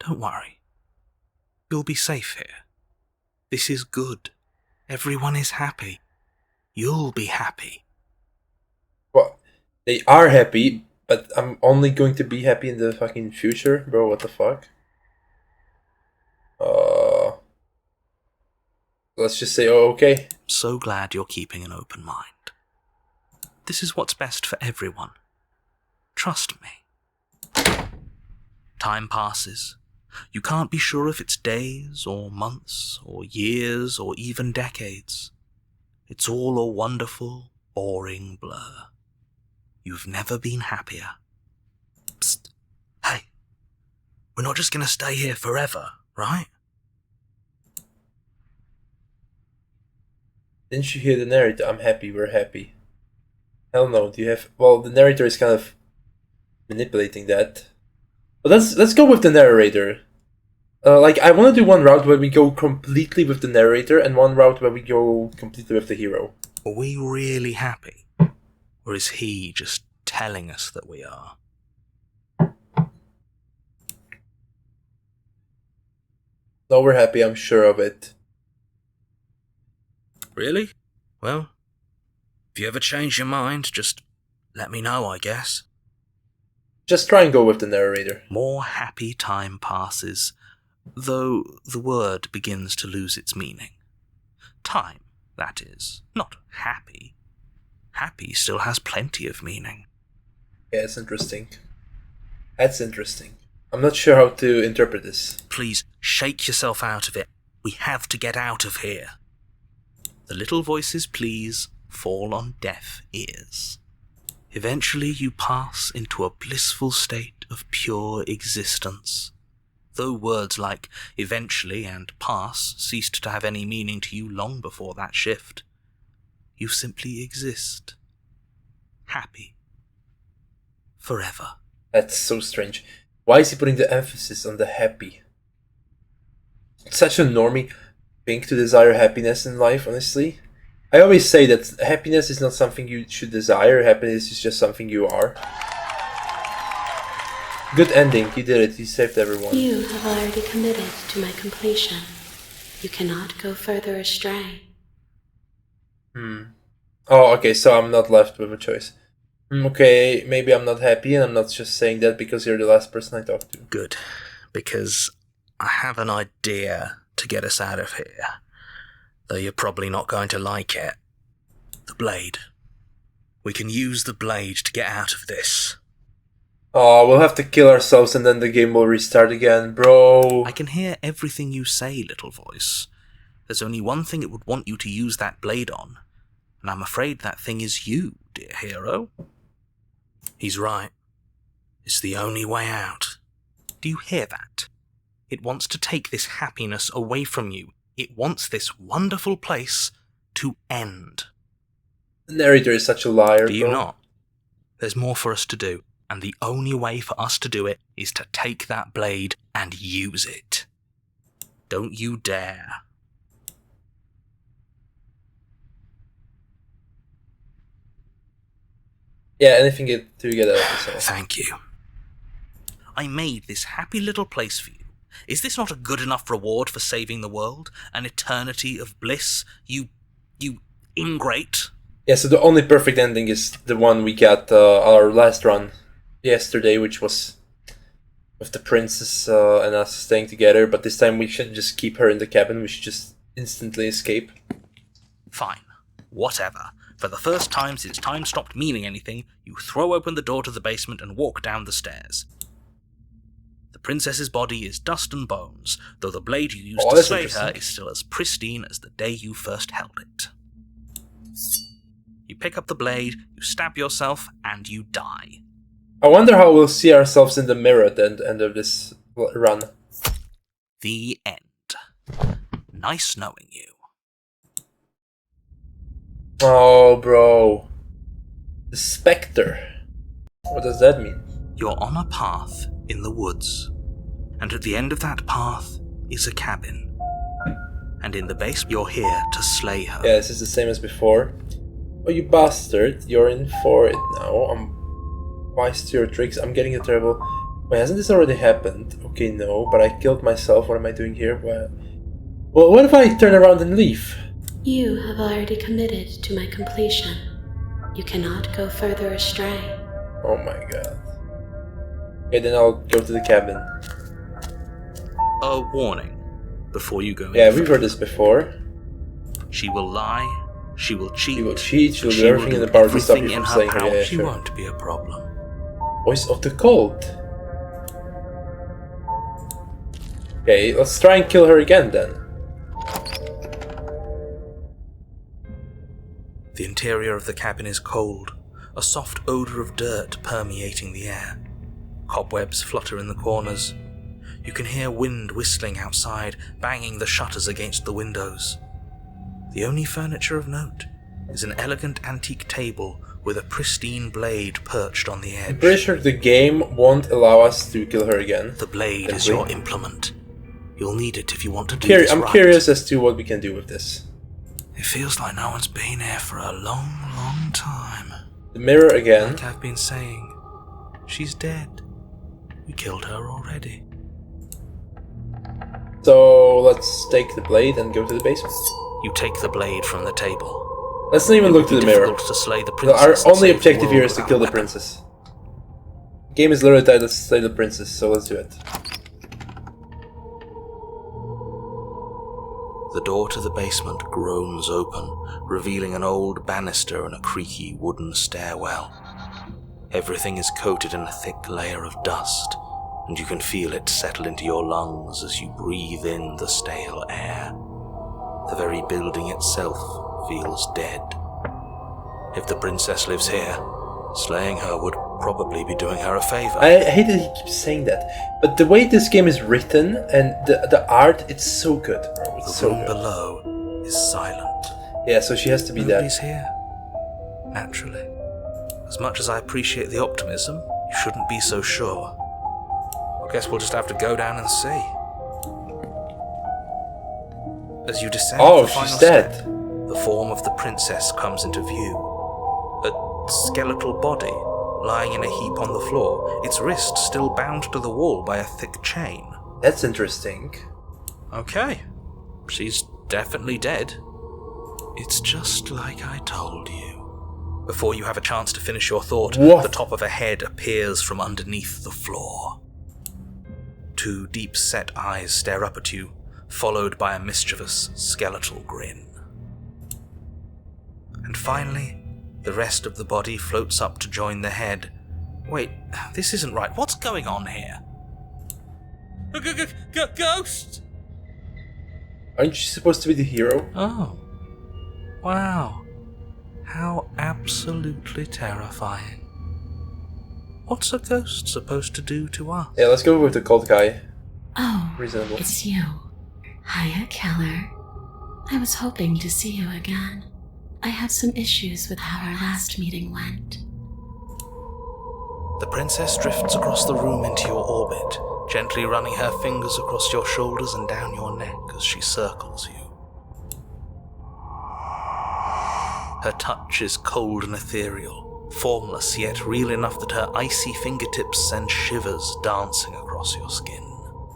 Don't worry. You'll be safe here. This is good. Everyone is happy. You'll be happy. Well, they are happy, but I'm only going to be happy in the fucking future? Bro, what the fuck? Let's just say, oh, okay. So glad you're keeping an open mind. This is what's best for everyone. Trust me. Time passes. You can't be sure if it's days, or months, or years, or even decades. It's all a wonderful, boring blur. You've never been happier. Psst. Hey. We're not just gonna stay here forever, right? Didn't you hear the narrator? I'm happy, we're happy. Hell no, do you have... Well, the narrator is kind of manipulating that. But let's go with the narrator. Like, I want to do one route where we go completely with the narrator and one route where we go completely with the hero. Are we really happy? Or is he just telling us that we are? No, we're happy, I'm sure of it. Really? Well, if you ever change your mind, just let me know, I guess. Just try and go with the narrator. More happy time passes, though the word begins to lose its meaning. Time, that is, not happy. Happy still has plenty of meaning. Yeah, it's interesting. That's interesting. I'm not sure how to interpret this. Please, shake yourself out of it. We have to get out of here. The little voices, please, fall on deaf ears. Eventually you pass into a blissful state of pure existence. Though words like eventually and pass ceased to have any meaning to you long before that shift, you simply exist. Happy. Forever. That's so strange. Why is he putting the emphasis on the happy? It's such a normie thing to desire happiness in life, honestly. I always say that happiness is not something you should desire, happiness is just something you are. Good ending, you did it, you saved everyone. You have already committed to my completion. You cannot go further astray. Oh, okay, so I'm not left with a choice. Okay, maybe I'm not happy, and I'm not just saying that because you're the last person I talked to. Good, because I have an idea to get us out of here. Though you're probably not going to like it. The blade. We can use the blade to get out of this. Oh, we'll have to kill ourselves and then the game will restart again, bro. I can hear everything you say, little voice. There's only one thing it would want you to use that blade on, and I'm afraid that thing is you, dear hero. He's right. It's the only way out. Do you hear that? It wants to take this happiness away from you. It wants this wonderful place to end. The narrator is such a liar, Do you bro. not? There's more for us to do, and the only way for us to do it is to take that blade and use it. Don't you dare. Yeah, anything to get out of this. Thank you. I made this happy little place for you. Is this not a good enough reward for saving the world? An eternity of bliss? You ingrate? Yeah, so the only perfect ending is the one we got our last run yesterday, which was with the princess and us staying together, but this time we shouldn't just keep her in the cabin, we should just instantly escape. Fine. Whatever. For the first time since time stopped meaning anything, you throw open the door to the basement and walk down the stairs. The princess's body is dust and bones, though the blade you used to slay her is still as pristine as the day you first held it. You pick up the blade, you stab yourself, and you die. I wonder how we'll see ourselves in the mirror at the end of this run. The end. Nice knowing you. Oh, bro. The Spectre. What does that mean? You're on a path in the woods, and at the end of that path is a cabin. And in the base, you're here to slay her. Yeah, this is the same as before. Oh, you bastard. You're in for it now. I'm wise to your tricks. I'm getting a terrible... Wait, hasn't this already happened? Okay, no, but I killed myself. What am I doing here? Well, what if I turn around and leave? You have already committed to my completion. You cannot go further astray. Oh my god. Okay, then I'll go to the cabin. A warning before you go in. Yeah, we've heard this before. She will lie, she will cheat, She will cheat, she will do everything in the power to stop you from slaying her. Yeah, she sure. won't be a problem. Voice of the cold. Okay, let's try and kill her again then. The interior of the cabin is cold, a soft odour of dirt permeating the air. Cobwebs flutter in the corners. You can hear wind whistling outside, banging the shutters against the windows. The only furniture of note is an elegant antique table with a pristine blade perched on the edge. I'm pretty sure the game won't allow us to kill her again. The blade is your implement. You'll need it if you want to do this I'm right. curious as to what we can do with this. It feels like no one's been here for a long, long time. The mirror again. Like I've been saying, she's dead. We killed her already. So let's take the blade and go to the basement. You take the blade from the table. Let's not even look to the mirror. To slay the Our princess only objective here is to kill the weapon. princess. The game is literally titled Slay the Princess, so let's do it. The door to the basement groans open, revealing an old banister and a creaky wooden stairwell. Everything is coated in a thick layer of dust, and you can feel it settle into your lungs as you breathe in the stale air. The very building itself feels dead. If the princess lives here, slaying her would probably be doing her a favor. I hate that he keeps saying that, but the way this game is written and the art, it's so good, bro. It's The so room good. below is silent. Yeah, so she has to be Nobody's that. here, naturally. As much as I appreciate the optimism, you shouldn't be so sure. I guess we'll just have to go down and see. As you descend the final she's dead. step, the form of the princess comes into view. A skeletal body lying in a heap on the floor, its wrist still bound to the wall by a thick chain. That's interesting. Okay, she's definitely dead. It's just like I told you. Before you have a chance to finish your thought, What? the top of a head appears from underneath the floor. Two deep-set eyes stare up at you, followed by a mischievous, skeletal grin. And finally, the rest of the body floats up to join the head. Wait, this isn't right. What's going on here? Ghost! Aren't you supposed to be the hero? Oh. Wow. How absolutely terrifying. What's a ghost supposed to do to us? Yeah, let's go with the cult guy. Oh, Reasonable. it's you. Hiya, Keller. I was hoping to see you again. I have some issues with how our last meeting went. The princess drifts across the room into your orbit, gently running her fingers across your shoulders and down your neck as she circles you. Her touch is cold and ethereal, formless yet real enough that her icy fingertips send shivers dancing across your skin.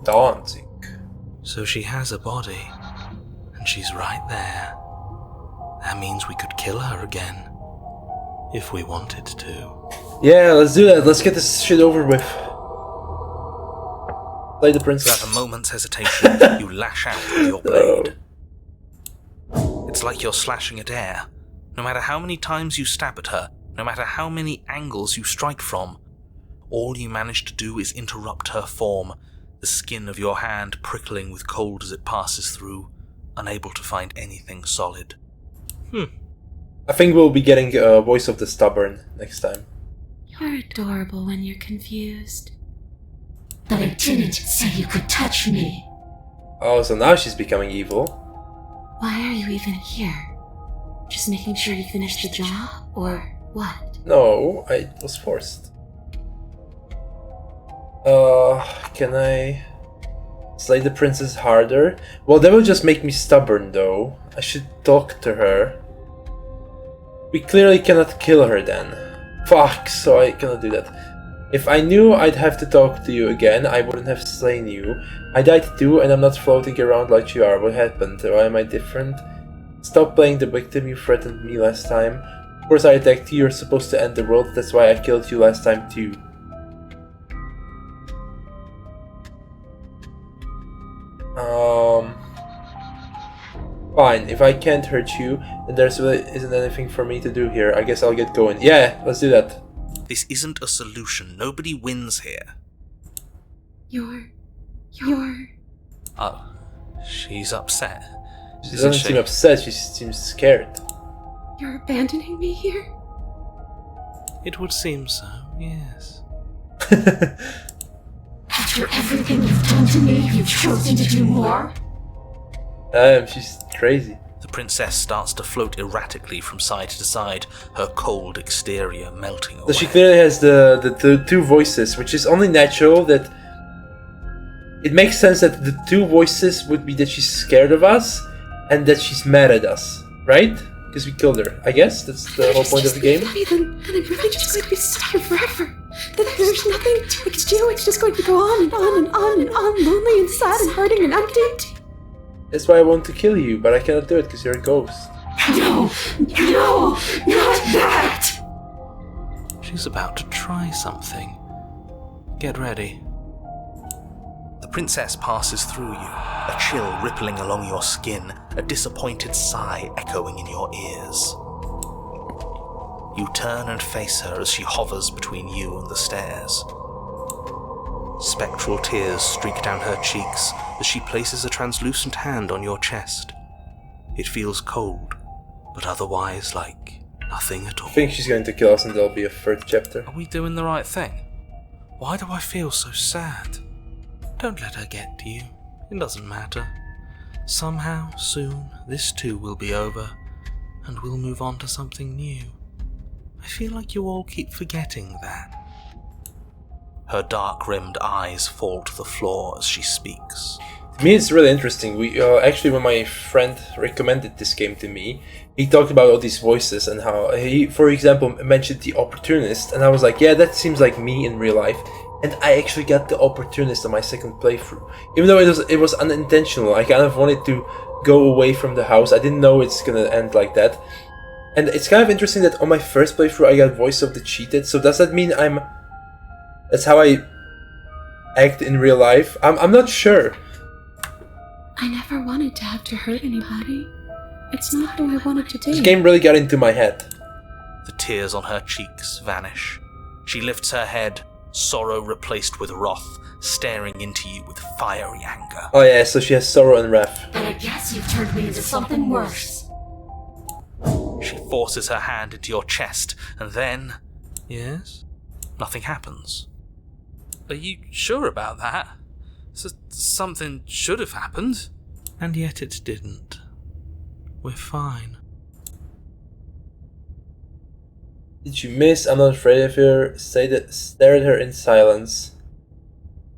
Dancing. So she has a body, and she's right there. That means we could kill her again, if we wanted to. Yeah, let's do that. Let's get this shit over with. Play the princess. Without a moment's hesitation, you lash out with your blade. It's like you're slashing at air. No matter how many times you stab at her, no matter how many angles you strike from, all you manage to do is interrupt her form, the skin of your hand prickling with cold as it passes through, unable to find anything solid. I think we'll be getting a voice of the stubborn next time. You're adorable when you're confused. But I didn't say you could touch me. Oh, so now she's becoming evil. Why are you even here? Just making sure you finish the job, or what? No, I was forced. Can I slay the princess harder? Well, that will just make me stubborn, though. I should talk to her. We clearly cannot kill her then. Fuck, so I cannot do that. If I knew I'd have to talk to you again, I wouldn't have slain you. I died too, and I'm not floating around like you are. What happened? Why am I different? Stop playing the victim, you threatened me last time. Of course I attacked you, you're supposed to end the world, that's why I killed you last time too. Fine, if I can't hurt you, then there isn't anything for me to do here. I guess I'll get going. Yeah, let's do that. This isn't a solution. Nobody wins here. You're... Oh, she's upset. She Isn't doesn't seem upset, she seems scared. You're abandoning me here? It would seem so, yes. After everything you've done to me, you've chosen to do more? She's crazy. The princess starts to float erratically from side to side, her cold exterior melting away. So she clearly has the two voices, which is only natural that... It makes sense that the two voices would be that she's scared of us, and that she's mad at us, right? Because we killed her. I guess that's the whole point of the game. And I'm really just going to be stuck here forever. There's nothing I can do. It's just going to go on and on and on and on, lonely and sad and hurting and empty. That's why I want to kill you, but I cannot do it because you're a ghost. No, not that! She's about to try something. Get ready. The princess passes through you, a chill rippling along your skin, a disappointed sigh echoing in your ears. You turn and face her as she hovers between you and the stairs. Spectral tears streak down her cheeks as she places a translucent hand on your chest. It feels cold, but otherwise like nothing at all. I think she's going to kill us and there'll be a third chapter. Are we doing the right thing? Why do I feel so sad? Don't let her get to you. It doesn't matter. Somehow, soon, this too will be over, and we'll move on to something new. I feel like you all keep forgetting that. Her dark-rimmed eyes fall to the floor as she speaks. To me, it's really interesting. We actually, when my friend recommended this game to me, he talked about all these voices and how he, for example, mentioned the opportunist, and I was like, yeah, that seems like me in real life. And I actually got the opportunist on my second playthrough, even though it was unintentional. I kind of wanted to go away from the house. I didn't know it's gonna end like that. And it's kind of interesting that on my first playthrough I got voice of the cheated. So does that mean that's how I act in real life? I'm not sure. I never wanted to have to hurt anybody. It's not who I wanted to be. This game really got into my head. The tears on her cheeks vanish. She lifts her head, sorrow replaced with wrath, staring into you with fiery anger. Oh yeah, so she has sorrow and wrath. But I guess you've turned me into something worse. She forces her hand into your chest, and then... Yes? Nothing happens. Are you sure about that? Something should have happened. And yet it didn't. We're fine. Did you miss? I'm not afraid of her. Stare at her in silence.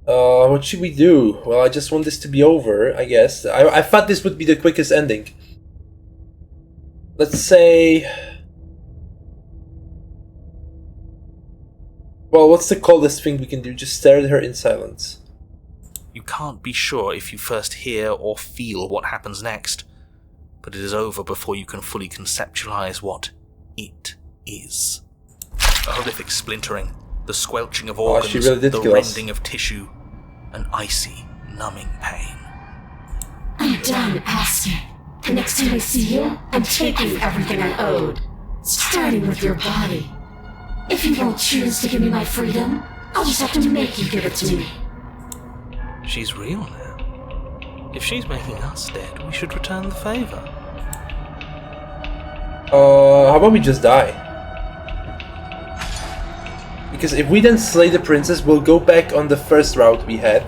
What should we do? Well, I just want this to be over, I guess. I thought this would be the quickest ending. Let's say... Well, what's the coldest thing we can do? Just stare at her in silence. You can't be sure if you first hear or feel what happens next, but it is over before you can fully conceptualize what it is. A horrific splintering, the squelching of organs, she really did the kill us. rending of tissue, an icy, numbing pain. I'm done asking. The next time I see you, I'm taking everything I owed. Starting with your body. If you won't choose to give me my freedom, I'll just have to make you give it to me. She's real now. If she's making us dead, we should return the favor. How about we just die? Because if we then slay the princess, we'll go back on the first route we had.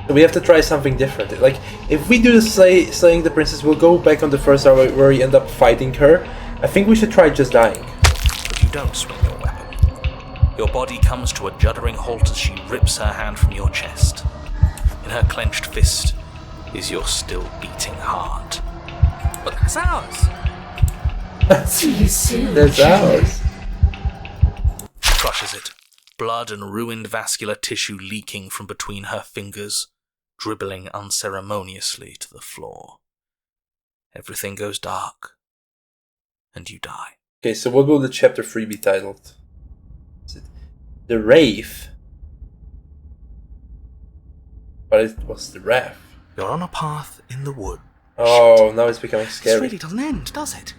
So we have to try something different. Like, if we do the slaying the princess, we'll go back on the first route where we end up fighting her. I think we should try just dying. But you don't swing your weapon. Your body comes to a juddering halt as she rips her hand from your chest. In her clenched fist is your still beating heart. But that's ours! See you soon. That's ours. She crushes it, blood and ruined vascular tissue leaking from between her fingers, dribbling unceremoniously to the floor. Everything goes dark, and you die. Okay, so what will the chapter 3 be titled? Is it The Wraith? But it was the Wrath. You're on a path in the wood. Oh, now it's becoming scary. This really doesn't end, does it?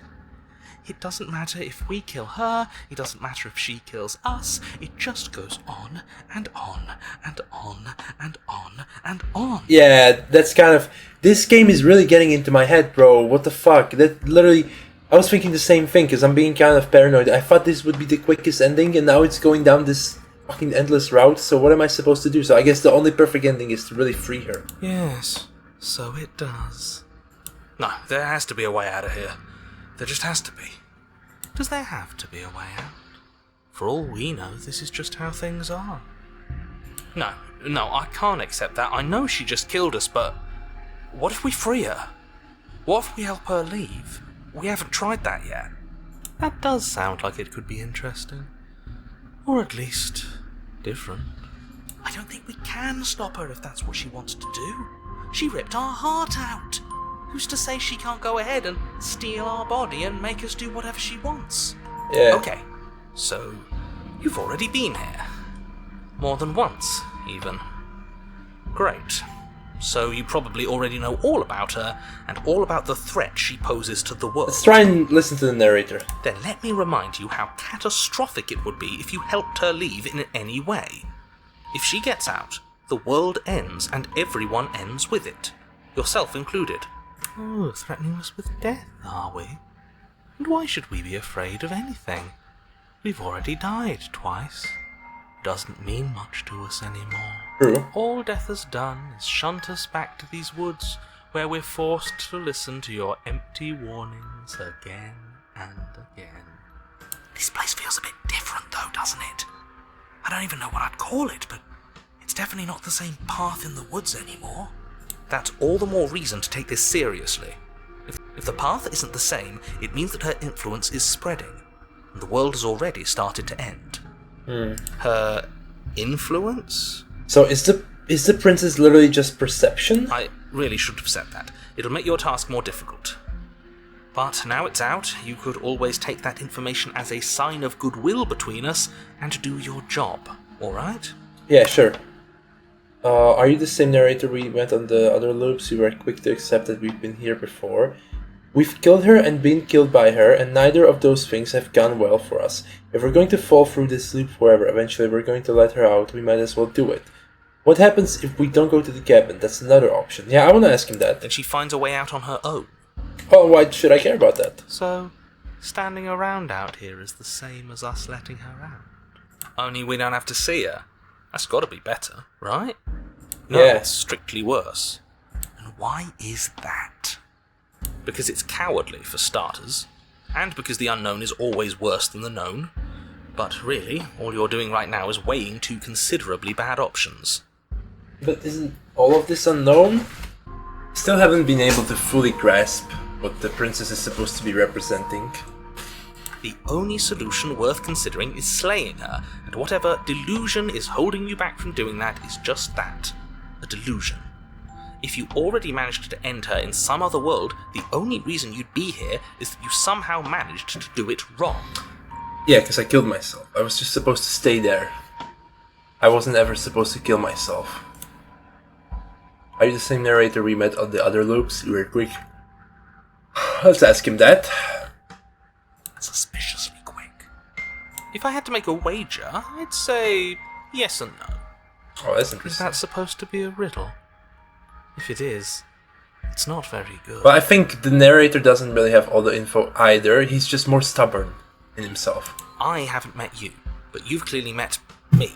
It doesn't matter if we kill her, it doesn't matter if she kills us, it just goes on and on and on and on and on. Yeah, that's kind of... This game is really getting into my head, bro. What the fuck? That literally... I was thinking the same thing, because I'm being kind of paranoid. I thought this would be the quickest ending, and now it's going down this fucking endless route, so what am I supposed to do? So I guess the only perfect ending is to really free her. Yes, so it does. No, there has to be a way out of here. There just has to be. Does there have to be a way out? For all we know, this is just how things are. No, I can't accept that. I know she just killed us, but what if we free her? What if we help her leave? We haven't tried that yet. That does sound like it could be interesting. Or at least, different. I don't think we can stop her if that's what she wants to do. She ripped our heart out. Who's to say she can't go ahead and steal our body and make us do whatever she wants? Yeah. Okay, so you've already been here. More than once, even. Great. so you probably already know all about her and all about the threat she poses to the world. Let's try and listen to the narrator. Then let me remind you how catastrophic it would be if you helped her leave in any way. If she gets out, the world ends and everyone ends with it, yourself included. Oh, threatening us with death, are we? And why should we be afraid of anything? We've already died twice. Doesn't mean much to us anymore. True. All death has done is shunt us back to these woods, where we're forced to listen to your empty warnings again and again. This place feels a bit different though, doesn't it? I don't even know what I'd call it, but it's definitely not the same path in the woods anymore. That's all the more reason to take this seriously. If the path isn't the same, it means that her influence is spreading, and the world has already started to end. Her influence? So is the princess literally just perception? I really should have said that. It'll make your task more difficult. But now it's out, you could always take that information as a sign of goodwill between us and do your job, alright? Yeah, sure. Are you the same narrator we went on the other loops? You were quick to accept that we've been here before. We've killed her and been killed by her, and neither of those things have gone well for us. If we're going to fall through this loop forever, eventually we're going to let her out, we might as well do it. What happens if we don't go to the cabin? That's another option. Yeah, I want to ask him that. Then she finds a way out on her own. Oh, why should I care about that? So, standing around out here is the same as us letting her out. Only we don't have to see her. That's gotta be better, right? No, Yeah. it's strictly worse. And why is that? Because it's cowardly, for starters, and because the unknown is always worse than the known. But really, all you're doing right now is weighing two considerably bad options. But isn't all of this unknown? Still haven't been able to fully grasp what the princess is supposed to be representing. The only solution worth considering is slaying her, and whatever delusion is holding you back from doing that is just that, a delusion. If you already managed to end her in some other world, the only reason you'd be here is that you somehow managed to do it wrong. Yeah, because I killed myself. I was just supposed to stay there. I wasn't ever supposed to kill myself. Are you the same narrator we met on the other loops? You were quick. Let's ask him that. Suspiciously quick. If I had to make a wager, I'd say yes and no. Oh, that's Is interesting. that supposed to be a riddle? If it is, it's not very good. Well, I think the narrator doesn't really have all the info either. He's just more stubborn in himself. I haven't met you, but you've clearly met me.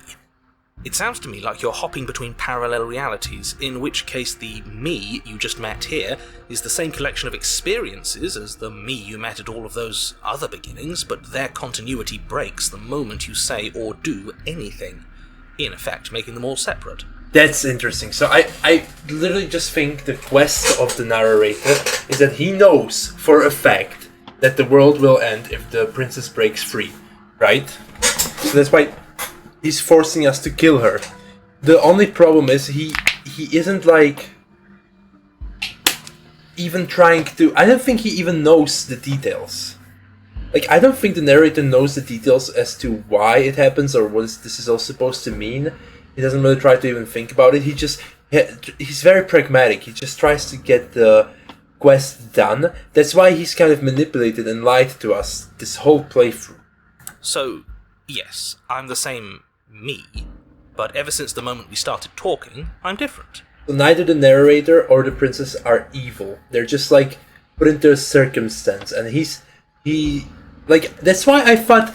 It sounds to me like you're hopping between parallel realities, in which case the me you just met here is the same collection of experiences as the me you met at all of those other beginnings, but their continuity breaks the moment you say or do anything, in effect making them all separate. That's interesting. So I literally just think the quest of the narrator is that he knows for a fact that the world will end if the princess breaks free, right? So that's why he's forcing us to kill her. The only problem is he isn't like even trying to. I don't think he even knows the details. Like, I don't think the narrator knows the details as to why it happens or what this is all supposed to mean. He doesn't really try to even think about it. He's very pragmatic. He just tries to get the quest done. That's why he's kind of manipulated and lied to us this whole playthrough. So, yes, I'm the same me, but ever since the moment we started talking, I'm different. So neither the narrator or the princess are evil. They're just like put into a circumstance, and that's why I thought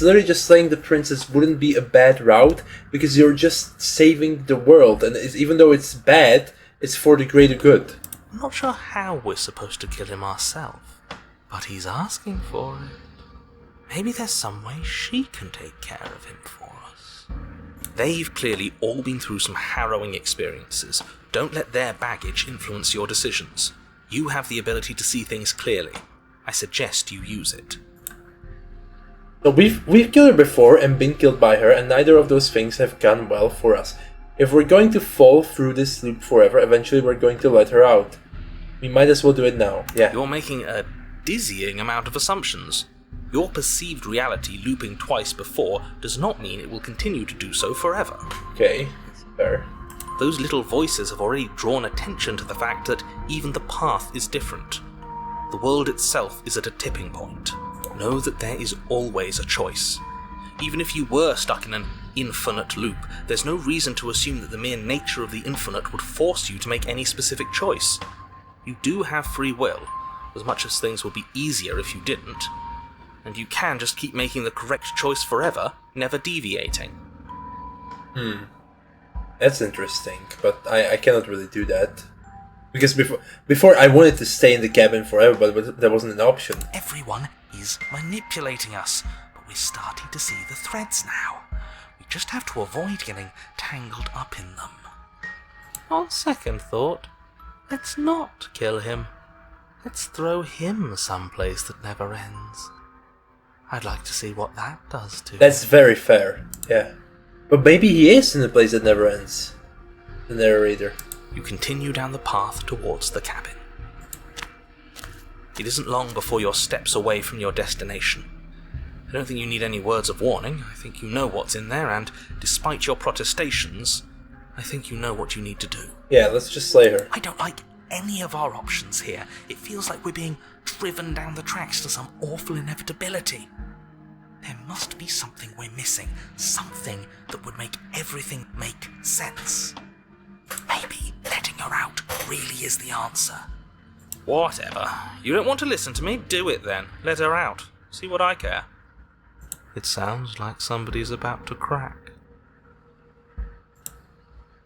literally just slaying the princess wouldn't be a bad route, because you're just saving the world, and even though it's bad, it's for the greater good. I'm not sure how we're supposed to kill him ourselves, but he's asking for it. Maybe there's some way she can take care of him for us. They've clearly all been through some harrowing experiences. Don't let their baggage influence your decisions. You have the ability to see things clearly. I suggest you use it. So we've killed her before and been killed by her, and neither of those things have gone well for us. If we're going to fall through this loop forever, eventually we're going to let her out. We might as well do it now. Yeah. You're making a dizzying amount of assumptions. Your perceived reality looping twice before does not mean it will continue to do so forever. Okay, fair. Those little voices have already drawn attention to the fact that even the path is different. The world itself is at a tipping point. Know that there is always a choice. Even if you were stuck in an infinite loop, there's no reason to assume that the mere nature of the infinite would force you to make any specific choice. You do have free will, as much as things would be easier if you didn't. And you can just keep making the correct choice forever, never deviating. That's interesting, but I cannot really do that. Because before I wanted to stay in the cabin forever, but that wasn't an option. Everyone is manipulating us, but we're starting to see the threads now. We just have to avoid getting tangled up in them. On second thought, let's not kill him. Let's throw him someplace that never ends. I'd like to see what that does to That's very fair, yeah. But maybe he is in a place that never ends. The narrator. You continue down the path towards the cabin. It isn't long before you're steps away from your destination. I don't think you need any words of warning. I think you know what's in there, and despite your protestations, I think you know what you need to do. Yeah, let's just slay her. I don't like any of our options here. It feels like we're being driven down the tracks to some awful inevitability. There must be something we're missing. Something that would make everything make sense. Maybe letting her out really is the answer. Whatever. You don't want to listen to me? Do it then. Let her out. See what I care. It sounds like somebody's about to crack.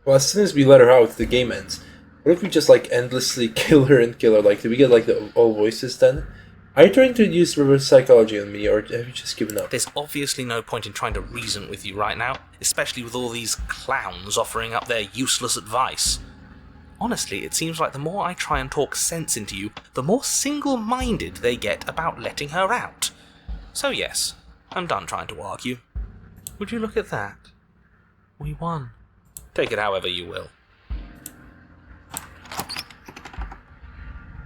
Well, as soon as we let her out, the game ends. What if we just like endlessly kill her and kill her? Like, do we get like the all voices then? Are you trying to use reverse psychology on me, or have you just given up? There's obviously no point in trying to reason with you right now, especially with all these clowns offering up their useless advice. Honestly, it seems like the more I try and talk sense into you, the more single-minded they get about letting her out. So yes, I'm done trying to argue. Would you look at that? We won. Take it however you will.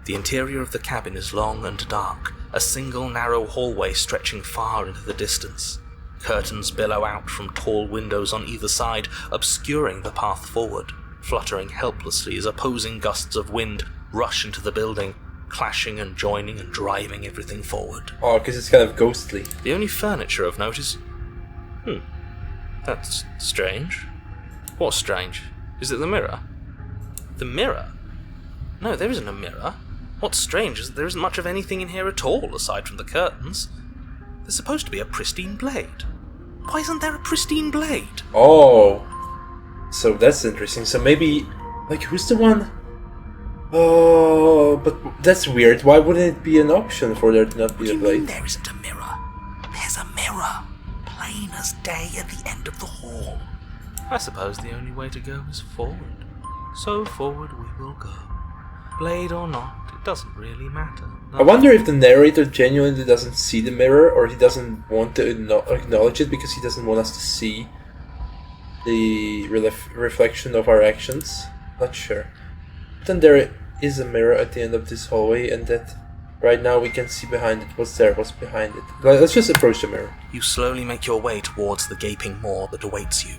The interior of the cabin is long and dark, a single narrow hallway stretching far into the distance. Curtains billow out from tall windows on either side, obscuring the path forward, fluttering helplessly as opposing gusts of wind rush into the building, clashing and joining and driving everything forward. Oh, because it's kind of ghostly. The only furniture of note is... That's strange. What's strange? Is it the mirror? The mirror? No, there isn't a mirror. What's strange is that there isn't much of anything in here at all, aside from the curtains. There's supposed to be a pristine blade. Why isn't there a pristine blade? Oh, so that's interesting. So maybe, like, who's the one? Oh, but that's weird. Why wouldn't it be an option for there to not be a blade? What do you mean there isn't a mirror? There's a mirror, plain as day at the end of the hall. I suppose the only way to go is forward. So forward we will go. Blade or not, it doesn't really matter. I wonder if the narrator genuinely doesn't see the mirror, or he doesn't want to acknowledge it because he doesn't want us to see the reflection of our actions. Not sure. But then there is a mirror at the end of this hallway, and that right now we can see behind it. What's there? What's behind it? Let's just approach the mirror. You slowly make your way towards the gaping maw that awaits you.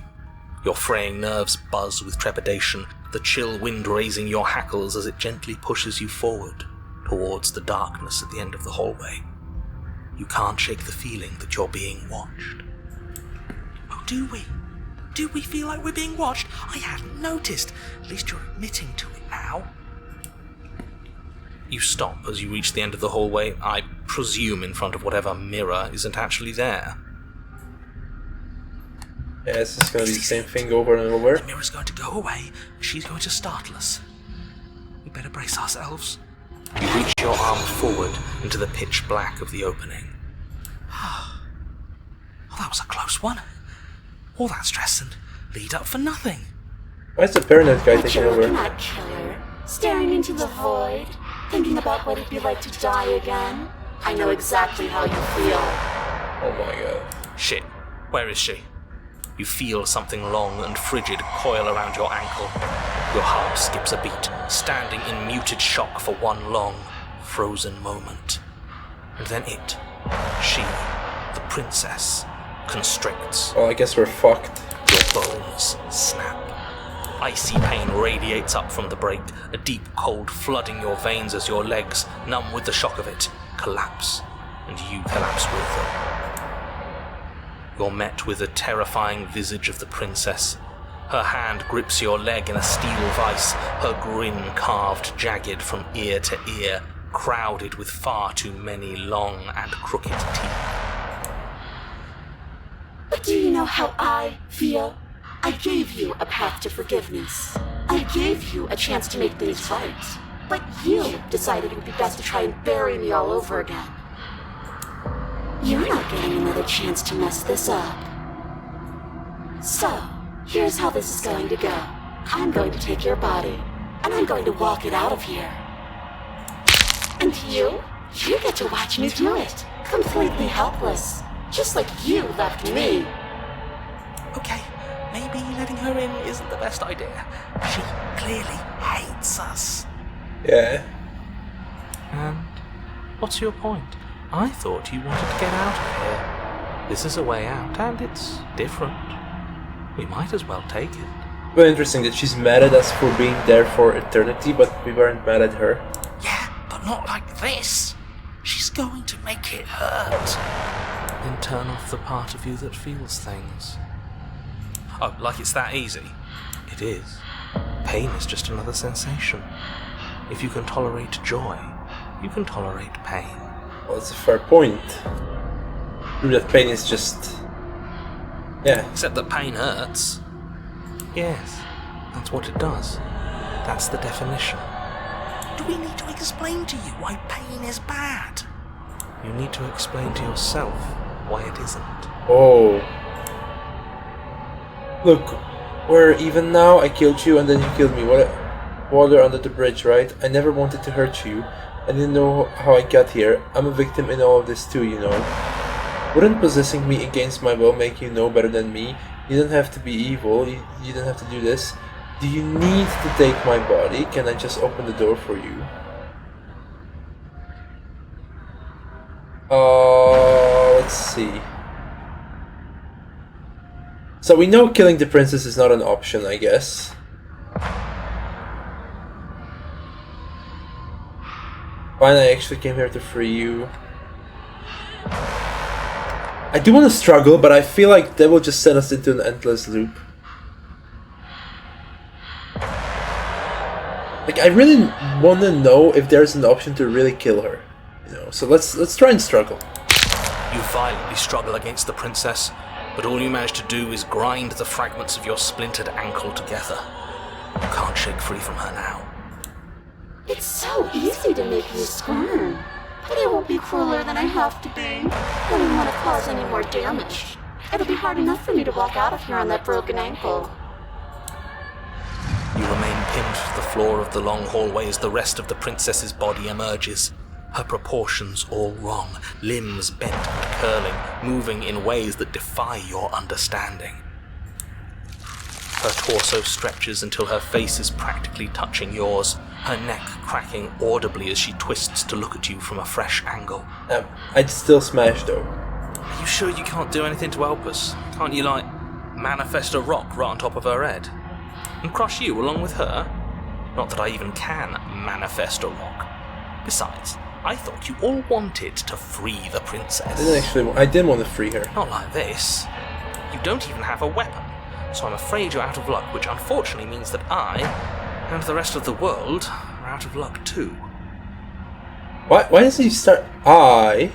Your fraying nerves buzz with trepidation, the chill wind raising your hackles as it gently pushes you forward, towards the darkness at the end of the hallway. You can't shake the feeling that you're being watched. Oh, do we? Do we feel like we're being watched? I hadn't noticed. At least you're admitting to it now. You stop as you reach the end of the hallway, I presume in front of whatever mirror isn't actually there. Yeah, it's just gonna be the same thing over and over. The mirror's going to go away, and she's going to startle us. We better brace ourselves. You reach your arm forward into the pitch black of the opening. Oh, that was a close one. All that stress and lead up for nothing. Why is the paranoid guy taking You're over? looking at killer, staring into the void, thinking about what it'd be like to die again. I know exactly how you feel. Oh my god. Shit, where is she? You feel something long and frigid coil around your ankle. Your heart skips a beat, standing in muted shock for one long, frozen moment. And then it, she, the princess, constricts. Well, I guess we're fucked. Your bones snap. Icy pain radiates up from the break, a deep cold flooding your veins as your legs, numb with the shock of it, collapse, and you collapse with them. You're met with the terrifying visage of the princess. Her hand grips your leg in a steel vice, her grin carved jagged from ear to ear, crowded with far too many long and crooked teeth. But do you know how I feel? I gave you a path to forgiveness. I gave you a chance to make things right. But you decided it would be best to try and bury me all over again. You're not getting another chance to mess this up. So, here's how this is going to go. I'm going to take your body, and I'm going to walk it out of here. And you get to watch me do it, completely helpless, just like you left me. Okay, maybe letting her in isn't the best idea. She clearly hates us. Yeah. And what's your point? I thought you wanted to get out of here. This is a way out, and it's different. We might as well take it. Well, interesting that she's mad at us for being there for eternity, but we weren't mad at her. Yeah, but not like this. She's going to make it hurt. Then turn off the part of you that feels things. Oh, like it's that easy? It is. Pain is just another sensation. If you can tolerate joy, you can tolerate pain. Well, that's a fair point. True that pain is just... yeah. Except that pain hurts. Yes, that's what it does. That's the definition. Do we need to explain to you why pain is bad? You need to explain to yourself why it isn't. Oh. Look, we're even now. I killed you and then you killed me. Water under the bridge, right? I never wanted to hurt you. I didn't know how I got here. I'm a victim in all of this too, you know. Wouldn't possessing me against my will make you know better than me? You don't have to be evil. You don't have to do this. Do you need to take my body? Can I just open the door for you? Let's see. So we know killing the princess is not an option, I guess. Fine, I actually came here to free you. I do want to struggle, but I feel like that will just send us into an endless loop. Like, I really want to know if there's an option to really kill her. You know, so let's try and struggle. You violently struggle against the princess, but all you manage to do is grind the fragments of your splintered ankle together. You can't shake free from her now. It's so easy to make you squirm. But I won't be crueler than I have to be. I don't want to cause any more damage. It'll be hard enough for me to walk out of here on that broken ankle. You remain pinned to the floor of the long hallway as the rest of the princess's body emerges. Her proportions all wrong, limbs bent and curling, moving in ways that defy your understanding. Her torso stretches until her face is practically touching yours, her neck cracking audibly as she twists to look at you from a fresh angle. I'd still smash though. Are you sure you can't do anything to help us? Can't you, like, manifest a rock right on top of her head? And crush you along with her? Not that I even can manifest a rock. Besides, I thought you all wanted to free the princess. I didn't want to free her. Not like this. You don't even have a weapon, so I'm afraid you're out of luck, which unfortunately means that I, and the rest of the world, are out of luck too. Why does he start I?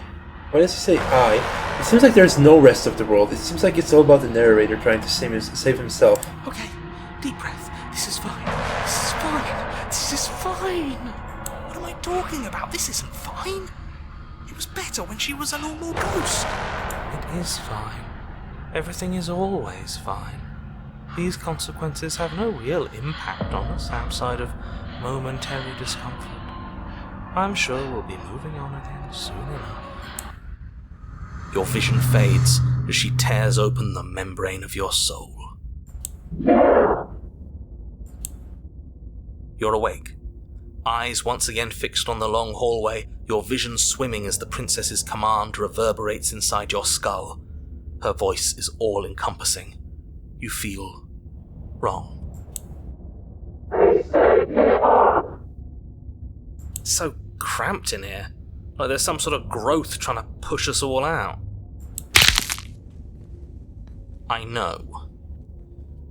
Why does he say I? It seems like there's no rest of the world. It seems like it's all about the narrator trying to save himself. Okay, deep breath. This is fine. This is fine. This is fine. What am I talking about? This isn't fine. It was better when she was a normal ghost. It is fine. Everything is always fine. These consequences have no real impact on us outside of momentary discomfort. I'm sure we'll be moving on again soon enough. Your vision fades as she tears open the membrane of your soul. You're awake. Eyes once again fixed on the long hallway, your vision swimming as the princess's command reverberates inside your skull. Her voice is all-encompassing. You feel wrong. It's so cramped in here. Like there's some sort of growth trying to push us all out. I know.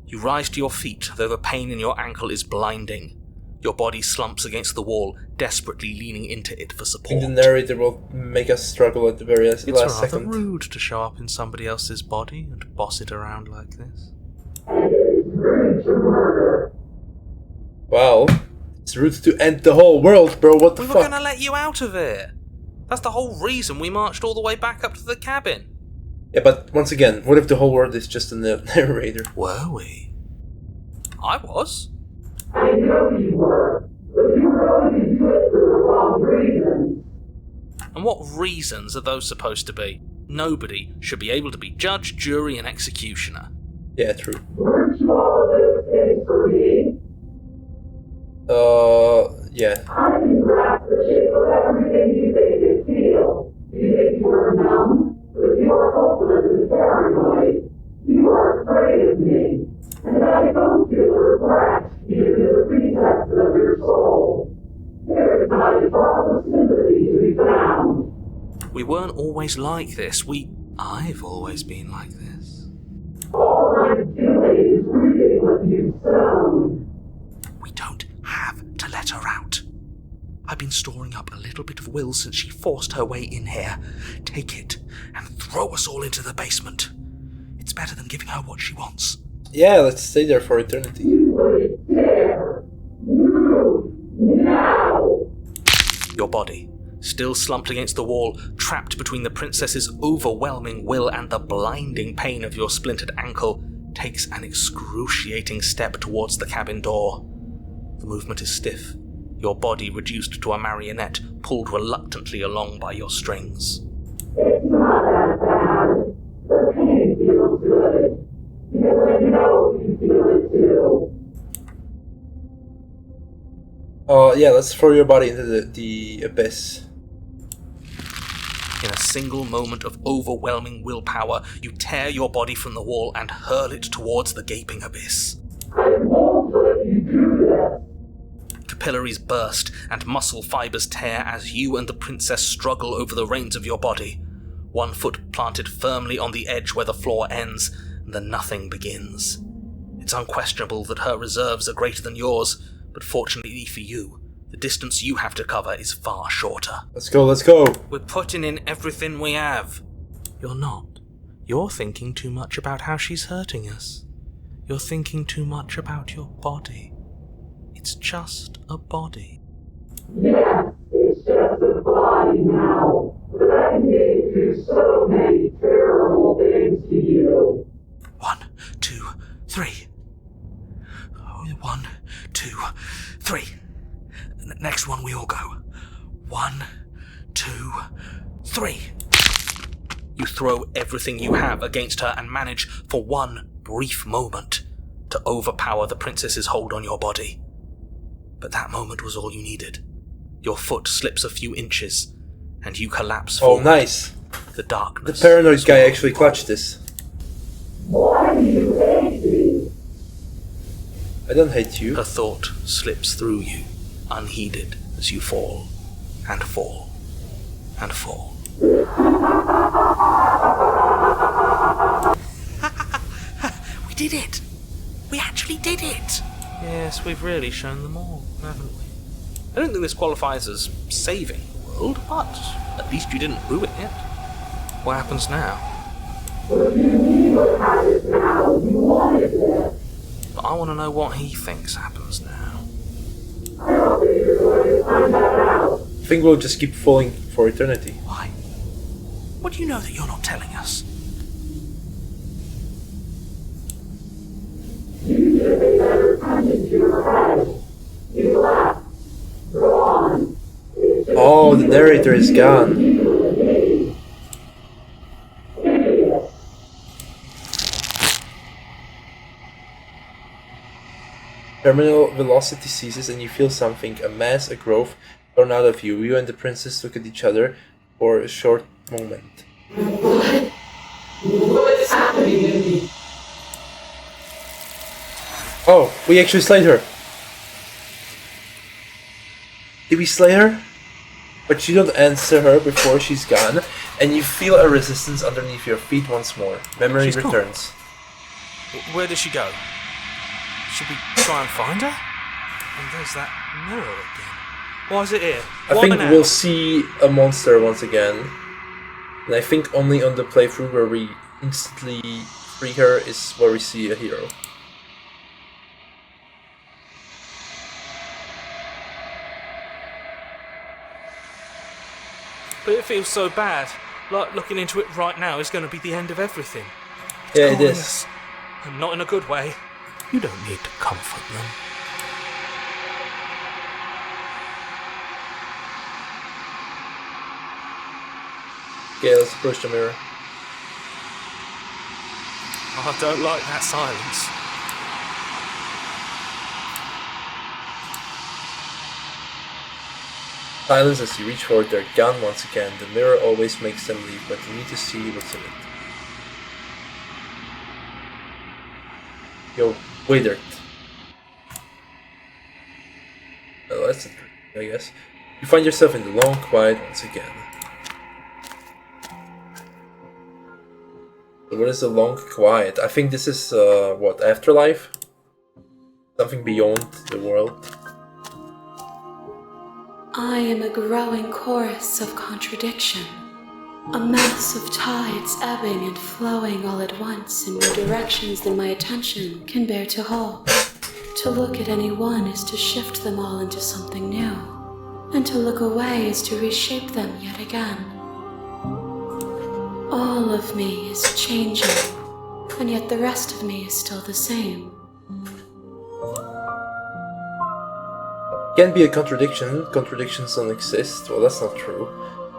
You rise to your feet, though the pain in your ankle is blinding. Your body slumps against the wall, desperately leaning into it for I support. think the narrator will make us struggle at the very last It's rather second. rude to show up in somebody else's body and boss it around like this. Well, it's rude to end the whole world, bro. What the We were fuck? gonna let you out of it. That's the whole reason we marched all the way back up to the cabin. Yeah, but once again, what if the whole world is just a narrator? Were we? I was. I know you were, but you were only into it for the wrong reasons. And what reasons are those supposed to be? Nobody should be able to be judge, jury, and executioner. Yeah, true. Weren't you all of those things for me? Yeah. I can grasp the shape of everything you think you feel. You think you are numb, but you are hopeless and paranoid. You are afraid of me, and I don't feel regret even in the recesses of your soul. There is not a drop of sympathy to be found. We weren't always like this. I've always been like this. All I'm doing is reading what you've sown. We don't have to let her out. I've been storing up a little bit of will since she forced her way in here. Take it and throw us all into the basement. It's better than giving her what she wants. Yeah, let's stay there for eternity. You wouldn't dare. Move now. Your body, still slumped against the wall, trapped between the princess's overwhelming will and the blinding pain of your splintered ankle, takes an excruciating step towards the cabin door. The movement is stiff, your body reduced to a marionette, pulled reluctantly along by your strings. It's not that bad. The pain feels good. Because I know you feel it too. Yeah, let's throw your body into the abyss. In a single moment of overwhelming willpower, you tear your body from the wall and hurl it towards the gaping abyss. I won't let you do that. Capillaries burst and muscle fibers tear as you and the princess struggle over the reins of your body. One foot planted firmly on the edge where the floor ends, and the nothing begins. It's unquestionable that her reserves are greater than yours, but fortunately for you, the distance you have to cover is far shorter. Let's go, let's go! We're putting in everything we have. You're not. You're thinking too much about how she's hurting us. You're thinking too much about your body. It's just a body. Yes, it's just a body now. But I can do so many terrible things to you. 1, 2, 3. 1, 2, 3. Next one we all go. 1, 2, 3. You throw everything you have against her and manage, for one brief moment, to overpower the princess's hold on your body. But that moment was all you needed. Your foot slips a few inches, and you collapse Oh, forward. nice. The darkness. The paranoid guy actually clutched this. Why do you hate me? I don't hate you. Her thought slips through you, unheeded, as you fall, and fall, and fall. We did it! We actually did it! Yes, we've really shown them all, haven't we? I don't think this qualifies as saving the world, but at least you didn't ruin it. What happens now? What do you mean what happens now? You wanted this. But I want to know what he thinks happens now. I don't think you're going to find that out. I think we'll just keep falling for eternity. Why? What do you know that you're not telling us? You should be better attention to your head. You left. Go on. Oh, the narrator is gone. Idiot. Terminal velocity ceases and you feel something, a mass, a growth, thrown out of you. You and the princess look at each other for a short moment. What is happening to me? Oh, we actually slayed her. Did we slay her? but you don't answer her before she's gone, and you feel a resistance underneath your feet once more. Memory She's gone. returns. Where did she go? Should we try and find her? And there's that mirror again. Why is it here? I think we'll see a monster once again. And I think only on the playthrough where we instantly free her is where we see a hero. But it feels so bad. Like looking into it right now is going to be the end of everything. Yeah, it calling is. us, and not in a good way. You don't need to comfort them. Okay, let's approach the mirror. I don't like that silence. Silence as you reach for it, they're gone once again. The mirror always makes them leave, but you need to see what's in it. You're withered. Oh, that's it, I guess. You find yourself in the long quiet once again. So what is the long quiet? I think this is, what, afterlife? Something beyond the world. I am a growing chorus of contradiction, a mass of tides ebbing and flowing all at once in more directions than my attention can bear to hold. To look at any one is to shift them all into something new, and to look away is to reshape them yet again. All of me is changing, and yet the rest of me is still the same. Can't be a contradiction. Contradictions don't exist. Well, that's not true.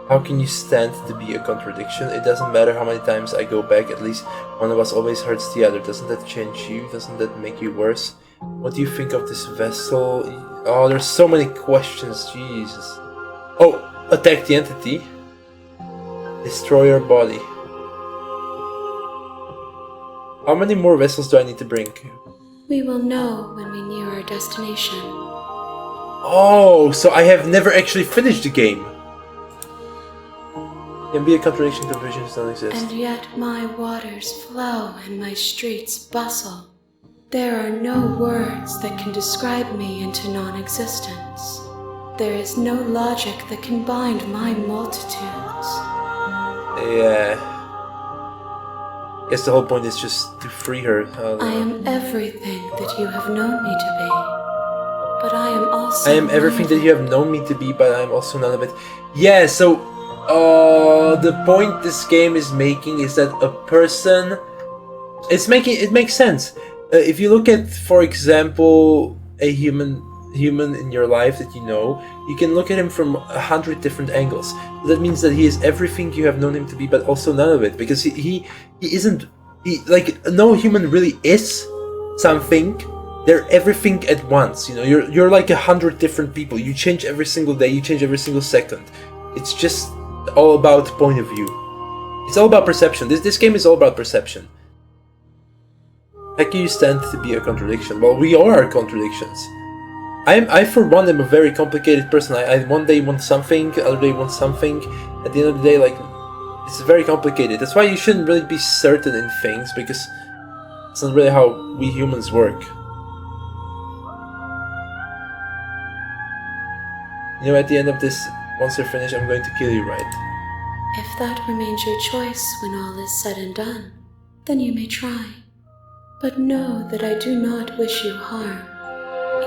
How can you stand to be a contradiction? It doesn't matter how many times I go back, at least one of us always hurts the other. Doesn't that change you? Doesn't that make you worse? What do you think of this vessel? Oh, there's so many questions, Jesus. Oh, attack the entity. Destroy your body. How many more vessels do I need to bring? We will know when we near our destination. Oh, so I have never actually finished the game. Can be a contradiction to visions don't exist. And yet my waters flow and my streets bustle. There are no words that can describe me into non-existence. There is no logic that can bind my multitudes. Yeah. Guess the whole point is just to free her. I am everything that you have known me to be. But I am also I am everything that you have known me to be, but I am also none of it. Yeah, so the point this game is making is that a person, it makes sense. If you look at, for example, a human in your life that you know, you can look at him from 100 different angles. That means that he is everything you have known him to be, but also none of it, because he isn't, like, no human really is something. They're everything at once, you know. You're like 100 different people. You change every single day. You change every single second. It's just all about point of view. It's all about perception. This game is all about perception. How can you stand to be a contradiction? Well, we are contradictions. I for one am a very complicated person. I one day want something, the other day want something. At the end of the day, like, it's very complicated. That's why you shouldn't really be certain in things, because it's not really how we humans work. You know, at the end of this, once you're finished, I'm going to kill you, right? If that remains your choice when all is said and done, then you may try. But know that I do not wish you harm,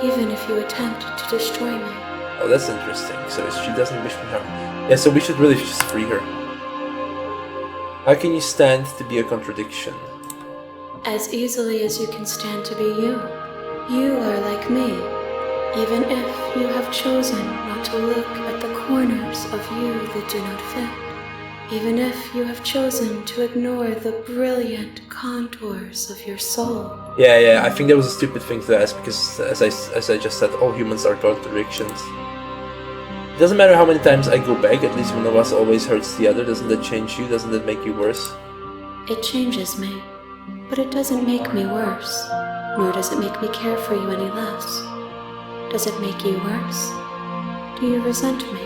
even if you attempt to destroy me. Oh, that's interesting. So she doesn't wish me harm. Yeah, so we should really just free her. How can you stand to be a contradiction? As easily as you can stand to be you. You are like me, even if you have chosen not to look at the corners of you that do not fit. Even if you have chosen to ignore the brilliant contours of your soul. Yeah, I think that was a stupid thing to ask, because as I just said, all humans are contradictions. It doesn't matter how many times I go back, at least one of us always hurts the other. Doesn't that change you? Doesn't that make you worse? It changes me, but it doesn't make me worse, nor does it make me care for you any less. Does it make you worse? Do you resent me?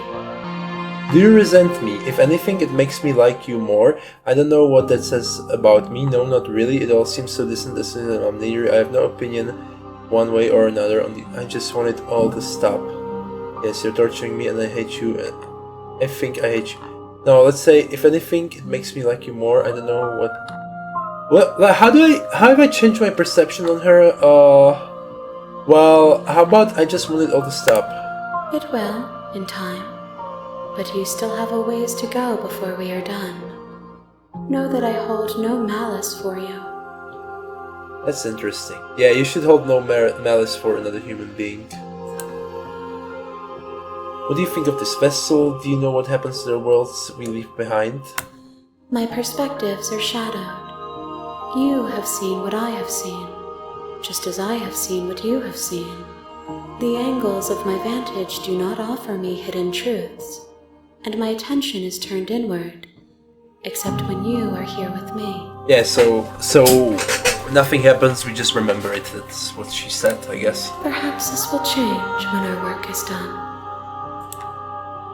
Do you resent me? If anything, it makes me like you more. I don't know what that says about me. No, not really. It all seems so distant and I'm neither. I have no opinion one way or another. I just want it all to stop. Yes, you're torturing me and I hate you. I think I hate you. No, let's say, if anything, it makes me like you more. I don't know what... Well, how have I changed my perception on her? Well, how about I just want it all to stop? It will, in time. But you still have a ways to go before we are done. Know that I hold no malice for you. That's interesting. Yeah, you should hold no malice for another human being. What do you think of this vessel? Do you know what happens to the worlds we leave behind? My perspectives are shadowed. You have seen what I have seen, just as I have seen what you have seen. The angles of my vantage do not offer me hidden truths, and my attention is turned inward, except when you are here with me. Yeah, so nothing happens, we just remember it. That's what she said, I guess. Perhaps this will change when our work is done.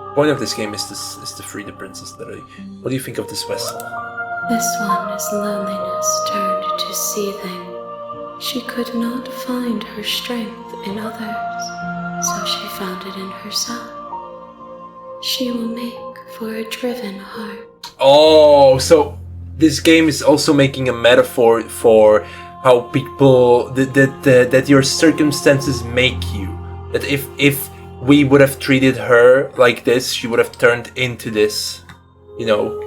The point of this game is to free the princess, literally. What do you think of this vessel? This one is loneliness turned to seething. She could not find her strength in others, so she found it in herself. She will make for a driven heart. Oh, so this game is also making a metaphor for how people that your circumstances make you. That if we would have treated her like this, she would have turned into this, you know.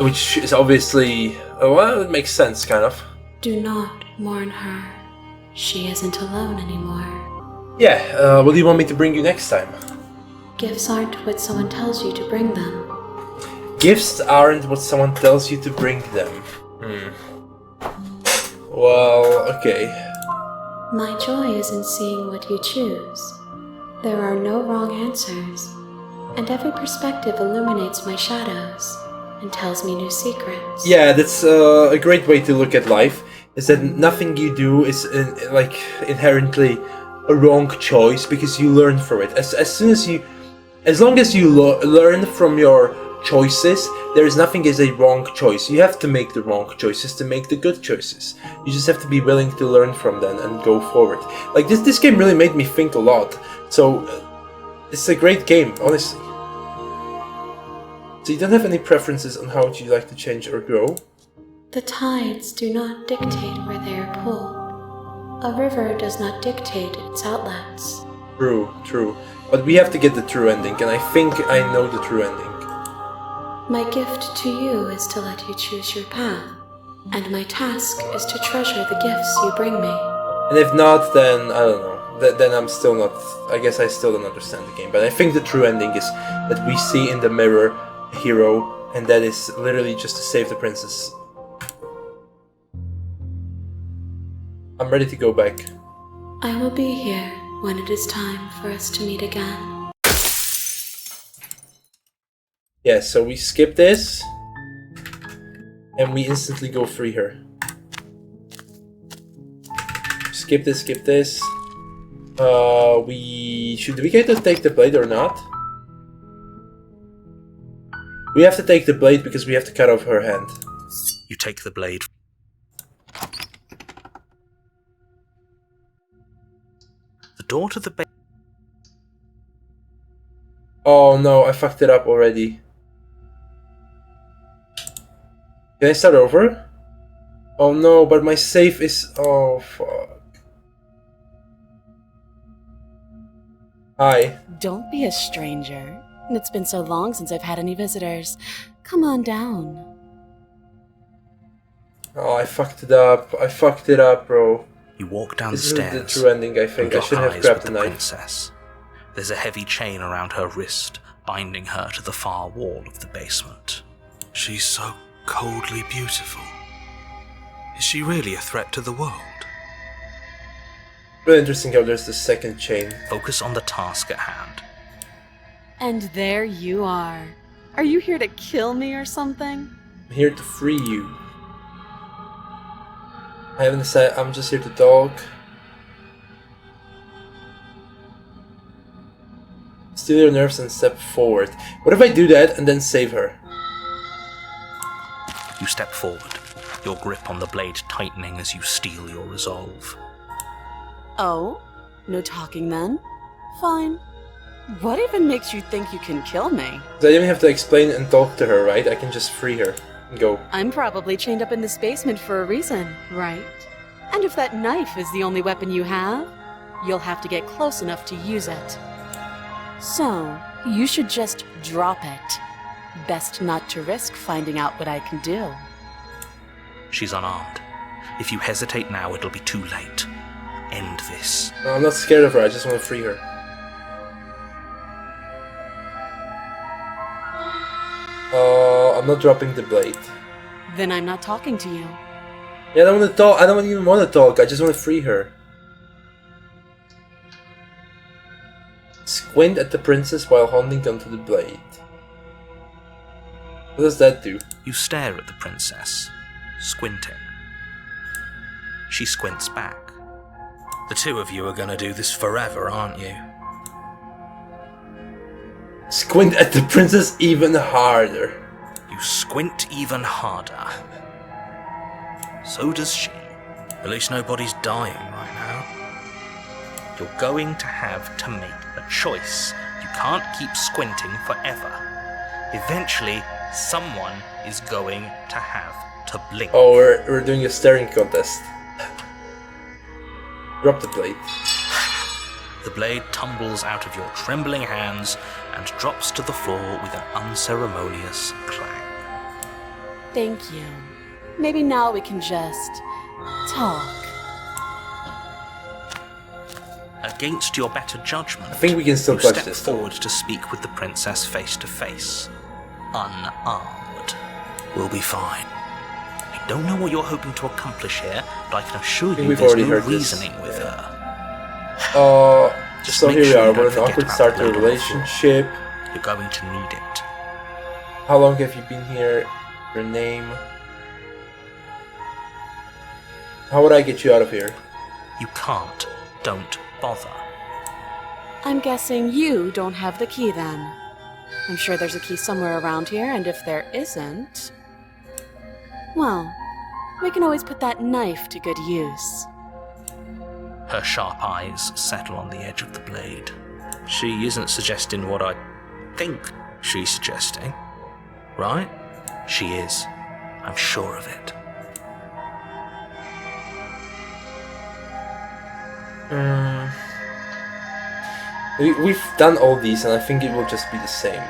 Which is obviously, well, it makes sense, kind of. Do not mourn her. She isn't alone anymore. Yeah, what do you want me to bring you next time? Gifts aren't what someone tells you to bring them. Gifts aren't what someone tells you to bring them. Well, okay. My joy is in seeing what you choose. There are no wrong answers, and every perspective illuminates my shadows and tells me new secrets. Yeah, that's a great way to look at life, is that nothing you do is inherently a wrong choice, because you learn from it. As long as you learn from your choices, there is nothing as a wrong choice. You have to make the wrong choices to make the good choices. You just have to be willing to learn from them and go forward. Like this game really made me think a lot. So it's a great game, honestly. So you don't have any preferences on how you like to change or grow? The tides do not dictate where they are pulled. A river does not dictate its outlets. True. But we have to get the true ending, and I think I know the true ending. My gift to you is to let you choose your path, and my task is to treasure the gifts you bring me. And if not, then I don't know. Then I'm still not. I guess I still don't understand the game. But I think the true ending is that we see in the mirror a hero, and that is literally just to save the princess. I'm ready to go back. I will be here when it is time for us to meet again. Yeah, so we skip this, and we instantly go free her. Skip this. Should we get to take the blade or not? We have to take the blade because we have to cut off her hand. You take the blade. The door to the base. Oh no, I fucked it up already. Can I start over? Oh no, but my save is... Oh fuck. Hi. Don't be a stranger. It's been so long since I've had any visitors. Come on down. Oh, I fucked it up, bro. You walk down This the is stairs. the true ending, I think. I and should lock have eyes grabbed with the knife. princess. There's a heavy chain around her wrist, binding her to the far wall of the basement. She's so coldly beautiful. Is she really a threat to the world? Really interesting how there's the second chain. Focus on the task at hand. And there you are. Are you here to kill me or something? I'm here to free you. I haven't decided, I'm just here to talk. Steal your nerves and step forward. What if I do that and then save her? You step forward, your grip on the blade tightening as you steel your resolve. Oh? No talking then? Fine. What even makes you think you can kill me? I don't even have to explain and talk to her, right? I can just free her and go. I'm probably chained up in this basement for a reason, right? And if that knife is the only weapon you have, you'll have to get close enough to use it. So, you should just drop it. Best not to risk finding out what I can do. She's unarmed. If you hesitate now, it'll be too late. End this. No, I'm not scared of her, I just want to free her. I'm not dropping the blade. Then I'm not talking to you. Yeah, I don't want to talk. I don't even want to talk. I just want to free her. Squint at the princess while holding onto the blade. What does that do? You stare at the princess, squinting. She squints back. The two of you are gonna do this forever, aren't you? Squint at the princess even harder. You squint even harder. So does she. At least nobody's dying right now. You're going to have to make a choice. You can't keep squinting forever. Eventually, someone is going to have to blink. Oh, we're doing a staring contest. Drop the blade. The blade tumbles out of your trembling hands and drops to the floor with an unceremonious clang. Thank you. Maybe now we can just talk. Against your better judgment, I think we can still you touch step this. forward to speak with the princess face to face. Unarmed. We'll be fine. I don't know what you're hoping to accomplish here, but I can assure you we've there's already no heard this. reasoning with her. Just So make here we sure are. you We're don't an forget awkward about start the to a blade on the floor. relationship. You're going to need it. How long have you been here? Your name? How would I get you out of here? You can't. Don't bother. I'm guessing you don't have the key then. I'm sure there's a key somewhere around here, and if there isn't... well, we can always put that knife to good use. Her sharp eyes settle on the edge of the blade. She isn't suggesting what I think she's suggesting, right? She is. I'm sure of it. We've done all these, and I think it will just be the same.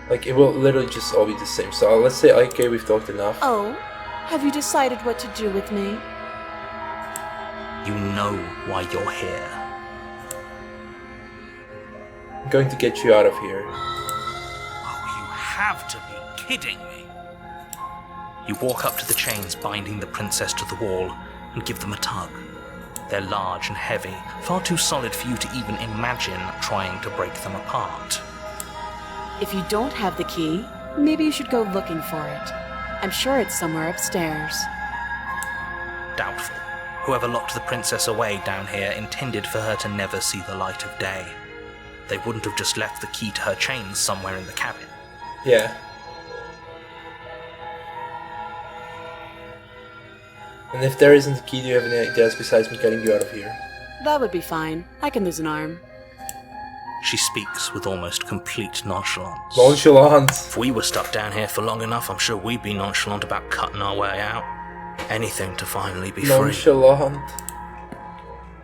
Like, it will literally just all be the same. So let's say, okay, we've talked enough. Oh, have you decided what to do with me? You know why you're here. I'm going to get you out of here. Oh, you have to be kidding me. You walk up to the chains binding the princess to the wall and give them a tug. They're large and heavy, far too solid for you to even imagine trying to break them apart. If you don't have the key, maybe you should go looking for it. I'm sure it's somewhere upstairs. Doubtful. Whoever locked the princess away down here intended for her to never see the light of day. They wouldn't have just left the key to her chains somewhere in the cabin. Yeah. And if there isn't a key, do you have any ideas besides me getting you out of here? That would be fine. I can lose an arm. She speaks with almost complete nonchalance. Nonchalant. If we were stuck down here for long enough, I'm sure we'd be nonchalant about cutting our way out. Anything to finally be free. Nonchalant.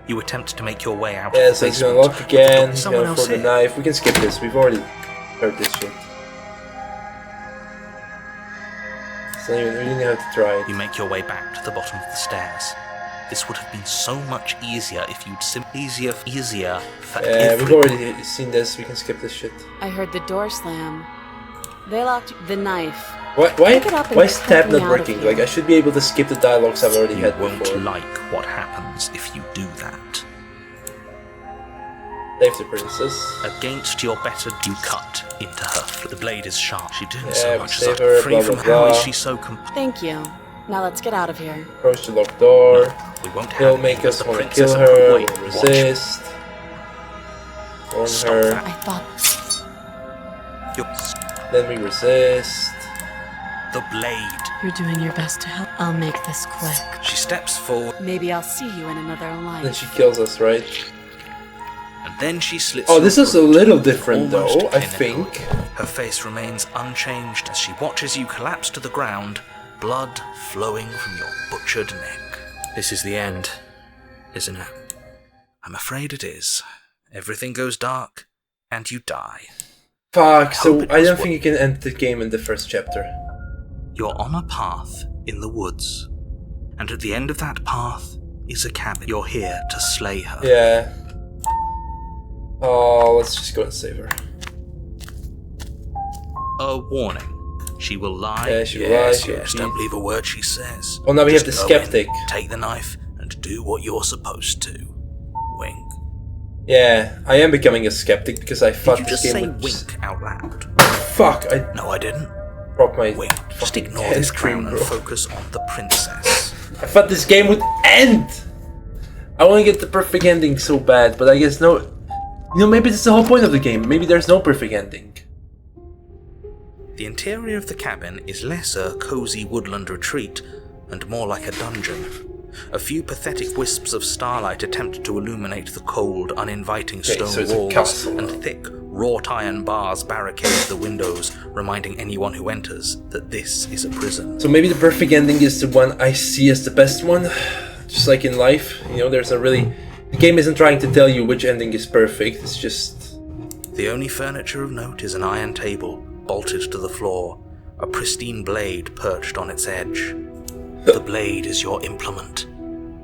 You attempt to make your way out Yeah, of the so it's gonna basement, lock but there's again, he's someone gonna else throw the here. knife. We can skip this, we've already heard this shit. So we didn't have to try it. You make your way back to the bottom of the stairs. This would have been so much easier if you'd simply easier for Yeah, we've everyone. already seen this, we can skip this shit. I heard the door slam. They locked the knife. Why Pick it up and why is tab help me not out of working? here. Like, I should be able to skip the dialogues I've already You had won't before. like what happens if you do that. Save the princess. Against your better, you cut into her. The blade is sharp. She doing Yeah, so we much as save I her, free blah, from blah, how is blah. she so Thank you. Now let's get out of here. Approach the locked door. We won't have He'll it make because us the want to princess kill and her, wait, we'll watch. resist. Warn Stop her, that. I thought You're- then we resist. The blade. you're doing your best to help. I'll make this quick. She steps forward, Maybe I'll see you in another life. Then she kills us, right? and then she slits. Oh, your this is a throat, little different almost though, I clinical. think. Her face remains unchanged as she watches you collapse to the ground, blood flowing from your butchered neck. This is the end, isn't it? I'm afraid it is. Everything goes dark, and you die. Fuck, hope so it I was don't what- think you can end the game in the first chapter. You're on a path in the woods, and at the end of that path is a cabin. You're here to slay her. Yeah. Oh, let's just go and save her. A warning. She will lie. Yeah, she will yes, lie, she'll yes, cheat. don't believe a word she says. Oh, now we have Just the go in, skeptic. take the knife, and do what you're supposed to. Wink. Yeah, I am becoming a skeptic because I Did thought you this just game say would... wink out loud? Fuck, I No, I didn't. dropped my Wink. Just fucking ignore hand this cream, crown and bro. focus on the princess. I thought this game would end! I want to get the perfect ending so bad, but I guess no... You know, maybe that's the whole point of the game. Maybe there's no perfect ending. The interior of the cabin is less a cozy woodland retreat and more like a dungeon. A few pathetic wisps of starlight attempt to illuminate the cold, uninviting Okay, stone so it's a walls, castle and now. thick, wrought iron bars barricade the windows, reminding anyone who enters that this is a prison. So maybe the perfect ending is the one I see as the best one. Just like in life, you know, there's a really... The game isn't trying to tell you which ending is perfect, it's just... The only furniture of note is an iron table, bolted to the floor, a pristine blade perched on its edge. The blade is your implement.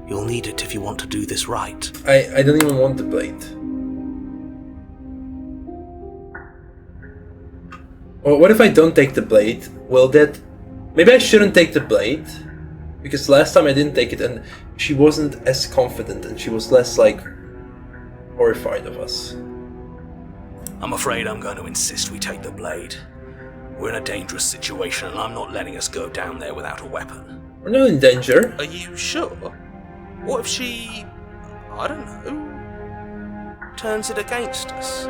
You'll need it if you want to do this right. I don't even want the blade. Well, what if I don't take the blade? Will that... Maybe I shouldn't take the blade. Because last time I didn't take it and she wasn't as confident and she was less, like, horrified of us. I'm afraid I'm going to insist we take the blade. We're in a dangerous situation and I'm not letting us go down there without a weapon. We're not in danger. Are you sure? What if she... I don't know... turns it against us?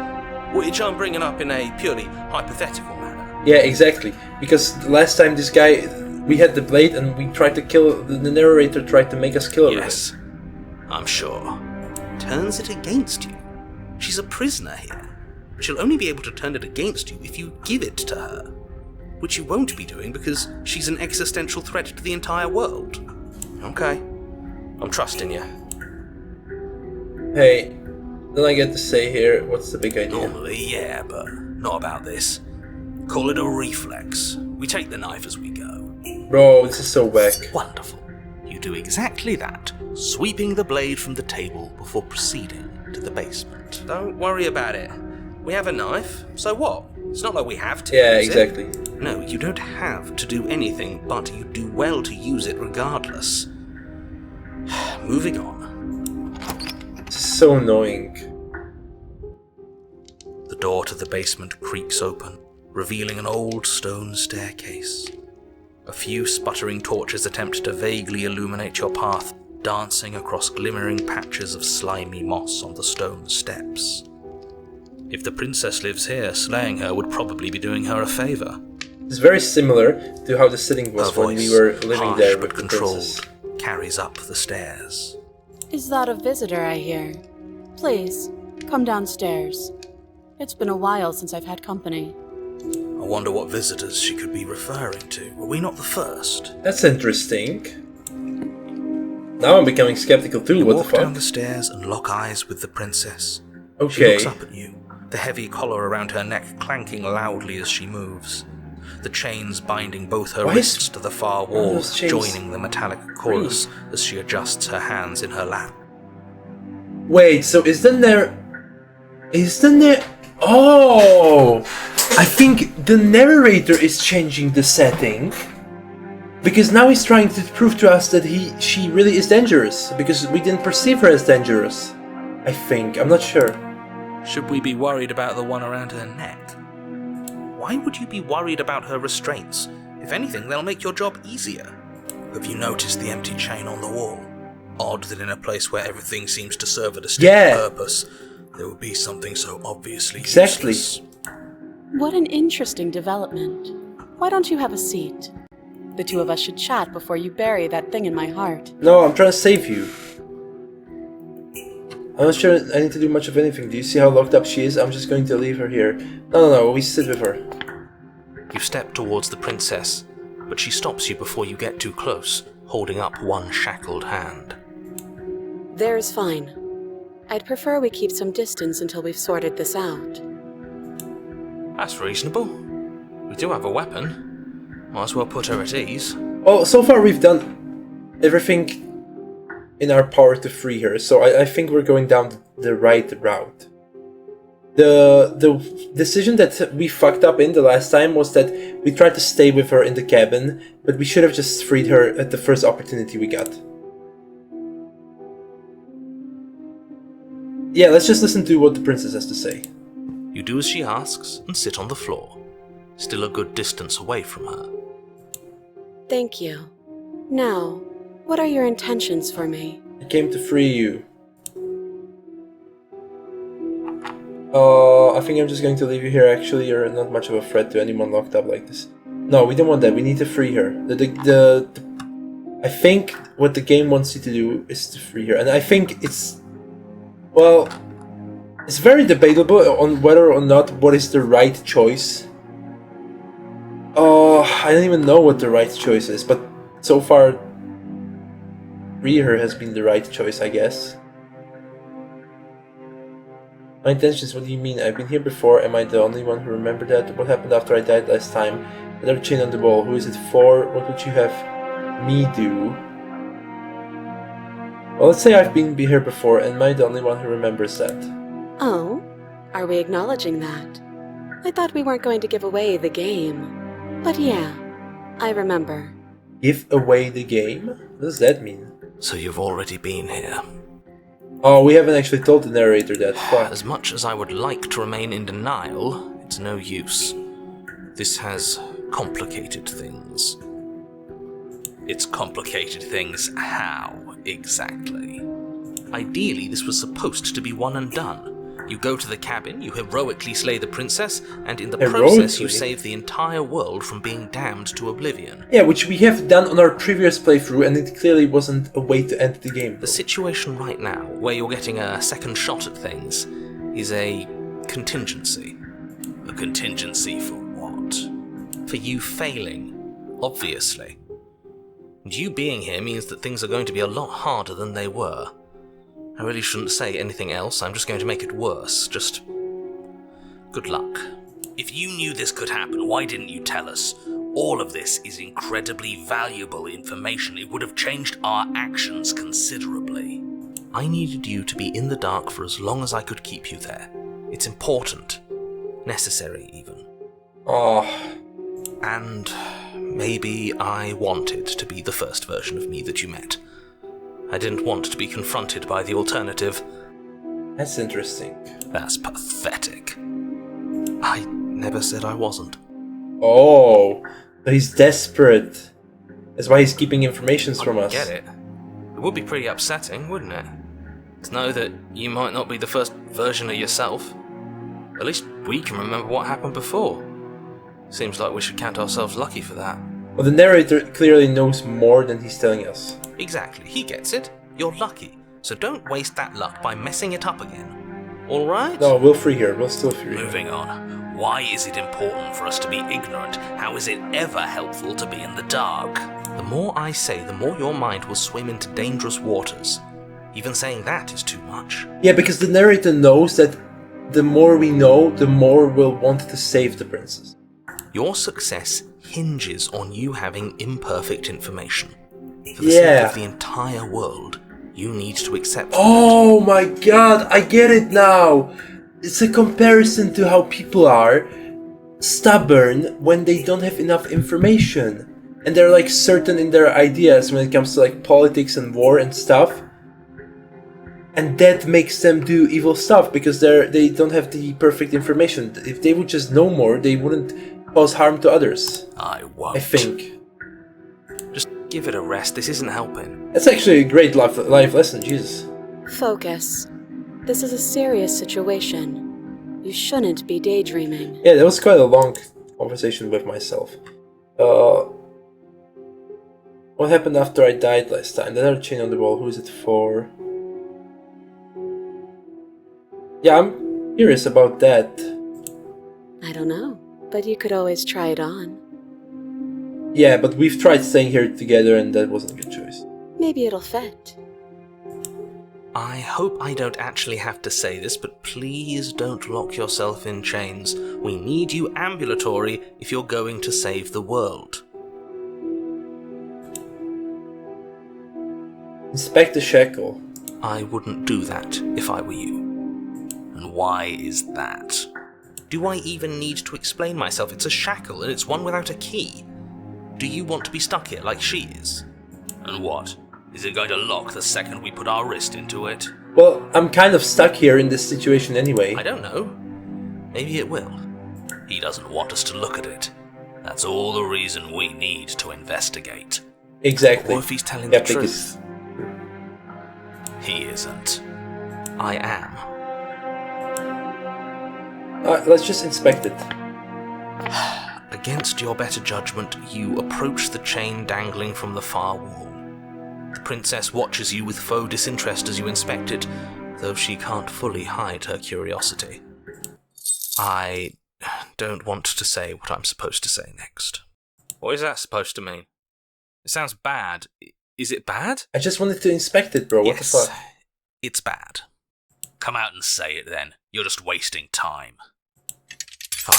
Which I'm bringing up in a purely hypothetical manner. Yeah, exactly. Because the last time this guy... We had the blade and we tried to kill... The narrator tried to make us kill her. Yes, I'm sure. Turns it against you. She's a prisoner here. She'll only be able to turn it against you if you give it to her. Which you won't be doing because she's an existential threat to the entire world. Okay. I'm trusting you. Hey, then I get to say here, what's the big idea? Normally, yeah, but not about this. Call it a reflex. We take the knife as we go. Bro, this is so whack. Wonderful. You do exactly that, sweeping the blade from the table before proceeding to the basement. Don't worry about it. We have a knife, so what? It's not like we have to Yeah, use exactly. it. No, you don't have to do anything, but you do well to use it regardless. Moving on. This is so annoying. The door to the basement creaks open, revealing an old stone staircase. A few sputtering torches attempt to vaguely illuminate your path, dancing across glimmering patches of slimy moss on the stone steps. If the princess lives here, slaying her would probably be doing her a favor. It's very similar to how the setting was Her when we voice, were living harsh there but with the controlled, princess. carries up the stairs. Is that a visitor I hear? Please, come downstairs. It's been a while since I've had company. I wonder what visitors she could be referring to. Were we not the first? That's interesting. Now I'm becoming skeptical too, You what the walk down fuck? the stairs and lock eyes with the princess. She Okay. looks up at you, the heavy collar around her neck clanking loudly as she moves. The chains binding both her Why is wrists to the far wall, those chains joining the metallic chorus as she adjusts her hands in her lap. Wait, so is then there... Oh! I think the narrator is changing the setting. Because now he's trying to prove to us that she really is dangerous. Because we didn't perceive her as dangerous. I think. I'm not sure. Should we be worried about the one around her neck? Why would you be worried about her restraints? If anything, they'll make your job easier. Have you noticed the empty chain on the wall? Odd that in a place where everything seems to serve a distinct purpose, there would be something so obviously useless. What an interesting development. Why don't you have a seat? The two of us should chat before you bury that thing in my heart. No, I'm trying to save you. I'm not sure I need to do much of anything. Do you see how locked up she is? I'm just going to leave her here. No, we sit with her. You step towards the princess, but she stops you before you get too close, holding up one shackled hand. There's fine. I'd prefer we keep some distance until we've sorted this out. That's reasonable. We do have a weapon. Might as well put her at ease. Well, so far we've done everything in our power to free her, so I think we're going down the right route. The decision that we fucked up in the last time was that we tried to stay with her in the cabin, but we should have just freed her at the first opportunity we got. Yeah, let's just listen to what the princess has to say. You do as she asks and sit on the floor, still a good distance away from her. Thank you. Now, what are your intentions for me? I came to free you. I think I'm just going to leave you here. Actually, you're not much of a threat to anyone locked up like this. No, we don't want that. We need to free her. I think what the game wants you to do is to free her. And I think it's... Well, it's very debatable on whether or not what is the right choice. I don't even know what the right choice is, but so far, free her has been the right choice, I guess. My intentions, what do you mean? I've been here before, am I the only one who remembered that? What happened after I died last time? Another chain on the wall, who is it for? What would you have me do? Well, let's say I've been here before, and am I the only one who remembers that? Oh? Are we acknowledging that? I thought we weren't going to give away the game. But yeah, I remember. Give away the game? What does that mean? So you've already been here. Oh, we haven't actually told the narrator that. Fuck. As much as I would like to remain in denial, it's no use. This has complicated things. It's complicated things how, exactly? Ideally, this was supposed to be one and done. You go to the cabin, you heroically slay the princess, and in the process you save the entire world from being damned to oblivion. Yeah, which we have done on our previous playthrough, and it clearly wasn't a way to end the game. The situation right now, where you're getting a second shot at things, is a contingency. A contingency for what? For you failing, obviously. And you being here means that things are going to be a lot harder than they were. I really shouldn't say anything else, I'm just going to make it worse. Just... good luck. If you knew this could happen, why didn't you tell us? All of this is incredibly valuable information. It would have changed our actions considerably. I needed you to be in the dark for as long as I could keep you there. It's important. Necessary, even. Oh. And maybe I wanted to be the first version of me that you met. I didn't want to be confronted by the alternative. That's interesting. That's pathetic. I never said I wasn't. Oh, so he's desperate. That's why he's keeping information from us. I get it. It would be pretty upsetting, wouldn't it? To know that you might not be the first version of yourself. At least we can remember what happened before. Seems like we should count ourselves lucky for that. Well, the narrator clearly knows more than he's telling us. Exactly, he gets it. You're lucky, so don't waste that luck by messing it up again. Alright? No, we'll free her. We'll still free her. Moving on. Why is it important for us to be ignorant? How is it ever helpful to be in the dark? The more I say, the more your mind will swim into dangerous waters. Even saying that is too much. Yeah, because the narrator knows that the more we know, the more we'll want to save the princess. Your success hinges on you having imperfect information. For the sake of the entire world, you need to accept that. Oh my god, I get it now! It's a comparison to how people are stubborn when they don't have enough information. And they're like certain in their ideas when it comes to like politics and war and stuff. And that makes them do evil stuff because they don't have the perfect information. If they would just know more, they wouldn't cause harm to others. I won't. I think. Just Give it a rest, this isn't helping. That's actually a great life lesson, Jesus. Focus. This is a serious situation. You shouldn't be daydreaming. Yeah, that was quite a long conversation with myself. What happened after I died last time? That other chain on the wall, who is it for? Yeah, I'm curious about that. I don't know, but you could always try it on. Yeah, but we've tried staying here together and that wasn't a good choice. Maybe it'll fit. I hope I don't actually have to say this, but please don't lock yourself in chains. We need you ambulatory if you're going to save the world. Inspect the shackle. I wouldn't do that if I were you. And why is that? Do I even need to explain myself? It's a shackle and it's one without a key. Do you want to be stuck here like she is? And what? Is it going to lock the second we put our wrist into it? Well, I'm kind of stuck here in this situation anyway. I don't know. Maybe it will. He doesn't want us to look at it. That's all the reason we need to investigate. Exactly. Or if he's telling Yeah, the truth. He isn't. I am. Let's just inspect it. Against your better judgment, you approach the chain dangling from the far wall. The princess watches you with faux disinterest as you inspect it, though she can't fully hide her curiosity. I don't want to say what I'm supposed to say next. What is that supposed to mean? It sounds bad. Is it bad? I just wanted to inspect it, bro. What the fuck? It's bad. Come out and say it then. You're just wasting time. Fine.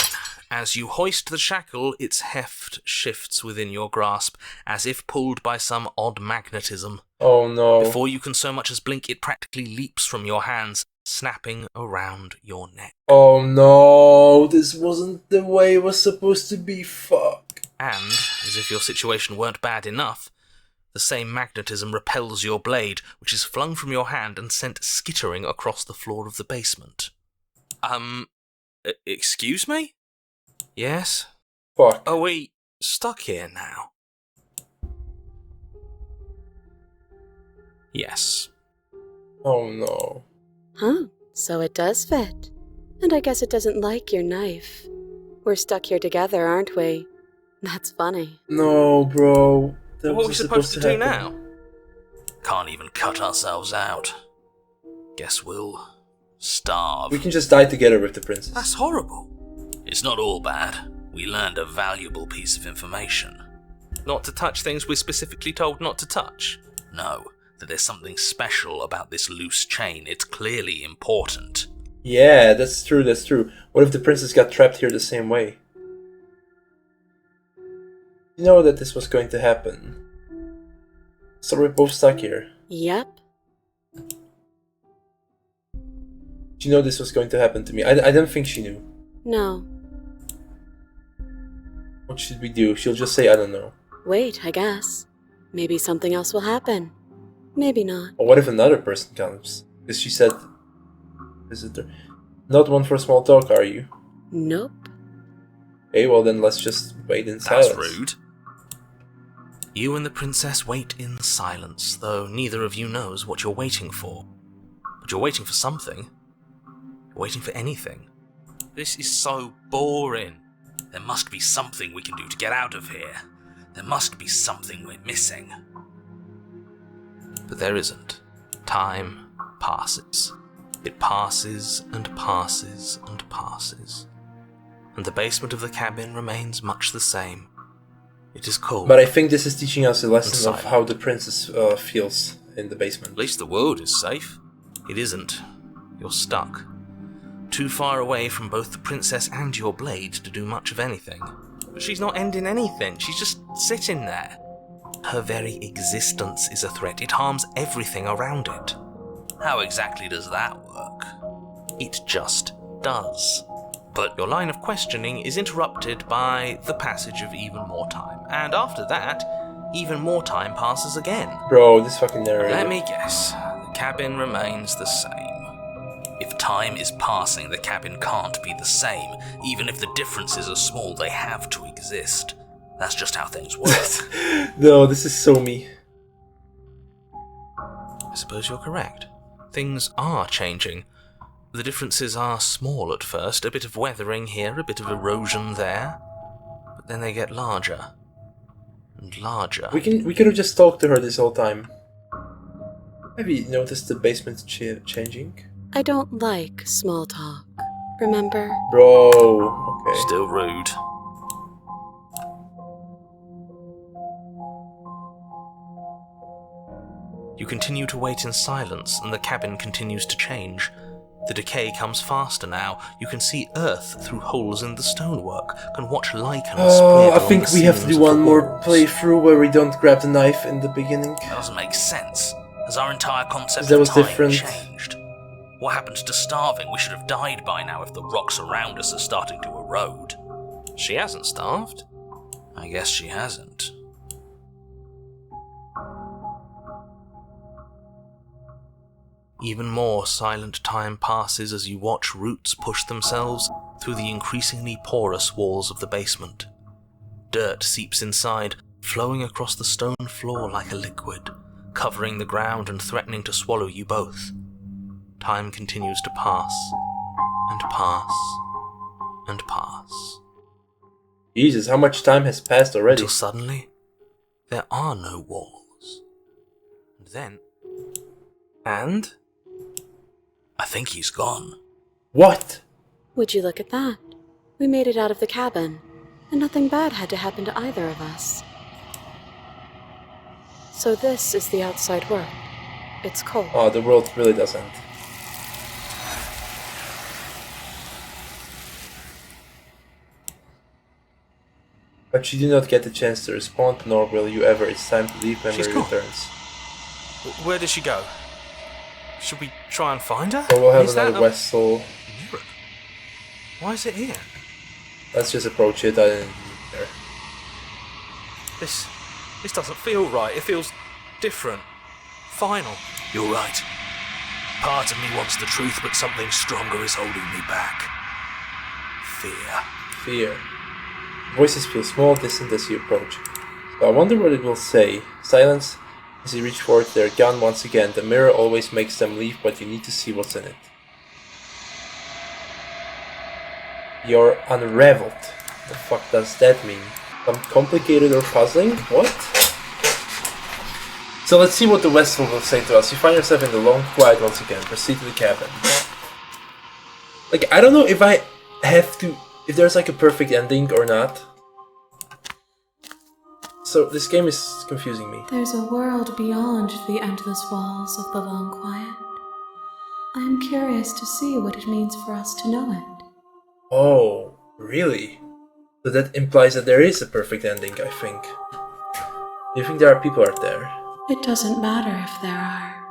As you hoist the shackle, its heft shifts within your grasp, as if pulled by some odd magnetism. Oh no. Before you can so much as blink, it practically leaps from your hands, snapping around your neck. Oh no, this wasn't the way it was supposed to be, fuck. And, as if your situation weren't bad enough, the same magnetism repels your blade, which is flung from your hand and sent skittering across the floor of the basement. Excuse me? Yes? Fuck. Are we stuck here now? Yes. Oh no. Huh, so it does fit. And I guess it doesn't like your knife. We're stuck here together, aren't we? That's funny. No, bro. That What are we wasn't supposed to do happen. now? Can't even cut ourselves out. Guess we'll starve. We can just die together with the princess. That's horrible. It's not all bad. We learned a valuable piece of information. Not to touch things we're specifically told not to touch. No, that there's something special about this loose chain. It's clearly important. Yeah, that's true, that's true. What if the princess got trapped here the same way? You know that this was going to happen. So we're both stuck here. Yep. She know this was going to happen to me. I don't think she knew. No. What should we do? She'll just say, I don't know. Wait, I guess. Maybe something else will happen. Maybe not. Or what if another person comes? Because she said, visitor. Not one for small talk, are you? Nope. Okay, well then let's just wait in silence. That's rude. You and the princess wait in silence, though neither of you knows what you're waiting for. But you're waiting for something. You're waiting for anything. This is so boring. There must be something we can do to get out of here. There must be something we're missing. But there isn't. Time passes. It passes and passes and passes. And the basement of the cabin remains much the same. It is cold. But I think this is teaching us a lesson silent. of how the princess feels in the basement. At least the world is safe. It isn't. You're stuck. Too far away from both the princess and your blade to do much of anything. But she's not ending anything. She's just sitting there. Her very existence is a threat. It harms everything around it. How exactly does that work? It just does. But your line of questioning is interrupted by the passage of even more time. And after that, even more time passes again. Bro, this fucking narrator. Let me guess. The cabin remains the same. If time is passing, the cabin can't be the same. Even if the differences are small, they have to exist. That's just how things work. No, this is so me. I suppose you're correct. Things are changing. The differences are small at first, a bit of weathering here, a bit of erosion there, but then they get larger and larger. We could have just talked to her this whole time. Have you noticed the basement changing? I don't like small talk, remember? Bro, okay. Still rude. You continue to wait in silence, and the cabin continues to change. The decay comes faster now. You can see earth through holes in the stonework, can watch lichen spread Oh, I along think the we have to seams do of the one more walls. playthrough where we don't grab the knife in the beginning. That doesn't make sense, as our entire concept That of was time different. changed. What happened to starving? We should have died by now if the rocks around us are starting to erode. She hasn't starved. I guess she hasn't. Even more silent time passes as you watch roots push themselves through the increasingly porous walls of the basement. Dirt seeps inside, flowing across the stone floor like a liquid, covering the ground and threatening to swallow you both. Time continues to pass, and pass, and pass. Jesus, how much time has passed already? Until suddenly, there are no walls. And then... And... I think he's gone. What? Would you look at that? We made it out of the cabin, and nothing bad had to happen to either of us. So this is the outside world. It's cold. Oh, the world really doesn't. But you do not get the chance to respond, nor will you ever. It's time to leave. Memory She's gone. returns. Where did she go? Should we try and find her? So we'll have Is that another a vessel. mirror? Why is it here? Let's just approach it. I didn't care. This doesn't feel right. It feels different. Final. You're right. Part of me wants the truth, but something stronger is holding me back. Fear. Fear. Voices feel small, distant as you approach. So I wonder what it will say. Silence. As you reach forward, they're gone once again. The mirror always makes them leave, but you need to see what's in it. You're unraveled. The fuck does that mean? Some complicated or puzzling? What? So let's see what the vessel will say to us. You find yourself in the long quiet once again. Proceed to the cabin. Like, I don't know if I have to... if there's like a perfect ending or not. So this game is confusing me. There's a world beyond the endless walls of the long quiet. I'm curious to see what it means for us to know it. Oh, really? So that implies that there is a perfect ending, I think. Do you think there are people out there? It doesn't matter if there are.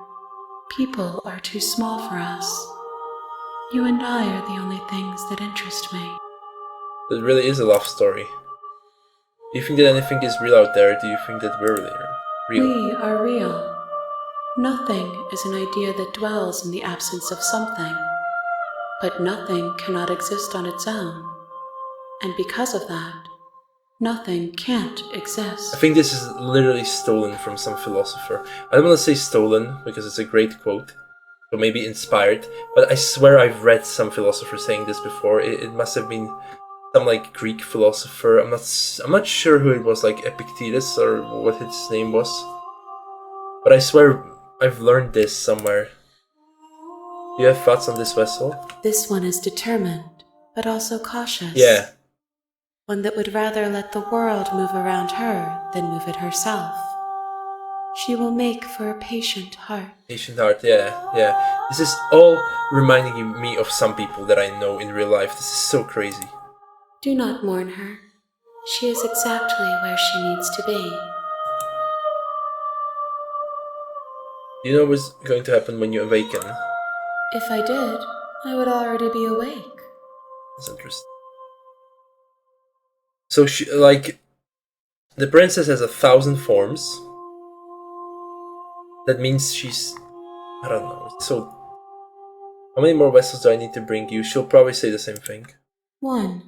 People are too small for us. You and I are the only things that interest me. It really is a love story. Do you think that anything is real out there? Do you think that we're real? We are real. Nothing is an idea that dwells in the absence of something. But nothing cannot exist on its own. And because of that, nothing can't exist. I think this is literally stolen from some philosopher. I don't want to say stolen, because it's a great quote. Or maybe inspired. But I swear I've read some philosopher saying this before. It must have been some like Greek philosopher. I'm not sure who it was, like Epictetus or what his name was. But I swear I've learned this somewhere. Do you have thoughts on this vessel? This one is determined, but also cautious. Yeah. One that would rather let the world move around her than move it herself. She will make for a patient heart. Patient heart, yeah. This is all reminding me of some people that I know in real life. This is so crazy. Do not mourn her. She is exactly where she needs to be. Do you know what's going to happen when you awaken? If I did, I would already be awake. That's interesting. So she, like, the princess has 1,000 forms. That means she's, I don't know. So, how many more vessels do I need to bring you? She'll probably say the same thing. 1.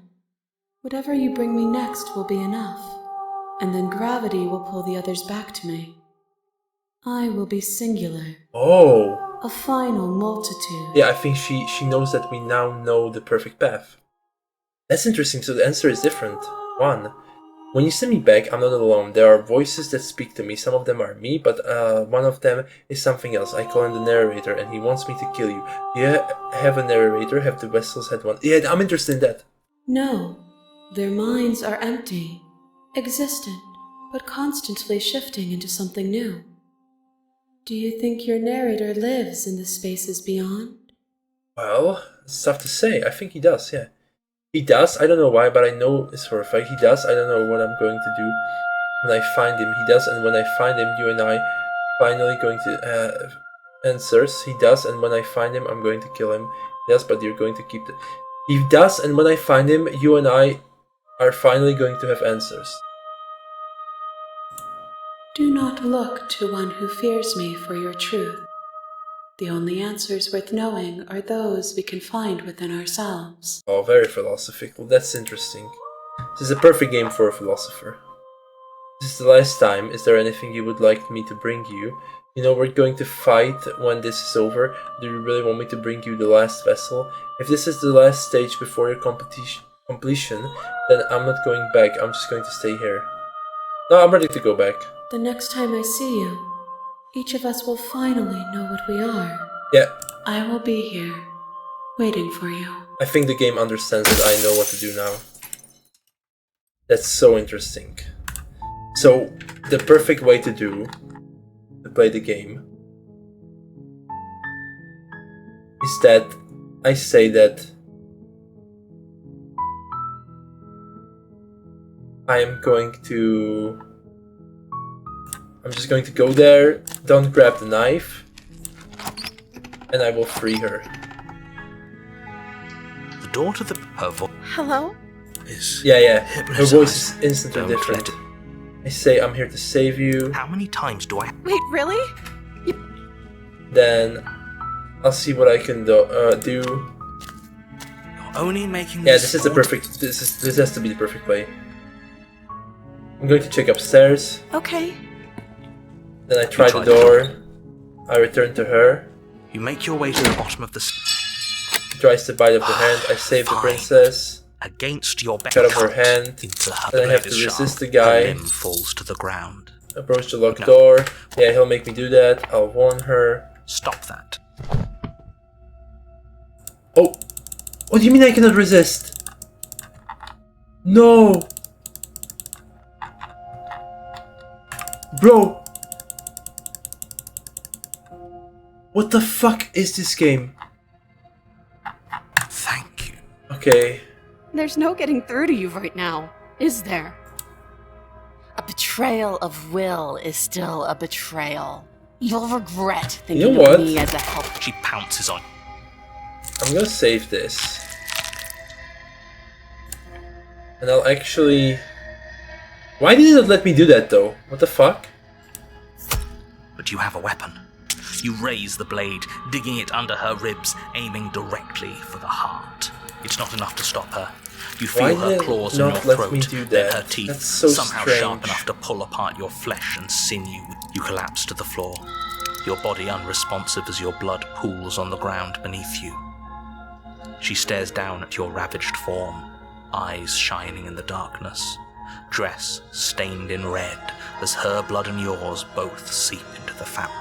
Whatever you bring me next will be enough. and then gravity will pull the others back to me. I will be singular, Oh. a final multitude. Yeah, I think she knows that we now know the perfect path. That's interesting, so the answer is different. 1. When you send me back, I'm not alone. There are voices that speak to me. Some of them are me, but one of them is something else. I call him the narrator, and he wants me to kill you. Do you have a narrator? Have the vessels had one? Yeah, I'm interested in that. No, their minds are empty, existent, but constantly shifting into something new. Do you think your narrator lives in the spaces beyond? Well, it's tough to say. I think he does, yeah. He does. I don't know why, but I know it's for a fact. He does. I don't know what I'm going to do when I find him. He does, and when I find him, you and I finally going to have answers. He does, and when I find him, I'm going to kill him. He does, but you're going to keep the... He does, and when I find him, you and I are finally going to have answers. Do not look to one who fears me for your truth. The only answers worth knowing are those we can find within ourselves. Oh, very philosophical. That's interesting. This is a perfect game for a philosopher. This is the last time. Is there anything you would like me to bring you? You know, we're going to fight when this is over. Do you really want me to bring you the last vessel? If this is the last stage before your completion, then I'm not going back. I'm just going to stay here. No, I'm ready to go back. The next time I see you, each of us will finally know what we are. Yeah. I will be here, waiting for you. I think the game understands that I know what to do now. That's so interesting. So, the perfect way to play the game, is that I say that I'm just going to go there, don't grab the knife, and I will free her. The door to her voice Hello? is... Yeah, her voice is instantly Don't different. let it- I say I'm here to save you, How many times do I... Wait, really? then I'll see what I can do. You're only making Yeah, this is the perfect. This has to be the perfect way. I'm going to check upstairs. Okay. Then I try the door. I return to her. You make your way to the bottom of the... She tries to bite off the hand. I save the Fine. princess. Against your back, Cut off her hand. into her Then I have to blade is resist sharp. the guy. Her limb falls to the ground. Approach the locked No. door. Yeah, he'll make me do that. I'll warn her. Stop that. Oh! What do you mean I cannot resist? No! Bro! What the fuck is this game? Thank you. Okay. There's no getting through to you right now, is there? A betrayal of will is still a betrayal. You'll regret thinking know what? of me as a helper. She pounces on. I'm gonna save this. And I'll actually... Why did it not let me do that though? What the fuck? But you have a weapon. You raise the blade, digging it under her ribs, aiming directly for the heart. It's not enough to stop her. You Why feel her did it claws in not your let me throat, do then that? her teeth, That's so somehow strange. sharp enough to pull apart your flesh and sinew. You collapse to the floor, your body unresponsive as your blood pools on the ground beneath you. She stares down at your ravaged form, eyes shining in the darkness, dress stained in red as her blood and yours both seep into the fabric.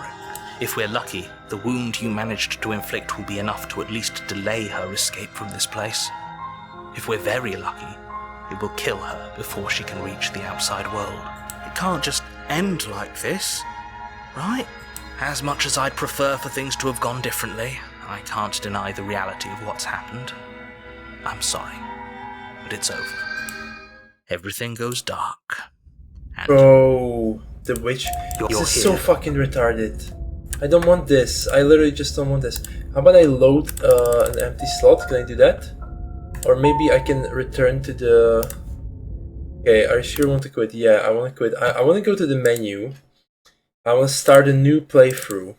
If we're lucky, the wound you managed to inflict will be enough to at least delay her escape from this place. If we're very lucky, it will kill her before she can reach the outside world. It can't just end like this, right? As much as I'd prefer for things to have gone differently, I can't deny the reality of what's happened. I'm sorry, but it's over. Everything goes dark. And Bro, the witch. You're This is so here. fucking retarded. I don't want this. I literally just don't want this. How about I load an empty slot? Can I do that? Or maybe I can return to the... Okay, are you sure you want to quit? Yeah, I want to quit. I want to go to the menu. I want to start a new playthrough.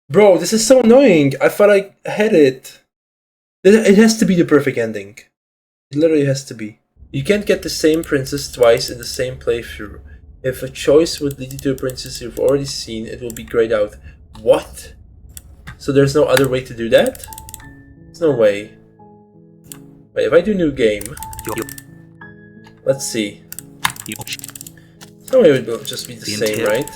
Bro, this is so annoying. I thought I had it. It has to be the perfect ending. It literally has to be. You can't get the same princess twice in the same playthrough. If a choice would lead you to a princess you've already seen, it will be grayed out. What? So there's no other way to do that? There's no way. Wait, if I do new game... Let's see. No way it will just be the same, right?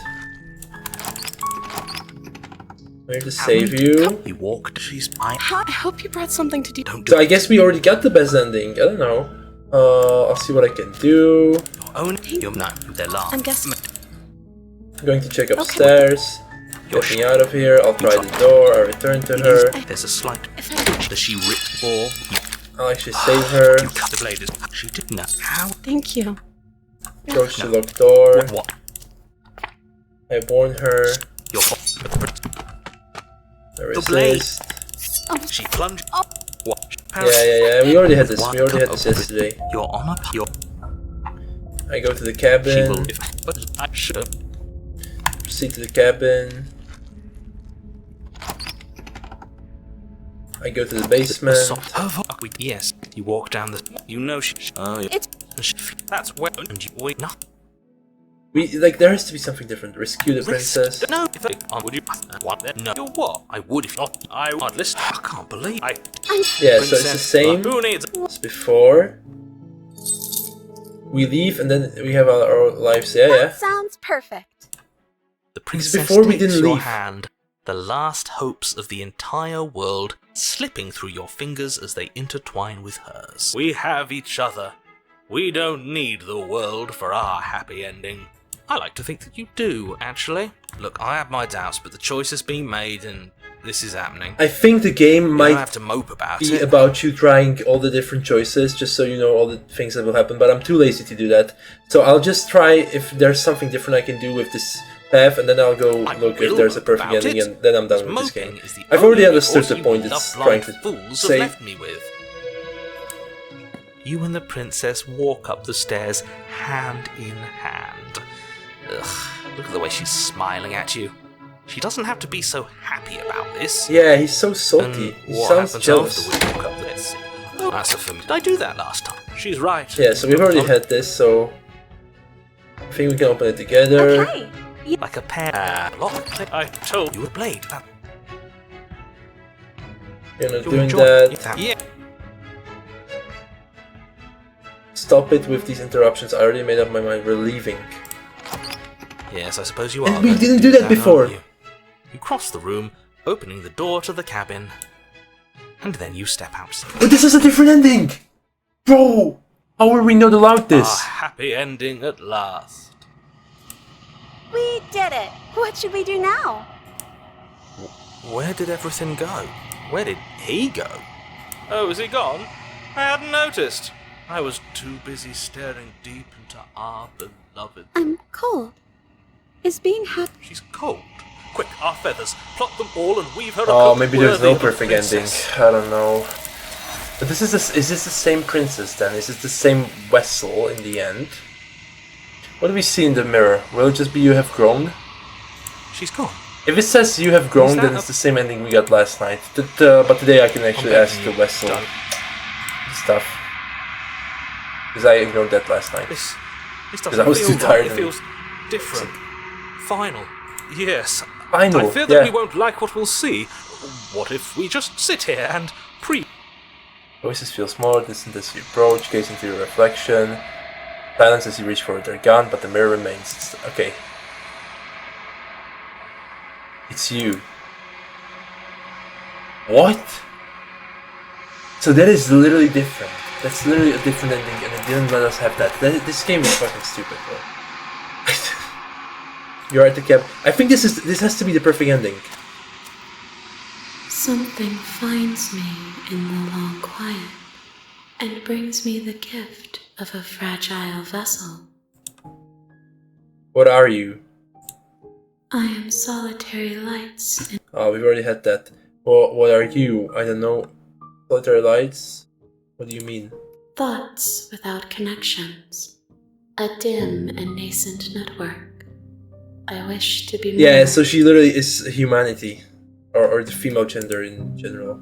I'm here to save you. You walked, she's mine. I hope you brought something to do. So I guess we already got the best ending. I don't know. I'll see what I can do. They're large. I'm guessing. I'm going to check upstairs. Get me out of here. I'll try the door. I'll return to her. There's a slight. Does she rip or? I'll actually save her. You cut the blade. She didn't. How? Thank you. Approach the locked door. What? I warn her. Your I the blade. resist. She plunged. What? Yeah. We already had this. We already had this yesterday. You're on a pure. I go to the She cabin. will. But I should have. Proceed to the cabin. I go to the basement. Yes, you walk down the. You know she. Oh, yeah. That's where. And you wait. No. There has to be something different. Rescue the princess. No, if I would you want that? No. You what? I would if not. I would listen. I can't believe I. Yeah, so it's the same Who needs as before. We leave and then we have our lives. Yeah. Sounds perfect. The princess before we takes didn't your leave. hand, the last hopes of the entire world slipping through your fingers as they intertwine with hers. We have each other. We don't need the world for our happy ending. I like to think that you do, actually. Look, I have my doubts, but the choice has been made and this is happening. I think the game You don't might have to mope about be it. about you trying all the different choices, just so you know all the things that will happen, but I'm too lazy to do that. So I'll just try if there's something different I can do with this path, and then I'll go look if there's a perfect about ending, it. and then I'm done with this Moping game. is the I've already only understood course the you point it's love-blind trying to fools say. have left me with. You and the princess walk up the stairs hand in hand. Ugh, look at the way she's smiling at you. She doesn't have to be so happy about this. Yeah, he's so salty. And He what sounds happens jealous. after we walk up this? Oh, that's a film. Did I do that last time? She's right. Yeah, so we've already had this, so I think we can open it together. Okay. Like a pair lock. I told you a blade. You're not You doing enjoy that. Yeah. Stop it with these interruptions. I already made up my mind. We're leaving. Yes, I suppose you And are. we going to didn't do that aren't before. You cross the room, opening the door to the cabin, and then you step outside. But this is a different ending! Bro! How were we not allowed this? A happy ending at last. We did it. What should we do now? Where did everything go? Where did he go? Oh, is he gone? I hadn't noticed. I was too busy staring deep into our beloved. I'm cold. Is being happy. She's cold. Quick, our feathers. Plot them all and weave her a Oh, coat maybe there's worthy no of a perfect ending. princess. I don't know. But is this the same princess then? Is it the same vessel in the end? What do we see in the mirror? Will it just be you have grown? She's gone. If it says you have grown, that then it's the same ending we got last night. But today I can actually Okay, ask the vessel done. stuff. Because I ignored that last night. This Because doesn't I was feel too right. tired It and- feels different. Final. Yes. Final, I fear that yeah. we won't like what we'll see. What if we just sit here and Voices feel smaller, distant as you approach, gaze into your reflection. Silence as you reach for their gun, but the mirror remains. Okay. It's you. What? So that is literally different. That's literally a different ending, and it didn't let us have that. This game is fucking stupid, bro. You're at the cab. I think this has to be the perfect ending. Something finds me in the long quiet and brings me the gift of a fragile vessel. What are you? I am solitary lights in Oh, we've already had that. Well, what are you? I don't know. Solitary lights? What do you mean? thoughts without connections, a dim and nascent network. I wish to be more. Yeah, so she literally is humanity. Or the female gender in general.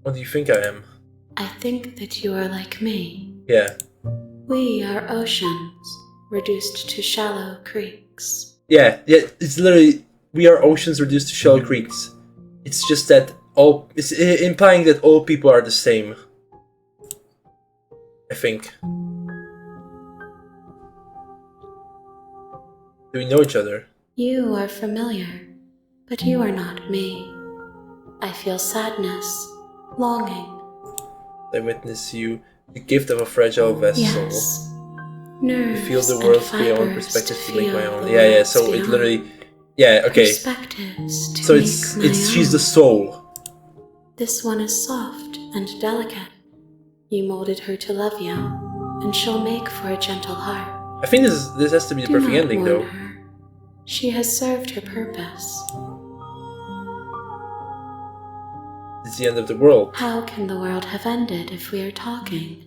What do you think I am? I think that you are like me. Yeah. We are oceans, reduced to shallow creeks. Yeah, it's literally, we are oceans reduced to shallow creeks. It's just that it's implying that all people are the same. I think. Do we know each other? You are familiar, but you are not me. I feel sadness, longing. I witness you, the gift of a fragile vessel. Yes. Nerves To feel the and world's beyond fibers perspective to to make my feel own. the Yeah, world's so it beyond. literally, yeah, okay. Perspectives to So make it's my she's own. the soul. This one is soft and delicate. You molded her to love you, and she'll make for a gentle heart. I think this has to be the Do perfect not ending, warn though. her. She has served her purpose. It's the end of the world. How can the world have ended if we are talking?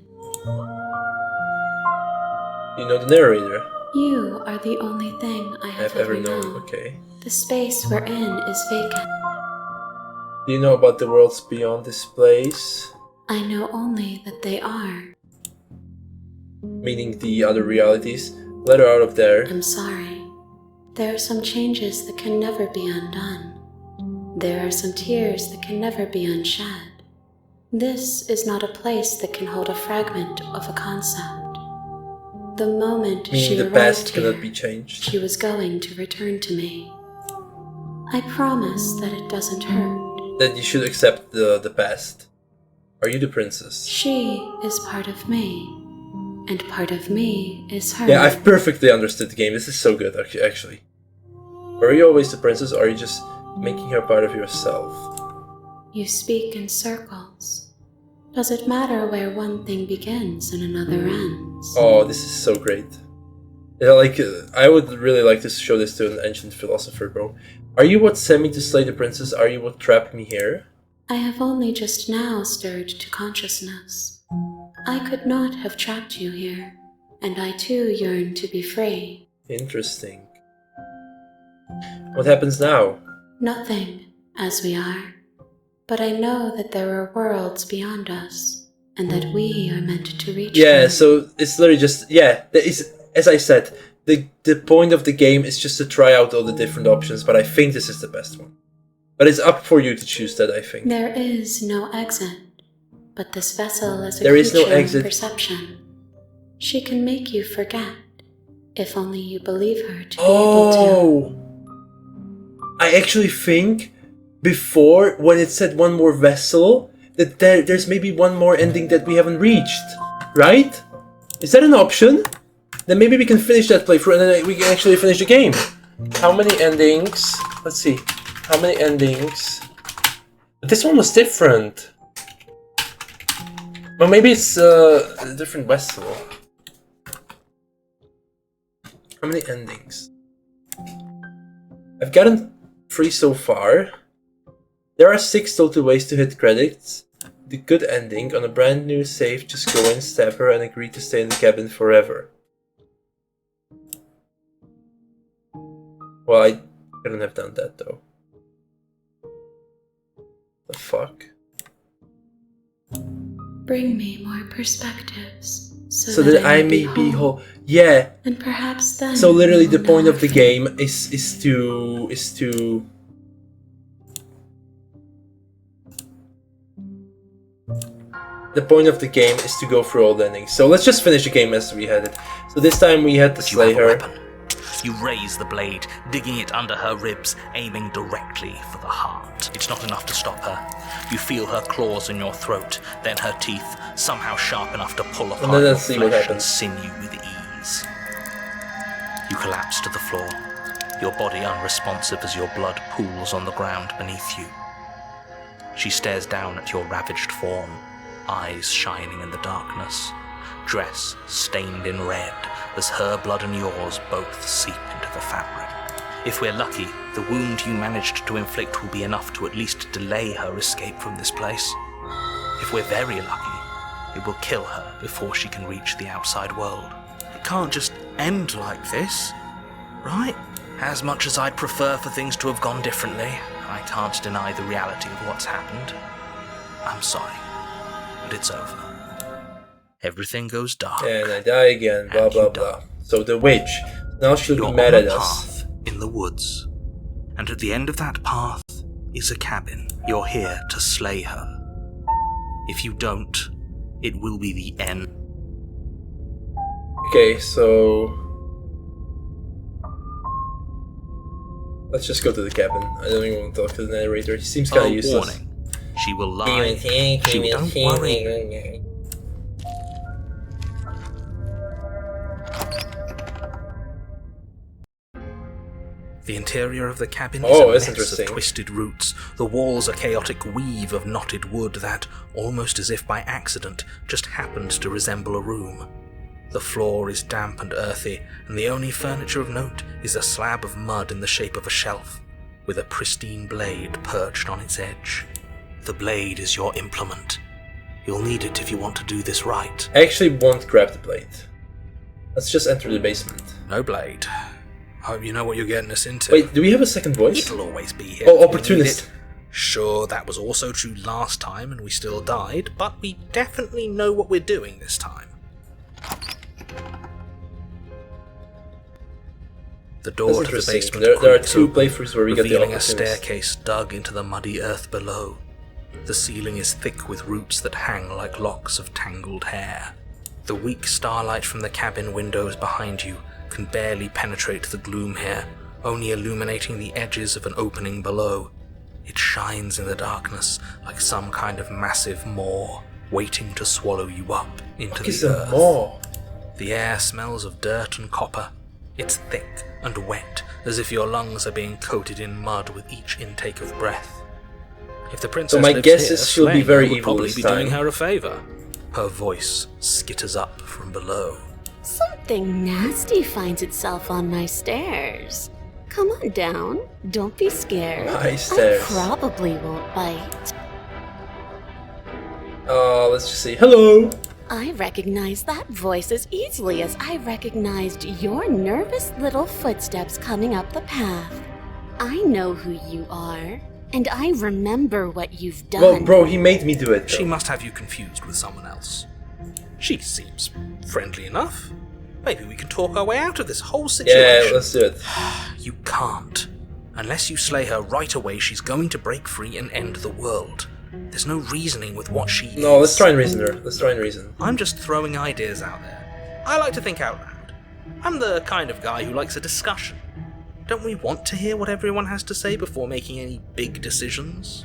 You know the narrator. You are the only thing I have I've ever ever known. known. Okay. The space we're in is vacant. Do you know about the worlds beyond this place? I know only that they are. Meaning the other realities. Let her out of there. I'm sorry. There are some changes that can never be undone. There are some tears that can never be unshed. This is not a place that can hold a fragment of a concept. The moment Meaning she the arrived past here, cannot be changed. she was going to return to me. I promise that it doesn't hurt. That you should accept the past. Are you the princess? She is part of me, and part of me is her. Yeah, I've perfectly understood the game. This is so good, actually. Are you always the princess, or are you just making her part of yourself? You speak in circles. Does it matter where one thing begins and another ends? Oh, this is so great. Yeah, like, I would really like to show this to an ancient philosopher, bro. Are you what sent me to slay the princess? Are you what trapped me here? I have only just now stirred to consciousness. I could not have trapped you here, and I too yearn to be free. Interesting. What happens now? Nothing, as we are. But I know that there are worlds beyond us, and that we are meant to reach Yeah, them. so it's literally just, yeah, there is, as I said, the point of the game is just to try out all the different options, but I think this is the best one. But it's up for you to choose that, I think. There is no exit, but this vessel is a There is no creature exit. of perception. She can make you forget, if only you believe her to be able to. Oh! I actually think before, when it said one more vessel, that there's maybe one more ending that we haven't reached, right? Is that an option? Then maybe we can finish that playthrough and then we can actually finish the game. How many endings? Let's see. How many endings? But this one was different. Well, maybe it's a different vessel. How many endings? I've gotten 3 so far. There are 6 total ways to hit credits. The good ending, on a brand new save, just go in, stab her, and agree to stay in the cabin forever. Well, I couldn't have done that though. The fuck? Bring me more perspectives, So that I may be whole. Yeah. And perhaps then. So literally, you the will point know of the her game is to. The point of the game is to go through all the endings. So let's just finish the game as we had it. So this time we had to But you slay have a her. weapon. You raise the blade, digging it under her ribs, aiming directly for the heart. It's not enough to stop her. You feel her claws in your throat, then her teeth, somehow sharp enough to pull apart then your let's see what flesh and happens. sinew with ease. You collapse to the floor, your body unresponsive as your blood pools on the ground beneath you. She stares down at your ravaged form, eyes shining in the darkness, dress stained in red as her blood and yours both seep into the fabric. If we're lucky, the wound you managed to inflict will be enough to at least delay her escape from this place. If we're very lucky, it will kill her before she can reach the outside world. It can't just end like this, right? As much as I'd prefer for things to have gone differently, I can't deny the reality of what's happened. I'm sorry. and it's over. Everything goes dark. And I die again, blah And blah you blah. die. So the witch, now she'll You're be mad on at a us. path in the woods, and at the end of that path is a cabin. You're here to slay her. If you don't, it will be the end. Okay, so let's just go to the cabin. I don't even want to talk to the narrator. He seems kind of useless. Warning. She will lie. Don't worry. The interior of the cabin is a that's mess interesting. of twisted roots. The walls a chaotic weave of knotted wood that, almost as if by accident, just happened to resemble a room. The floor is damp and earthy, and the only furniture of note is a slab of mud in the shape of a shelf, with a pristine blade perched on its edge. The blade is your implement. You'll need it if you want to do this right. I actually won't grab the blade. Let's just enter the basement. No blade. Hope you know what you're getting us into. Wait, do we have a second voice? It'll always be here. Oh, if we need opportunist. it. Sure, that was also true last time and we still died, but we definitely know what we're doing this time. The door to the Interesting. basement There are creaks two open, playthroughs where we get the revealing a opportunist. staircase dug into the muddy earth below. The ceiling is thick with roots that hang like locks of tangled hair. The weak starlight from the cabin windows behind you can barely penetrate the gloom here, only illuminating the edges of an opening below. It shines in the darkness like some kind of massive maw, waiting to swallow you up into What is the a earth. maw? The air smells of dirt and copper. It's thick and wet, as if your lungs are being coated in mud with each intake of breath. If the princess So my lives guess here, is she'll be slaying very her would evil probably this be time. doing her a favor. Her voice skitters up from below. Something nasty finds itself on my stairs. Come on down. Don't be scared. My stairs. I probably won't bite. Let's just say hello. I recognize that voice as easily as I recognized your nervous little footsteps coming up the path. I know who you are, and I remember what you've done. Well, bro, he made me do it. She Though. must have you confused with someone else. She seems friendly enough. Maybe we can talk our way out of this whole situation. Yeah, let's do it. You can't. Unless you slay her right away, she's going to break free and end the world. There's no reasoning with what she is. No, let's try and reason her. Let's try and reason. I'm just throwing ideas out there. I like to think out loud. I'm the kind of guy who likes a discussion. Don't we want to hear what everyone has to say before making any big decisions?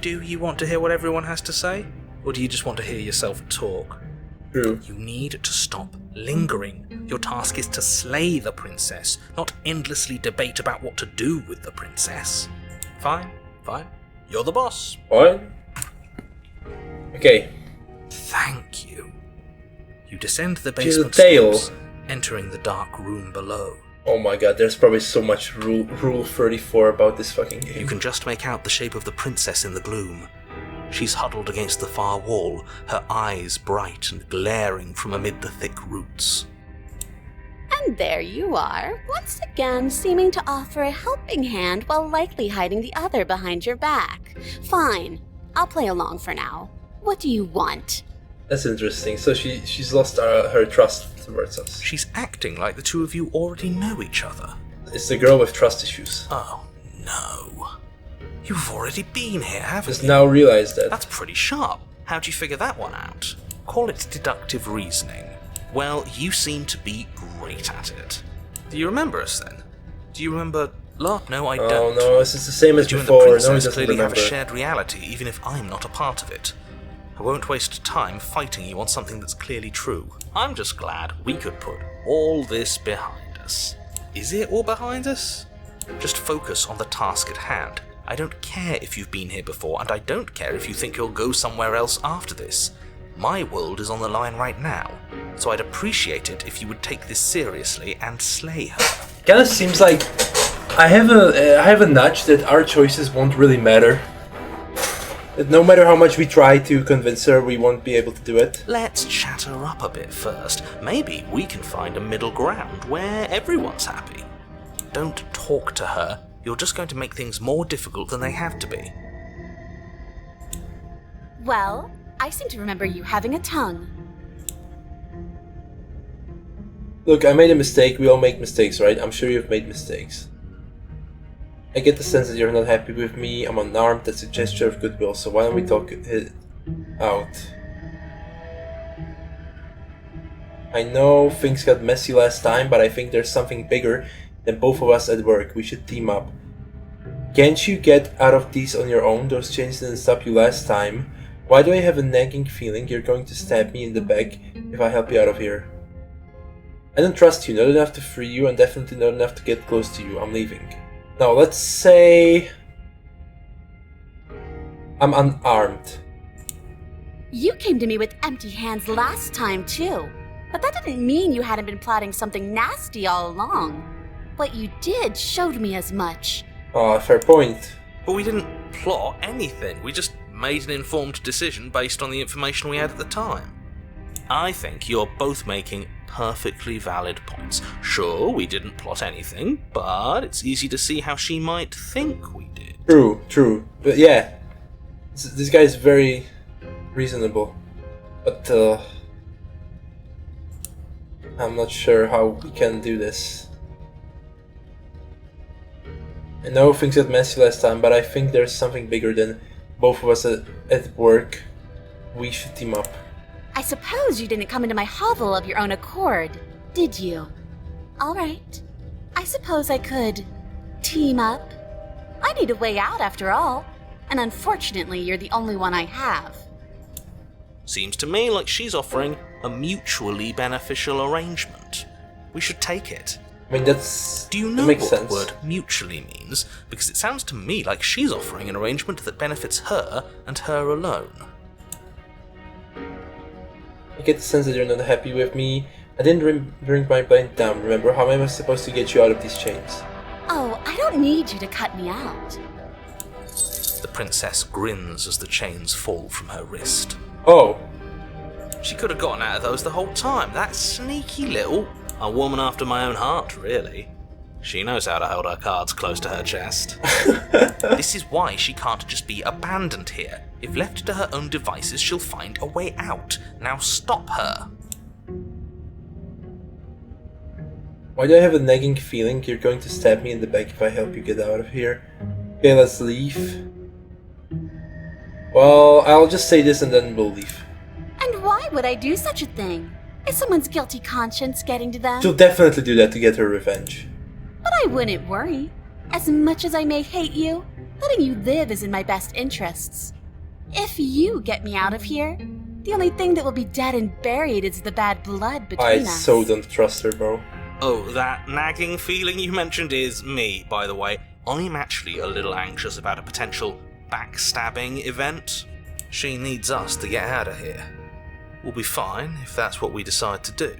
Do you want to hear what everyone has to say? Or do you just want to hear yourself talk? True. You need to stop lingering. Your task is to slay the princess, not endlessly debate about what to do with the princess. Fine. You're the boss. What? Okay. Thank you. You descend the She's a basement tail. steps, entering the dark room below. Oh my god, there's probably so much Rule 34 about this fucking game. You can just make out the shape of the princess in the gloom. She's huddled against the far wall, her eyes bright and glaring from amid the thick roots. And there you are, once again seeming to offer a helping hand while likely hiding the other behind your back. Fine, I'll play along for now. What do you want? That's interesting. So she's lost her trust towards us. She's acting like the two of you already know each other. It's the girl with trust issues. Oh, no. You've already been here, haven't Just you? now realized that. That's pretty sharp. How'd you figure that one out? Call it deductive reasoning. Well, you seem to be great at it. Do you remember us then? Do you remember... No, I Oh don't. no, it's the same as You and the before. No, he princess doesn't clearly have remember. a shared reality, even if I'm not a part of it. I won't waste time fighting you on something that's clearly true. I'm just glad we could put all this behind us. Is it all behind us? Just focus on the task at hand. I don't care if you've been here before, and I don't care if you think you'll go somewhere else after this. My world is on the line right now, so I'd appreciate it if you would take this seriously and slay her. Kinda seems like I have a nudge that our choices won't really matter. That no matter how much we try to convince her, we won't be able to do it. Let's chat her up a bit first. Maybe we can find a middle ground where everyone's happy. Don't talk to her. You're just going to make things more difficult than they have to be. Well, I seem to remember you having a tongue. Look, I made a mistake. We all make mistakes, right? I'm sure you've made mistakes. I get the sense that you're not happy with me. I'm unarmed. That's a gesture of goodwill. So why don't we talk it out? I know things got messy last time, but I think there's something bigger than both of us at work. We should team up. Can't you get out of these on your own? Those chains didn't stop you last time. Why do I have a nagging feeling you're going to stab me in the back if I help you out of here? I don't trust you, not enough to free you, and definitely not enough to get close to you. I'm leaving. Now, let's say I'm unarmed. You came to me with empty hands last time, too. But that didn't mean you hadn't been plotting something nasty all along. What you did showed me as much. Ah, fair point. But we didn't plot anything. We just made an informed decision based on the information we had at the time. I think you're both making perfectly valid points. Sure, we didn't plot anything, but it's easy to see how she might think we did. True. But yeah, this guy is very reasonable. But I'm not sure how we can do this. I know things got messy last time, but I think there's something bigger than both of us at work. We should team up. I suppose you didn't come into my hovel of your own accord, did you? All right. I suppose I could team up. I need a way out after all, and unfortunately you're the only one I have. Seems to me like she's offering a mutually beneficial arrangement. We should take it. I mean, Do you know that makes what sense. the word mutually means? Because it sounds to me like she's offering an arrangement that benefits her and her alone. I get the sense that you're not happy with me. I didn't bring my blade down, remember? How am I supposed to get you out of these chains? Oh, I don't need you to cut me out. The princess grins as the chains fall from her wrist. Oh. She could have gotten out of those the whole time. That sneaky little... A woman after my own heart, really. She knows how to hold her cards close to her chest. This is why she can't just be abandoned here. If left to her own devices, she'll find a way out. Now stop her. Why do I have a nagging feeling you're going to stab me in the back if I help you get out of here? Okay, let's leave. Well, I'll just say this and then we'll leave. And why would I do such a thing? Is someone's guilty conscience getting to them? She'll definitely do that to get her revenge. But I wouldn't worry. As much as I may hate you, letting you live is in my best interests. If you get me out of here, the only thing that will be dead and buried is the bad blood between us. I so don't trust her, bro. Oh, that nagging feeling you mentioned is me, by the way. I'm actually a little anxious about a potential backstabbing event. She needs us to get out of here. We'll be fine if that's what we decide to do.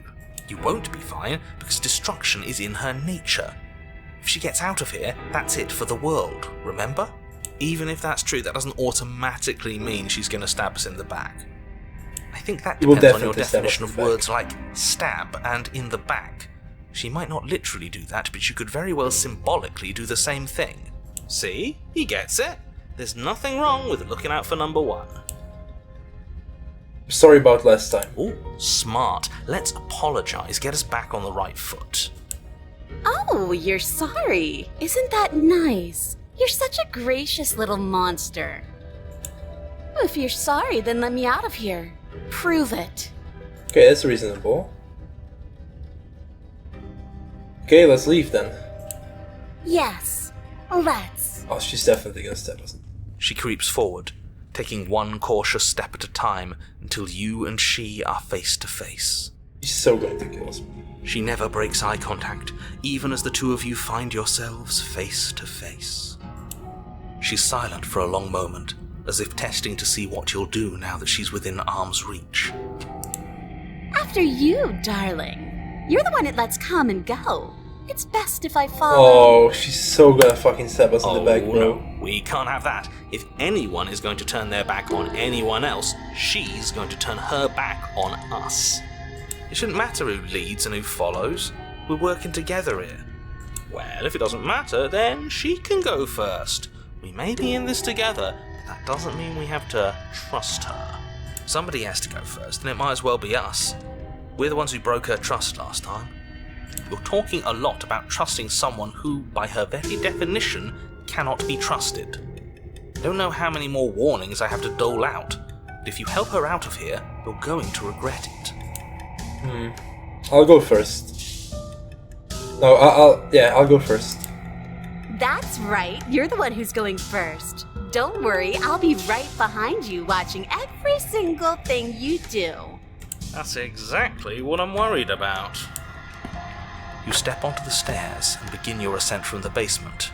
You won't be fine because destruction is in her nature. If she gets out of here, that's it for the world, remember? Even if that's true, that doesn't automatically mean she's going to stab us in the back. I think that depends on your definition of words like stab and in the back. She might not literally do that, but she could very well symbolically do the same thing. See? He gets it. There's nothing wrong with looking out for number one. Sorry about last time. Oh, smart. Let's apologize, get us back on the right foot. Oh, you're sorry. Isn't that nice? You're such a gracious little monster. If you're sorry, then let me out of here. Prove it. Okay, that's reasonable. Okay, let's leave then. Yes, let's. Oh, she's definitely gonna stab us. She creeps forward, taking one cautious step at a time until you and she are face to face. She's so going to kill us. She never breaks eye contact, even as the two of you find yourselves face to face. She's silent for a long moment, as if testing to see what you'll do now that she's within arm's reach. After you, darling. You're the one it lets come and go. It's best if I follow. Oh, she's so gonna fucking stab us in the back, bro. No, we can't have that. If anyone is going to turn their back on anyone else, she's going to turn her back on us. It shouldn't matter who leads and who follows. We're working together here. Well, if it doesn't matter, then she can go first. We may be in this together, but that doesn't mean we have to trust her. Somebody has to go first, and it might as well be us. We're the ones who broke her trust last time. You're talking a lot about trusting someone who, by her very definition, cannot be trusted. I don't know how many more warnings I have to dole out, but if you help her out of here, you're going to regret it. I'll go first. No, I'll go first. That's right, you're the one who's going first. Don't worry, I'll be right behind you watching every single thing you do. That's exactly what I'm worried about. You step onto the stairs and begin your ascent from the basement.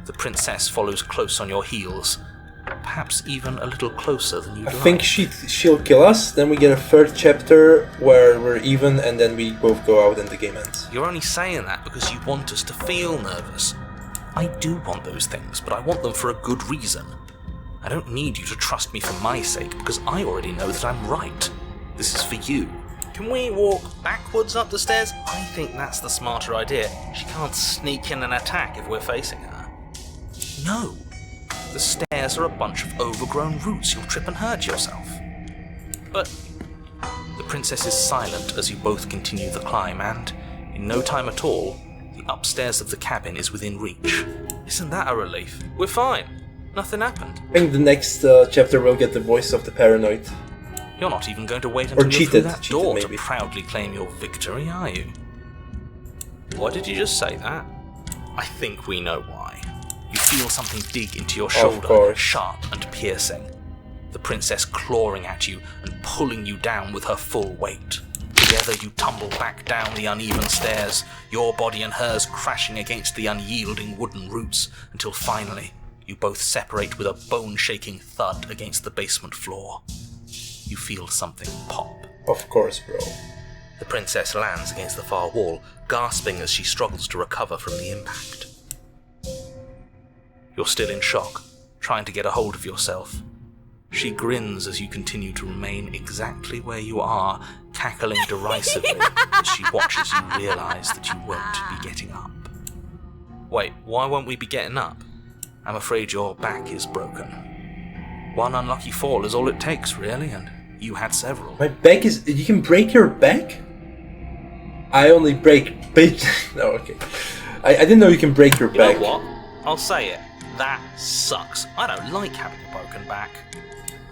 The princess follows close on your heels, perhaps even a little closer than you'd I like. think she'll kill us, then we get a third chapter where we're even, and then we both go out and the game ends. You're only saying that because you want us to feel nervous. I do want those things, but I want them for a good reason. I don't need you to trust me for my sake, because I already know that I'm right. This is for you. Can we walk backwards up the stairs? I think that's the smarter idea. She can't sneak in and attack if we're facing her. No. The stairs are a bunch of overgrown roots. You'll trip and hurt yourself. But the princess is silent as you both continue the climb, and in no time at all, the upstairs of the cabin is within reach. Isn't that a relief? We're fine. Nothing happened. I think the next chapter will get the voice of the paranoid. You're not even going to wait until you're through that door to proudly claim your victory, are you? Why did you just say that? I think we know why. You feel something dig into your shoulder, sharp and piercing. The princess clawing at you and pulling you down with her full weight. Together you tumble back down the uneven stairs, your body and hers crashing against the unyielding wooden roots, until finally you both separate with a bone-shaking thud against the basement floor. You feel something pop. Of course, bro. The princess lands against the far wall, gasping as she struggles to recover from the impact. You're still in shock, trying to get a hold of yourself. She grins as you continue to remain exactly where you are, cackling derisively as she watches you realise that you won't be getting up. Wait, why won't we be getting up? I'm afraid your back is broken. One unlucky fall is all it takes, really, and you had several. My back is... You can break your back? I only break... No, okay. I didn't know you can break your back. You know what? I'll say it. That sucks. I don't like having a broken back.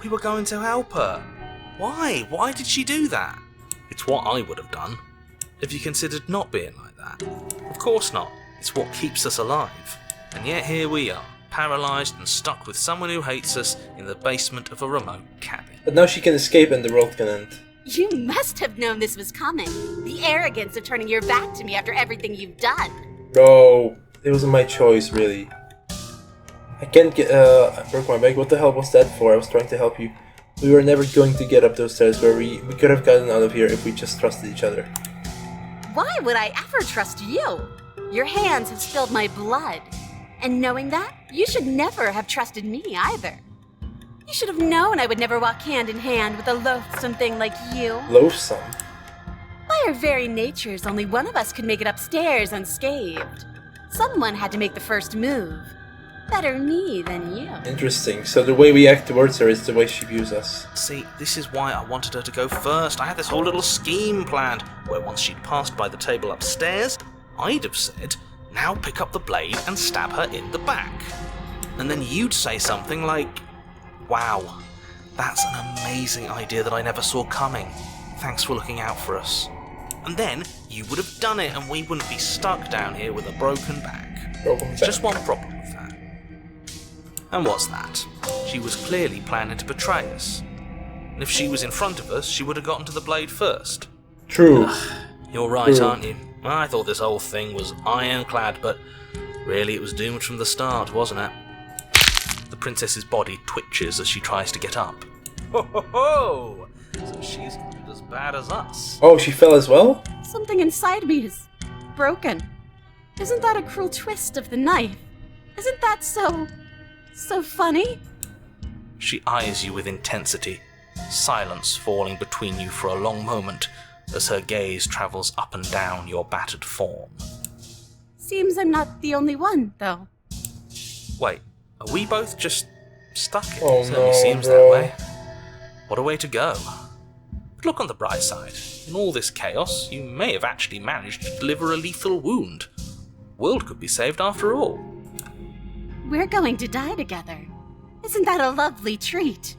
We were going to help her. Why? Why did she do that? It's what I would have done. Have you considered not being like that? Of course not. It's what keeps us alive. And yet here we are, paralysed and stuck with someone who hates us in the basement of a remote cabin. But now she can escape and the world can end. You must have known this was coming. The arrogance of turning your back to me after everything you've done. Bro, it wasn't my choice, really. I can't get... I broke my back. What the hell was that for? I was trying to help you. We were never going to get up those stairs where we could have gotten out of here if we just trusted each other. Why would I ever trust you? Your hands have spilled my blood. And knowing that, you should never have trusted me either. You should have known I would never walk hand in hand with a loathsome thing like you. Loathsome? By our very natures, only one of us could make it upstairs unscathed. Someone had to make the first move. Better me than you. Interesting. So the way we act towards her is the way she views us. See, this is why I wanted her to go first. I had this whole little scheme planned, where once she'd passed by the table upstairs, I'd have said, now pick up the blade and stab her in the back. And then you'd say something like, wow, that's an amazing idea that I never saw coming. Thanks for looking out for us. And then you would have done it and we wouldn't be stuck down here with a broken back. There's just one problem with that. And what's that? She was clearly planning to betray us. And if she was in front of us, she would have gotten to the blade first. True. You're right, aren't you? I thought this whole thing was ironclad, but really it was doomed from the start, wasn't it? The princess's body twitches as she tries to get up. Ho ho ho! So she's not as bad as us. Oh, she fell as well? Something inside me is broken. Isn't that a cruel twist of the knife? Isn't that so funny? She eyes you with intensity, silence falling between you for a long moment as her gaze travels up and down your battered form. Seems I'm not the only one, though. Wait, are we both just stuck? Oh, It certainly no, seems bro. that way. What a way to go. But look on the bright side. In all this chaos, you may have actually managed to deliver a lethal wound. The world could be saved after all. We're going to die together. Isn't that a lovely treat?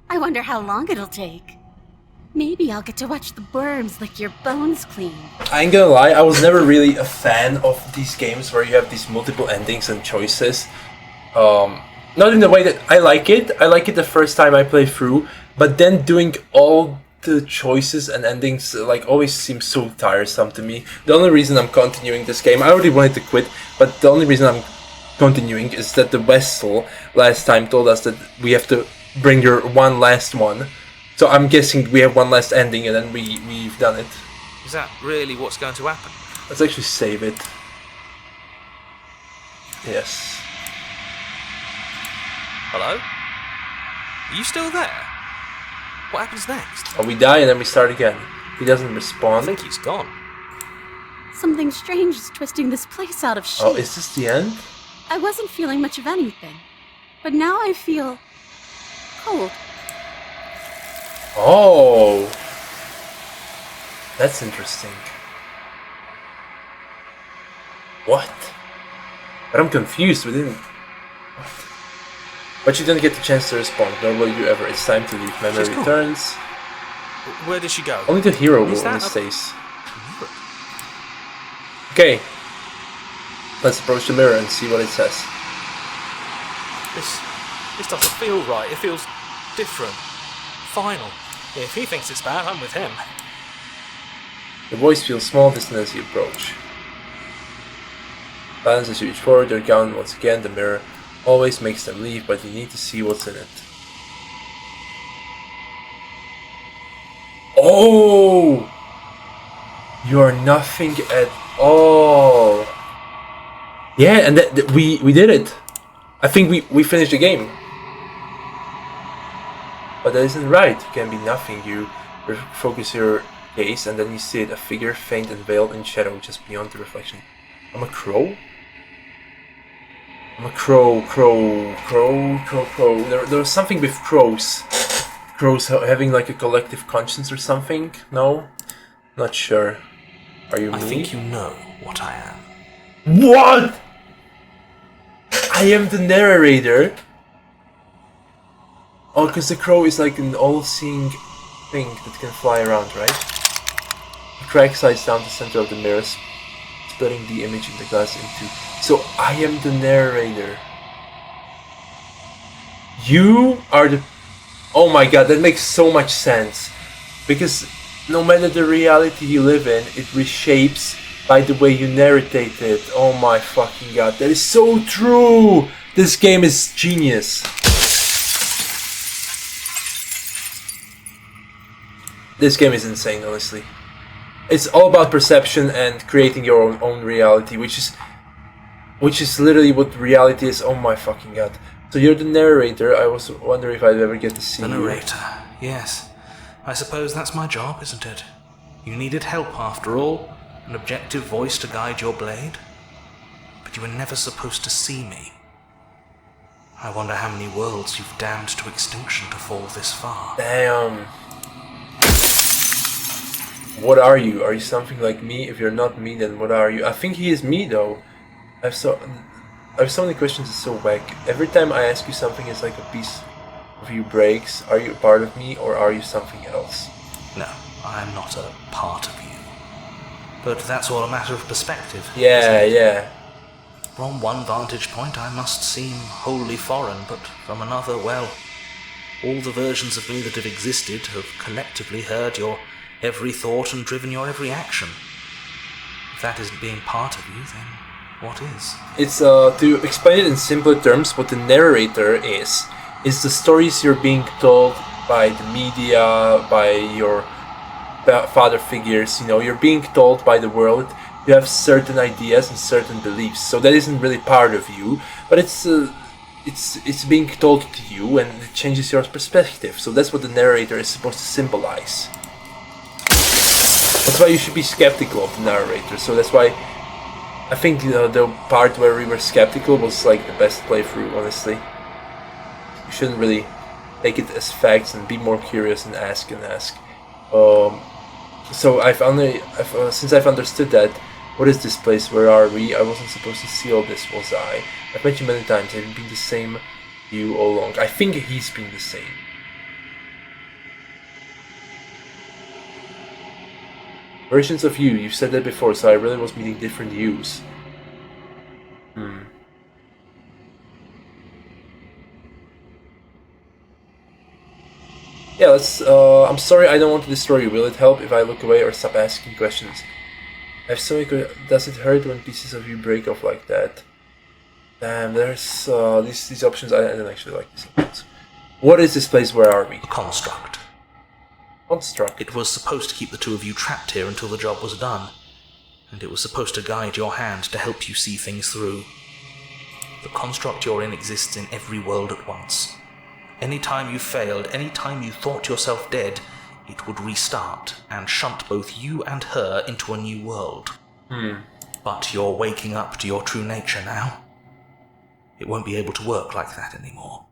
I wonder how long it'll take. Maybe I'll get to watch the worms lick your bones clean. I ain't gonna lie, I was never really a fan of these games where you have these multiple endings and choices. Not in the way that I like it. I like it the first time I play through, but then doing all the choices and endings like always seems so tiresome to me. The only reason I'm continuing this game, I already wanted to quit, but the only reason I'm continuing is that the vessel last time told us that we have to bring your one last one. So I'm guessing we have one last ending and then we've done it. Is that really what's going to happen? Let's actually save it. Yes. Hello? Are you still there? What happens next? Oh, we die and then we start again. He doesn't I respond. think he's gone. Something strange is twisting this place out of shape. Oh, is this the end? I wasn't feeling much of anything, but now I feel cold. Oh, that's interesting. What? But I'm confused. We didn't. What? But you didn't get the chance to respond, nor will you ever. It's time to leave. Memory She's gone. returns. Where did she go? Only the hero Is will that only a- stays. Okay. Let's approach the mirror and see what it says. This doesn't feel right. It feels different. Final. If he thinks it's bad, I'm with him. The voice feels small, distant as you approach. Balance as you reach forward, you're gone once again. The mirror always makes them leave, but you need to see what's in it. Oh! You are nothing at all. Yeah, and we did it. I think we finished the game. But that isn't right. You can be nothing. You focus your gaze and then you see it, a figure faint and veiled in shadow just beyond the reflection. I'm a crow? I'm a crow. There was something with crows. Crows having like a collective conscience or something? No? Not sure. Are you me? I think you know what I am. What? I am the narrator? Oh, because the crow is like an all-seeing thing that can fly around, right? The crack slides down the center of the mirror, splitting the image in the glass into... So I am the narrator. You are the... Oh my god, that makes so much sense. Because no matter the reality you live in, it reshapes by the way you narrate it. Oh my fucking god, that is so true! This game is genius. This game is insane, honestly. It's all about perception and creating your own reality, which is literally what reality is. Oh my fucking god. So you're the narrator. I was wondering if I'd ever get to see The you. narrator, yes. I suppose that's my job, isn't it? You needed help after all, an objective voice to guide your blade. But you were never supposed to see me. I wonder how many worlds you've damned to extinction to fall this far. Damn. What are you? Are you something like me? If you're not me, then what are you? I think he is me, though. I have so many questions. It's so whack. Every time I ask you something, it's like a piece of you breaks. Are you a part of me, or are you something else? No, I'm not a part of you. But that's all a matter of perspective. Yeah, isn't it? yeah. From one vantage point I must seem wholly foreign, but from another, well, all the versions of me that have existed have collectively heard your every thought and driven your every action. If that isn't being part of you, then what is? It's to explain it in simpler terms, what the narrator is the stories you're being told by the media, by your father figures. You know, you're being told by the world. You have certain ideas and certain beliefs, so that isn't really part of you, but it's being told to you, and it changes your perspective. So that's what the narrator is supposed to symbolize. That's why you should be skeptical of the narrator. So that's why I think the part where we were skeptical was like the best playthrough, honestly. You shouldn't really take it as facts and be more curious and ask and ask. So since I've understood that, what is this place? Where are we? I wasn't supposed to see all this, was I? I've met you many times. I've been the same you all along. I think he's been the same. Versions of you. You've said that before, so I really was meeting different yous. Yeah, I'm sorry, I don't want to destroy you. Will it help if I look away or stop asking questions? I have so many does it hurt when pieces of you break off like that? Damn, there's these options. I don't actually like these options. What is this place? Where are we? A construct. Construct. It was supposed to keep the two of you trapped here until the job was done. And it was supposed to guide your hand to help you see things through. The construct you're in exists in every world at once. Any time you failed, any time you thought yourself dead, it would restart and shunt both you and her into a new world. But you're waking up to your true nature now. It won't be able to work like that anymore.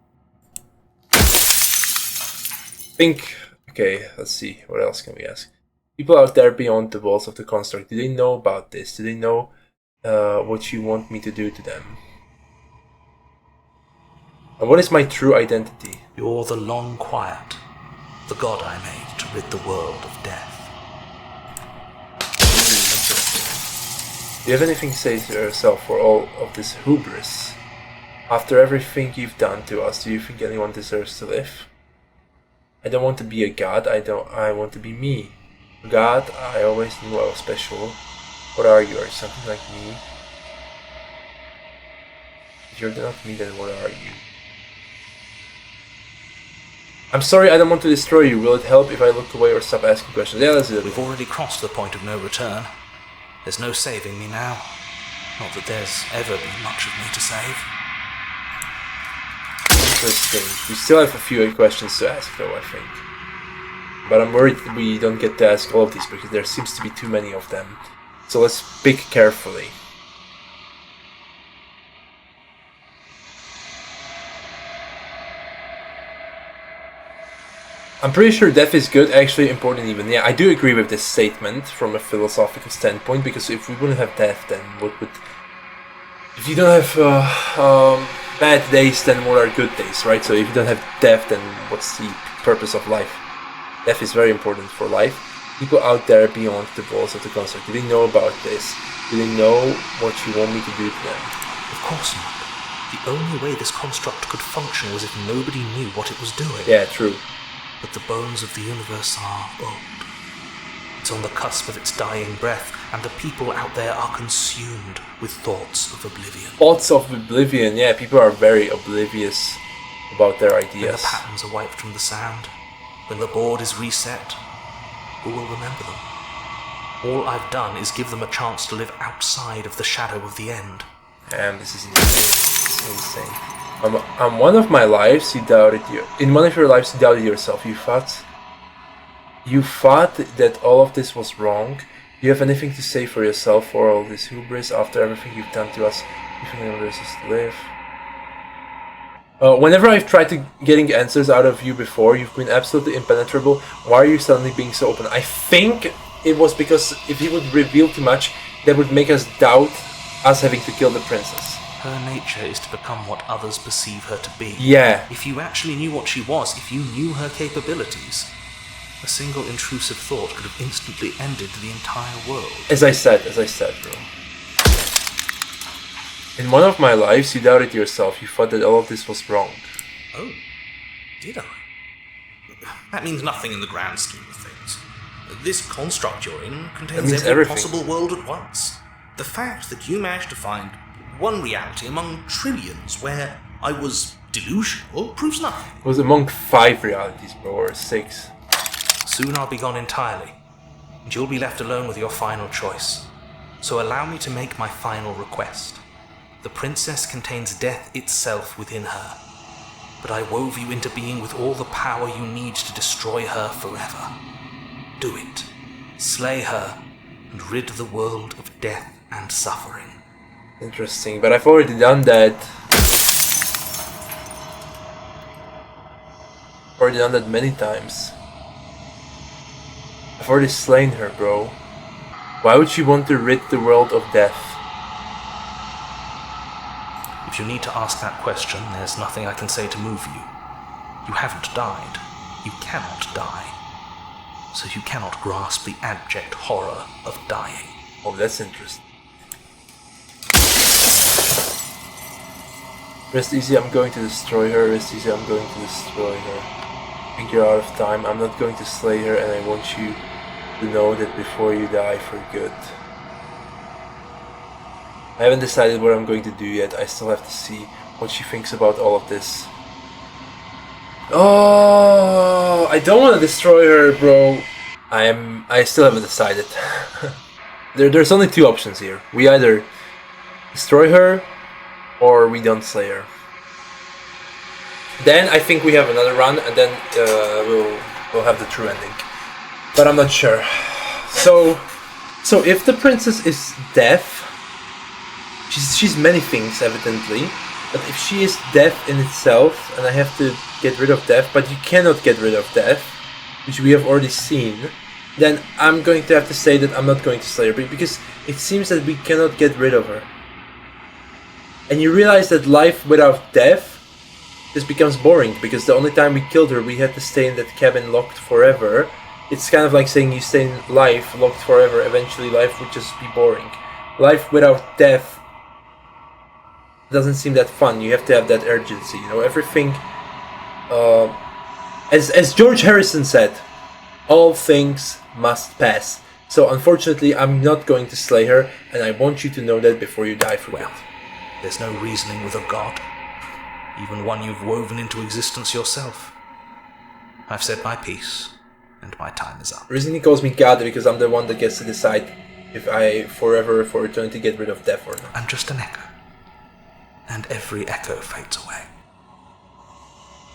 Okay, let's see. What else can we ask? People out there beyond the walls of the construct, do they know about this? Do they know what you want me to do to them? And what is my true identity? You're the long quiet, the god I made to rid the world of death. Interesting. Do you have anything to say to yourself for all of this hubris? After everything you've done to us, do you think anyone deserves to live? I don't want to be a god, I want to be me. God, I always knew I was special. What are you? Are you something like me? If you're not me, then what are you? I'm sorry, I don't want to destroy you. Will it help if I look away or stop asking questions? Yeah, let's do it. We've already crossed the point of no return. There's no saving me now. Not that there's ever been much of me to save. Interesting. We still have a few questions to ask though, I think. But I'm worried that we don't get to ask all of these because there seems to be too many of them. So let's pick carefully. I'm pretty sure death is good, actually important even. Yeah, I do agree with this statement from a philosophical standpoint, because if we wouldn't have death, then what would... If you don't have bad days, then what are good days, right? So if you don't have death, then what's the purpose of life? Death is very important for life. People out there beyond the walls of the construct, do they know about this? Do they know what you want me to do to them? Of course not. The only way this construct could function was if nobody knew what it was doing. Yeah, true. But the bones of the universe are old. It's on the cusp of its dying breath, and the people out there are consumed with thoughts of oblivion. Thoughts of oblivion, yeah, people are very oblivious about their ideas. When the patterns are wiped from the sand, when the board is reset, who will remember them? All I've done is give them a chance to live outside of the shadow of the end. Damn, this is insane. This is insane. On one of my lives, you doubted you. In one of your lives, you doubted yourself. You thought that all of this was wrong. Do you have anything to say for yourself for all this hubris after everything you've done to us? You think anyone deserves to live? Whenever I've tried to getting answers out of you before, you've been absolutely impenetrable. Why are you suddenly being so open? I think it was because if he would reveal too much, that would make us doubt us having to kill the princess. Her nature is to become what others perceive her to be. Yeah. If you actually knew what she was, if you knew her capabilities, a single intrusive thought could have instantly ended the entire world. As I said, bro. In one of my lives, you doubted yourself. You thought that all of this was wrong. Oh, did I? That means nothing in the grand scheme of things. This construct you're in contains every possible world at once. The fact that you managed to find one reality among trillions where I was delusional proves nothing. It was among 5 realities, bro, or 6. Soon I'll be gone entirely, and you'll be left alone with your final choice. So allow me to make my final request. The princess contains death itself within her, but I wove you into being with all the power you need to destroy her forever. Do it. Slay her, and rid the world of death and suffering. Interesting, but I've already done that. already done that many times. I've already slain her, bro. Why would she want to rid the world of death? If you need to ask that question, there's nothing I can say to move you. You haven't died. You cannot die. So you cannot grasp the abject horror of dying. Oh, that's interesting. Rest easy, I'm going to destroy her. Rest easy, I'm going to destroy her. I think you're out of time. I'm not going to slay her, and I want you to know that before you die for good. I haven't decided what I'm going to do yet. I still have to see what she thinks about all of this. Oh, I don't want to destroy her, bro. I still haven't decided. There's only two options here. We either destroy her or we don't slay her. Then I think we have another run, and then we'll have the true ending. But I'm not sure. So if the princess is deaf, she's many things evidently. But if she is deaf in itself, and I have to get rid of death, but you cannot get rid of death, which we have already seen, then I'm going to have to say that I'm not going to slay her, because it seems that we cannot get rid of her. And you realize that life without death just becomes boring, because the only time we killed her, we had to stay in that cabin locked forever. It's kind of like saying you stay in life locked forever, eventually life would just be boring. Life without death doesn't seem that fun. You have to have that urgency, you know, everything. As George Harrison said, all things must pass. So unfortunately, I'm not going to slay her, and I want you to know that before you die for good. There's no reasoning with a god, even one you've woven into existence yourself. I've said my piece, and my time is up. Reasoning calls me God because I'm the one that gets to decide if I forever, for eternity, get rid of death or not. I'm just an echo, and every echo fades away.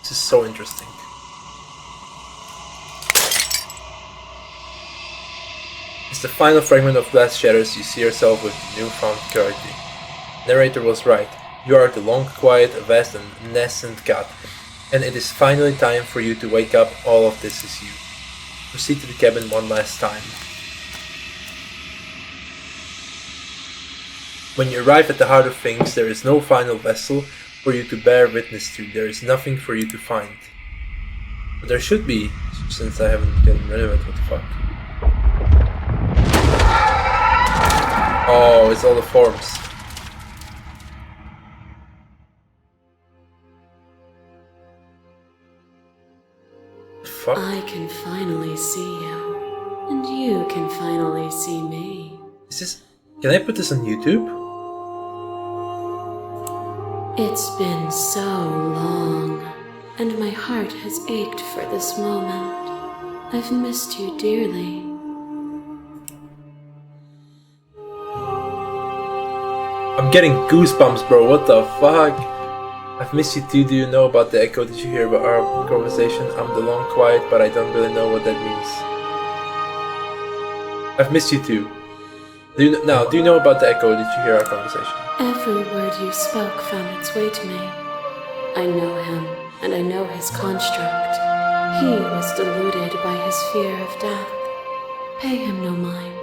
This is so interesting. As the final fragment of glass shatters, you see yourself with newfound clarity. Narrator was right. You are the long, quiet, vast, and nascent God, and it is finally time for you to wake up. All of this is you. Proceed to the cabin one last time. When you arrive at the heart of things, there is no final vessel for you to bear witness to. There is nothing for you to find. But there should be, since I haven't gotten rid of it. What the fuck? Oh, it's all the forms. Fuck? I can finally see you, and you can finally see me. Is this... Can I put this on YouTube? It's been so long, and my heart has ached for this moment. I've missed you dearly. I'm getting goosebumps, bro. What the fuck? I've missed you too. Do you know about the echo? Did you hear about our conversation? I'm the long quiet, but I don't really know what that means. I've missed you too. Do you know about the echo? Did you hear our conversation? Every word you spoke found its way to me. I know him, and I know his construct. He was deluded by his fear of death. Pay him no mind.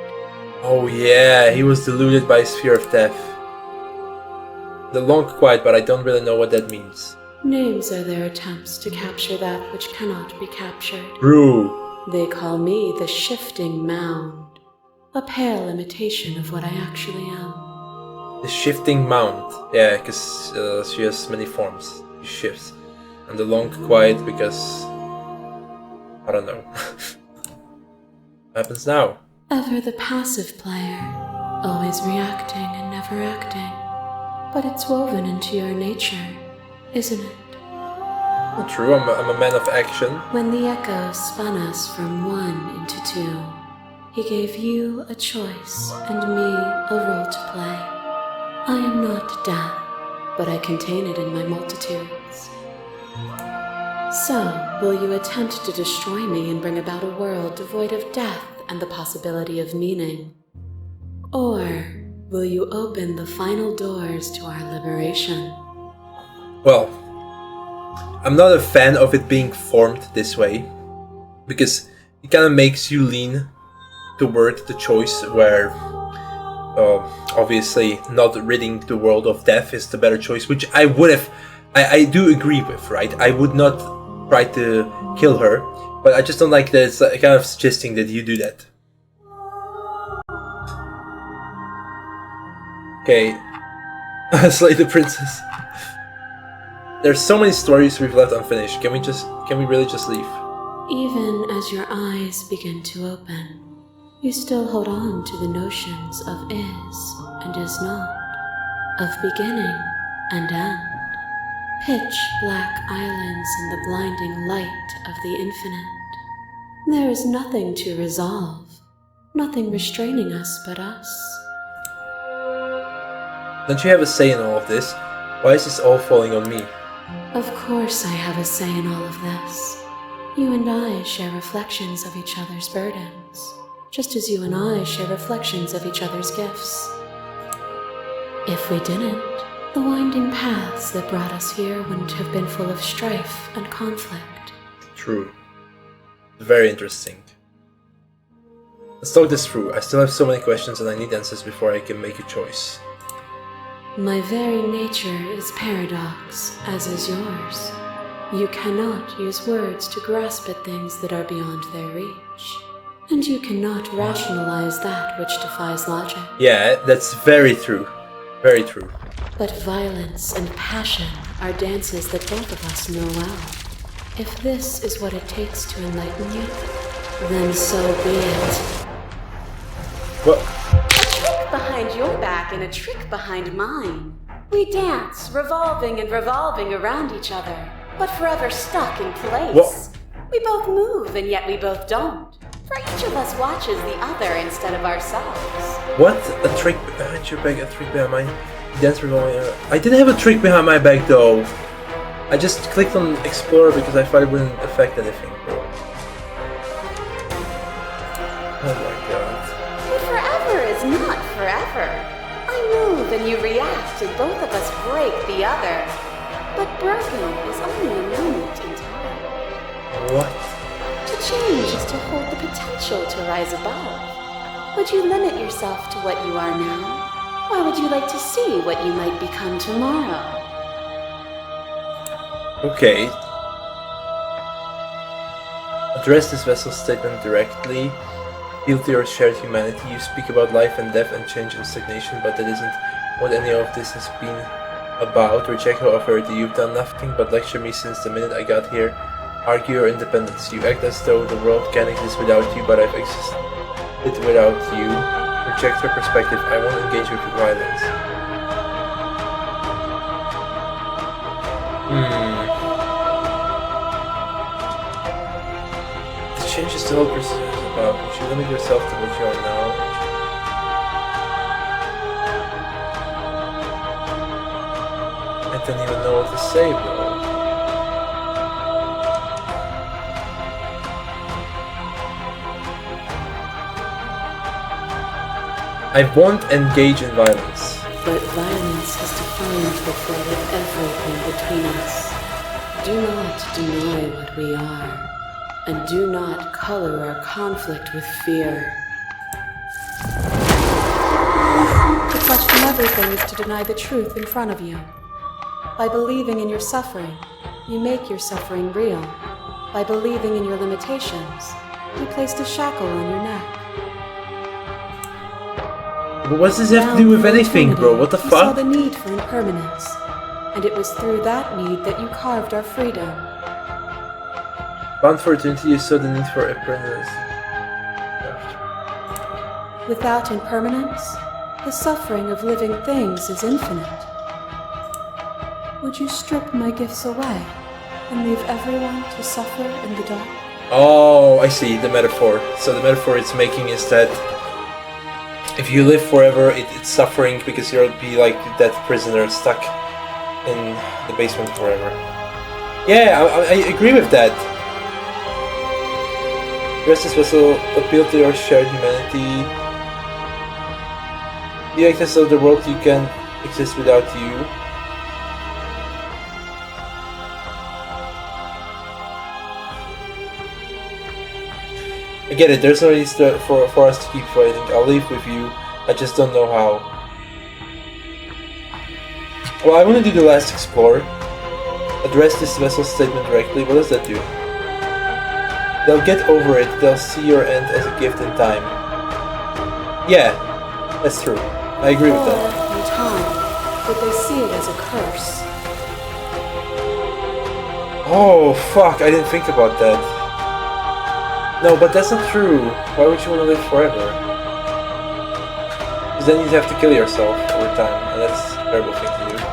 Oh yeah, he was deluded by his fear of death. The long quiet, but I don't really know what that means. Names are their attempts to capture that which cannot be captured. True. They call me the shifting mound, a pale imitation of what I actually am. The shifting mound. Yeah, because she has many forms. She shifts. And the long quiet because... I don't know. What happens now? Ever the passive player, always reacting and never acting. But it's woven into your nature, isn't it? Not true, I'm a man of action. When the echo spun us from one into two, he gave you a choice and me a role to play. I am not death, but I contain it in my multitudes. So, will you attempt to destroy me and bring about a world devoid of death and the possibility of meaning? Or will you open the final doors to our liberation? Well, I'm not a fan of it being formed this way, because it kind of makes you lean toward the choice where obviously not ridding the world of death is the better choice, which I would have, I do agree with, right? I would not try to kill her, but I just don't like that it's kind of suggesting that you do that. Okay, slay the princess. There's so many stories we've left unfinished. Can we really just leave? Even as your eyes begin to open, you still hold on to the notions of is and is not, of beginning and end, pitch black islands in the blinding light of the infinite. There is nothing to resolve, nothing restraining us but us. Don't you have a say in all of this? Why is this all falling on me? Of course I have a say in all of this. You and I share reflections of each other's burdens, just as you and I share reflections of each other's gifts. If we didn't, the winding paths that brought us here wouldn't have been full of strife and conflict. True. Very interesting. Let's talk this through. I still have so many questions and I need answers before I can make a choice. My very nature is paradox, as is yours. You cannot use words to grasp at things that are beyond their reach. And you cannot rationalize that which defies logic. Yeah, that's very true. Very true. But violence and passion are dances that both of us know well. If this is what it takes to enlighten you, then so be it. What? Behind your back and a trick behind mine. We dance, revolving and revolving around each other, but forever stuck in place. What? We both move and yet we both don't. For each of us watches the other instead of ourselves. What? A trick behind your back, a trick behind mine? Dance revolving. I didn't have a trick behind my back though. I just clicked on Explorer because I thought it wouldn't affect anything, bro. Oh my god. But forever is not forever. I move and you react and both of us break the other. But broken is only a moment in time. What? To change is to hold the potential to rise above. Would you limit yourself to what you are now? Or would you like to see what you might become tomorrow? Okay. Address this vessel statement directly. Appeal to your shared humanity. You speak about life and death and change and stagnation, but that isn't what any of this has been about. Reject how I've heard you. You've done nothing but lecture me since the minute I got here. Argue your independence. You act as though the world can exist without you, but I've existed without you. Reject her perspective. I won't engage with violence. The change is the whole process about. Would you limit yourself to what you are now? I don't even know what to say, bro. I won't engage in violence. But violence has defined the flood of everything between us. Do not deny what we are, and do not color our conflict with fear. To question everything is to deny the truth in front of you. By believing in your suffering, you make your suffering real. By believing in your limitations, you placed a shackle on your neck. But what does this have to do with anything, bro? What the You saw fuck? the need for impermanence, and it was through that need that you carved our freedom. Bound for eternity, you saw the need for impermanence. Without impermanence, the suffering of living things is infinite. Would you strip my gifts away and leave everyone to suffer in the dark? Oh, I see the metaphor. So the metaphor it's making is that if you live forever, it's suffering because you'll be like that prisoner stuck in the basement forever. Yeah, I agree with that. Rest this vessel, appeal to your shared humanity. You act as though the world you can exist without you. I get it, there's no reason for us to keep fighting. I'll leave with you, I just don't know how. Well, I want to do the last explore. Address this vessel's statement directly. What does that do? They'll get over it. They'll see your end as a gift in time. Yeah, that's true. I agree with that. Or, in time, would they see it as a curse? Oh, fuck, I didn't think about that. No, but that's not true. Why would you want to live forever? Because then you'd have to kill yourself over time, and that's a terrible thing to do.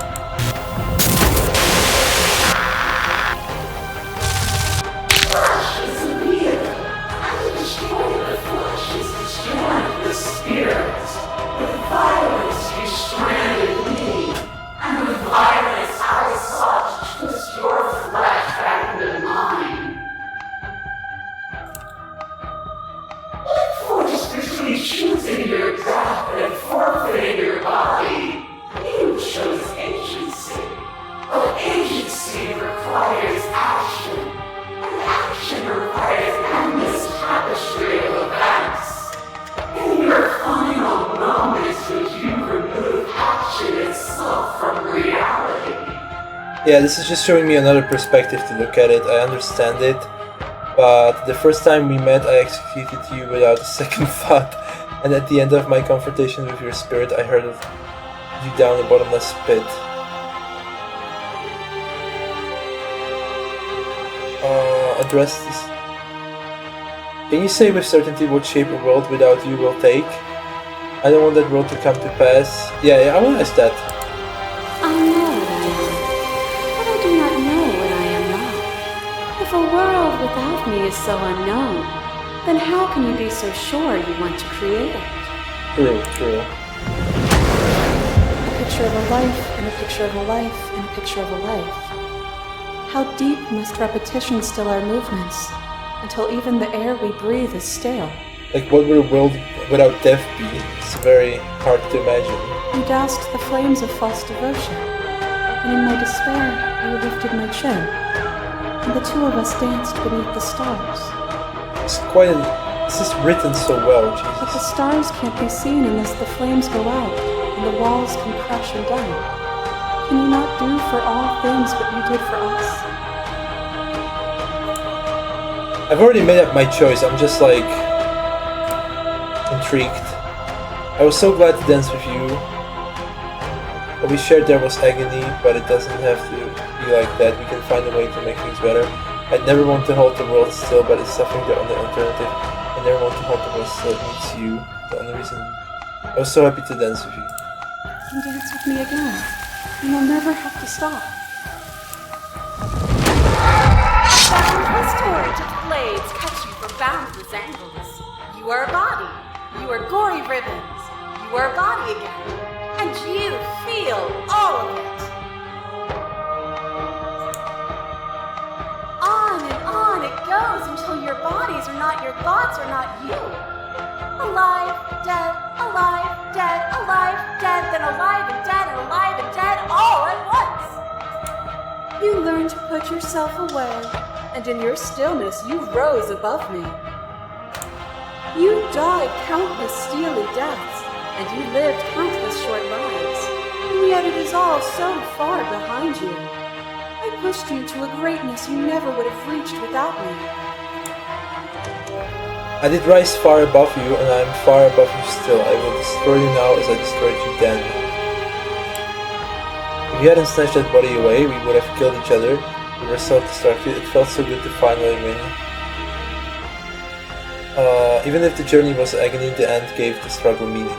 Yeah, this is just showing me another perspective to look at it. I understand it, but the first time we met I executed you without a second thought, and at the end of my confrontation with your spirit I hurled you down a bottomless pit. Address this. Can you say with certainty what shape a world without you will take? I don't want that world to come to pass. Yeah, I will ask that. I know what I am, but I do not know what I am not. If a world without me is so unknown, then how can you be so sure you want to create it? True. A picture of a life, and a picture of a life, and a picture of a life. How deep must repetition still our movements, until even the air we breathe is stale? Like, what would a world without death be? It's very hard to imagine. You doused the flames of false devotion, and in my despair, you lifted my chin, and the two of us danced beneath the stars. This is written so well, But the Jesus. stars can't be seen unless the flames go out, and the walls come crashing down. Can you not do for all things what you did for us? I've already made up my choice, I'm just like intrigued. I was so glad to dance with you. What we shared there was agony, but it doesn't have to be like that. We can find a way to make things better. I'd never want to hold the world still, but it's suffering the only alternative. I never want to hold the world still, it needs you. The only reason. I was so happy to dance with you. Then dance with me again, and you'll never have to stop. Boundless torrent of blades cut you from boundless angles. You are a body. You are gory ribbons. You are a body again. And you feel all of it. On it goes until your bodies are not your thoughts, are not you. Alive, dead, then alive and dead, all at once. You learned to put yourself away, and in your stillness you rose above me. You died countless steely deaths, and you lived countless short lives, and yet it is all so far behind you. I pushed you to a greatness you never would have reached without me. I did rise far above you, and I am far above you still. I will destroy you now as I destroyed you then. If you hadn't snatched that body away, we would have killed each other. We were self-destructive. It felt so good to finally win. Even if the journey was agony, the end gave the struggle meaning.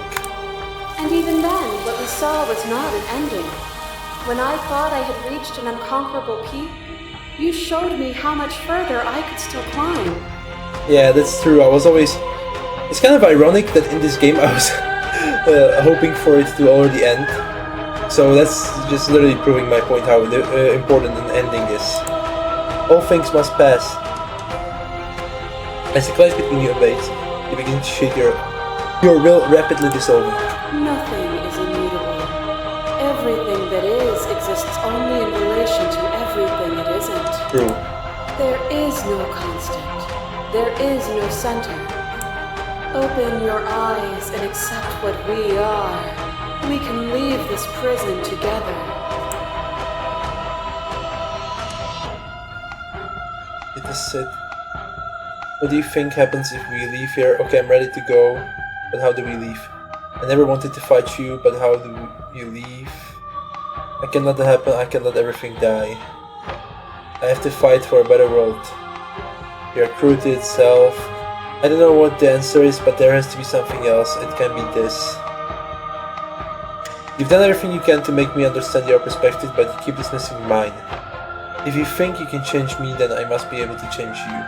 And even then, what we saw was not an ending. When I thought I had reached an unconquerable peak, you showed me how much further I could still climb. Yeah, that's true. I was always... It's kind of ironic that in this game I was hoping for it to already end. So that's just literally proving my point how important an ending is. All things must pass. As the clash between you abates, you begin to shake your will rapidly dissolving. Nothing is immutable. Everything that is exists only in relation to everything that isn't. True. There is no constant. There is no center. Open your eyes and accept what we are. We can leave this prison together. It is it. What do you think happens if we leave here? Okay, I'm ready to go, but how do we leave? I never wanted to fight you, but how do you leave? I can let that happen, I can let everything die. I have to fight for a better world. You're cruel to itself. I don't know what the answer is, but there has to be something else. It can be this. You've done everything you can to make me understand your perspective, but you keep dismissing mine. If you think you can change me, then I must be able to change you.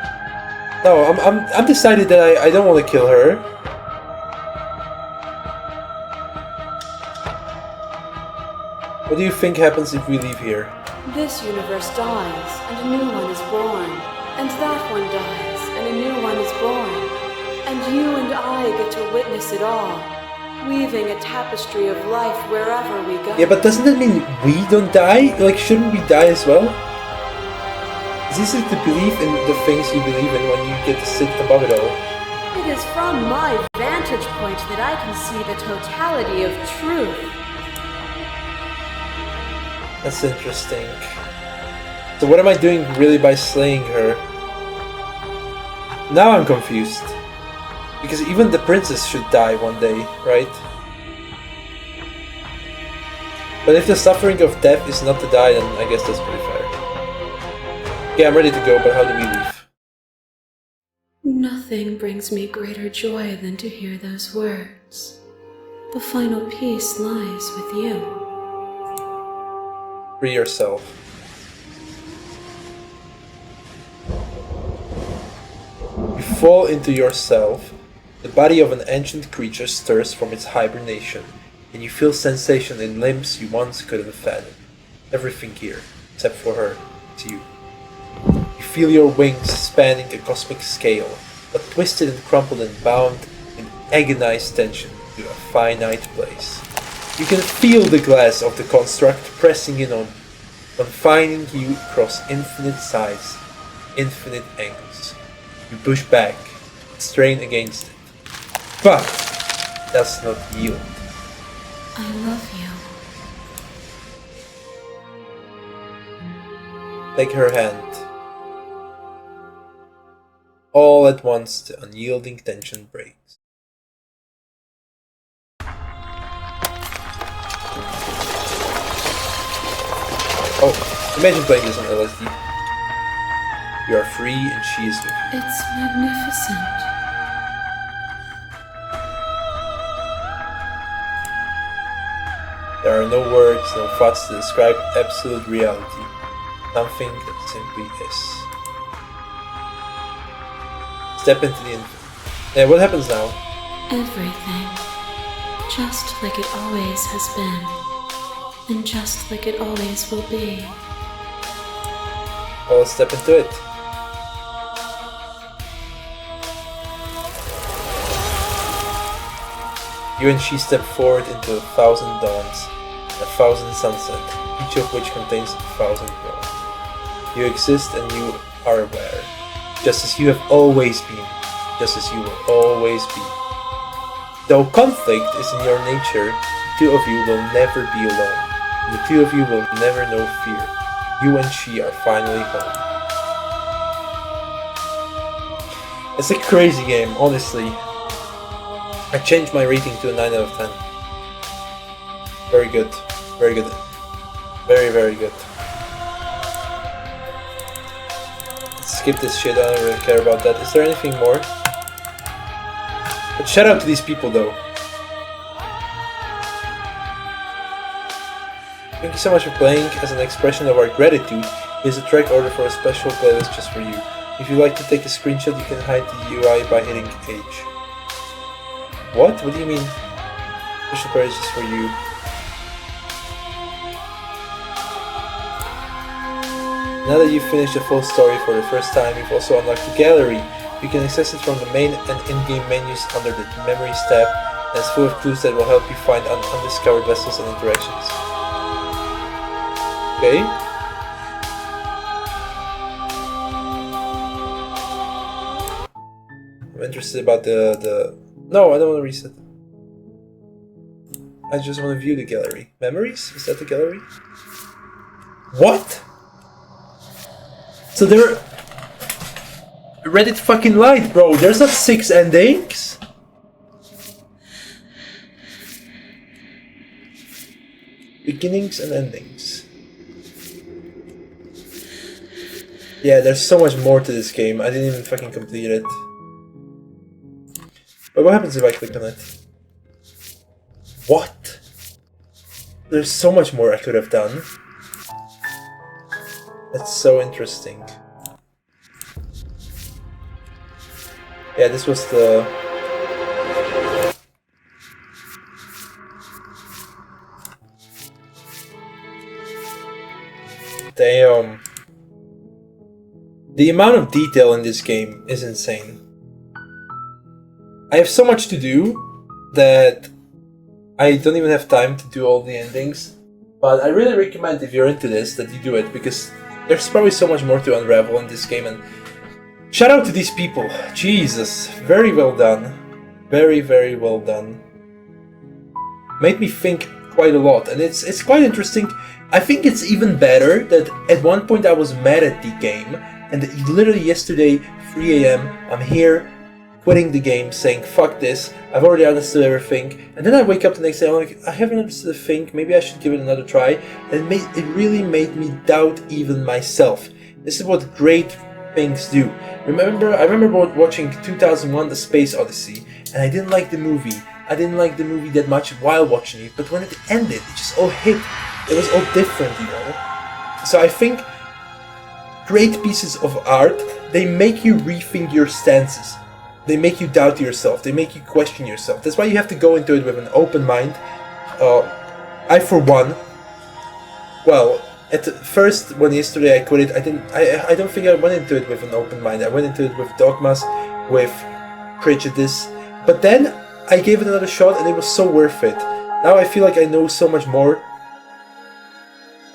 No, I'm decided that I don't want to kill her. What do you think happens if we leave here? This universe dies, and a new one is born. And that one dies, and a new one is born. And you and I get to witness it all, weaving a tapestry of life wherever we go. Yeah, but doesn't that mean we don't die? Like, shouldn't we die as well? Is this like to believe in the things you believe in when you get to sit above it all? It is from my vantage point that I can see the totality of truth. That's interesting. So what am I doing really by slaying her? Now I'm confused. Because even the princess should die one day, right? But if the suffering of death is not to die, then I guess that's pretty fair. Okay, I'm ready to go, but how do we leave? Nothing brings me greater joy than to hear those words. The final peace lies with you. Free yourself. You fall into yourself. The body of an ancient creature stirs from its hibernation, and you feel sensation in limbs you once couldn't fathom. Everything here, except for her, it's you. You feel your wings spanning a cosmic scale, but twisted and crumpled and bound in agonized tension to a finite place. You can feel the glass of the construct pressing in on, confining you across infinite sides, infinite angles. You push back, strain against it, but does not yield. I love you. Take her hand. All at once the unyielding tension breaks. Oh, imagine playing this on LSD. You are free and she is with you. It's magnificent. There are no words, no thoughts to describe absolute reality. Something that simply is. Step into the infinite. Yeah, what happens now? Everything. Just like it always has been. And just like it always will be. Well, let's step into it. You and she step forward into 1,000 dawns, 1,000 sunsets, each of which contains 1,000 worlds. You exist and you are aware, just as you have always been, just as you will always be. Though conflict is in your nature, the two of you will never be alone, and the two of you will never know fear. You and she are finally home. It's a crazy game, honestly. I changed my rating to a 9 out of 10. Very good. Very good. Very, very good. Let's skip this shit, I don't really care about that. Is there anything more? But shout out to these people though. Thank you so much for playing. As an expression of our gratitude, here's a track order for a special playlist just for you. If you'd like to take a screenshot, you can hide the UI by hitting H. What? What do you mean? Special playlist just for you. Now that you've finished the full story for the first time, you've also unlocked the gallery. You can access it from the main and in-game menus under the Memories tab, and it's full of clues that will help you find undiscovered vessels and interactions. Okay. I'm interested about the... No, I don't want to reset. I just want to view the gallery. Memories? Is that the gallery? What? So there... Reddit fucking lied, bro. There's not 6 endings? Beginnings and endings. Yeah, there's so much more to this game. I didn't even fucking complete it. But what happens if I click on it? What? There's so much more I could have done. That's so interesting. Yeah, this was the... Damn. The amount of detail in this game is insane. I have so much to do that I don't even have time to do all the endings. But I really recommend, if you're into this, that you do it, because there's probably so much more to unravel in this game. And shout out to these people. Jesus, very well done. Very, very well done. Made me think quite a lot, and it's quite interesting. I think it's even better that at one point I was mad at the game, and literally yesterday, 3 AM, I'm here, quitting the game, saying fuck this, I've already understood everything, and then I wake up the next day, I'm like, I haven't understood a thing, maybe I should give it another try, and it really made me doubt even myself. This is what great things do. I remember watching 2001: The Space Odyssey, and I didn't like the movie. I didn't like the movie that much while watching it, but when it ended, it just all hit. It was all different, you know? So I think great pieces of art, they make you rethink your stances. They make you doubt yourself. They make you question yourself. That's why you have to go into it with an open mind. I, for one, well, at first, when yesterday I quit it, I don't think I went into it with an open mind. I went into it with dogmas, with prejudice. But then I gave it another shot, and it was so worth it. Now I feel like I know so much more.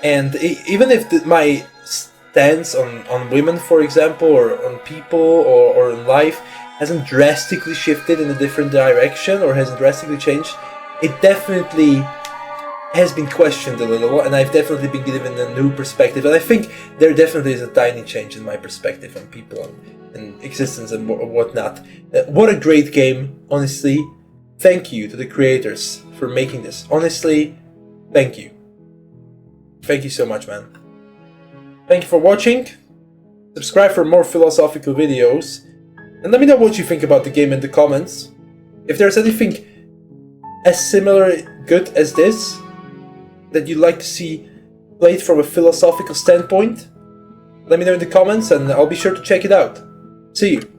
And even if my stance on women, for example, or on people, or in life, hasn't drastically shifted in a different direction, or hasn't drastically changed, it definitely has been questioned a little, and I've definitely been given a new perspective. And I think there definitely is a tiny change in my perspective on people and existence and whatnot. What a great game, honestly. Thank you to the creators for making this. Honestly, thank you. Thank you so much, man. Thank you for watching. Subscribe for more philosophical videos. And let me know what you think about the game in the comments. If there's anything as similar good as this that you'd like to see played from a philosophical standpoint, let me know in the comments and I'll be sure to check it out. See you.